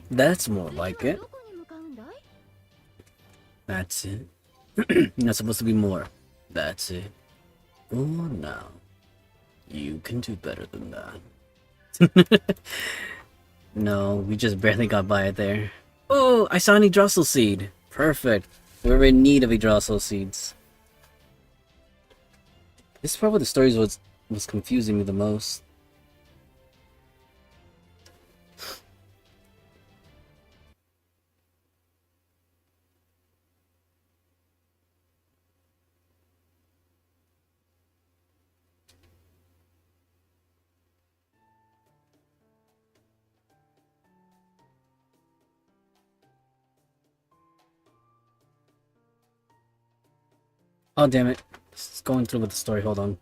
That's more like it. That's it. Not supposed to be more. That's it. Oh, no. You can do better than that. No, we just barely got by it there. Oh, I saw an Yggdrasil seed. Perfect. We're in need of Yggdrasil seeds. This is probably the stories was confusing me the most. Oh, damn it. It's going through with the story. Hold on.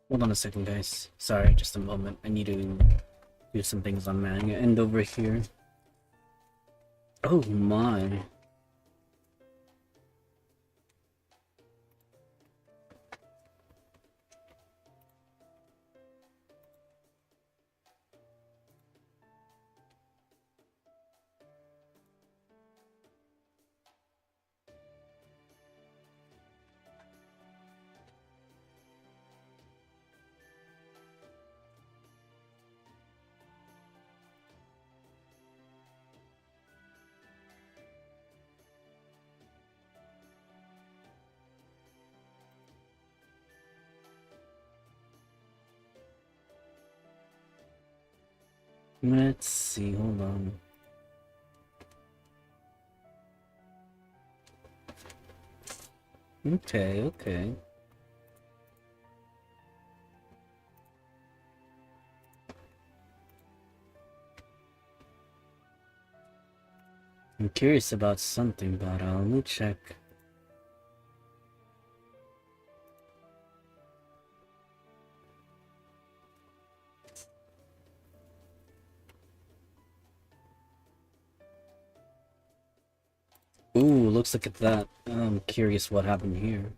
Hold on a second, guys. Sorry, just a moment. I need to do some things on my end over here. Oh my. Let's see, hold on. Okay, okay. I'm curious about something, but let me check. Ooh, looks like it's that. I'm curious what happened here.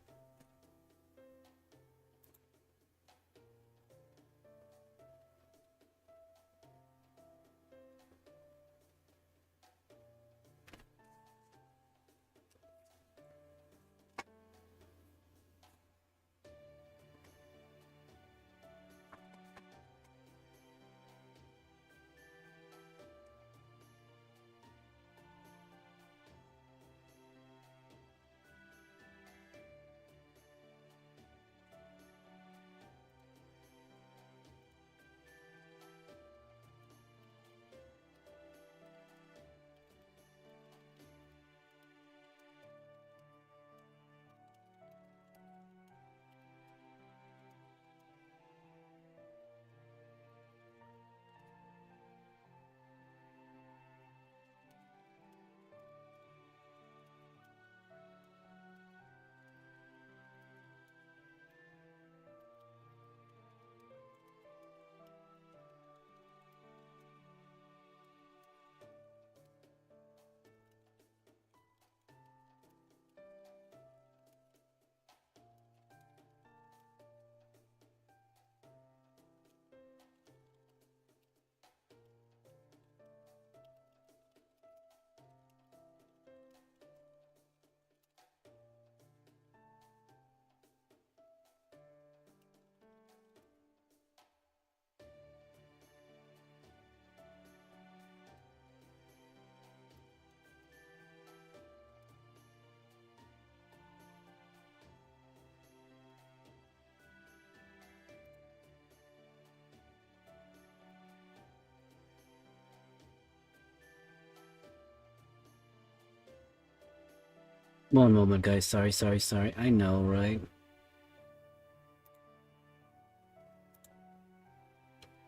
One moment, guys. Sorry. I know, right?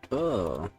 Oh.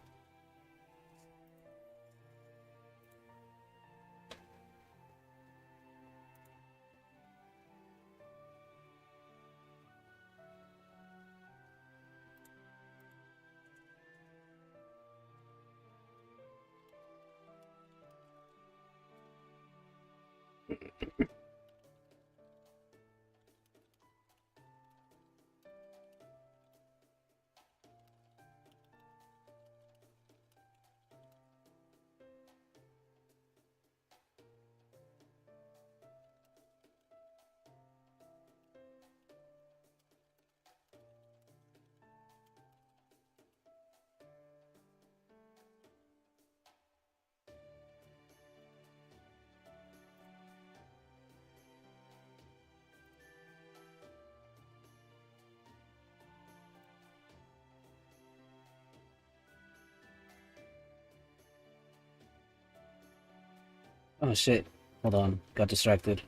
Oh shit. Hold on. Got distracted.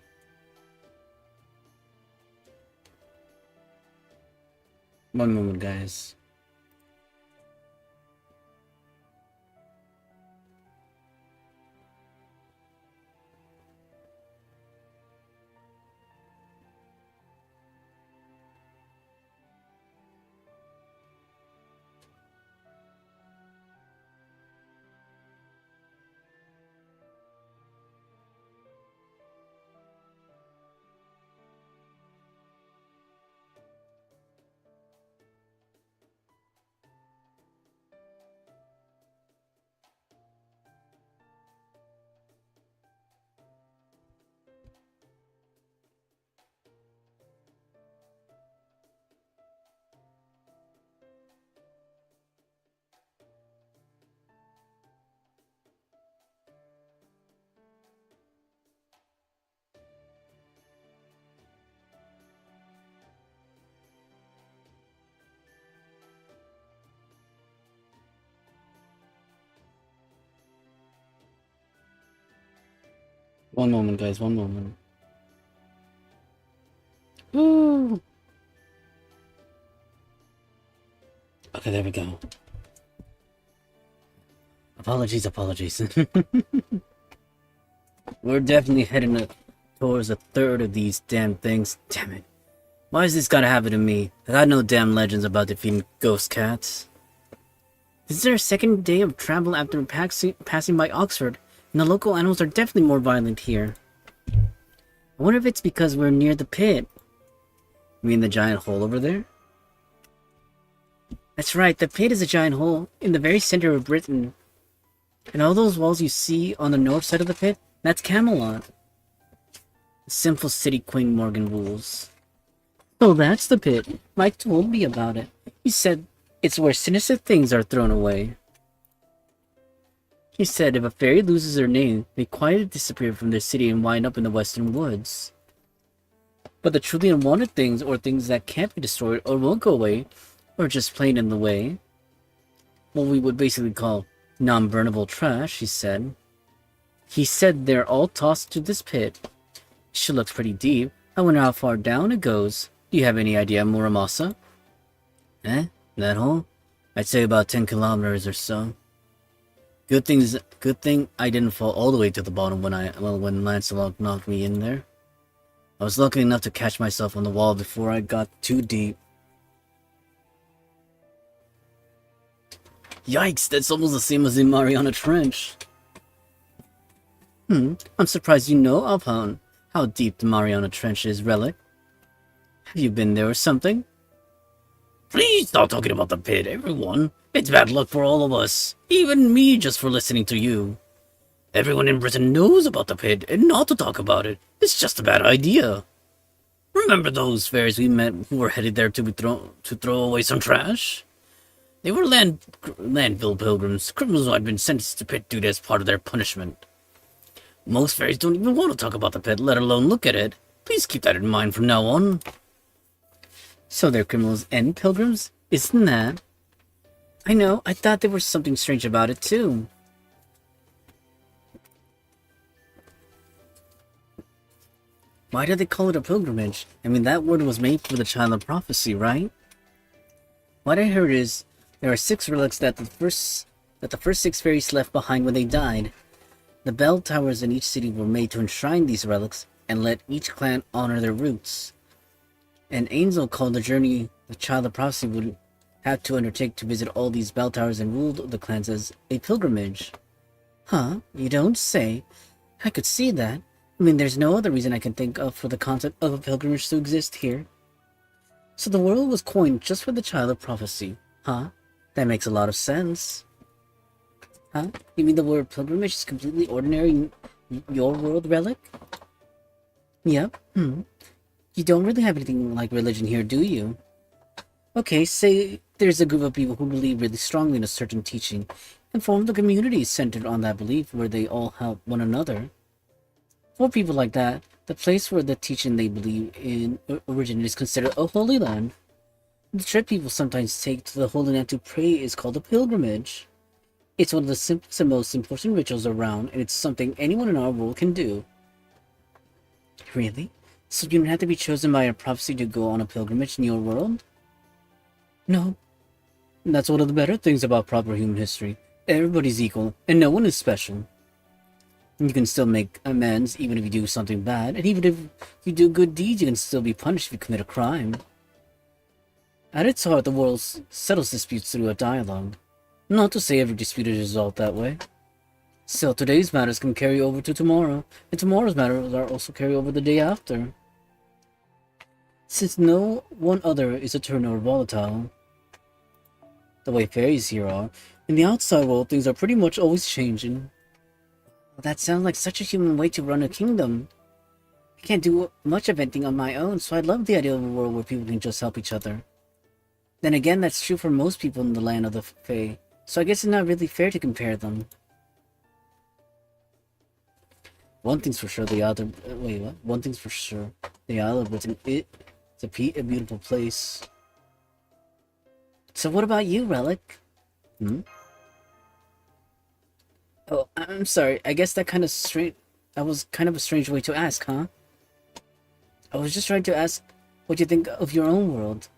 One moment, guys. One moment, guys, one moment. Woo! Okay, there we go. Apologies. We're definitely heading towards a third of these damn things. Damn it. Why is this gotta happen to me? I got no damn legends about defeating ghost cats. This is our second day of travel after passing by Oxford, and the local animals are definitely more violent here. I wonder if it's because we're near the pit. You mean the giant hole over there? That's right, the pit is a giant hole in the very center of Britain. And all those walls you see on the north side of the pit, that's Camelot. The simple city Queen Morgan rules. Oh, that's the pit. Mike told me about it. He said it's where sinister things are thrown away. He said if a fairy loses her name, they quietly disappear from their city and wind up in the western woods. But the truly unwanted things, or things that can't be destroyed or won't go away, or just plain in the way, what we would basically call non-burnable trash, he said. He said they're all tossed to this pit. She looks pretty deep. I wonder how far down it goes. Do you have any idea, Muramasa? That hole? I'd say about 10 kilometers or so. Good thing I didn't fall all the way to the bottom when Lancelot knocked me in there. I was lucky enough to catch myself on the wall before I got too deep. Yikes, that's almost the same as in Mariana Trench. I'm surprised you know, Avalon. How deep the Mariana Trench is, Relic. Have you been there or something? Please stop talking about the pit, everyone. It's bad luck for all of us. Even me, just for listening to you. Everyone in Britain knows about the pit, and not to talk about it. It's just a bad idea. Remember those fairies we met who were headed there to throw away some trash? They were landfill pilgrims, criminals who had been sentenced to pit duty as part of their punishment. Most fairies don't even want to talk about the pit, let alone look at it. Please keep that in mind from now on. So they're criminals and pilgrims? Isn't that? I know, I thought there was something strange about it too. Why do they call it a pilgrimage? I mean, that word was made for the Child of Prophecy, right? What I heard is, there are 6 relics that the first 6 fairies left behind when they died. The bell towers in each city were made to enshrine these relics and let each clan honor their roots. An angel called the journey the Child of Prophecy would have to undertake to visit all these bell towers and rule the clans as a pilgrimage. Huh? You don't say. I could see that. I mean, there's no other reason I can think of for the concept of a pilgrimage to exist here. So the world was coined just for the Child of Prophecy, huh? That makes a lot of sense. Huh? You mean the word pilgrimage is completely ordinary in your world, Relic? Yep. You don't really have anything like religion here, do you? Okay, say there's a group of people who believe really strongly in a certain teaching, and form the community centered on that belief where they all help one another. For people like that, the place where the teaching they believe in originated is considered a holy land. The trip people sometimes take to the Holy Land to pray is called a pilgrimage. It's one of the simplest and most important rituals around, and it's something anyone in our world can do. Really? So you don't have to be chosen by a prophecy to go on a pilgrimage in your world? No. That's one of the better things about proper human history. Everybody's equal, and no one is special. You can still make amends even if you do something bad, and even if you do good deeds, you can still be punished if you commit a crime. At its heart, the world settles disputes through a dialogue. Not to say every dispute is resolved that way. Still, today's matters can carry over to tomorrow, and tomorrow's matters are also carry over the day after. Since no one other is eternal or volatile, the way fairies here are, in the outside world things are pretty much always changing. Well, that sounds like such a human way to run a kingdom. I can't do much of anything on my own, so I love the idea of a world where people can just help each other. Then again, that's true for most people in the land of the Fae, so I guess it's not really fair to compare them. One thing's for sure, the Isle of... wait, what? One thing's for sure, the Isle of Britain, it's a beautiful place. So what about you, Relic? Oh, I'm sorry, I guess that kind of That was kind of a strange way to ask, huh? I was just trying to ask what you think of your own world,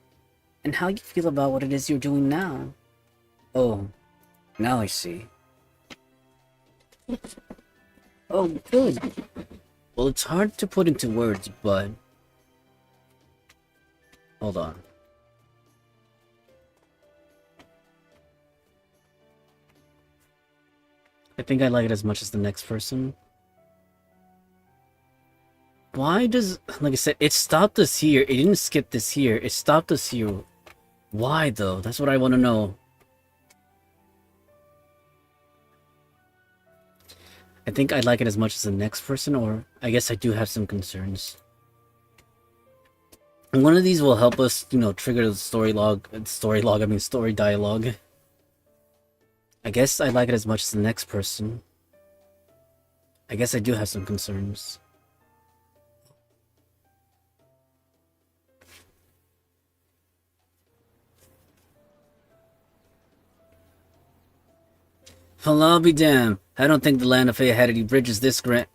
and how you feel about what it is you're doing now. Oh, now I see. Oh, good. Well, it's hard to put into words, but... Hold on. I think I like it as much as the next person. Why does... Like I said, it stopped us here. It didn't skip this here. It stopped us here. Why, though? That's what I want to know. I think I like it as much as the next person, or I guess I do have some concerns. And one of these will help us, you know, trigger the story dialogue. I guess I like it as much as the next person. I guess I do have some concerns. Well, I'll be damned. I don't think the Land of Fate had any bridges this grand.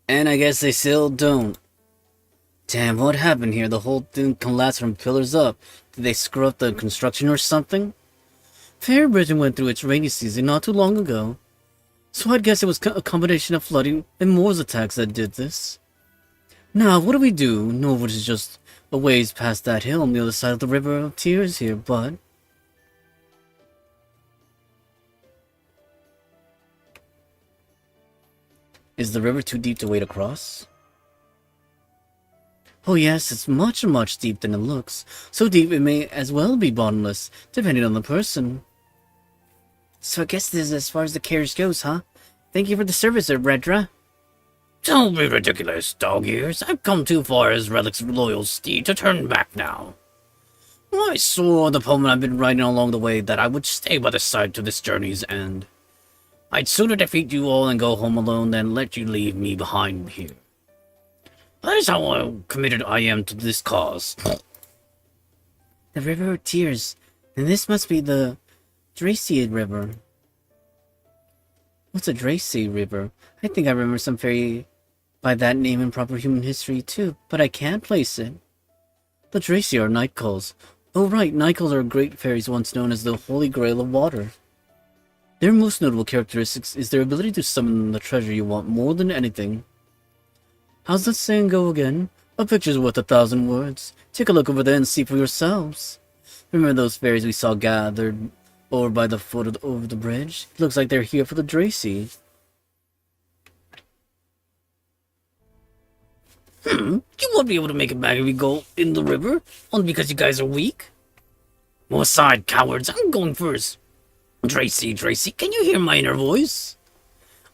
And I guess they still don't. Damn, what happened here? The whole thing collapsed from pillars up. Did they screw up the construction or something? Fair Britain went through its rainy season not too long ago. So I'd guess it was a combination of flooding and Moors attacks that did this. Now, what do we do? Norwood is just a ways past that hill on the other side of the River of Tears here, but... Is the river too deep to wade across? Oh yes, it's much, much deeper than it looks. So deep it may as well be bottomless, depending on the person. So I guess this is as far as the carriage goes, huh? Thank you for the service, Redra. Don't be ridiculous, dog ears. I've come too far as Relic's loyal steed to turn back now. I swore the poem I've been writing along the way that I would stay by the side to this journey's end. I'd sooner defeat you all and go home alone than let you leave me behind here. That is how committed I am to this cause. The River of Tears. And this must be the Draciad River. What's a Draciad River? I think I remember some fairy by that name in proper human history too, but I can't place it. The Draciad are Nightcalls. Oh right, Nightcalls are great fairies once known as the Holy Grail of Water. Their most notable characteristics is their ability to summon the treasure you want more than anything. How's that saying go again? A picture's worth 1,000 words. Take a look over there and see for yourselves. Remember those fairies we saw gathered over by the foot of over the bridge? It looks like they're here for the Dracy. You won't be able to make it back if you go in the river, only because you guys are weak. Move aside, cowards. I'm going first. Dracy, can you hear my inner voice?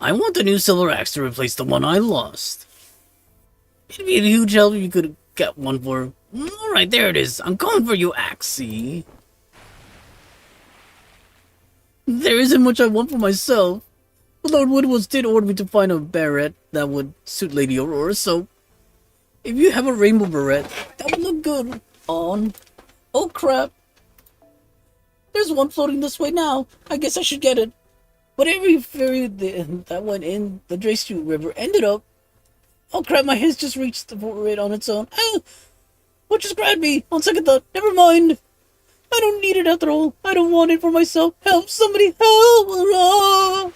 I want a new silver axe to replace the one I lost. It'd be a huge help if you could get one for... Alright, there it is. I'm going for you, Axie. There isn't much I want for myself. But Lord Woodwoods did order me to find a beret that would suit Lady Aurora, so... If you have a rainbow beret, that would look good on... Oh crap. There's one floating this way now. I guess I should get it. But every ferry that went in the Draciad River ended up... Oh crap, my hands just reached for it on its own. Oh! What just grabbed me? On second thought, never mind. I don't need it after all. I don't want it for myself. Help! Somebody help! Ah!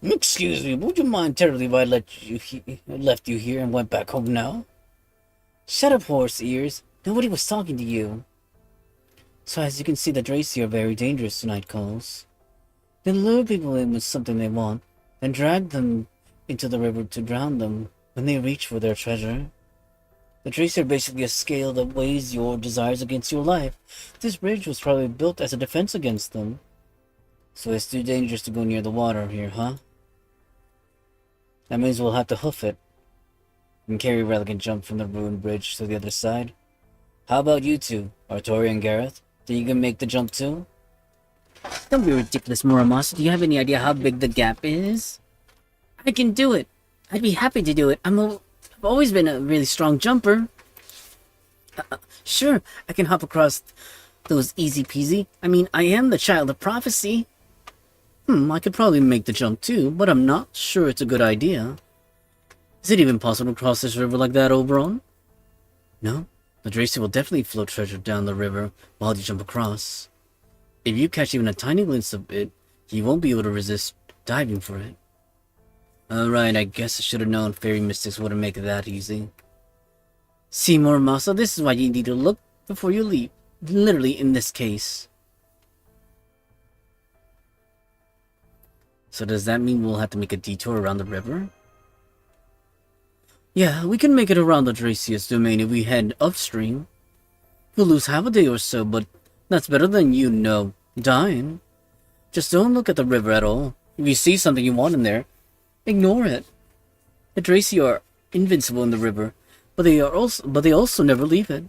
Excuse me, would you mind terribly if I left you here and went back home now? Shut up, horse ears. Nobody was talking to you. So as you can see, the Dracy are very dangerous tonight, calls. They lure people in with something they want, then drag them into the river to drown them when they reach for their treasure. The Dracy are basically a scale that weighs your desires against your life. This bridge was probably built as a defense against them. So it's too dangerous to go near the water here, huh? That means we'll have to hoof it. And carry Relic and jump from the ruined bridge to the other side. How about you two, Artoria and Gareth? Think you can make the jump too? Don't be ridiculous, Muramos. Do you have any idea how big the gap is? I can do it. I'd be happy to do it. I've always been a really strong jumper. Sure, I can hop across those easy peasy. I mean, I am the child of prophecy. I could probably make the jump too, but I'm not sure it's a good idea. Is it even possible to cross this river like that, Oberon? No, the Dracy will definitely float treasure down the river while you jump across. If you catch even a tiny glimpse of it, you won't be able to resist diving for it. Alright, I guess I should have known fairy mystics wouldn't make it that easy. See, Muramasa, this is why you need to look before you leap. Literally in this case. So does that mean we'll have to make a detour around the river? Yeah, we can make it around the Dracius domain if we head upstream. We'll lose half a day or so, but that's better than dying. Just don't look at the river at all. If you see something you want in there, ignore it. The Draci are invincible in the river, but they also never leave it.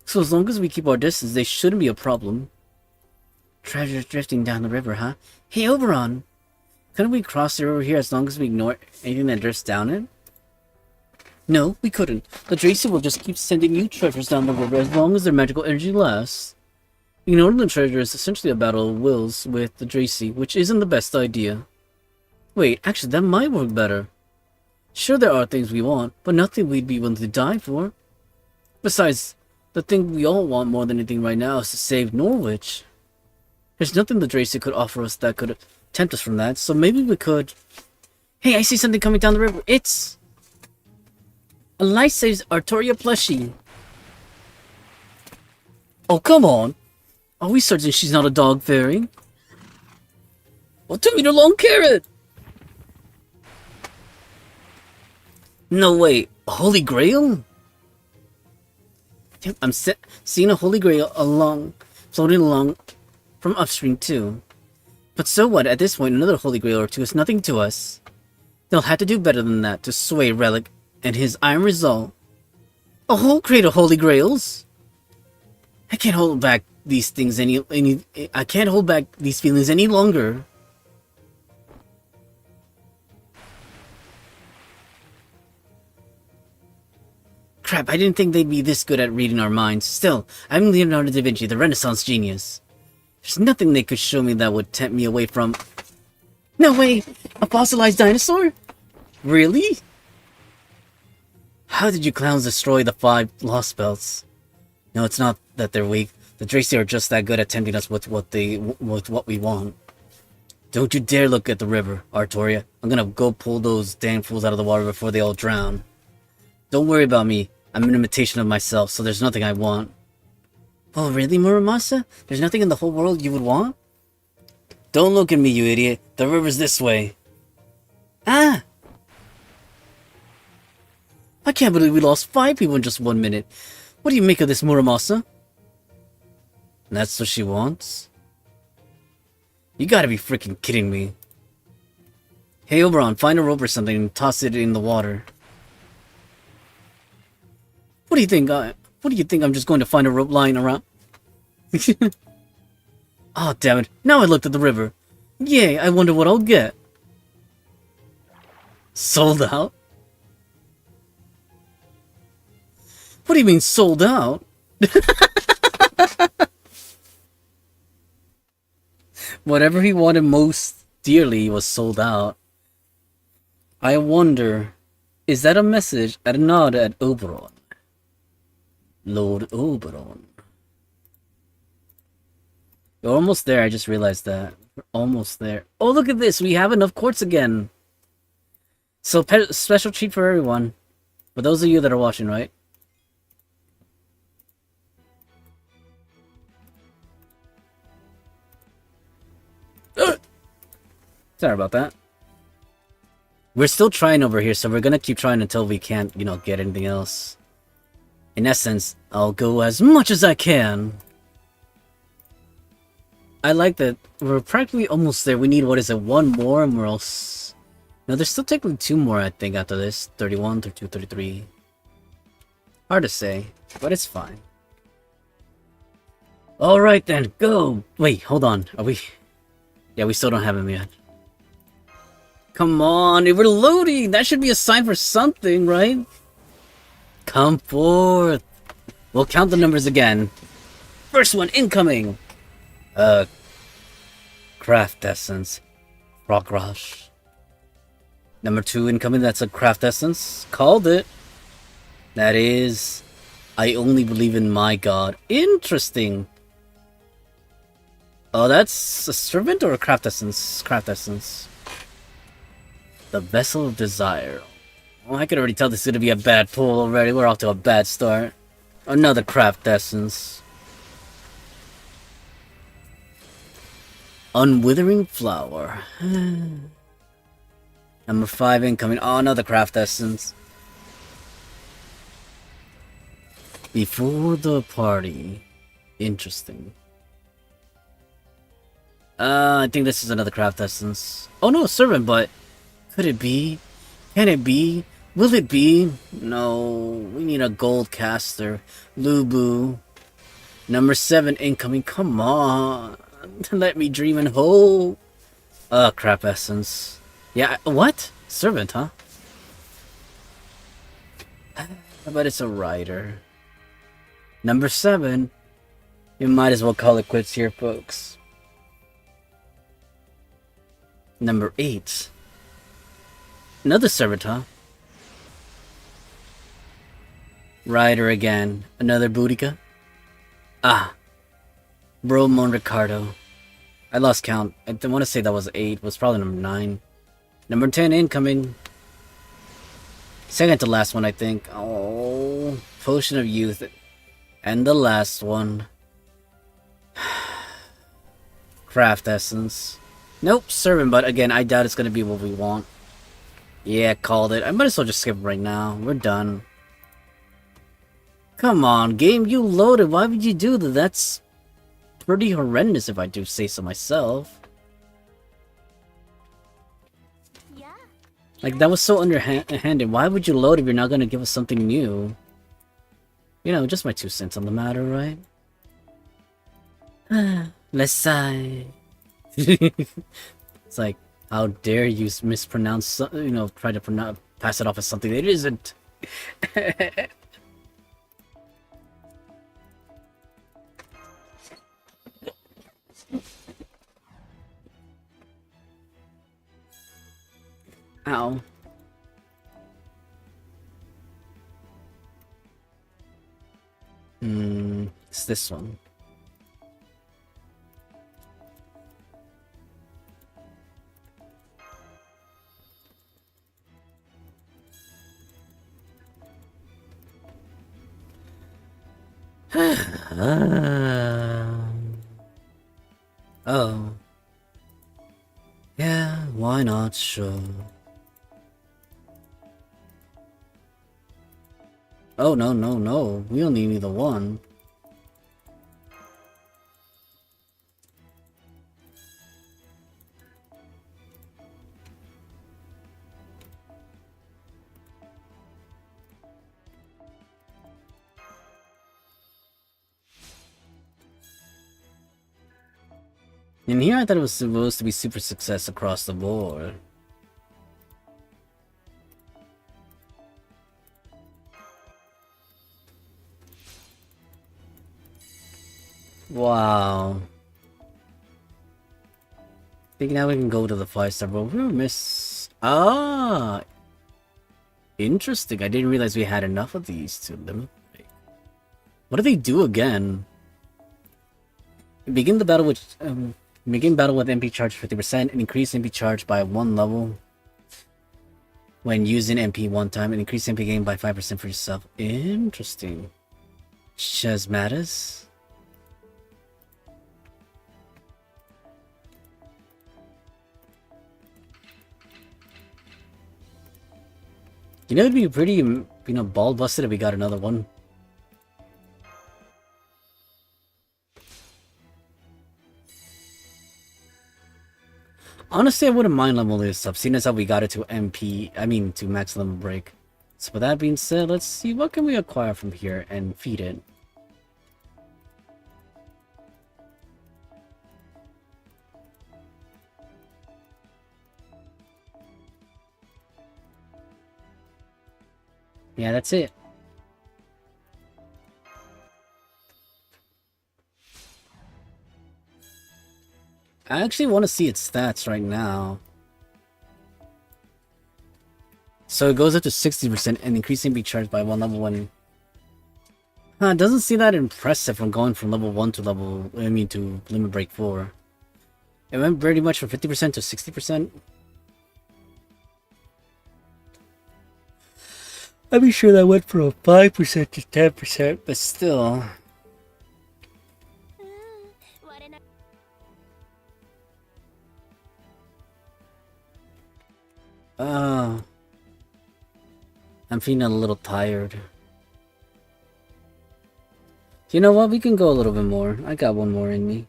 So as long as we keep our distance, they shouldn't be a problem. Treasure drifting down the river, huh? Hey, Oberon! Couldn't we cross the river here as long as we ignore anything that drifts down it? No, we couldn't. The Draci will just keep sending you treasures down the river as long as their magical energy lasts. Ignoring the treasure is essentially a battle of wills with the Draci, which isn't the best idea. Wait, actually that might work better. Sure, there are things we want, but nothing we'd be willing to die for. Besides, the thing we all want more than anything right now is to save Norwich. There's nothing the Draci could offer us that could tempt us from that, so maybe we could... Hey, I see something coming down the river. It's... a life-size Artoria plushie. Oh, come on. Are we certain she's not a dog fairy? Well, 2-meter long carrot! No way. A Holy Grail? Yep, I'm seeing a Holy Grail floating along from upstream too. But so what? At this point, another Holy Grail or two is nothing to us. They'll have to do better than that to sway Relic and his iron resolve. A whole crate of Holy Grails? I can't hold back these things I can't hold back these feelings any longer. Crap, I didn't think they'd be this good at reading our minds. Still, I'm Leonardo da Vinci, the Renaissance genius. There's nothing they could show me that would tempt me away from... No way! A fossilized dinosaur? Really? How did you clowns destroy the 5 lost belts? No, it's not that they're weak. The Draci are just that good at tempting us with what we want. Don't you dare look at the river, Artoria. I'm gonna go pull those damn fools out of the water before they all drown. Don't worry about me. I'm an imitation of myself, so there's nothing I want. Oh, really, Muramasa? There's nothing in the whole world you would want? Don't look at me, you idiot. The river's this way. Ah! I can't believe we lost 5 people in just 1 minute. What do you make of this, Muramasa? That's what she wants? You gotta be freaking kidding me. Hey, Oberon, find a rope or something and toss it in the water. What do you think? I'm just going to find a rope lying around? Oh, damn it. Now I looked at the river. Yay, I wonder what I'll get. Sold out? What do you mean, sold out? Whatever he wanted most dearly was sold out. I wonder, is that a message, a nod at Oberon? Lord Oberon. We're almost there, I just realized that. We're almost there. Oh, look at this! We have enough quartz again! So, special treat for everyone. For those of you that are watching, right? Sorry about that. We're still trying over here, so we're gonna keep trying until we can't, get anything else. In essence, I'll go as much as I can. I like that we're practically almost there. We need, what is it, 1 more and we're all... No, there's still technically 2 more, I think, after this. 31, 32, 33. Hard to say, but it's fine. Alright then, go! Wait, hold on. Are we... Yeah, we still don't have him yet. Come on, we're loading! That should be a sign for something, right? Come forth! We'll count the numbers again. First one incoming! Craft essence. Rock Rush. Number 2 incoming, that's a craft essence. Called it. That is, I only believe in my god. Interesting. Oh, that's a servant or a craft essence? Craft essence. The Vessel of Desire. Oh, I could already tell this is gonna be a bad pull already. We're off to a bad start. Another craft essence. Unwithering Flower. Number 5 incoming. Oh, another craft essence. Before the Party. Interesting. I think this is another craft essence. Oh no, servant, but could it be? Can it be? Will it be? No, we need a gold caster. Lubu. Number 7 incoming. Come on. Let me dream and hope. Crap essence. Yeah, what? Servant, huh? But it's a rider. Number 7. You might as well call it quits here, folks. Number 8. Another servant, huh? Rider again. Another Boudica. Ah. Bromon Ricardo. I lost count. I want to say that was 8. It was probably number 9. Number 10 incoming. Second to last one, I think. Oh. Potion of Youth. And the last one. Craft Essence. Nope, servant, but again, I doubt it's gonna be what we want. Yeah, called it. I might as well just skip right now. We're done. Come on, game, you loaded. Why would you do that? That's pretty horrendous if I do say so myself. Yeah. Like, that was so underhanded. Why would you load if you're not gonna give us something new? You know, just my 2 cents on the matter, right? Let's sigh. It's like, how dare you mispronounce, you know, try to pass it off as something that it isn't. Ow. It's this one. Oh. Yeah, why not? Sure. Oh, no, no, no. We only need the one. In here, I thought it was supposed to be super success across the board. Wow. I think now we can go to the 5-star, but we miss. Ah! Interesting. I didn't realize we had enough of these to limit. What do they do again? Begin the battle with. Begin battle with MP charge 50% and increase MP charge by 1 level when using MP 1 time and increase MP gain by 5% for yourself. Interesting. Chasmatus. You know, it'd be pretty, you know, ball busted if we got another one. Honestly, I wouldn't mind leveling this up, seeing as how we got it to to max level break. So with that being said, let's see what can we acquire from here and feed it. Yeah, that's it. I actually want to see its stats right now. So it goes up to 60% and increasingly charged by one level when. Huh, it doesn't seem that impressive from going from level 1 to to Limit Break 4. It went pretty much from 50% to 60%. I'd be sure that went from 5% to 10%, but still. I'm feeling a little tired. You know what? We can go a little bit more. I got one more in me.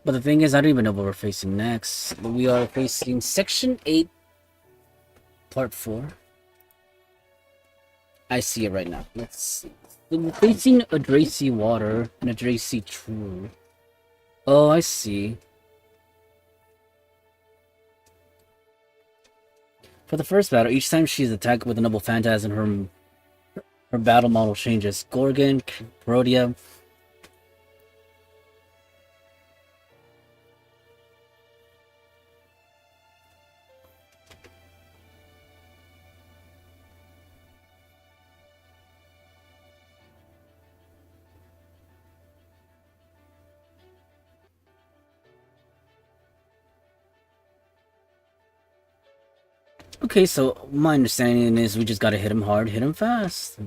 But the thing is, I don't even know what we're facing next. But we are facing Section 8, Part 4. I see it right now. Let's see. We're facing a Dracy Water and a Dracy True. Oh, I see. For the first battle, each time she's attacked with a noble phantasm, her battle model changes. Gorgon, Protea. Okay, so my understanding is we just gotta hit him hard, hit him fast.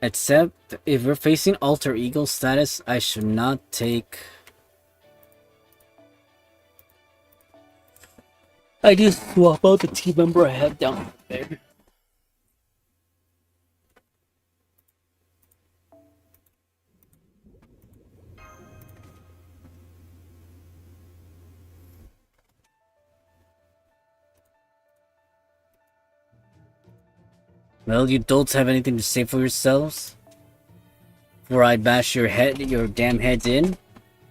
Except, if we're facing alter ego status, I should not take... I just swap out the team member I have down there. Well, you adults have anything to say for yourselves? Before I bash your damn heads in?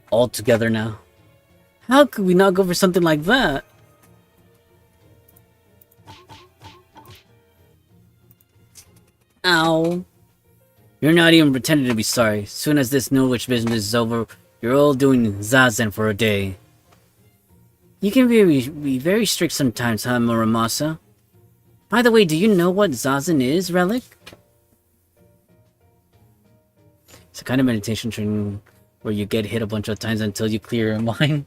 All together now. How could we not go for something like that? Ow. You're not even pretending to be sorry. Soon as this Norwich business is over, you're all doing Zazen for a day. You can be very strict sometimes, huh, Muramasa? By the way, do you know what Zazen is, Relic? It's a kind of meditation training where you get hit a bunch of times until you clear your mind.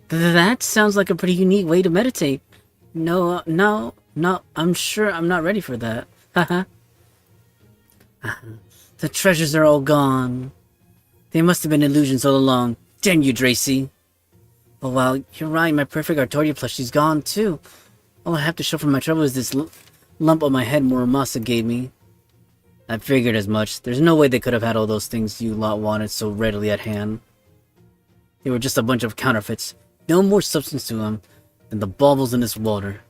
That sounds like a pretty unique way to meditate. No, I'm sure I'm not ready for that. Haha. The treasures are all gone. They must have been illusions all along. Damn you, Dracy. Oh wow, you're right, my perfect Artoria plushie's gone too. All I have to show for my trouble is this lump on my head Muramasa gave me. I figured as much. There's no way they could have had all those things you lot wanted so readily at hand. They were just a bunch of counterfeits. No more substance to them than the baubles in this water.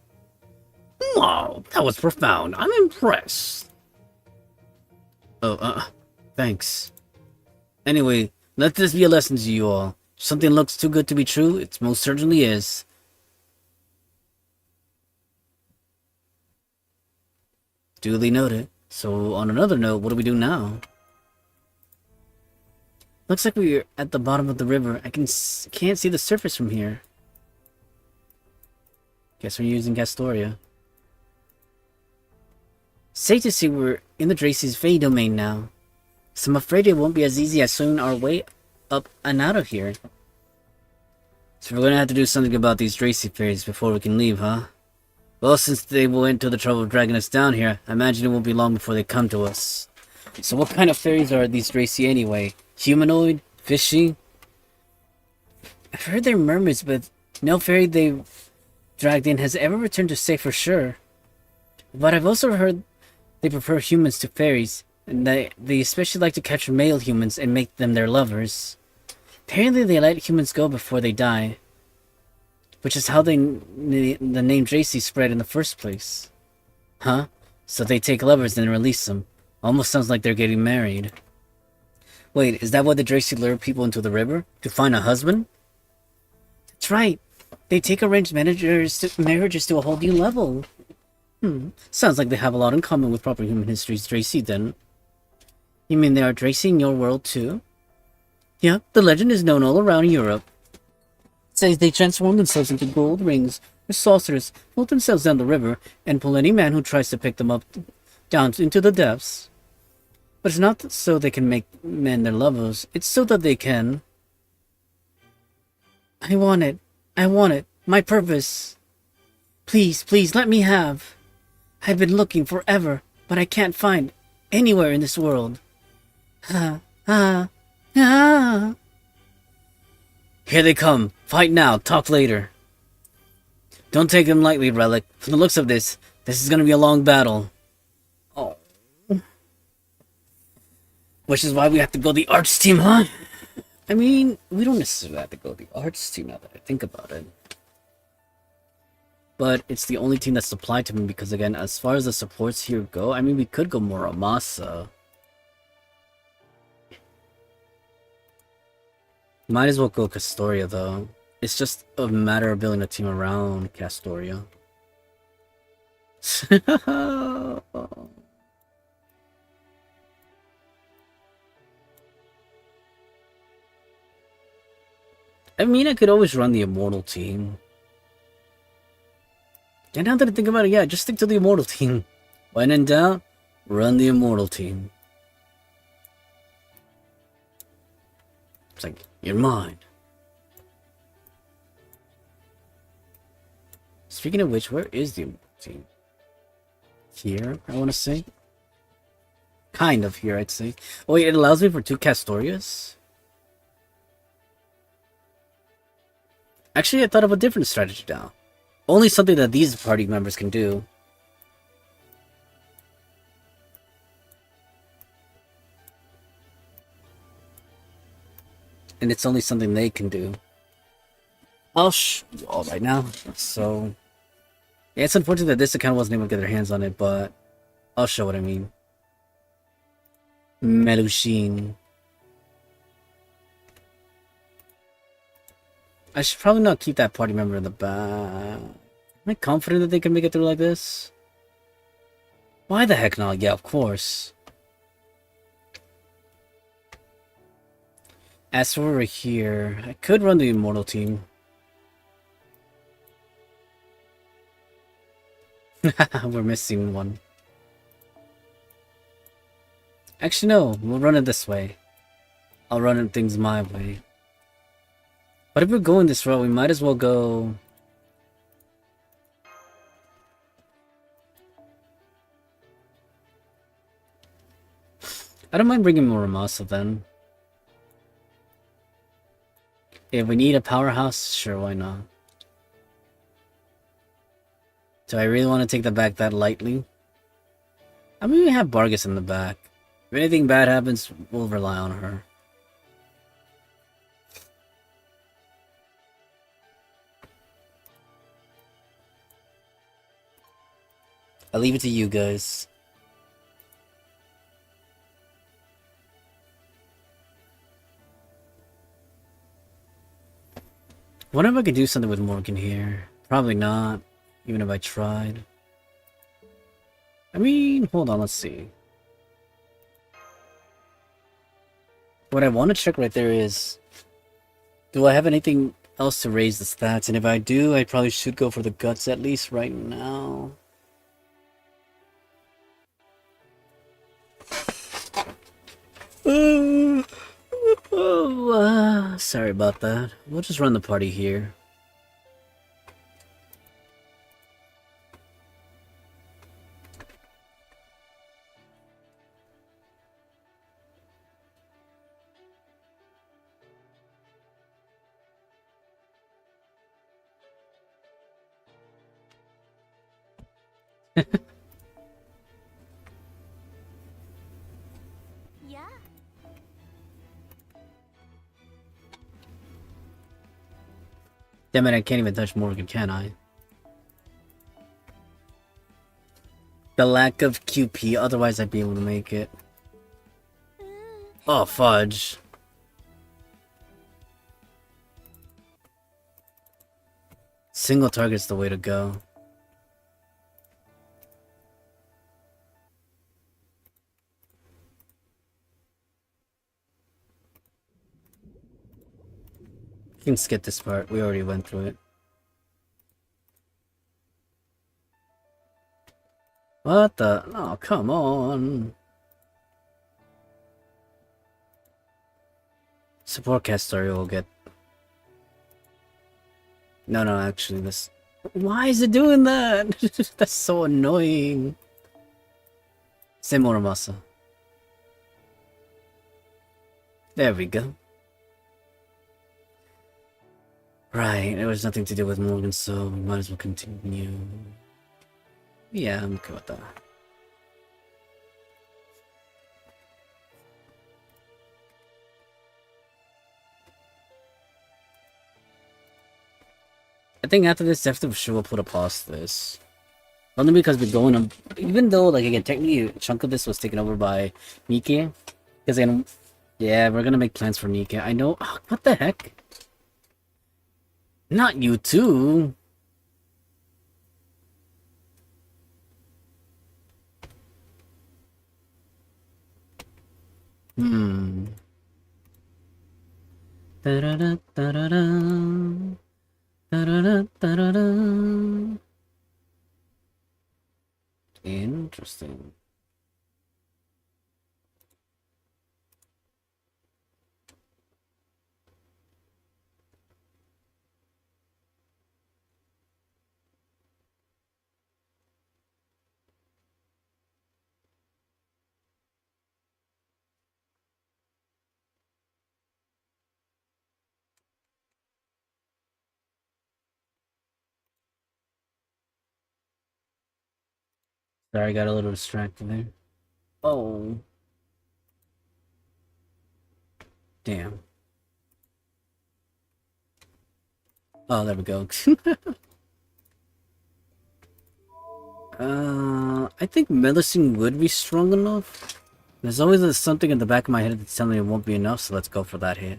Wow, that was profound. I'm impressed. Oh, thanks. Anyway, let this be a lesson to you all. If something looks too good to be true, it most certainly is. Duly noted. So, on another note, what do we do now? Looks like we're at the bottom of the river. I can't see the surface from here. Guess we're using Castoria. Safe to see we're in the Dracy's Fey domain now. So I'm afraid it won't be as easy as swimming our way up and out of here. So we're gonna have to do something about these Dracy fairies before we can leave, huh? Well, since they went to the trouble of dragging us down here, I imagine it won't be long before they come to us. So what kind of fairies are these Dracy anyway? Humanoid? Fishy? I've heard they're mermaids, but no fairy they've dragged in has ever returned to safe for sure. But I've also heard they prefer humans to fairies, and they especially like to capture male humans and make them their lovers. Apparently they let humans go before they die, which is how the name Dracy spread in the first place. Huh? So they take lovers and release them. Almost sounds like they're getting married. Wait, is that why the Dracy lure people into the river? To find a husband? That's right. They take arranged marriages to a whole new level. Sounds like they have a lot in common with proper human histories, Tracy, then. You mean they are Tracy in your world, too? Yeah, the legend is known all around Europe. It says they transform themselves into gold rings or saucers, float themselves down the river, and pull any man who tries to pick them up down into the depths. But it's not so they can make men their lovers, it's so that they can... I want it. I want it. My purpose. Please, please, let me have. I've been looking forever, but I can't find anywhere in this world. Ah, ah, ah. Here they come. Fight now. Talk later. Don't take them lightly, Relic. From the looks of this is gonna be a long battle. Oh. Which is why we have to go the arts team, huh? I mean, we don't necessarily have to go the arts team now that I think about it. But it's the only team that's supplied to me because, again, as far as the supports here go, I mean, we could go Muramasa. Might as well go Castoria, though. It's just a matter of building a team around Castoria. I mean, I could always run the Immortal team. And now that I think about it, yeah, just stick to the Immortal team. When in doubt, run the Immortal team. It's like, you're mine. Speaking of which, where is the Immortal team? Here, I want to say. Kind of here, I'd say. Oh wait, it allows me for 2 Castorias? Actually, I thought of a different strategy now. Only something that these party members can do. And it's only something they can do. I'll show you all right now. So, yeah, it's unfortunate that this account wasn't able to get their hands on it, but I'll show what I mean. Melushin. I should probably not keep that party member in the back. Am I confident that they can make it through like this? Why the heck not? Yeah, of course. As for over here, I could run the Immortal team. We're missing one. Actually, no. We'll run it this way. I'll run things my way. But if we're going this route, we might as well go... I don't mind bringing Muramasa then. If we need a powerhouse, sure, why not? Do I really want to take the back that lightly? I mean, we have Bargus in the back. If anything bad happens, we'll rely on her. I'll leave it to you guys. Wonder if I could do something with Morgan here. Probably not, even if I tried. I mean, hold on, let's see. What I want to check right there is, do I have anything else to raise the stats? And if I do, I probably should go for the guts at least right now. Sorry about that. We'll just run the party here. Yeah? Damn it, I can't even touch Morgan, can I? The lack of QP, otherwise I'd be able to make it. Oh, fudge. Single target's the way to go. can skip this part. We already went through it. What the? Oh, come on. Support cast story will get. No, actually, this. Why is it doing that? That's so annoying. Say Muramasa. There we go. Right, it was nothing to do with Morgan, so we might as well continue. Yeah, I'm okay with that. I think after this, after sure we'll put a pause to this. Only because we're going on, even though, like, again, technically a chunk of this was taken over by Nikke. Because then, yeah, we're gonna make plans for Nikke. I know, oh, what the heck? Not you too. Da-da-da, da-da-da. Da-da-da, da-da-da. Interesting. Sorry, I got a little distracted there. Oh. Damn. Oh, there we go. I think medicine would be strong enough. There's always something in the back of my head that's telling me it won't be enough, so let's go for that hit.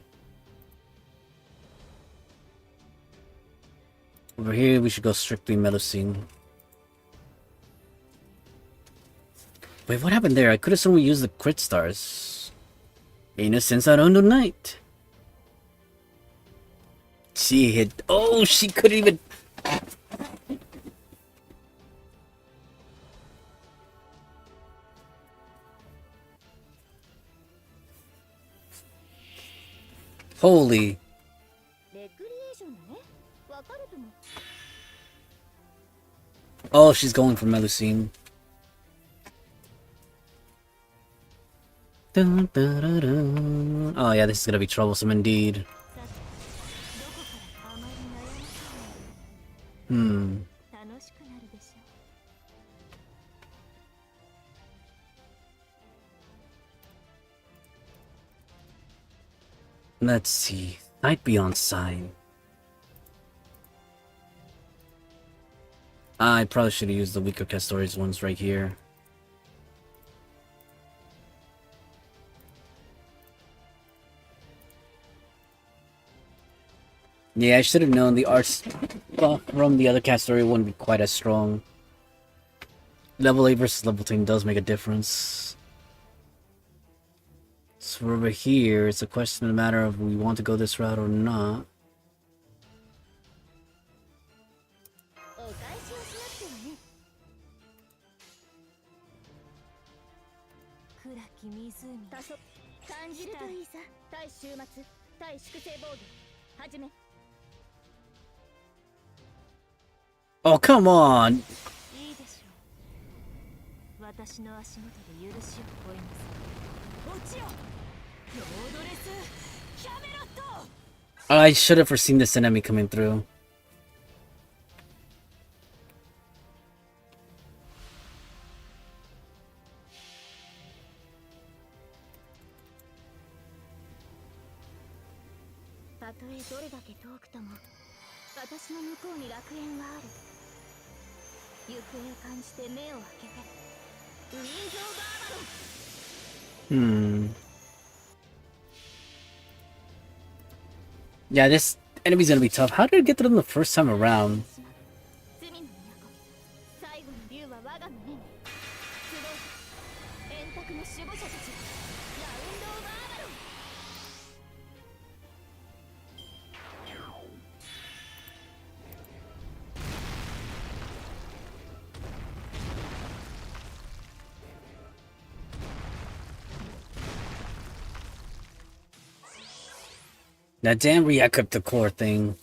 Over here, we should go strictly medicine. Wait, what happened there? I could have sworn we used the crit stars. Innocence out on the night. She hit. Oh, she couldn't even. Holy. Oh, she's going for Melusine. Dun, dun, dun, dun. Oh yeah, this is gonna be troublesome indeed. Let's see. Night Beyond Sign. I probably should have used the weaker Castori's ones right here. Yeah, I should have known the arts from the other Castori wouldn't be quite as strong. Level 8 versus level 10 does make a difference. So over here, it's a question of a matter of we want to go this route or not. Oh, come on! I should have foreseen this enemy coming through. Yeah, this enemy's gonna be tough. How did I get to them the first time around? That damn reactive core thing.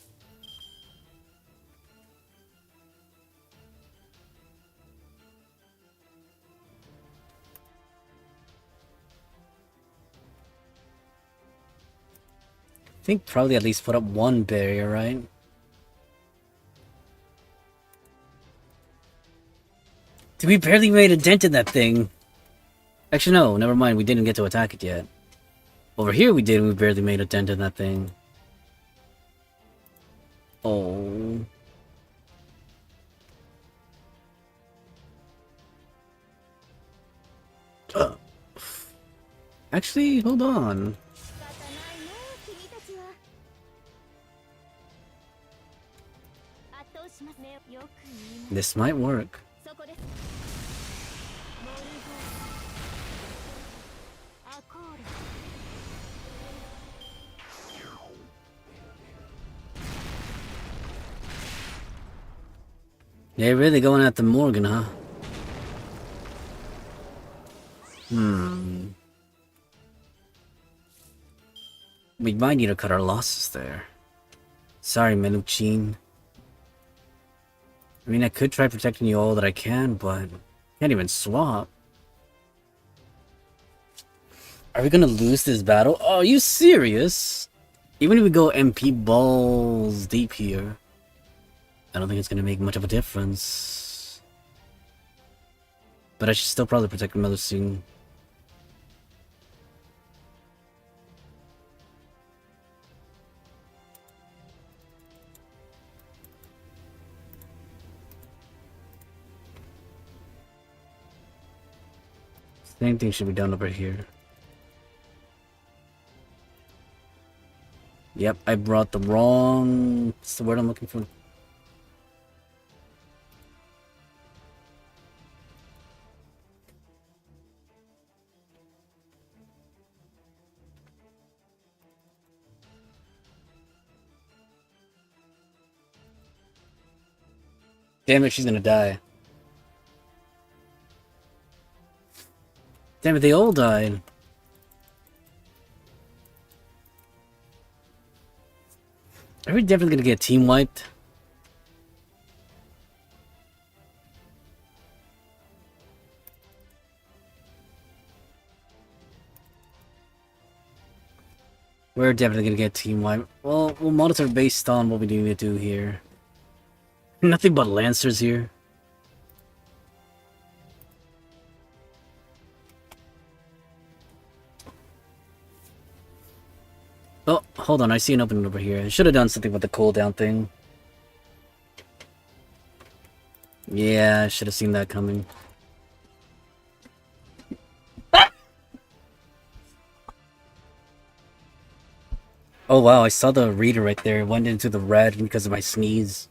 I think probably at least put up one barrier, right? Dude, we barely made a dent in that thing. Actually, no, never mind. We didn't get to attack it yet. Over here we did, and we barely made a dent in that thing. Oh. Actually, hold on. This might work. They're really going after Morgan, huh? We might need to cut our losses there. Sorry, Menuchin. I mean, I could try protecting you all that I can, but I can't even swap. Are we gonna lose this battle? Oh, are you serious? Even if we go MP balls deep here, I don't think it's gonna make much of a difference. But I should still probably protect Mother soon. Same thing should be done over here. Yep, I brought the wrong... What's the word I'm looking for? Damn it, she's gonna die. Damn it, they all died. Are we definitely gonna get team wiped? We're definitely gonna get team wiped. Well, we'll monitor based on what we need to do here. Nothing but Lancers here. Oh, hold on, I see an opening over here. I should have done something with the cooldown thing. Yeah, I should have seen that coming. Oh wow, I saw the reader right there. It went into the red because of my sneeze.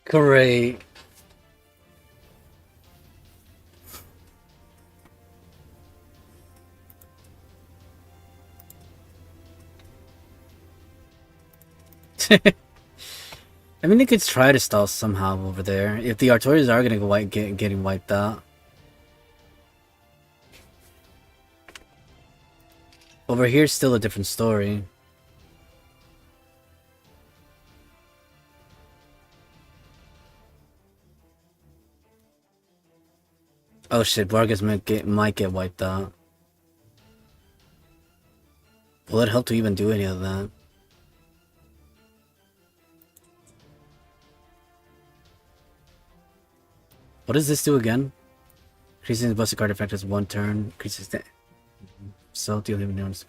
Great. I mean, they could try to stall somehow over there. If the Artorias are gonna go getting wiped out. Over here's still a different story. Oh shit, Vargas might get wiped out. Will it help to even do any of that? What does this do again? Increasing the busted card effect as one turn. Increases the... So, deal him notice.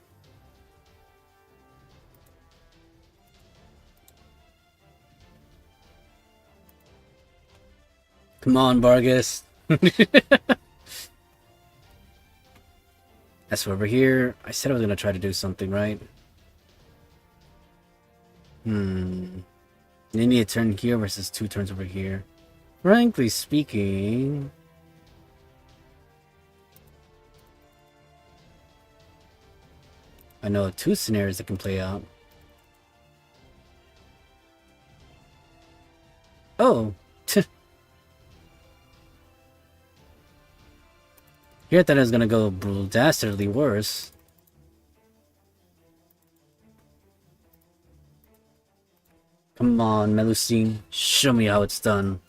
Come on, Vargas. That's over here. I said I was gonna try to do something, right? You need a turn here versus 2 turns over here. Frankly speaking... I know 2 scenarios that can play out. Oh! Here I thought it was gonna go dastardly worse. Come on, Melusine, show me how it's done.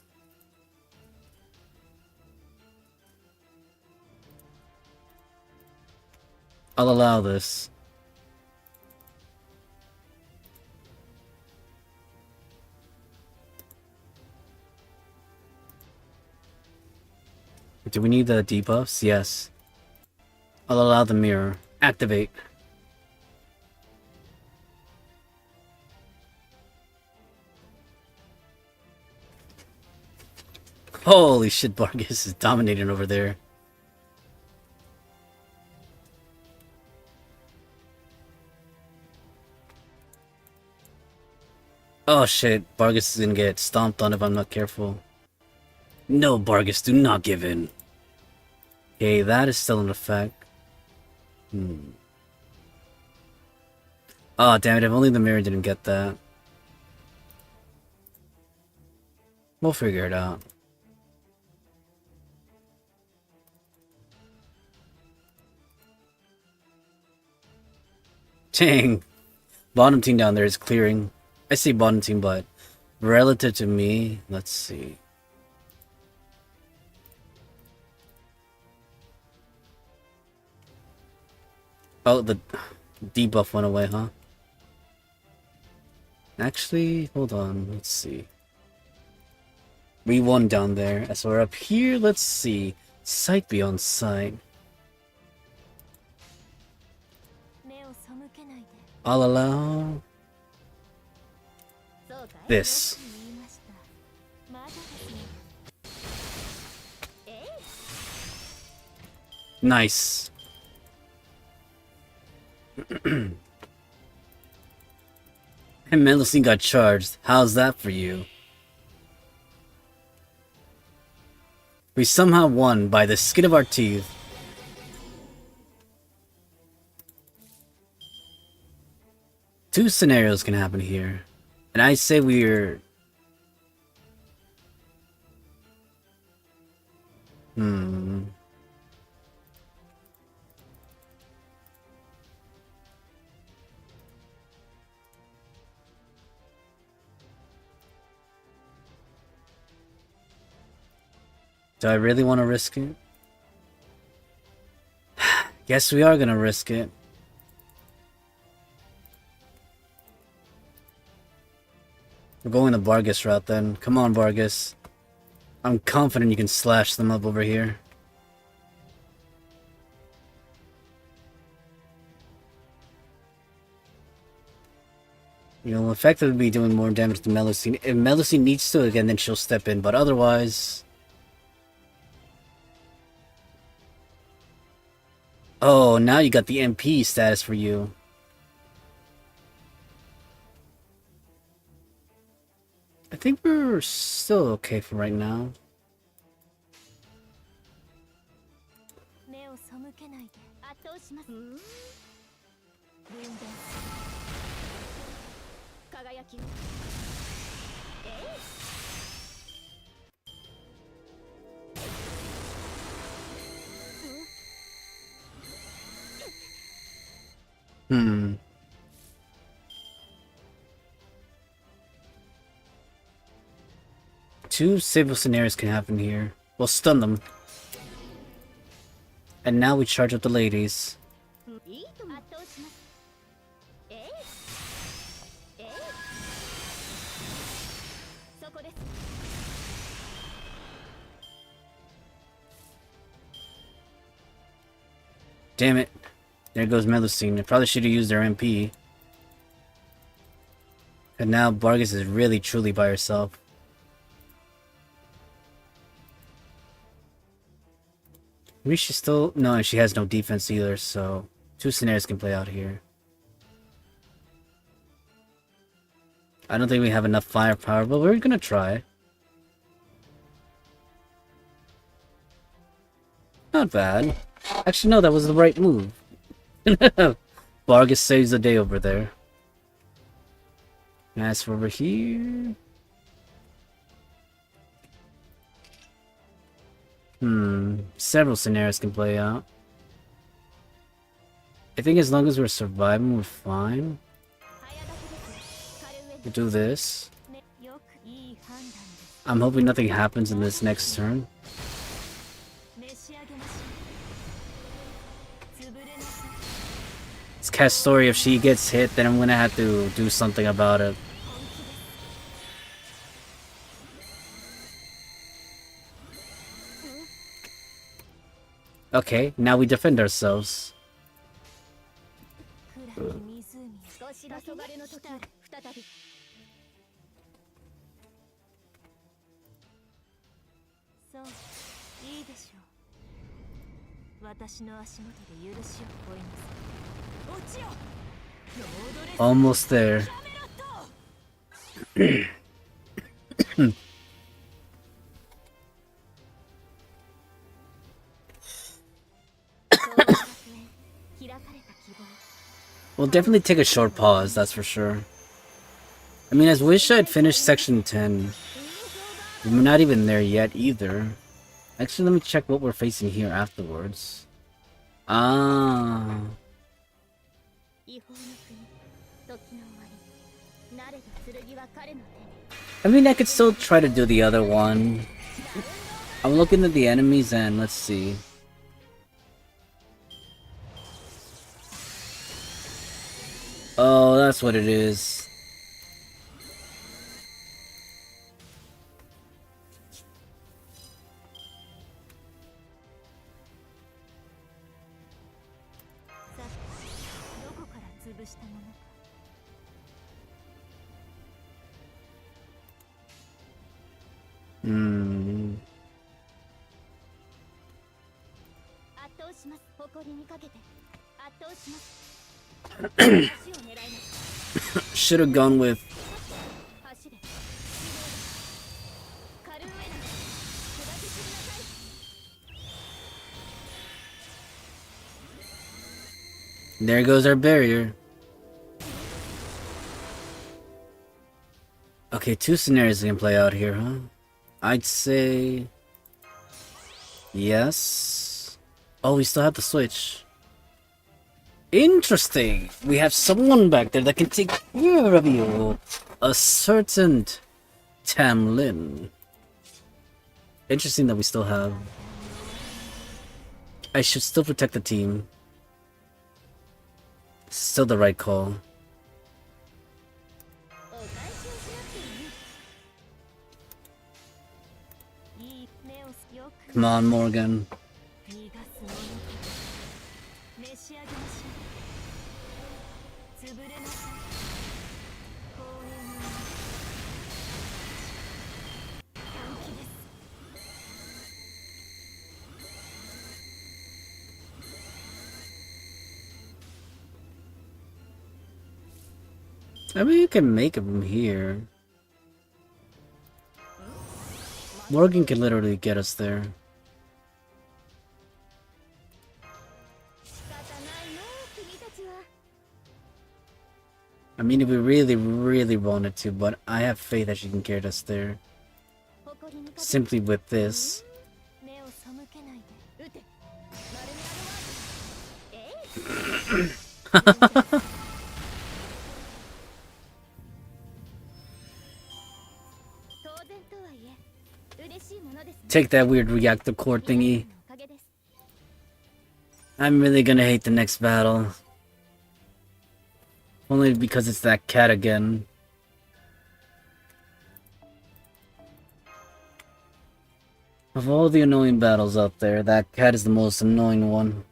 I'll allow this. Do we need the debuffs? Yes. I'll allow the mirror. Activate. Holy shit, Vargas is dominating over there. Oh shit, Vargas is gonna get stomped on if I'm not careful. No, Vargas, do not give in. Okay, that is still in effect. Oh, damn it, if only the mirror didn't get that. We'll figure it out. Dang. Bottom team down there is clearing. I say bottom team, but relative to me, let's see. Oh, the debuff went away, huh? Actually, hold on, let's see. We won down there. As we're up here, let's see. Sight beyond sight. I'll allow this. Nice. And Melusine got charged. How's that for you? We somehow won by the skin of our teeth. Two scenarios can happen here. And I say we're... Do I really want to risk it? Guess we are gonna risk it. We're going the Vargas route then. Come on, Vargas. I'm confident you can slash them up over here. You'll effectively be doing more damage to Melusine. If Melusine needs to again, then she'll step in, but otherwise... Oh, now you got the MP status for you. I think we're still okay for right now. Two stable scenarios can happen here. We'll stun them. And now we charge up the ladies. Damn it. There goes Melusine. They probably should have used their MP. And now Vargas is really truly by herself. Maybe she still... No, she has no defense either, so... Two scenarios can play out here. I don't think we have enough firepower, but we're gonna try. Not bad. Actually, no, that was the right move. Vargas saves the day over there. As for over here... Several scenarios can play out. I think as long as we're surviving, we're fine. We'll do this. I'm hoping nothing happens in this next turn. It's Cat's story. If she gets hit, then I'm gonna have to do something about it. Okay, now we defend ourselves. Almost there. We'll definitely take a short pause, that's for sure. I mean, I wish I'd finished section 10. We're not even there yet either. Actually, let me check what we're facing here afterwards. Ah. I mean, I could still try to do the other one. I'm looking at the enemies and let's see. Oh, that's what it is. Should have gone with... There goes our barrier. Okay, two scenarios can play out here, huh? I'd say... Yes. Oh, we still have the switch. Interesting. We have someone back there that can take care of you. A certain Tamlin. Interesting that we still have... I should still protect the team. Still the right call. Come on, Morgan. I mean, you can make him here. Morgan can literally get us there. I mean, if we really, really wanted to, but I have faith that she can get us there. Simply with this. Take that weird reactor core thingy. I'm really gonna hate the next battle. Only because it's that cat again. Of all the annoying battles out there, that cat is the most annoying one.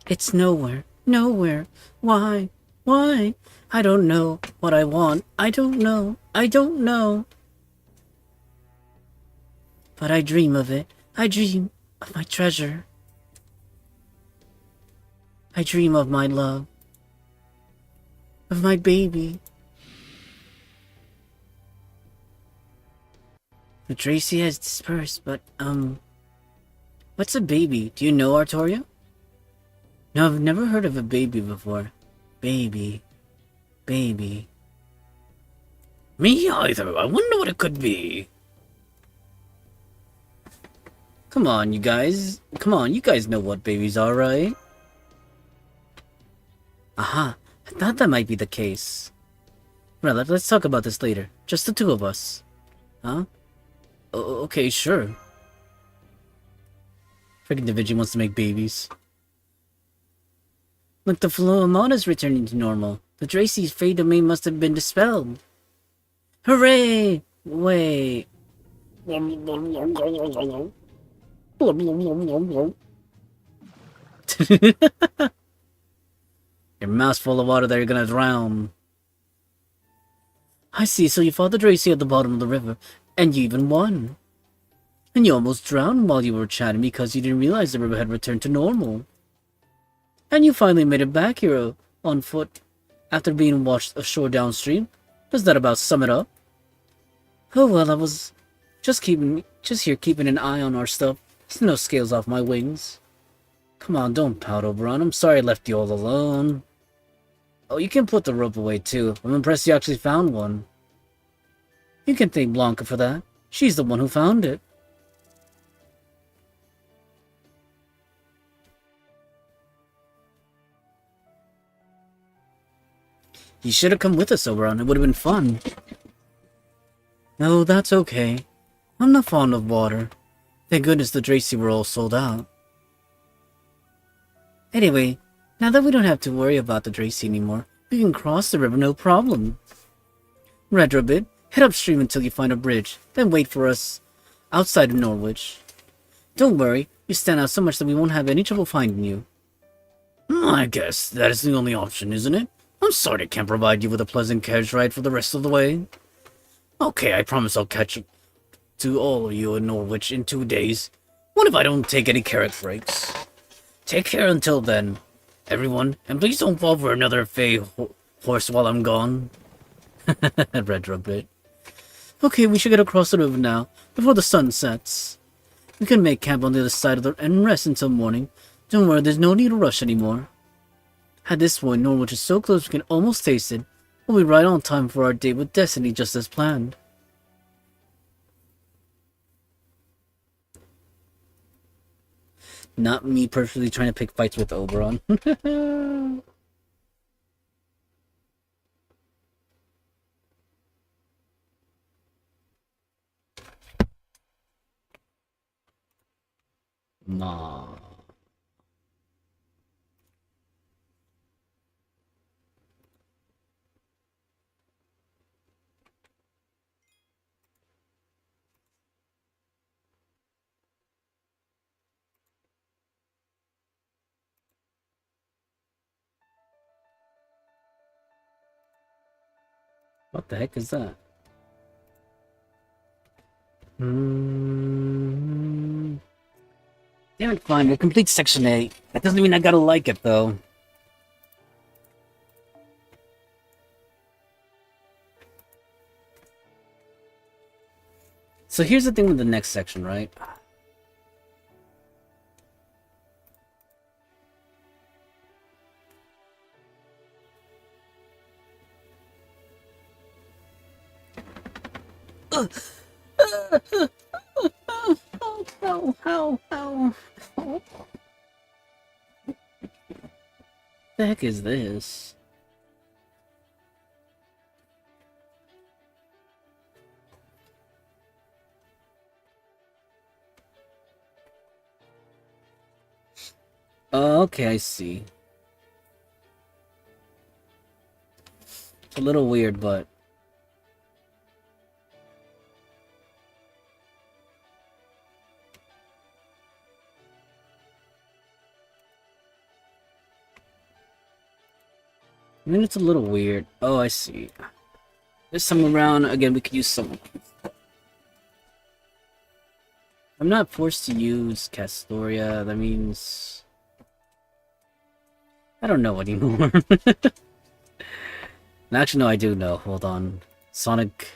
It's nowhere. Nowhere. Why? Why? I don't know what I want. I don't know. I don't know. But I dream of it. I dream of my treasure. I dream of my love. Of my baby. The Tracy has dispersed, but, what's a baby? Do you know, Artoria? No, I've never heard of a baby before. Baby. Baby. Me either. I wonder what it could be. Come on, you guys. Come on, you guys know what babies are, right? Aha, I thought that might be the case. Well, let's talk about this later. Just the two of us. Huh? Okay, sure. Freaking Da Vinci wants to make babies. Look, the Philomon is returning to normal. The Tracy's fate domain must have been dispelled. Hooray! Wait. Your mouth's full of water that you're gonna drown. I see, so you fought the Tracy at the bottom of the river, and you even won. And you almost drowned while you were chatting because you didn't realize the river had returned to normal. And you finally made it back here on foot after being washed ashore downstream. Does that about sum it up? Oh well, I was just here keeping an eye on our stuff. There's no scales off my wings. Come on, don't pout, Oberon. I'm sorry I left you all alone. Oh, you can put the rope away too. I'm impressed you actually found one. You can thank Blanca for that. She's the one who found it. You should have come with us, Oberon. It would have been fun. No, that's okay. I'm not fond of water. Thank goodness the Tracy were all sold out. Anyway, now that we don't have to worry about the Tracy anymore, we can cross the river no problem. Retrobit, head upstream until you find a bridge, then wait for us outside of Norwich. Don't worry, you stand out so much that we won't have any trouble finding you. I guess that is the only option, isn't it? I'm sorry I can't provide you with a pleasant carriage ride for the rest of the way. Okay, I promise I'll catch up to all of you in Norwich in 2 days. What if I don't take any carrot breaks? Take care until then, everyone, and please don't fall for another Fey horse while I'm gone. Retrobit. Okay, we should get across the river now, before the sun sets. We can make camp on the other side of the and rest until morning. Don't worry, there's no need to rush anymore. At this point, Norwich is so close we can almost taste it. We'll be right on time for our date with Destiny just as planned. Not me personally trying to pick fights with Oberon. Ma. What the heck is that? Damn it, fine. We'll complete Section 8. That doesn't mean I gotta like it, though. So here's the thing with the next section, right? Ow. The heck is this? Oh, okay, I see. It's a little weird, but... I mean, it's a little weird. Oh, I see. There's some around. Again, we could use some. I'm not forced to use Castoria. That means... I don't know anymore. Actually, no, I do know. Hold on. Sonic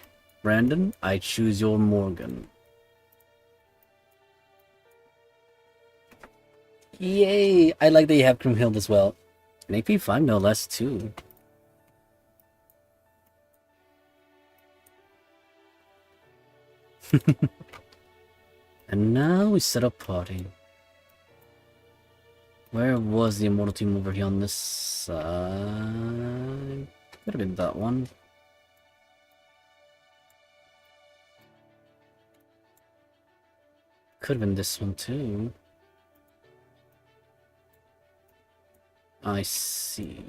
Brandon, I choose your Morgan. Yay! I like that you have Grimhild as well. An AP 5 no less, too. And now we set up party. Where was the immortal team over here on this side? Could have been that one. Could have been this one too. I see.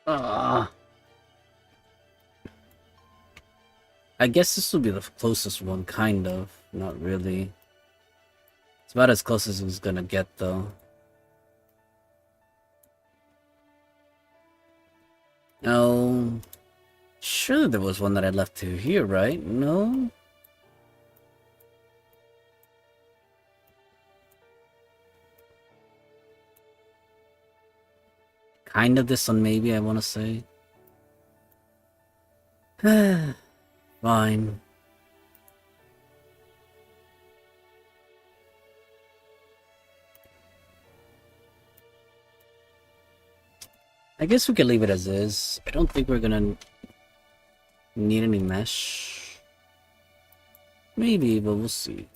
Ah. I guess this will be the closest one, kind of. Not really. It's about as close as it's gonna get, though. Oh. Surely there was one that I left to here, right? No? Kind of this one, maybe, I want to say. Fine. I guess we could leave it as is. I don't think we're gonna need any mesh. Maybe, but we'll see.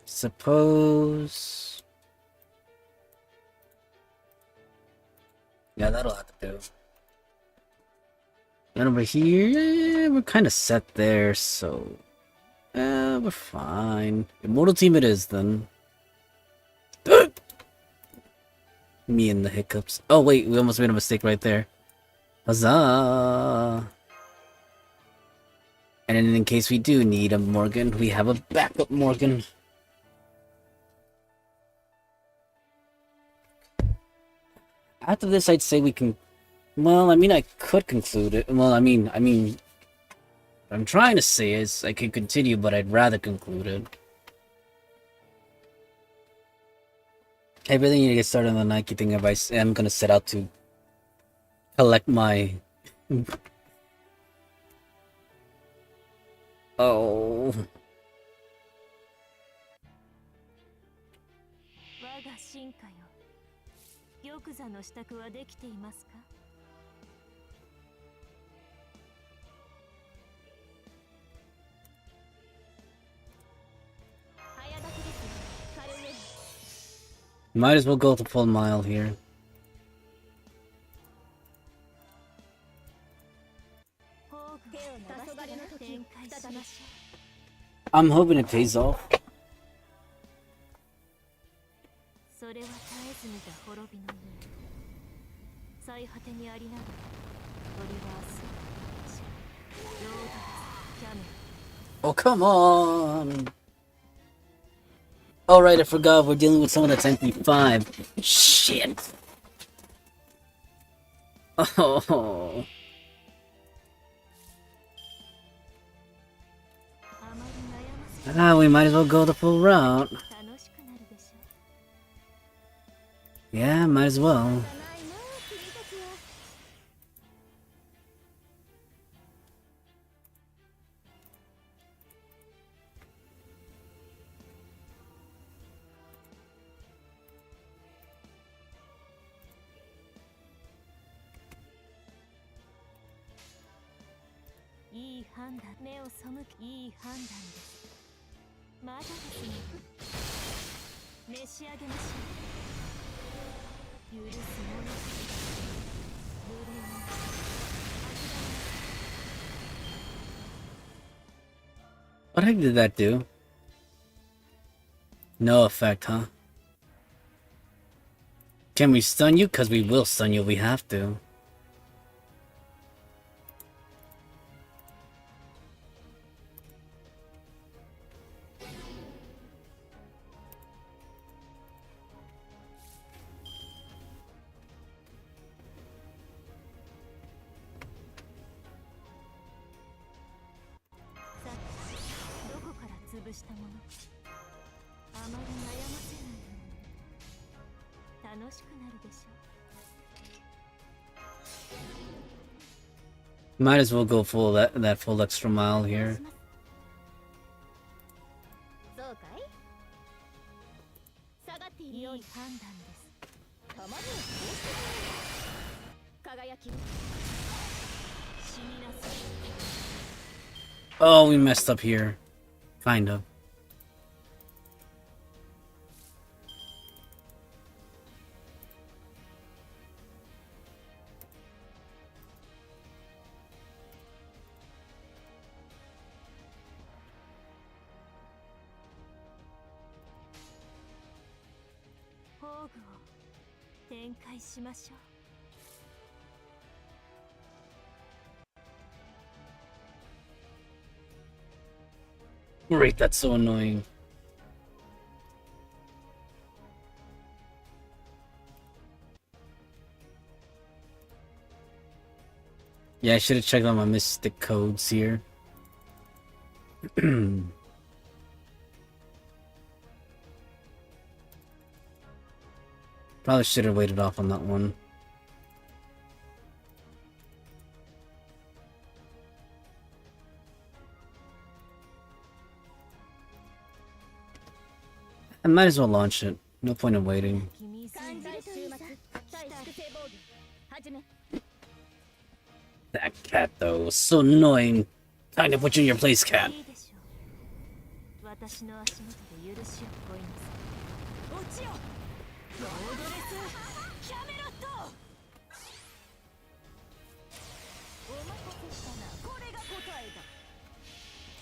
Suppose... Yeah, that'll have to do. And over here, yeah, we're kind of set there, so... we're fine. Immortal team it is, then. Me and the hiccups. Oh, wait, we almost made a mistake right there. Huzzah! And in case we do need a Morgan, we have a backup Morgan. After this, I'd say we can... Well, I mean, I could conclude it. Well, I mean... what I'm trying to say is I could continue, but I'd rather conclude it. I really need to get started on the Nike thing if I am gonna set out to collect my... Oh... Might as well go the full mile here. I'm hoping it pays off. Oh, come on! Alright, I forgot we're dealing with someone that's MP5. Shit! Oh. We might as well go the full route. Yeah, might as well. What the heck did that do? No effect, huh? Can we stun you? Because we will stun you if we have to. Might as well go full that full extra mile here. Oh, we messed up here. Kind of. Great, that's so annoying. Yeah, I should have checked out my mystic codes here. Probably should have waited off on that one. I might as well launch it. No point in waiting. That cat, though, was so annoying. Time to put you in your place, cat.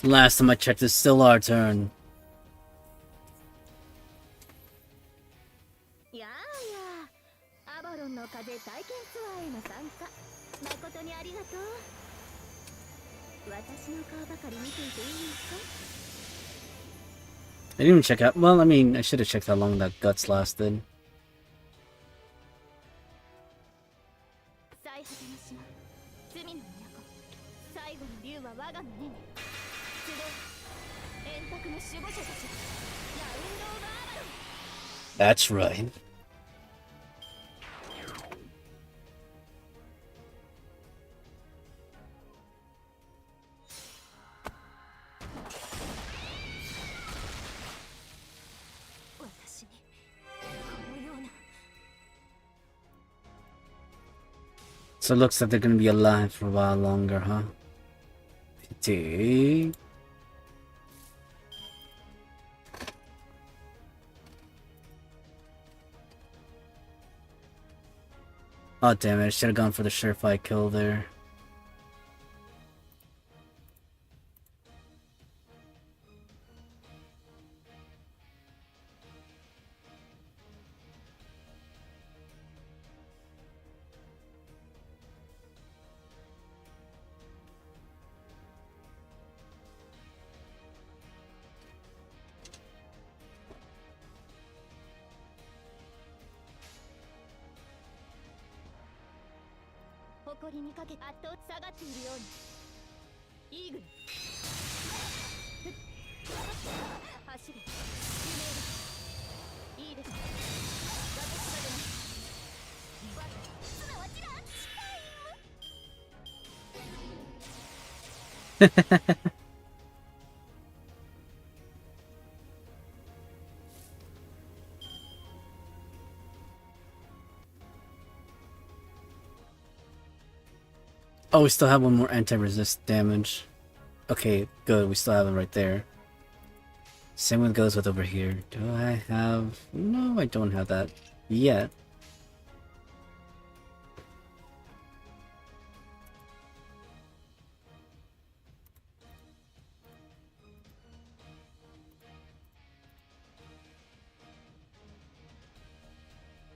Last time I checked, it's still our turn. I didn't even check out. Well, I mean, I should have checked how long that guts lasted. That's right. So it looks like they're gonna be alive for a while longer, huh? Pity. Oh damn it, I should have gone for the surefire kill there. Oh, we still have one more anti-resist damage. Okay, good. We still have it right there. Same one goes with over here. Do I have... No, I don't have that yet.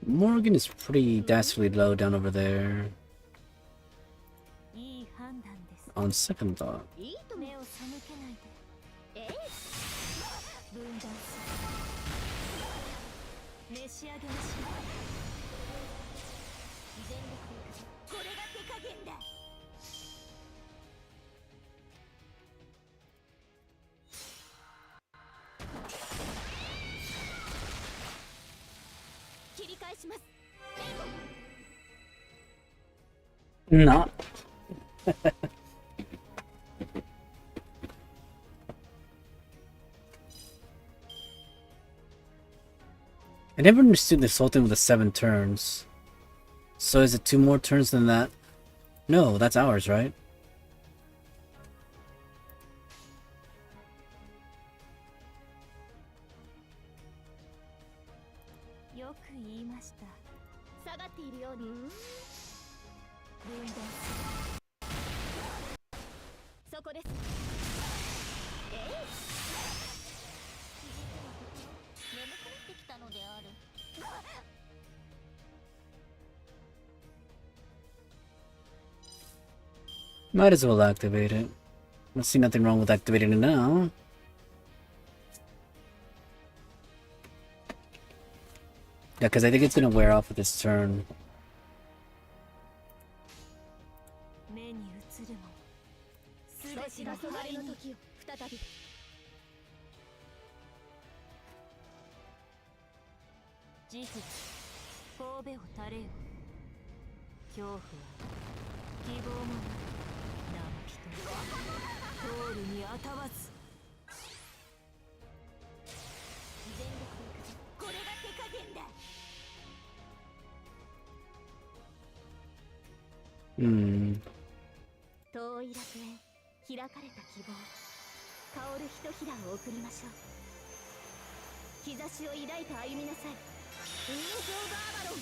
Morgan is pretty dastardly low down over there. いい判断です。 On second thought. いいと目を背けないで。ええ。分断する。召し上げましょう。全力で行くぞ。これが手加減だ。切り返します。 Not. I never understood this whole thing with the 7 turns. So is it 2 more turns than that? No, that's ours, right? よく言いました。下がっているように。分断する。そこです。えい。眠くなってきたのである。Might as well activate it. I see nothing wrong with activating it now. Yeah, because I think it's gonna wear off with this turn. 目に映るもすべての終わりの時を再び。慈悲神戸を垂れよ。恐怖は希望もない。何人通るにあたわず。全力で行くぞ。これが手加減だ。遠い楽園、開かれた希望、香るひとひらを送りましょう。兆しを抱いて歩みなさい。ウィンズ・オブ・アバロン。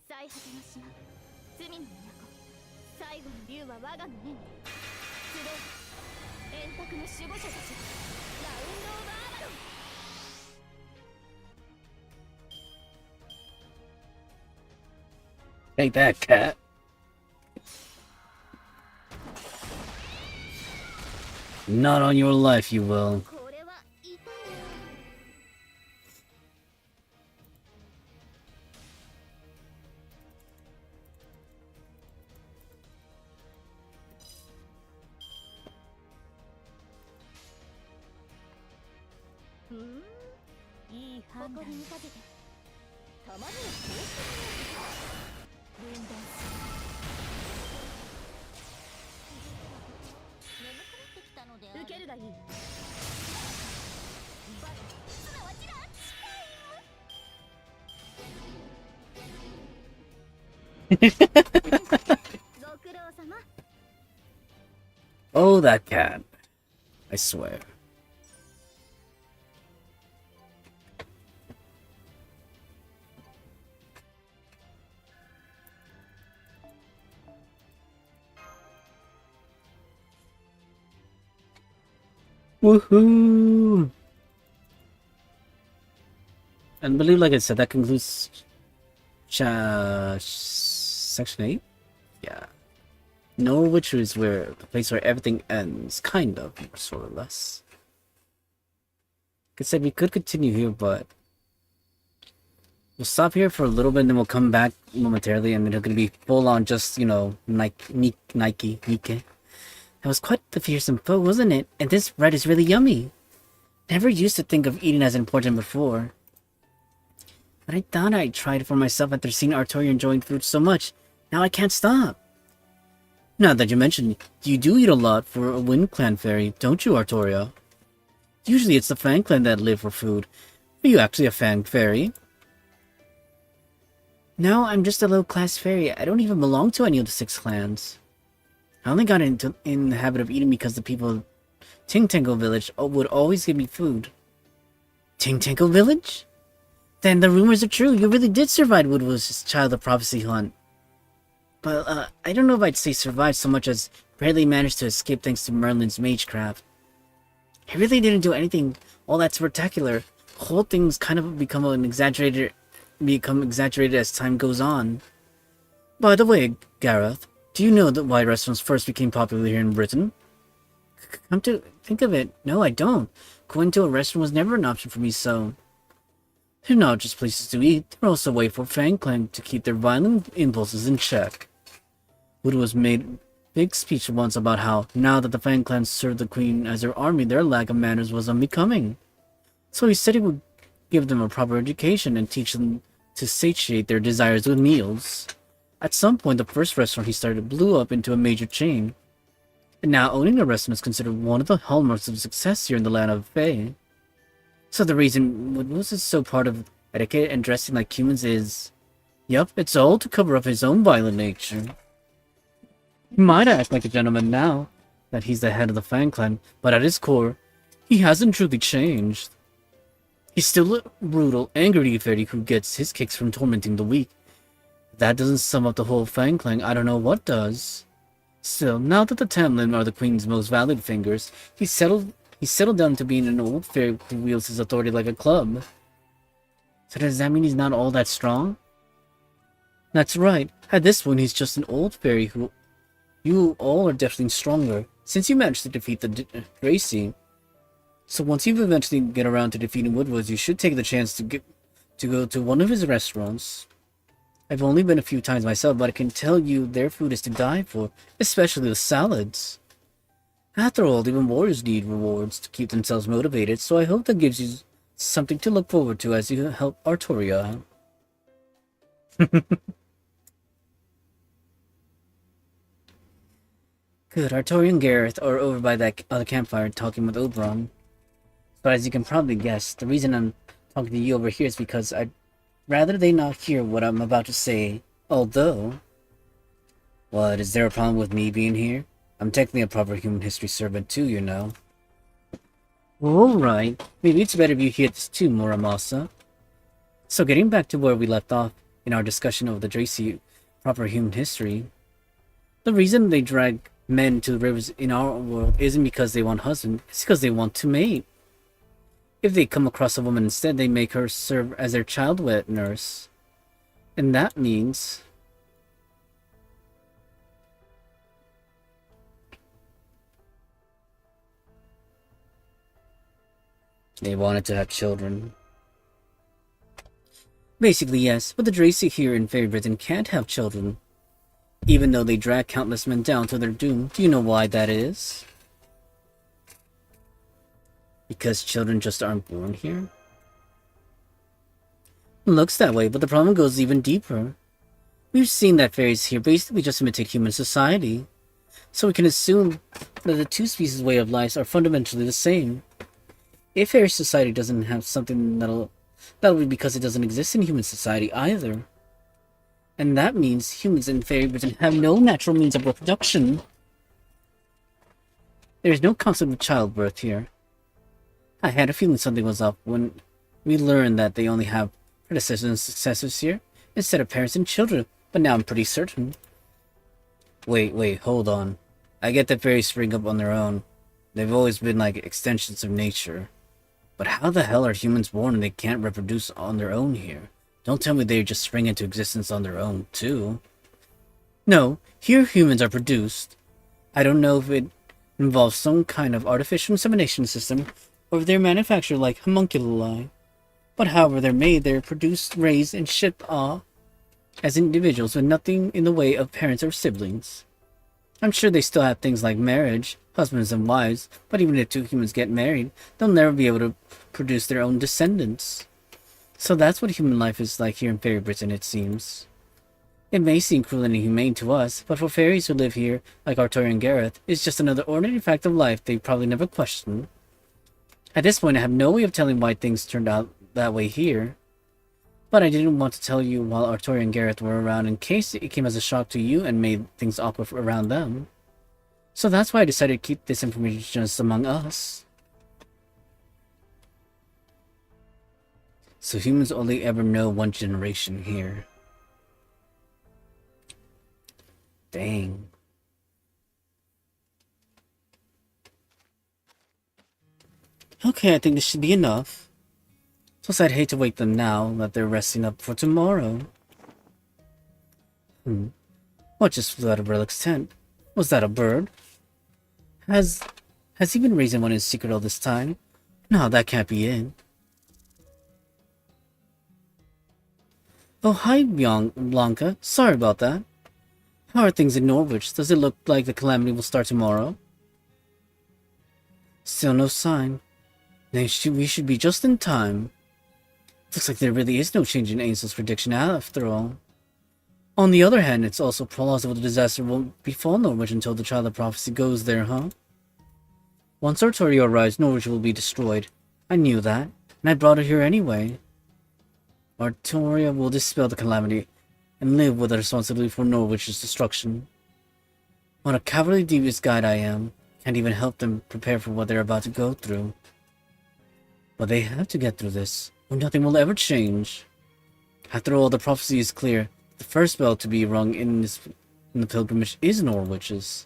最果ての島、罪の都、最後の竜は我がの縁。集え、円卓の守護者たち、ラウンド・オブ・アバロン。 Take that, cat. Not on your life, you will. これは痛いよ。いい判断。誇りにかけて。たまにはこうしてみよう。分断する。眠くなってきたのである。受けるがいい。バッすなわちランチタイム。ご苦労様。 Oh, that cat. I swear. Woohoo! And I believe, like I said, that concludes section 8. Yeah. Norwich is where the place where everything ends, kind of, sort of less. Like I said, we could continue here, but we'll stop here for a little bit, and then we'll come back momentarily, and then it's gonna be full on just, you know, Nike. That was quite the fearsome foe, wasn't it? And this bread is really yummy. Never used to think of eating as important before. But I thought I'd try it for myself after seeing Artoria enjoying food so much. Now I can't stop. Now that you mention it, you do eat a lot for a Wind Clan fairy, don't you, Artoria? Usually it's the Fang Clan that live for food. Are you actually a Fang fairy? No, I'm just a low-class fairy. I don't even belong to any of the 6 clans. I only got in the habit of eating because the people of Ting Tangle Village would always give me food. Ting Tangle Village? Then the rumors are true. You really did survive Woodwell's Child of Prophecy hunt. But, I don't know if I'd say survive so much as barely managed to escape thanks to Merlin's magecraft. He really didn't do anything all that spectacular. The whole thing's kind of become exaggerated as time goes on. By the way, Gareth, do you know that why restaurants first became popular here in Britain? Come to think of it, no, I don't. Going to a restaurant was never an option for me, so... They're not just places to eat, they're also a way for FangClan to keep their violent impulses in check. Wood made a big speech once about how, now that the FangClan served the Queen as their army, their lack of manners was unbecoming. So he said he would give them a proper education and teach them to satiate their desires with meals. At some point, the first restaurant he started blew up into a major chain. And now owning a restaurant is considered one of the hallmarks of success here in the land of Fae. So the reason Wood is so part of etiquette and dressing like humans is... Yup, it's all to cover up his own violent nature. He might act like a gentleman now that he's the head of the FangClan, but at his core, he hasn't truly changed. He's still a brutal, angry fairy who gets his kicks from tormenting the weak. If that doesn't sum up the whole FangClan, I don't know what does. Still, now that the Tamlin are the Queen's most valued fingers, he's settled down to being an old fairy who wields his authority like a club. So does that mean he's not all that strong? That's right. At this point, he's just an old fairy who... You all are definitely stronger, since you managed to defeat the Dracy. So once you eventually get around to defeating Woodward, you should take the chance to go to one of his restaurants. I've only been a few times myself, but I can tell you their food is to die for, especially the salads. After all, even warriors need rewards to keep themselves motivated, so I hope that gives you something to look forward to as you help Artoria out. Good, Artoria and Gareth are over by that other campfire talking with Oberon. But as you can probably guess, the reason I'm talking to you over here is because I'd rather they not hear what I'm about to say, although... What, is there a problem with me being here? I'm technically a proper human history servant too, you know. Alright, maybe it's better if you hear this too, Muramasa. So getting back to where we left off in our discussion of the Dracy proper human history, the reason they drag men to the rivers in our world isn't because they want husbands, it's because they want to mate. If they come across a woman instead, they make her serve as their child wet nurse. And that means... they wanted to have children. Basically, yes, but the Dracy here in Fairy Britain can't have children. Even though they drag countless men down to their doom. Do you know why that is? Because children just aren't born here? It looks that way, but the problem goes even deeper. We've seen that fairies here basically just imitate human society. So we can assume that the two species' way of life are fundamentally the same. If fairy society doesn't have something that'll be because it doesn't exist in human society either. And that means humans in Fairy Britain have no natural means of reproduction. There is no concept of childbirth here. I had a feeling something was up when we learned that they only have predecessors and successors here, instead of parents and children, but now I'm pretty certain. Wait, hold on. I get that fairies spring up on their own. They've always been like extensions of nature. But how the hell are humans born and they can't reproduce on their own here? Don't tell me they just spring into existence on their own, too. No, here humans are produced. I don't know if it involves some kind of artificial insemination system, or if they're manufactured like homunculi. But however they're made, they're produced, raised, and shipped off as individuals with nothing in the way of parents or siblings. I'm sure they still have things like marriage, husbands and wives, but even if two humans get married, they'll never be able to produce their own descendants. So that's what human life is like here in Fairy Britain, it seems. It may seem cruel and inhumane to us, but for fairies who live here, like Artoria and Gareth, it's just another ordinary fact of life they probably never question. At this point, I have no way of telling why things turned out that way here. But I didn't want to tell you while Artoria and Gareth were around in case it came as a shock to you and made things awkward around them. So that's why I decided to keep this information just among us. So humans only ever know one generation here. Dang. Okay, I think this should be enough. Plus, I'd hate to wake them now that they're resting up for tomorrow. What just flew out of Relic's tent? Was that a bird? Has he been raising one in secret all this time? No, that can't be it. Oh, hi, Blanca. Sorry about that. How are things in Norwich? Does it look like the calamity will start tomorrow? Still no sign. Then we should be just in time. Looks like there really is no change in Ainsley's prediction after all. On the other hand, it's also plausible the disaster won't befall Norwich until the Child of Prophecy goes there, huh? Once Artoria arrives, Norwich will be destroyed. I knew that, and I brought her here anyway. Artoria will dispel the calamity and live with the responsibility for Norwich's destruction. What a cowardly devious guide I am. Can't even help them prepare for what they're about to go through. But they have to get through this, or nothing will ever change. After all, the prophecy is clear. The first bell to be rung in the pilgrimage is Norwich's.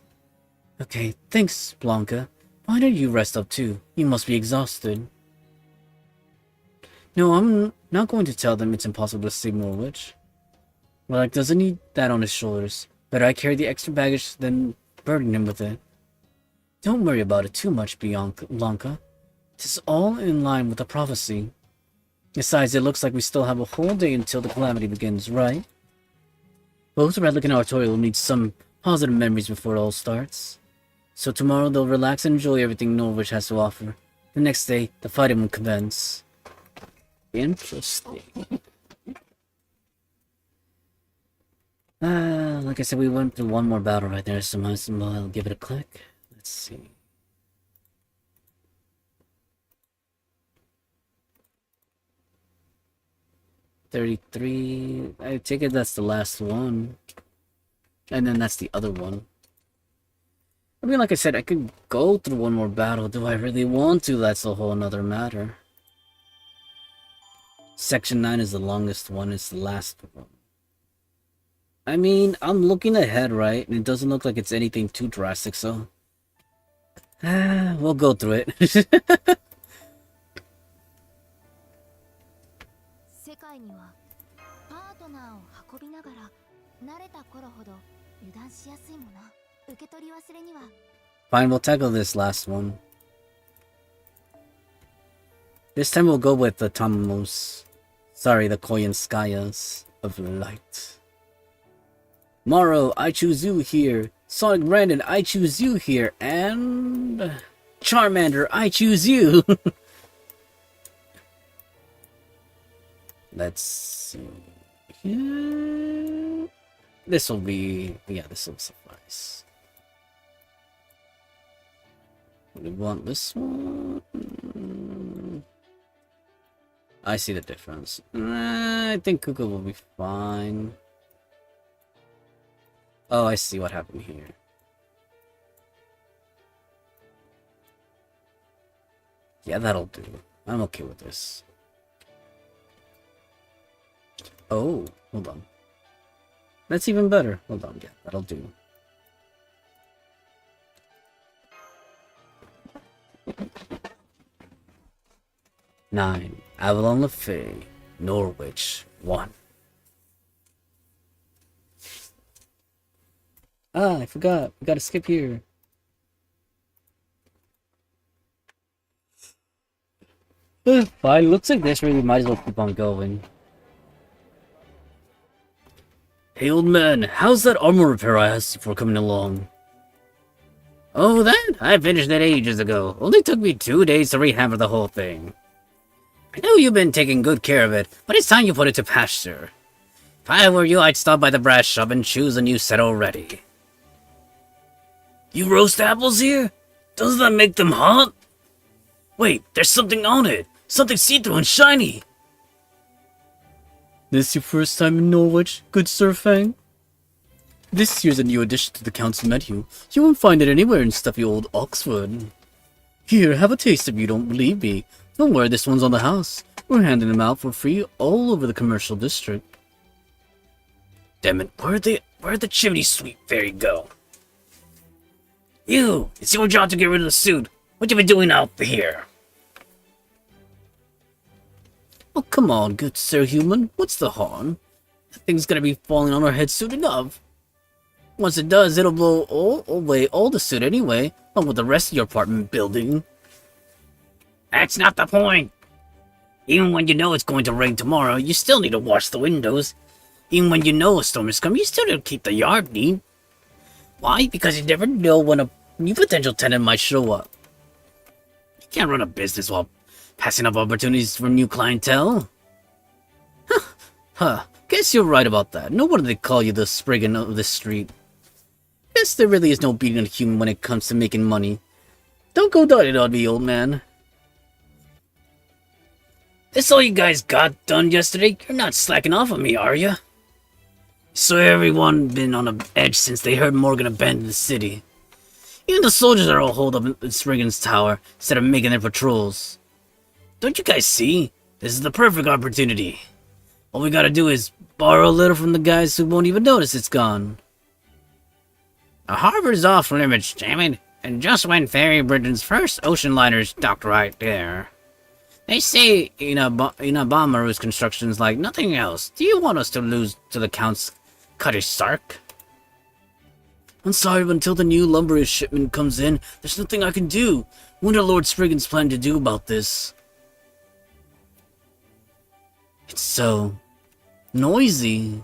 Okay, thanks, Blanca. Why don't you rest up too? You must be exhausted. No, I'm not going to tell them it's impossible to save Norwich. Relic doesn't need that on his shoulders. Better I carry the extra baggage than burden him with it. Don't worry about it too much, Blanca. Tis all in line with the prophecy. Besides, it looks like we still have a whole day until the calamity begins, right? Both Relic and Artoria will need some positive memories before it all starts. So tomorrow they'll relax and enjoy everything Norwich has to offer. The next day, the fighting will commence. Interesting. Like I said, we went through one more battle right there, so might as well give it a click. Let's see. $33. I take it that's the last one. And then that's the other one. I mean, like I said, I could go through one more battle. Do I really want to? That's a whole nother matter. Section 9 is the longest one. It's the last one. I mean, I'm looking ahead, right? And it doesn't look like it's anything too drastic, so... we'll go through it. 世界にはパートナーを運びながら慣れた頃ほど油断しやすいもの。受け取り忘れには Fine, we'll tackle this last one. This time we'll go with the Tamamos. Sorry, the Koyanskayas of light. Morrow, I choose you here. Sonic Brandon, I choose you here. And... Charmander, I choose you. Let's see. This will be... Yeah, this will suffice. We want this one. I see the difference. I think Kuka will be fine. Oh, I see what happened here. Yeah, that'll do. I'm okay with this. Oh, hold on. That's even better. Hold on, yeah, that'll do. Nine. Avalon LaFay, Norwich, 1. Ah, I forgot. We gotta skip here. Fine, looks like this really might as well keep on going. Hey old man, how's that armor repair I asked you for coming along? Oh, that? I finished that ages ago. Only took me 2 days to rehammer the whole thing. I know you've been taking good care of it, but it's time you put it to pasture. If I were you, I'd stop by the brass shop and choose a new set already. You roast apples here? Doesn't that make them hot? Wait, there's something on it. Something see-through and shiny. This your first time in Norwich, good Sir Fang? This here's a new addition to the Count's menu. You won't find it anywhere in stuffy old Oxford. Here, have a taste if you don't believe me. Don't worry, this one's on the house. We're handing them out for free all over the commercial district. Damn it, where'd the chimney sweep fairy go? You! It's your job to get rid of the suit. What you been doing out here? Oh, come on, good Sir Human. What's the harm? That thing's gonna be falling on our heads soon enough. Once it does, it'll blow away all the soot anyway, along with the rest of your apartment building. That's not the point. Even when you know it's going to rain tomorrow, you still need to wash the windows. Even when you know a storm is coming, you still need to keep the yard neat. Why? Because you never know when a new potential tenant might show up. You can't run a business while passing up opportunities for new clientele. Huh. Guess you're right about that. No wonder they call you the Spriggan of this street. Guess there really is no beating a human when it comes to making money. Don't go down on me, old man. This all you guys got done yesterday? You're not slacking off on me, are you? So everyone been on the edge since they heard Morgan abandoned the city. Even the soldiers are all holed up in Spriggan's tower instead of making their patrols. Don't you guys see? This is the perfect opportunity. All we gotta do is borrow a little from the guys who won't even notice it's gone. The harbor's off limits, damn it. And just when Fairy Britain's first ocean liners docked right there. They say Inabamaru's construction's like nothing else. Do you want us to lose to the Count's cuttish sark? I'm sorry, but until the new lumber shipment comes in, there's nothing I can do. What are Lord Spriggan's plan to do about this? It's so noisy.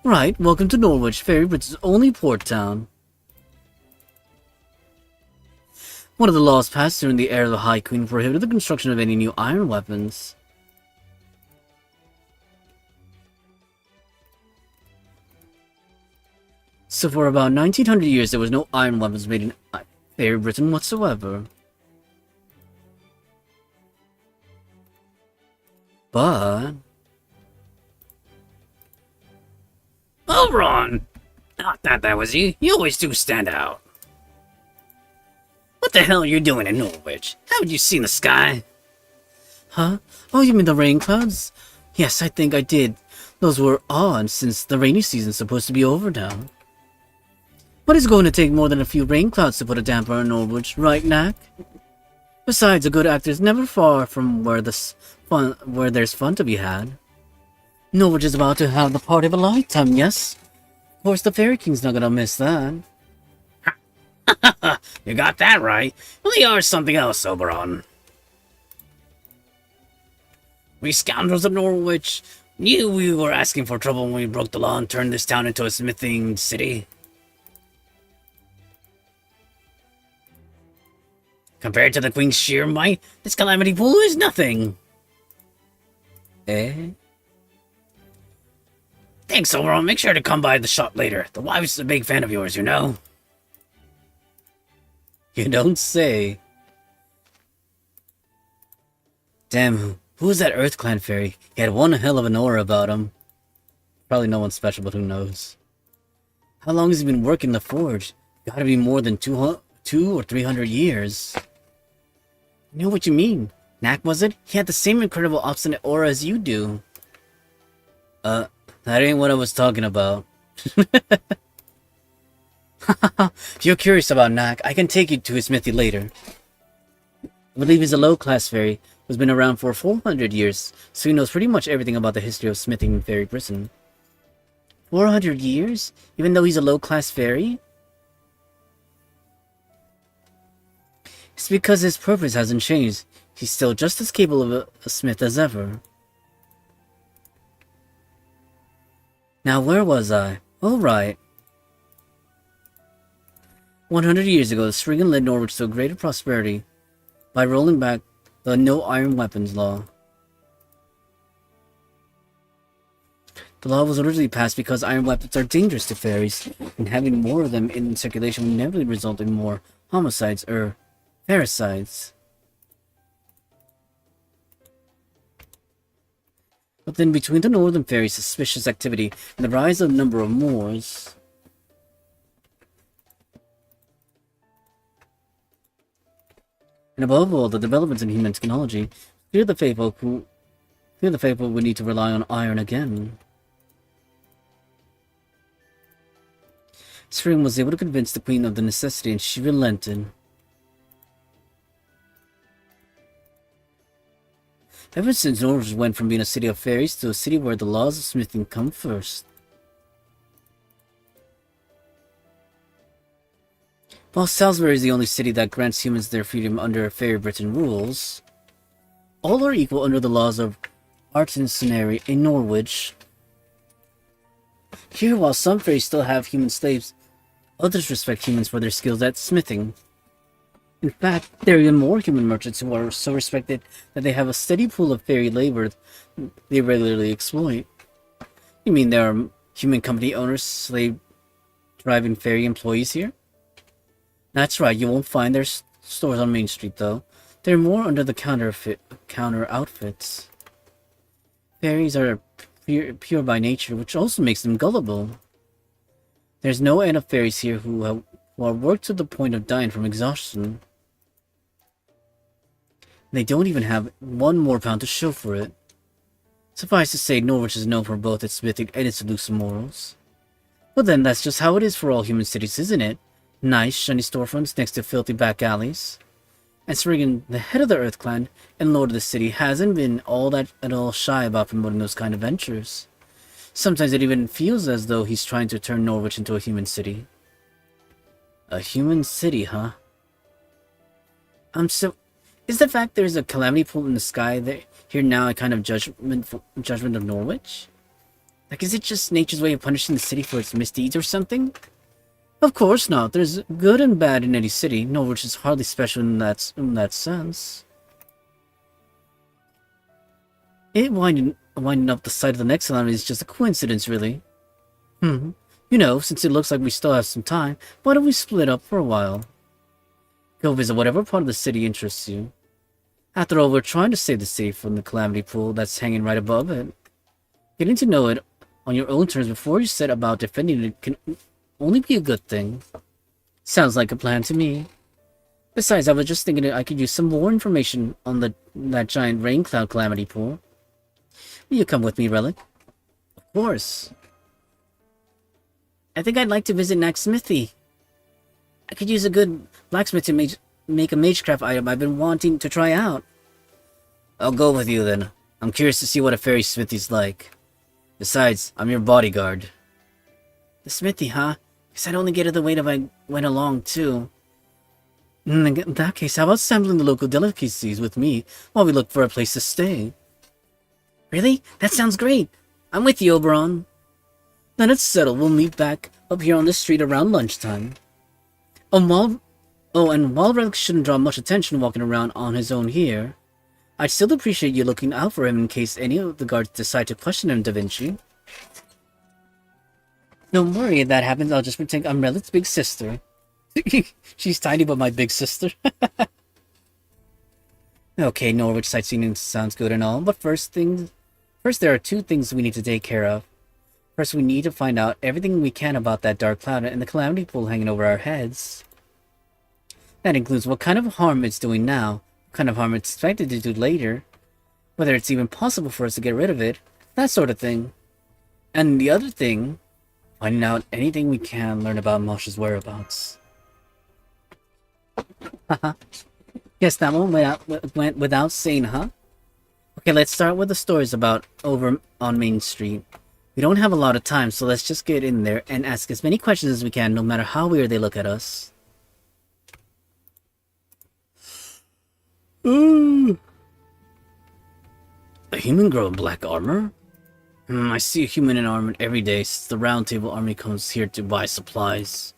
Right, welcome to Norwich, Fairy Britain's only port town. One of the laws passed during the era of the High Queen prohibited the construction of any new iron weapons. So for about 1900 years there was no iron weapons made in Fairy Britain whatsoever. But... Oh, Ron! Not that was you. You always do stand out. What the hell are you doing in Norwich? Haven't you seen the sky? Huh? Oh, you mean the rain clouds? Yes, I think I did. Those were odd, since the rainy season's supposed to be over now. But it's going to take more than a few rain clouds to put a damper on Norwich, right, Knack? Besides, a good actor's never far from where there's fun to be had. Norwich is about to have the party of a lifetime, yes? Of course, the Fairy King's not gonna miss that. You got that right. We are something else, Oberon. We scoundrels of Norwich knew we were asking for trouble when we broke the law and turned this town into a smithing city. Compared to the Queen's sheer might, this calamity pool is nothing. Eh? Thanks, Oberon. Make sure to come by the shop later. The wife's a big fan of yours, you know. You don't say. Damn, who was that Earth Clan fairy? He had one hell of an aura about him. Probably no one special, but who knows. How long has he been working the forge? Gotta be more than 200 or 300 years. I know what you mean. Knack, was it? He had the same incredible obstinate aura as you do. That ain't what I was talking about. If you're curious about Knack, I can take you to his smithy later. I believe he's a low-class fairy who's been around for 400 years, so he knows pretty much everything about the history of smithing in Fairy Britain. 400 years? Even though he's a low-class fairy? It's because his purpose hasn't changed. He's still just as capable of a smith as ever. Now, where was I? Oh, right. 100 years ago, the Spriggan led Norwich to greater prosperity by rolling back the no iron weapons law. The law was originally passed because iron weapons are dangerous to fairies, and having more of them in circulation would inevitably result in more homicides or parricides. But then between the northern fairies' suspicious activity and the rise of the number of Moors, and above all, the developments in human technology, fear the faithful would need to rely on iron again. Spriggan was able to convince the Queen of the necessity, and she relented. Ever since Norwich went from being a city of fairies to a city where the laws of smithing come first. While Salisbury is the only city that grants humans their freedom under Fairy Britain rules, all are equal under the laws of artisanry in Norwich. Here, while some fairies still have human slaves, others respect humans for their skills at smithing. In fact, there are even more human merchants who are so respected that they have a steady pool of fairy labor they regularly exploit. You mean there are human company owners, slave-driving fairy employees here? That's right, you won't find their stores on Main Street, though. They're more under the counter outfits. Fairies are pure by nature, which also makes them gullible. There's no end of fairies here who are worked to the point of dying from exhaustion. They don't even have one more pound to show for it. Suffice to say, Norwich is known for both its smithing and its elusive morals. But then that's just how it is for all human cities, isn't it? Nice, shiny storefronts next to filthy back alleys. And Spriggan, the head of the Earth Clan and lord of the city, hasn't been all that at all shy about promoting those kind of ventures. Sometimes it even feels as though he's trying to turn Norwich into a human city. A human city, huh? Is the fact there's a calamity pool in the sky here now a kind of judgment of Norwich? Like, is it just nature's way of punishing the city for its misdeeds or something? Of course not. There's good and bad in any city. Norwich is hardly special in that sense. It winding up the site of the next calamity is just a coincidence, really. You know, since it looks like we still have some time, why don't we split up for a while? Go visit whatever part of the city interests you. After all, we're trying to save the city from the calamity pool that's hanging right above it. Getting to know it on your own terms before you set about defending it can only be a good thing. Sounds like a plan to me. Besides, I was just thinking I could use some more information on that giant rain cloud calamity pool. Will you come with me, Relic? Of course. I think I'd like to visit Knack's smithy. I could use a good blacksmith to make a magecraft item I've been wanting to try out. I'll go with you then. I'm curious to see what a fairy smithy's like. Besides, I'm your bodyguard. The smithy, huh? Guess I'd only get to the weight if I went along, too. In that case, how about sampling the local delicacies with me while we look for a place to stay? Really? That sounds great! I'm with you, Oberon. Then it's settled. We'll meet back up here on the street around lunchtime. And while Relic shouldn't draw much attention walking around on his own here, I'd still appreciate you looking out for him in case any of the guards decide to question him, Da Vinci. Don't worry, if that happens, I'll just pretend I'm Relic's big sister. She's tiny, but my big sister. Okay, Norwich sightseeing sounds good and all, but first there are two things we need to take care of. First, we need to find out everything we can about that dark cloud and the calamity pool hanging over our heads. That includes what kind of harm it's doing now, what kind of harm it's expected to do later, whether it's even possible for us to get rid of it, that sort of thing. And the other thing, finding out anything we can learn about Moshe's whereabouts. Haha. Guess that one went without saying, huh? Okay, let's start with the stories about over on Main Street. We don't have a lot of time, so let's just get in there and ask as many questions as we can, no matter how weird they look at us. A human girl in black armor? I see a human in armor every day since the Round Table Army comes here to buy supplies.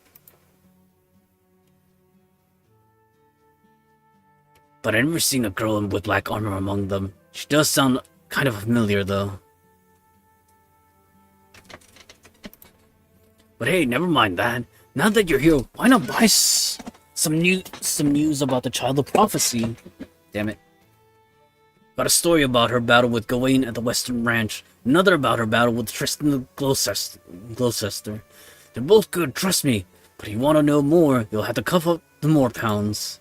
But I've never seen a girl with black armor among them. She does sound kind of familiar, though. But hey, never mind that. Now that you're here, why not buy some news about the Child of Prophecy? Damn it. Got a story about her battle with Gawain at the Western Ranch. Another about her battle with Tristan the Gloucester. They're both good, trust me. But if you want to know more, you'll have to cough up the more pounds.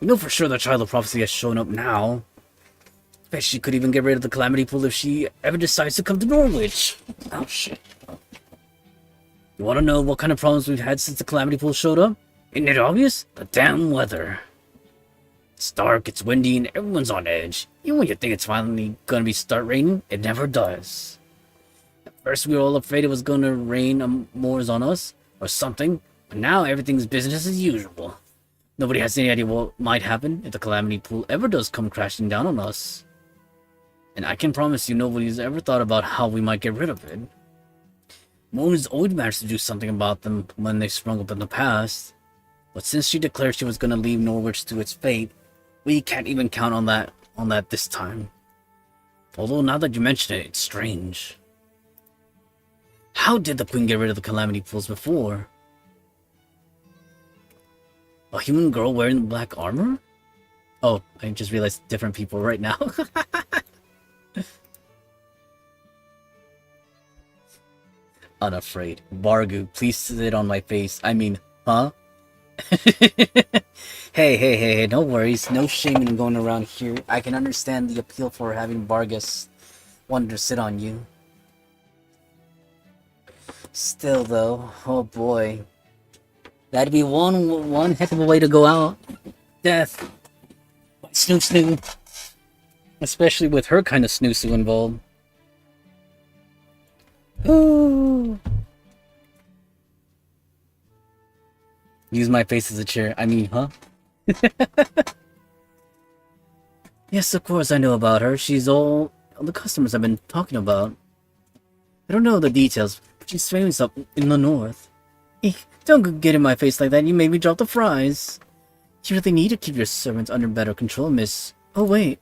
We know for sure the Child of Prophecy has shown up now. Bet she could even get rid of the Calamity Pool if she ever decides to come to Norwich. Oh shit. You want to know what kind of problems we've had since the Calamity Pool showed up? Isn't it obvious? The damn weather. It's dark, it's windy, and everyone's on edge. Even when you think it's finally gonna start raining, it never does. At first we were all afraid it was gonna rain more on us, or something, but now everything's business as usual. Nobody has any idea what might happen if the calamity pool ever does come crashing down on us. And I can promise you nobody's ever thought about how we might get rid of it. Moon has always managed to do something about them when they sprung up in the past. But since she declared she was going to leave Norwich to its fate, we can't even count on that this time. Although now that you mention it, it's strange. How did the Queen get rid of the calamity pools before? A human girl wearing black armor? Oh, I just realized different people right now. Unafraid. Bargu, please sit on my face. I mean, huh? Hey, no worries. No shaming going around here. I can understand the appeal for having Vargas wanting to sit on you. Still though, oh boy. That'd be one heck of a way to go out. Death. Snoo snoo. Especially with her kind of snoo involved. Ooh. Use my face as a chair. I mean, huh? Yes, of course I know about her. She's all the customers I've been talking about. I don't know the details, but she's famous up in the north. Eek, don't get in my face like that. You made me drop the fries. You really need to keep your servants under better control, miss. Oh, wait.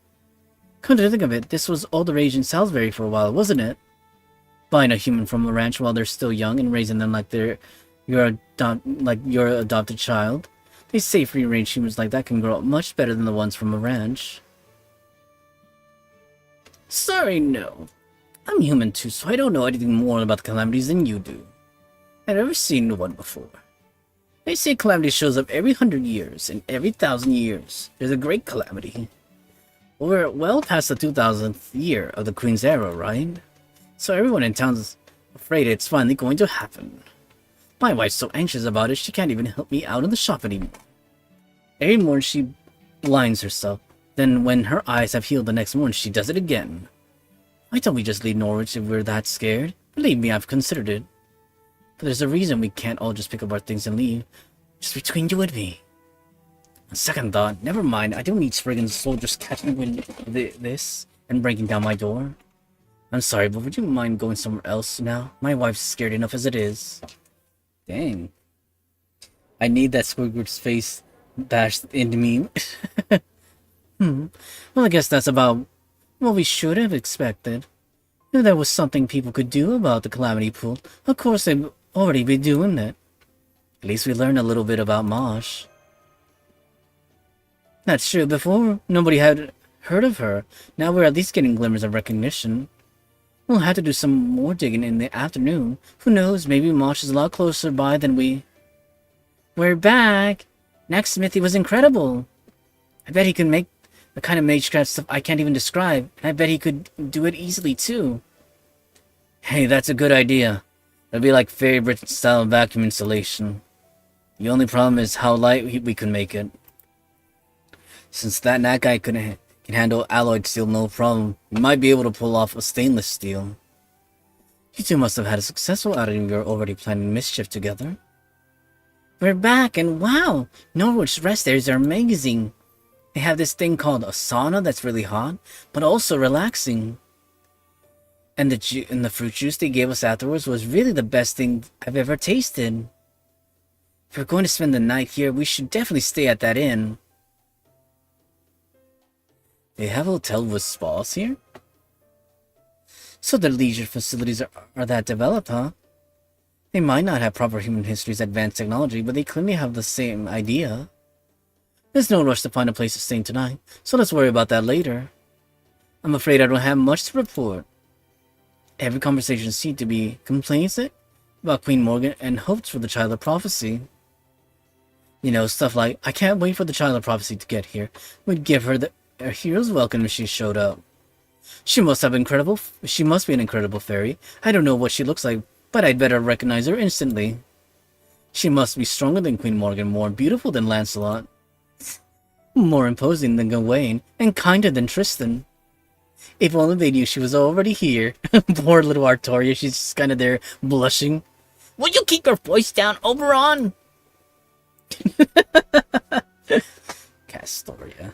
Come to think of it, this was all the rage in Salisbury for a while, wasn't it? Buying a human from a ranch while they're still young and raising them like your adopted child. They say free-range humans like that can grow up much better than the ones from a ranch. Sorry, no. I'm human too, so I don't know anything more about the calamities than you do. I've never seen one before. They say calamity shows up every 100 years, and every 1,000 years there's a great calamity. We're well past the 2000th year of the Queen's era, right? So everyone in town's afraid it's finally going to happen. My wife's so anxious about it, she can't even help me out in the shop anymore. Every morning she blinds herself, then when her eyes have healed the next morning, she does it again. Why don't we just leave Norwich if we're that scared? Believe me, I've considered it. But there's a reason we can't all just pick up our things and leave. Just between you and me. On second thought, never mind, I don't need Spriggan's soldiers catching wind of this and breaking down my door. I'm sorry, but would you mind going somewhere else now? My wife's scared enough as it is. Dang. I need that Squidward's face bashed into me. Well, I guess that's about what we should have expected. If there was something people could do about the calamity pool, of course they'd already be doing it. At least we learned a little bit about Mosh. That's true, before nobody had heard of her. Now we're at least getting glimmers of recognition. We'll have to do some more digging in the afternoon. Who knows, maybe Mosh is a lot closer by than we... We're back! Next Smithy was incredible. I bet he could make the kind of magecraft stuff I can't even describe. And I bet he could do it easily, too. Hey, that's a good idea. It'll be like Fairy Bridge-style vacuum installation. The only problem is how light we can make it. Since that guy can handle alloyed steel no problem, we might be able to pull off a stainless steel. You two must have had a successful outing if you're already planning mischief together. We're back, and wow! Norwich rest areas are amazing. They have this thing called a sauna that's really hot, but also relaxing. And the fruit juice they gave us afterwards was really the best thing I've ever tasted. If we're going to spend the night here, we should definitely stay at that inn. They have a hotel with spas here? So the leisure facilities are that developed, huh? They might not have proper human history's advanced technology, but they clearly have the same idea. There's no rush to find a place to stay tonight, so let's worry about that later. I'm afraid I don't have much to report. Every conversation seemed to be complaints about Queen Morgan and hopes for the Child of Prophecy. You know, stuff like, I can't wait for the Child of Prophecy to get here. We'd give her a hero's welcome if she showed up. She must be an incredible fairy. I don't know what she looks like, but I'd better recognize her instantly. She must be stronger than Queen Morgan, more beautiful than Lancelot. More imposing than Gawain, and kinder than Tristan. If only they knew she was already here. Poor little Artoria, she's just kind of there, blushing. Will you keep your voice down, Oberon? Castoria.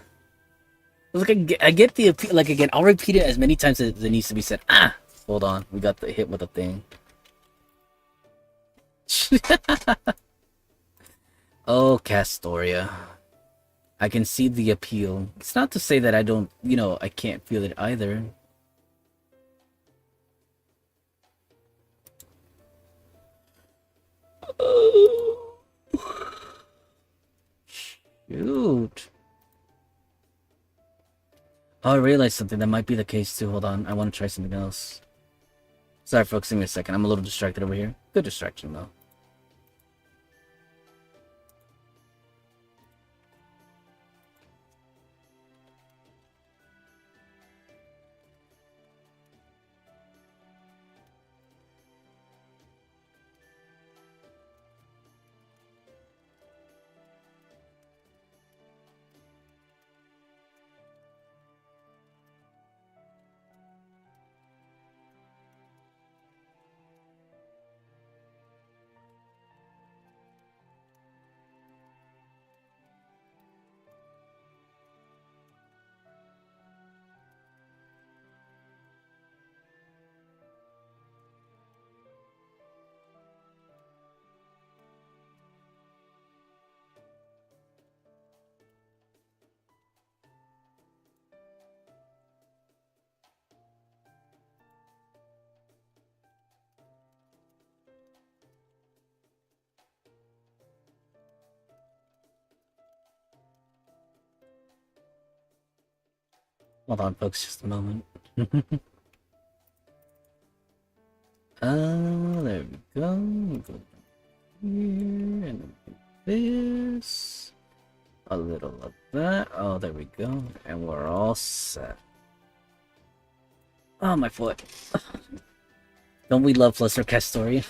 Look, I get the appeal. Like, again, I'll repeat it as many times as it needs to be said. Ah! Hold on, we got the hit with a thing. Oh, Castoria. I can see the appeal. It's not to say that I don't, I can't feel it either. Shoot. Oh, I realized something. That might be the case too. Hold on. I want to try something else. Sorry, folks. Give me a second. I'm a little distracted over here. Good distraction, though. Hold on, folks, just a moment. There we go. We go here, and this. A little of that. Oh, there we go. And we're all set. Oh, my foot. Don't we love Fluster Castoria?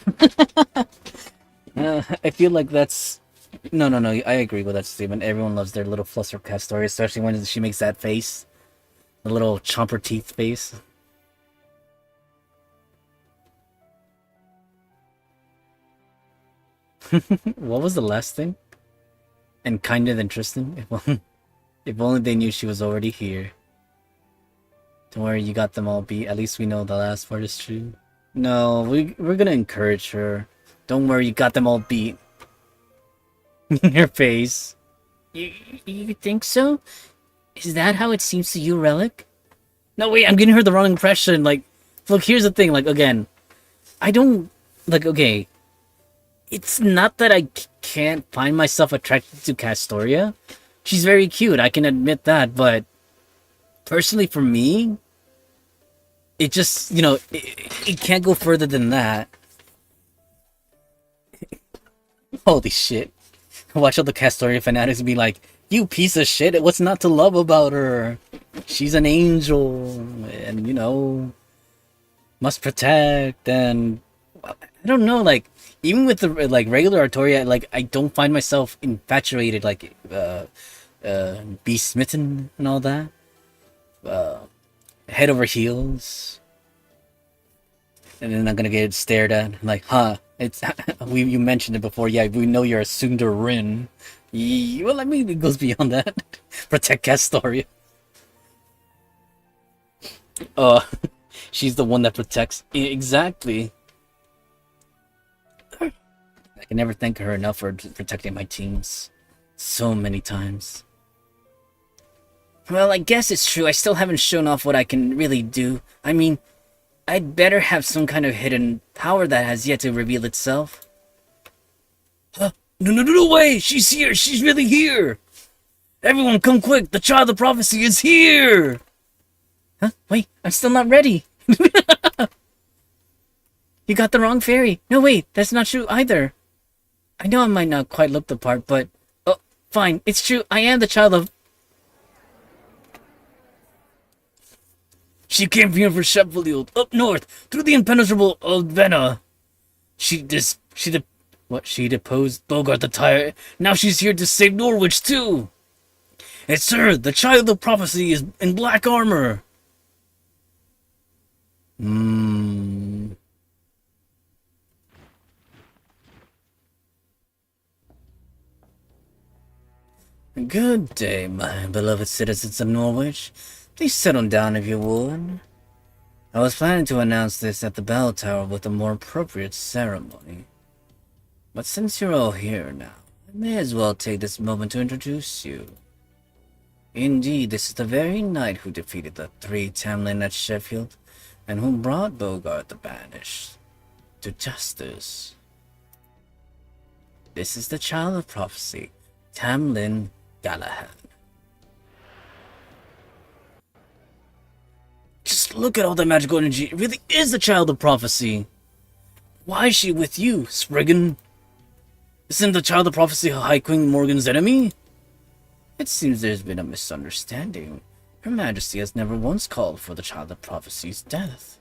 I feel like that's... No, I agree with that statement. Everyone loves their little Fluster Castoria, especially when she makes that face. The little chomper teeth face. What was the last thing? And kinder than Tristan? If only they knew she was already here. Don't worry, you got them all beat. At least we know the last part is true. No, we're gonna encourage her. Don't worry, you got them all beat. Her face. You think so? Is that how it seems to you, Relic? No, wait, I'm getting her the wrong impression. Like, look, here's the thing. Like, again, I don't... Like, okay. It's not that I can't find myself attracted to Castoria. She's very cute, I can admit that, but... Personally, for me... It just, it can't go further than that. Holy shit. Watch all the Castoria fanatics be like, you piece of shit, what's not to love about her? She's an angel, and, must protect, and... I don't know, like, even with the, like, regular Artoria, like, I don't find myself infatuated, like, be smitten and all that. Head over heels. And then I'm gonna get stared at, like, huh, it's, you mentioned it before, yeah, we know you're a Sundarin. Well, I mean, it goes beyond that. Protect Castoria. She's the one that protects. Exactly. I can never thank her enough for protecting my teams. So many times. Well, I guess it's true. I still haven't shown off what I can really do. I mean, I'd better have some kind of hidden power that has yet to reveal itself. Huh? No way! She's here! She's really here! Everyone come quick! The child of prophecy is here! Huh? Wait, I'm still not ready! You got the wrong fairy! No, wait, that's not true either! I know I might not quite look the part, but... Oh, fine, it's true, I am the child of... She came here for Sheffield, up north, through the impenetrable Alvena. She deposed Bogart the Tyrant. Now she's here to save Norwich too. It's her! The child of prophecy is in black armor! Good day, my beloved citizens of Norwich. Please settle down if you would. I was planning to announce this at the bell tower with a more appropriate ceremony. But since you're all here now, I may as well take this moment to introduce you. Indeed, this is the very knight who defeated the 3 Tamlin at Sheffield, and who brought Bogart the Banished to justice. This is the child of prophecy, Tamlin Galahad. Just look at all that magical energy. It really is the child of prophecy. Why is she with you, Spriggan? Isn't the child of prophecy High Queen Morgan's enemy? It seems there's been a misunderstanding. Her Majesty has never once called for the child of prophecy's death.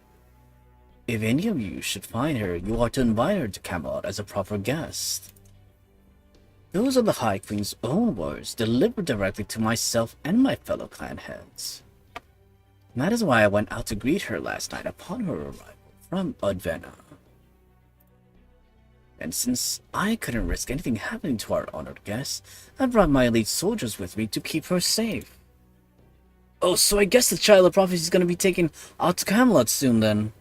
If any of you should find her, you are to invite her to Camelot as a proper guest. Those are the High Queen's own words, delivered directly to myself and my fellow clan heads. And that is why I went out to greet her last night upon her arrival from Udvena. And since I couldn't risk anything happening to our honored guest, I brought my elite soldiers with me to keep her safe. Oh, so I guess the child of prophecy is going to be taken out to Camelot soon then.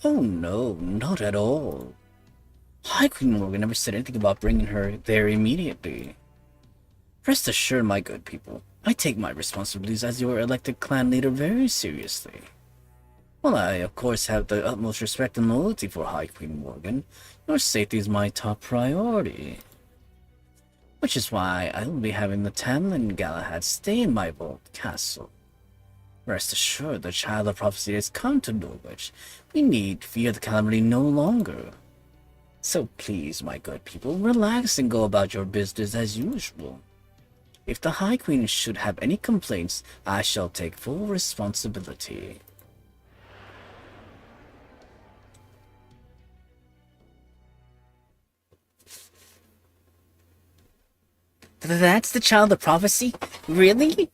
Oh no, not at all. High Queen Morgan never said anything about bringing her there immediately. Rest assured, my good people, I take my responsibilities as your elected clan leader very seriously. While I, of course, have the utmost respect and loyalty for High Queen Morgan, your safety is my top priority. Which is why I will be having the Tamlin Galahad stay in my vault castle. Rest assured, the child of prophecy has come to Norwich. We need fear the calamity no longer. So please, my good people, relax and go about your business as usual. If the High Queen should have any complaints, I shall take full responsibility. That's the child of prophecy? Really?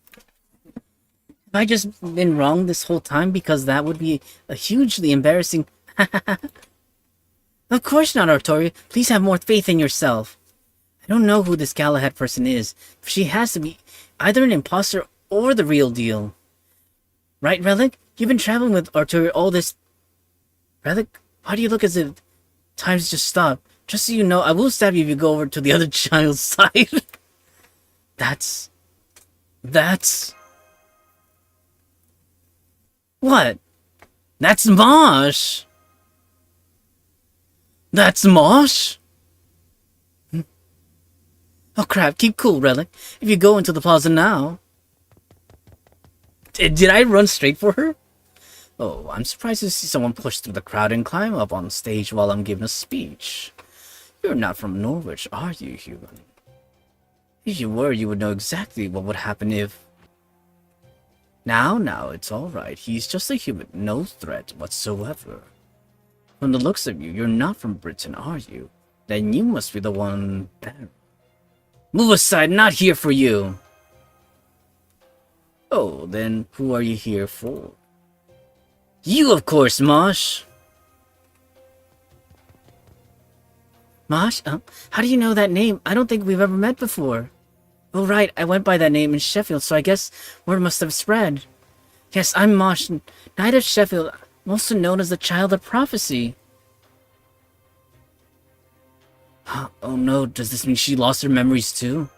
Have I just been wrong this whole time? Because that would be a hugely embarrassing... Of course not, Artoria. Please have more faith in yourself. I don't know who this Galahad person is. She has to be either an imposter or the real deal. Right, Relic? You've been traveling with Artoria all this... Relic, why do you look as if time's just stopped? Just so you know, I will stab you if you go over to the other child's side. That's... What? That's Mosh! That's Mosh? Oh crap, keep cool, Relic. If you go into the plaza now... Did I run straight for her? Oh, I'm surprised to see someone push through the crowd and climb up on stage while I'm giving a speech. You're not from Norwich, are you, human? If you were, you would know exactly what would happen if... Now, it's alright. He's just a human, no threat whatsoever. From the looks of you, you're not from Britain, are you? Then you must be the one better. Move aside, not here for you! Oh, then who are you here for? You, of course, Mosh! Mosh? How do you know that name? I don't think we've ever met before. Oh, right, I went by that name in Sheffield, so I guess word must have spread. Yes, I'm Mosh, Knight of Sheffield, also known as the Child of Prophecy. Oh no, does this mean she lost her memories too?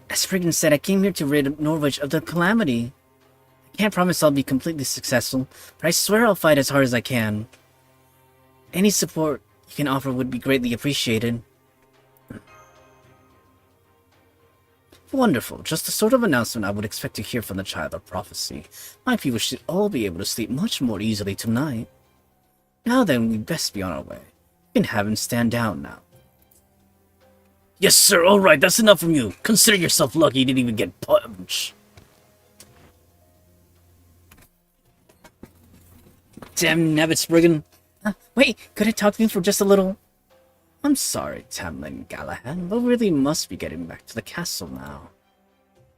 As Spriggan said, I came here to rid Norwich of the calamity. I can't promise I'll be completely successful, but I swear I'll fight as hard as I can. Any support you can offer would be greatly appreciated. Wonderful, just the sort of announcement I would expect to hear from the Child of Prophecy. My people should all be able to sleep much more easily tonight. Now then, we'd best be on our way. You can have him stand down now. Yes, sir, alright, that's enough from you. Consider yourself lucky you didn't even get punched. Damn nabbit, Spriggan. Wait, could I talk to you for just a little... I'm sorry, Tamlin Galahad, but we really must be getting back to the castle now.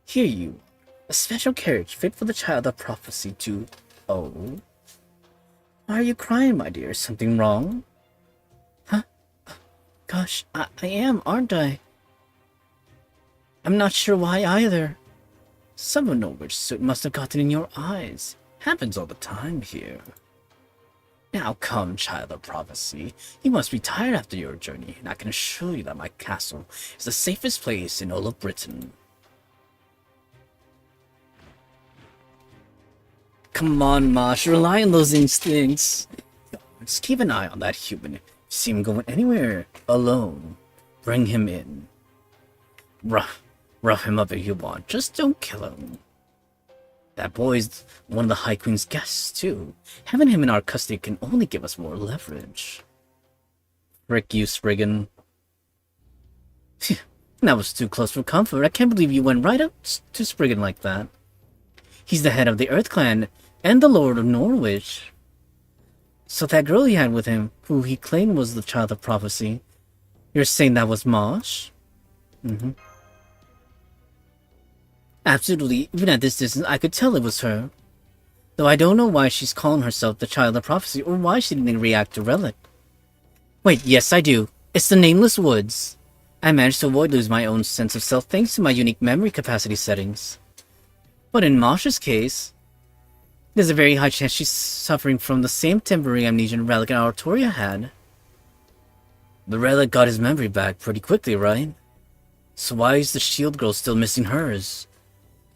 Here you, a special carriage fit for the child of prophecy to... Oh? Why are you crying, my dear? Something wrong? Huh? Gosh, I am, aren't I? I'm not sure why either. Someone know which soot must have gotten in your eyes. Happens all the time here. Now come, child of prophecy. You must be tired after your journey, and I can assure you that my castle is the safest place in all of Britain. Come on, Mosh, rely on those instincts. Just keep an eye on that human. If you see him going anywhere alone, bring him in. Rough him up if you want, just don't kill him. That boy's one of the High Queen's guests, too. Having him in our custody can only give us more leverage. Frick you, Spriggan. That was too close for comfort. I can't believe you went right up to Spriggan like that. He's the head of the Earth Clan and the Lord of Norwich. So that girl he had with him, who he claimed was the child of prophecy, you're saying that was Mosh? Mm-hmm. Absolutely, even at this distance, I could tell it was her. Though I don't know why she's calling herself the Child of Prophecy, or why she didn't react to Relic. Wait, yes I do. It's the Nameless Woods. I managed to avoid losing my own sense of self thanks to my unique memory capacity settings. But in Mosh's case, there's a very high chance she's suffering from the same temporary amnesia Relic and Artoria had. The Relic got his memory back pretty quickly, right? So why is the Shield Girl still missing hers?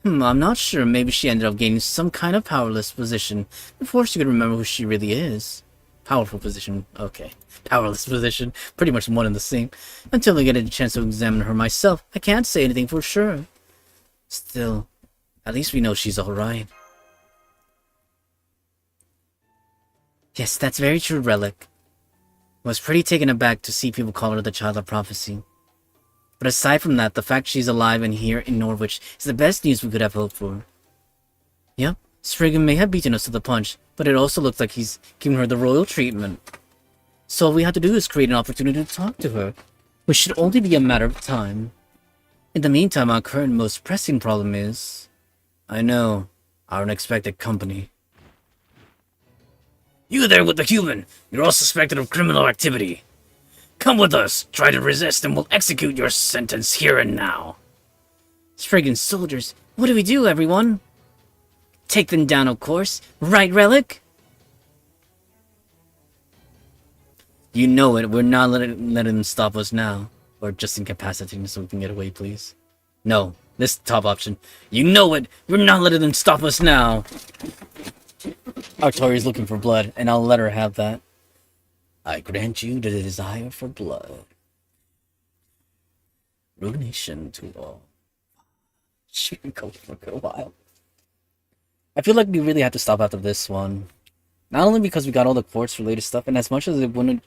I'm not sure. Maybe she ended up gaining some kind of powerless position before she could remember who she really is. Powerful position. Okay. Powerless position. Pretty much one and the same. Until I get a chance to examine her myself, I can't say anything for sure. Still, at least we know she's alright. Yes, that's very true, Relic. I was pretty taken aback to see people call her the Child of Prophecy. But aside from that, the fact she's alive and here in Norwich is the best news we could have hoped for. Yep, Spriggan may have beaten us to the punch, but it also looks like he's giving her the royal treatment. So all we have to do is create an opportunity to talk to her, which should only be a matter of time. In the meantime, our current most pressing problem is... I know, our unexpected company. You there with the human! You're all suspected of criminal activity. Come with us, try to resist, and we'll execute your sentence here and now. Spriggan's soldiers, what do we do, everyone? Take them down, of course. Right, Relic? You know it, we're not letting them stop us now. Or just incapacitating so we can get away, please. No, this top option. You know it, we're not letting them stop us now. Artoria's looking for blood, and I'll let her have that. I grant you the desire for blood. Ruination to all. She can go for a good while. I feel like we really have to stop after this one. Not only because we got all the quartz related stuff, and as much as it wouldn't...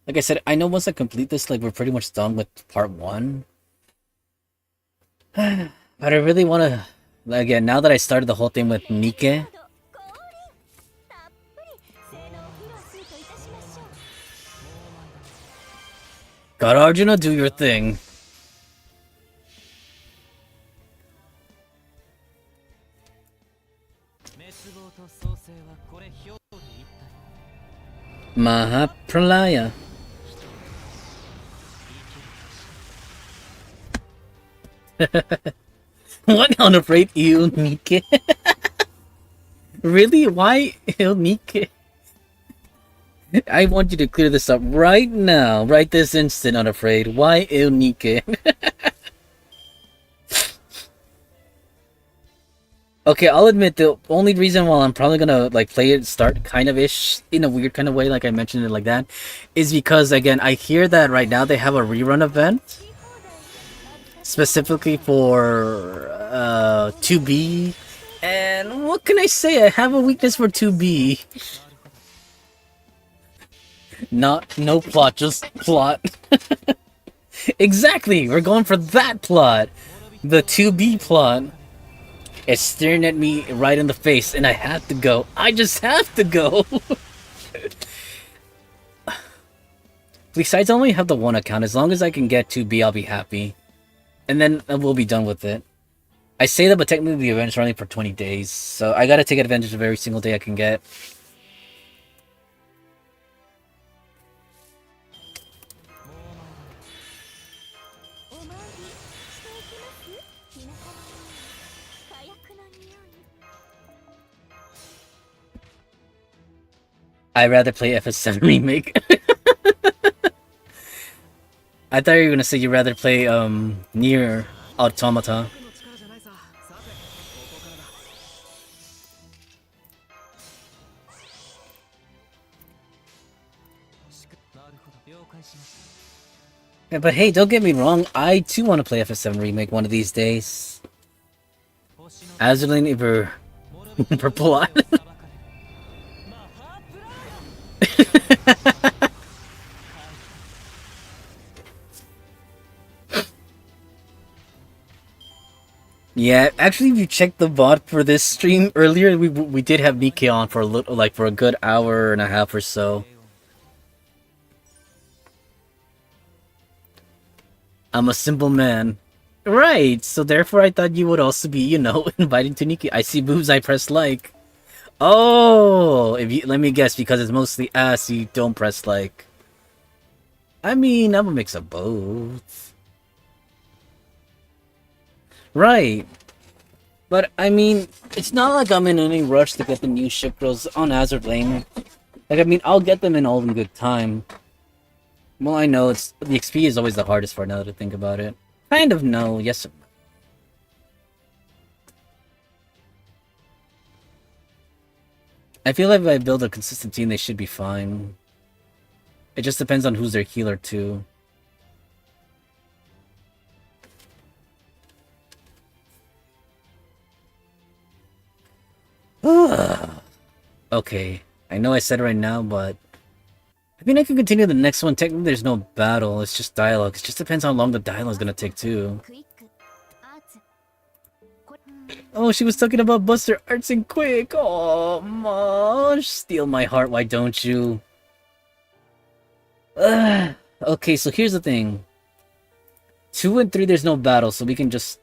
Like I said, I know once I complete this, like, we're pretty much done with part 1. But I really want to... Again, now that I started the whole thing with Nike... God, Arjuna, do your thing. Mahapralaya. What unafraid you, Nike? Really? Why Nike? I want you to clear this up right now, right this instant, unafraid. Why Nike? Okay, I'll admit the only reason why I'm probably gonna like play it start kind of ish in a weird kind of way, like I mentioned it like that, is because again I hear that right now they have a rerun event specifically for 2B, and what can I say? I have a weakness for 2B. No plot, just plot. Exactly, we're going for that plot, the 2B plot. It's staring at me right in the face, and I have to go. I just have to go. Besides, I only have the one account. As long as I can get 2B, I'll be happy. And then we'll be done with it. I say that, but technically the events are only for 20 days. So I gotta take advantage of every single day I can get. I'd rather play FS7 Remake. I thought you were gonna say you'd rather play Nier Automata. Yeah, but hey, don't get me wrong, I too want to play FS7 Remake one of these days. Azuline Iver Purple Island. Yeah, actually, if you checked the VOD for this stream earlier, we did have Nikkei on for a little, like for a good hour and a half or so. I'm a simple man. Right, so therefore I thought you would also be, you know, invited to Nikkei. I see boobs, I press like. Oh, if you let me guess, because it's mostly ass, you don't press like. I mean, I'm a mix of both. Right. But, I mean, it's not like I'm in any rush to get the new ship girls on Azure Lane. Like, I mean, I'll get them in all in good time. Well, I know, the XP is always the hardest part now to think about it. Kind of no, yes. I feel like if I build a consistent team, they should be fine. It just depends on who's their healer, too. Okay, I know I said it right now, but I mean I can continue the next one. Technically there's no battle, it's just dialogue. It just depends how long the dialogue is gonna take too. Oh, she was talking about Buster Arts and Quick. Oh, ma, steal my heart, why don't you? Okay, so here's the thing. 2 and 3 there's no battle, so we can just...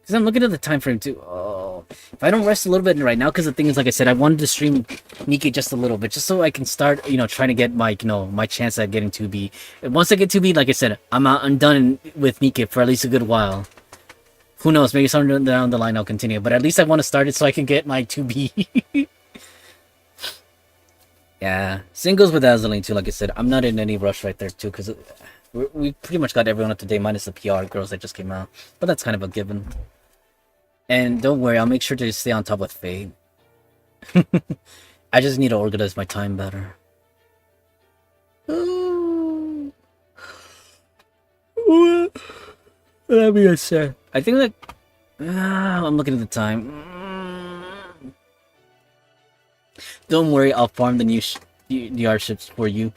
Because I'm looking at the time frame too. Oh, if I don't rest a little bit right now, because the thing is, like I said, I wanted to stream Nikkei just a little bit, just so I can start, you know, trying to get my, you know, my chance at getting 2B. And once I get 2B, like I said, I'm done with Nikkei for at least a good while. Who knows? Maybe somewhere down the line I'll continue, but at least I want to start it so I can get my 2B. Yeah, same goes with Azaline too. Like I said, I'm not in any rush right there too, because we pretty much got everyone up to date minus the PR girls that just came out, but that's kind of a given. And don't worry, I'll make sure to stay on top with Fate. I just need to organize my time better. Let me say. I think that... I'm looking at the time. Don't worry, I'll farm the new DR ships for you.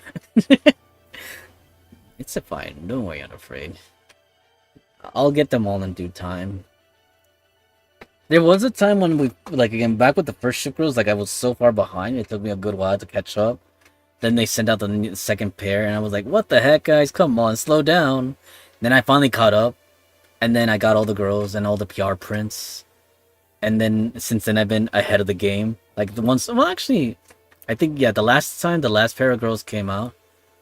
It's fine. Don't worry, I'm afraid. I'll get them all in due time. There was a time when we, like, again, back with the first ship girls, like, I was so far behind, it took me a good while to catch up. Then they sent out the second pair, and I was like, what the heck, guys? Come on, slow down. Then I finally caught up, and then I got all the girls and all the PR prints. And then, since then, I've been ahead of the game. Like, the ones, well, actually, I think, yeah, the last time the last pair of girls came out,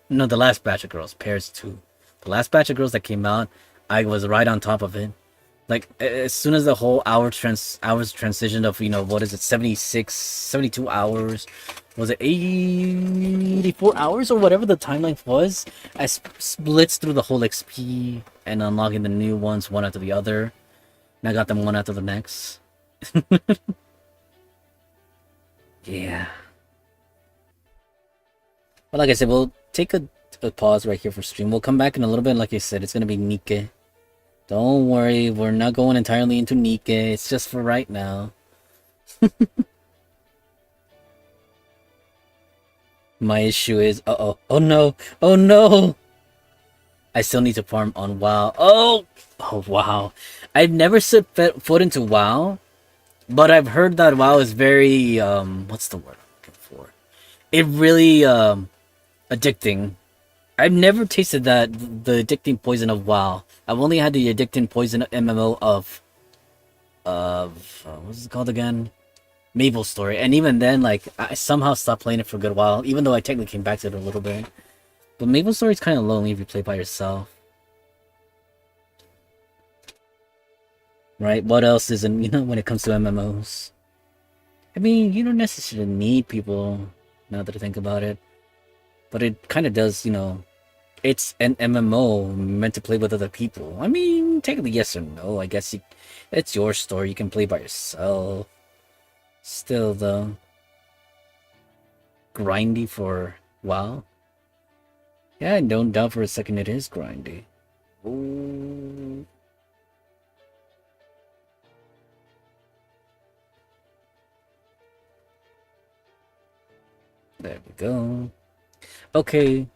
no, the last batch of girls, pairs 2. The last batch of girls that came out, I was right on top of it. Like, as soon as the whole hours transition of, you know, what is it, 76, 72 hours, was it 84 hours or whatever the timeline was, I splits through the whole XP and unlocking the new ones one after the other. And I got them one after the next. Yeah. But like I said, we'll take a pause right here for stream. We'll come back in a little bit. Like I said, it's going to be Nikkei. Don't worry, we're not going entirely into Nikkei. It's just for right now. My issue is... Uh-oh. Oh no! Oh no! I still need to farm on WoW. Oh! Oh, wow. I've never set foot into WoW. But I've heard that WoW is very... what's the word I'm looking for? It really... addicting. I've never tasted the addicting poison of WoW. I've only had the addicting poison MMO of what's it called again? Maple Story, and even then, like I somehow stopped playing it for a good while, even though I technically came back to it a little bit. But Maple Story is kind of lonely if you play by yourself, right? What else isn't when it comes to MMOs? I mean, you don't necessarily need people now that I think about it, but it kind of does, It's an MMO meant to play with other people. I mean, technically yes or no. I guess it's your story. You can play by yourself. Still, though, grindy for WoW. Yeah, I don't doubt for a second it is grindy. Ooh. There we go. Okay.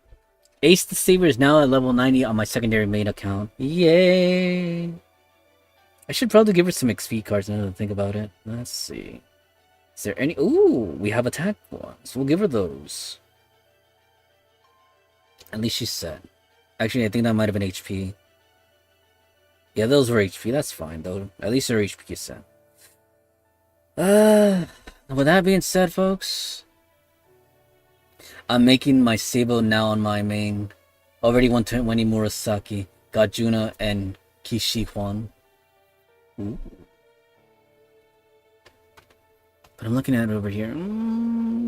Ace the Saber is now at level 90 on my secondary main account. Yay! I should probably give her some XP cards now that I think about it. Let's see. Is there any... Ooh, we have attack ones. We'll give her those. At least she's set. Actually, I think that might have been HP. Yeah, those were HP. That's fine, though. At least her HP is set. With that being said, folks, I'm making my Sabo now on my main. Already 120 Murasaki, got Juna, and Kishihuan. Ooh. But I'm looking at it over here.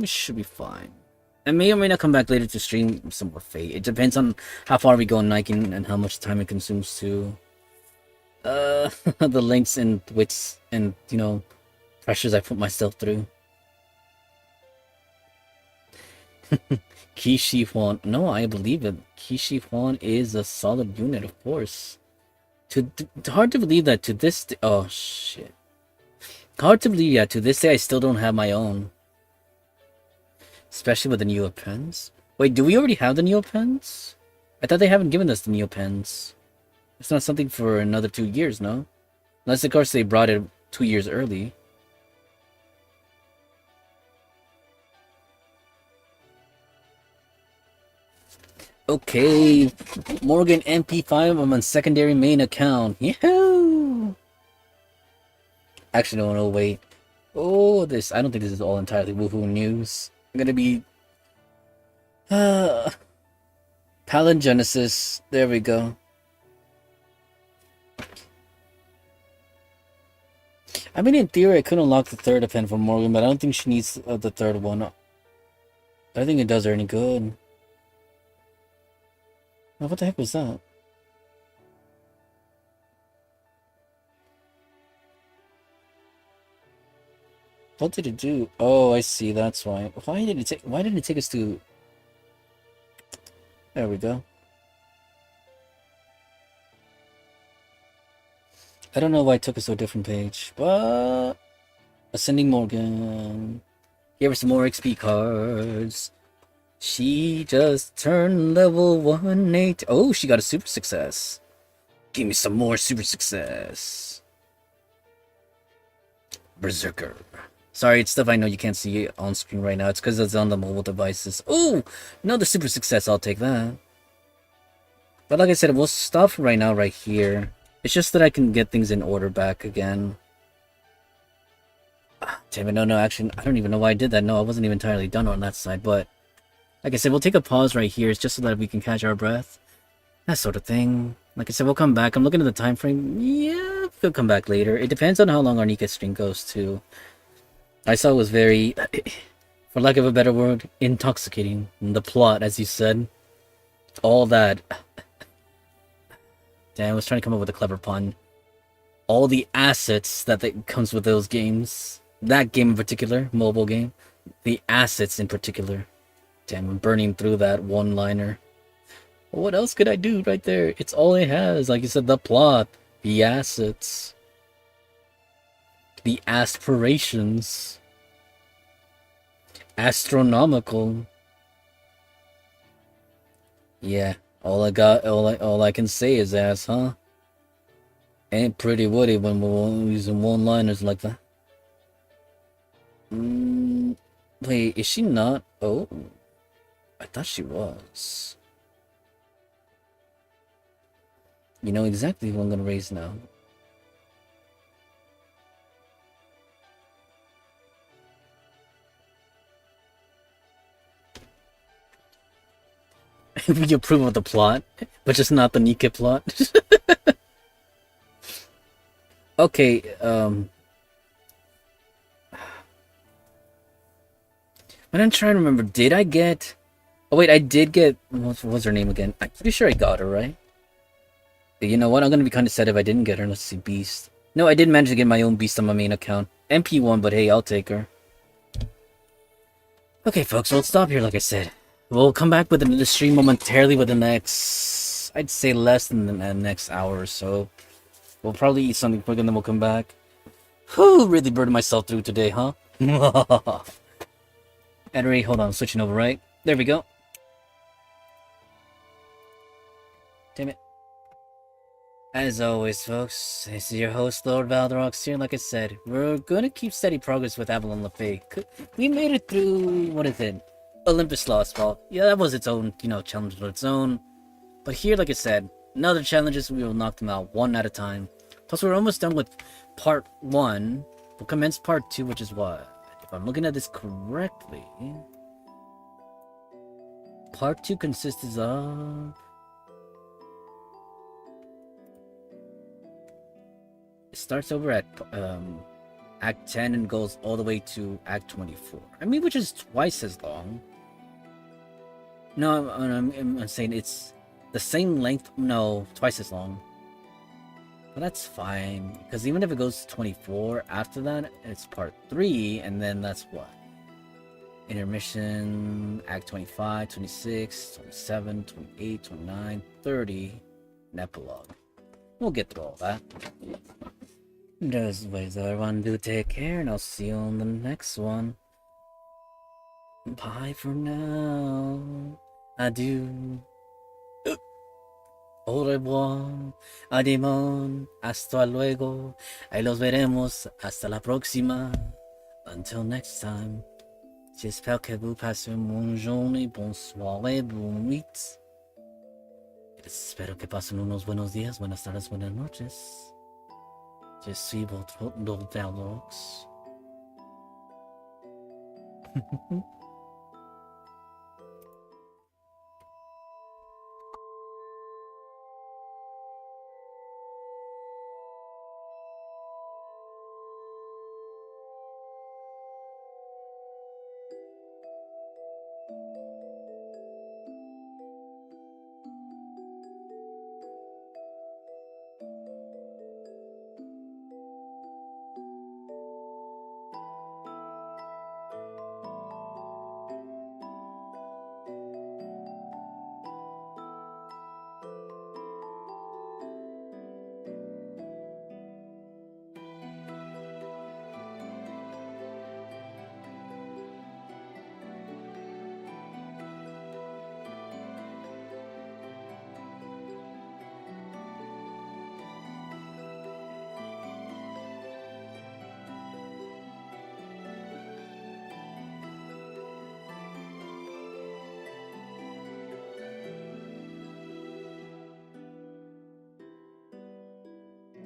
It should be fine. I may or may not come back later to stream some more Fate. It depends on how far we go in Nike and how much time it consumes too. The links and wits and, pressures I put myself through. Kishihuan. No, I believe it. Kishihuan is a solid unit, of course. Hard to believe that to this oh, shit. Hard to believe, yeah, to this day I still don't have my own. Especially with the Neopens. Wait, do we already have the Neopens? I thought they haven't given us the Neopens. It's not something for another 2 years, no? Unless, of course, they brought it 2 years early. Okay, Morgan MP5, I'm on secondary main account. Yahoo! Actually, no, wait. Oh, I don't think this is all entirely woohoo news. I'm gonna be... Palingenesis. There we go. I mean, in theory, I could unlock the third pen for Morgan, but I don't think she needs the third one. I don't think it does her any good. Oh, what the heck was that? What did it do? Oh, I see. That's why. Why didn't it take us to... There we go. I don't know why it took us to a different page, but... Ascending Morgan. Give her some more XP cards. She just turned level 180. Oh, she got a super success. Give me some more super success. Berserker. Sorry, it's stuff I know you can't see on screen right now. It's because it's on the mobile devices. Oh, another super success. I'll take that. But like I said, we'll stop right now right here. It's just that I can get things in order back again. Damn it, no, actually, I don't even know why I did that. No, I wasn't even entirely done on that side, but... Like I said, we'll take a pause right here. It's just so that we can catch our breath. That sort of thing. Like I said, we'll come back. I'm looking at the time frame. Yeah, we'll come back later. It depends on how long our Nika stream goes, too. I saw it was very, for lack of a better word, intoxicating. The plot, as you said. All that. Damn, I was trying to come up with a clever pun. All the assets that comes with those games. That game in particular, mobile game. The assets in particular. Damn, I'm burning through that one-liner. What else could I do right there? It's all it has. Like you said, the plot. The assets. The aspirations. Astronomical. Yeah, all I can say is ass, huh? Ain't pretty woody when we're using one-liners like that. Wait, is she not? Oh, I thought she was. You know exactly who I'm gonna raise now. We approve of the plot, but just not the Nika plot. Okay, but I'm trying to remember, did I get... Oh wait, I did get... What was her name again? I'm pretty sure I got her, right? You know what, I'm gonna be kind of sad if I didn't get her. Let's see, Beast. No, I did manage to get my own Beast on my main account. MP1, but hey, I'll take her. Okay, folks, we'll stop here, like I said. We'll come back with the stream momentarily with the next... I'd say less than the next hour or so. We'll probably eat something quick and then we'll come back. Whew, really burned myself through today, huh? At any rate, hold on, I'm switching over, right? There we go. Damn it. As always, folks, this is your host, Lord Valderox here. Like I said, we're gonna keep steady progress with Avalon LaFay. We made it through, what is it? Olympus Lost. Well, yeah, that was its own, challenge of its own. But here, like I said, another challenges, we will knock them out one at a time. Plus, we're almost done with part 1. We'll commence part 2, which is what? If I'm looking at this correctly... Part 2 consists of... It starts over at Act 10 and goes all the way to Act 24. I mean, which is twice as long. No, I'm saying it's the same length. No, twice as long. But that's fine, because even if it goes to 24, after that, it's part 3, and then that's what? Intermission, Act 25, 26, 27, 28, 29, 30, and epilogue. We'll get through all that. Those ways, everyone do take care, and I'll see you on the next one. Bye for now. Adieu. Au revoir, adimon, hasta luego, ahí los veremos, hasta la próxima. Until next time, j'espère que vous passez une bonne journée, bonne soirée, bonne nuit. Espero que pasen unos buenos días, buenas tardes, buenas noches. Je suis votre Lord Valderox.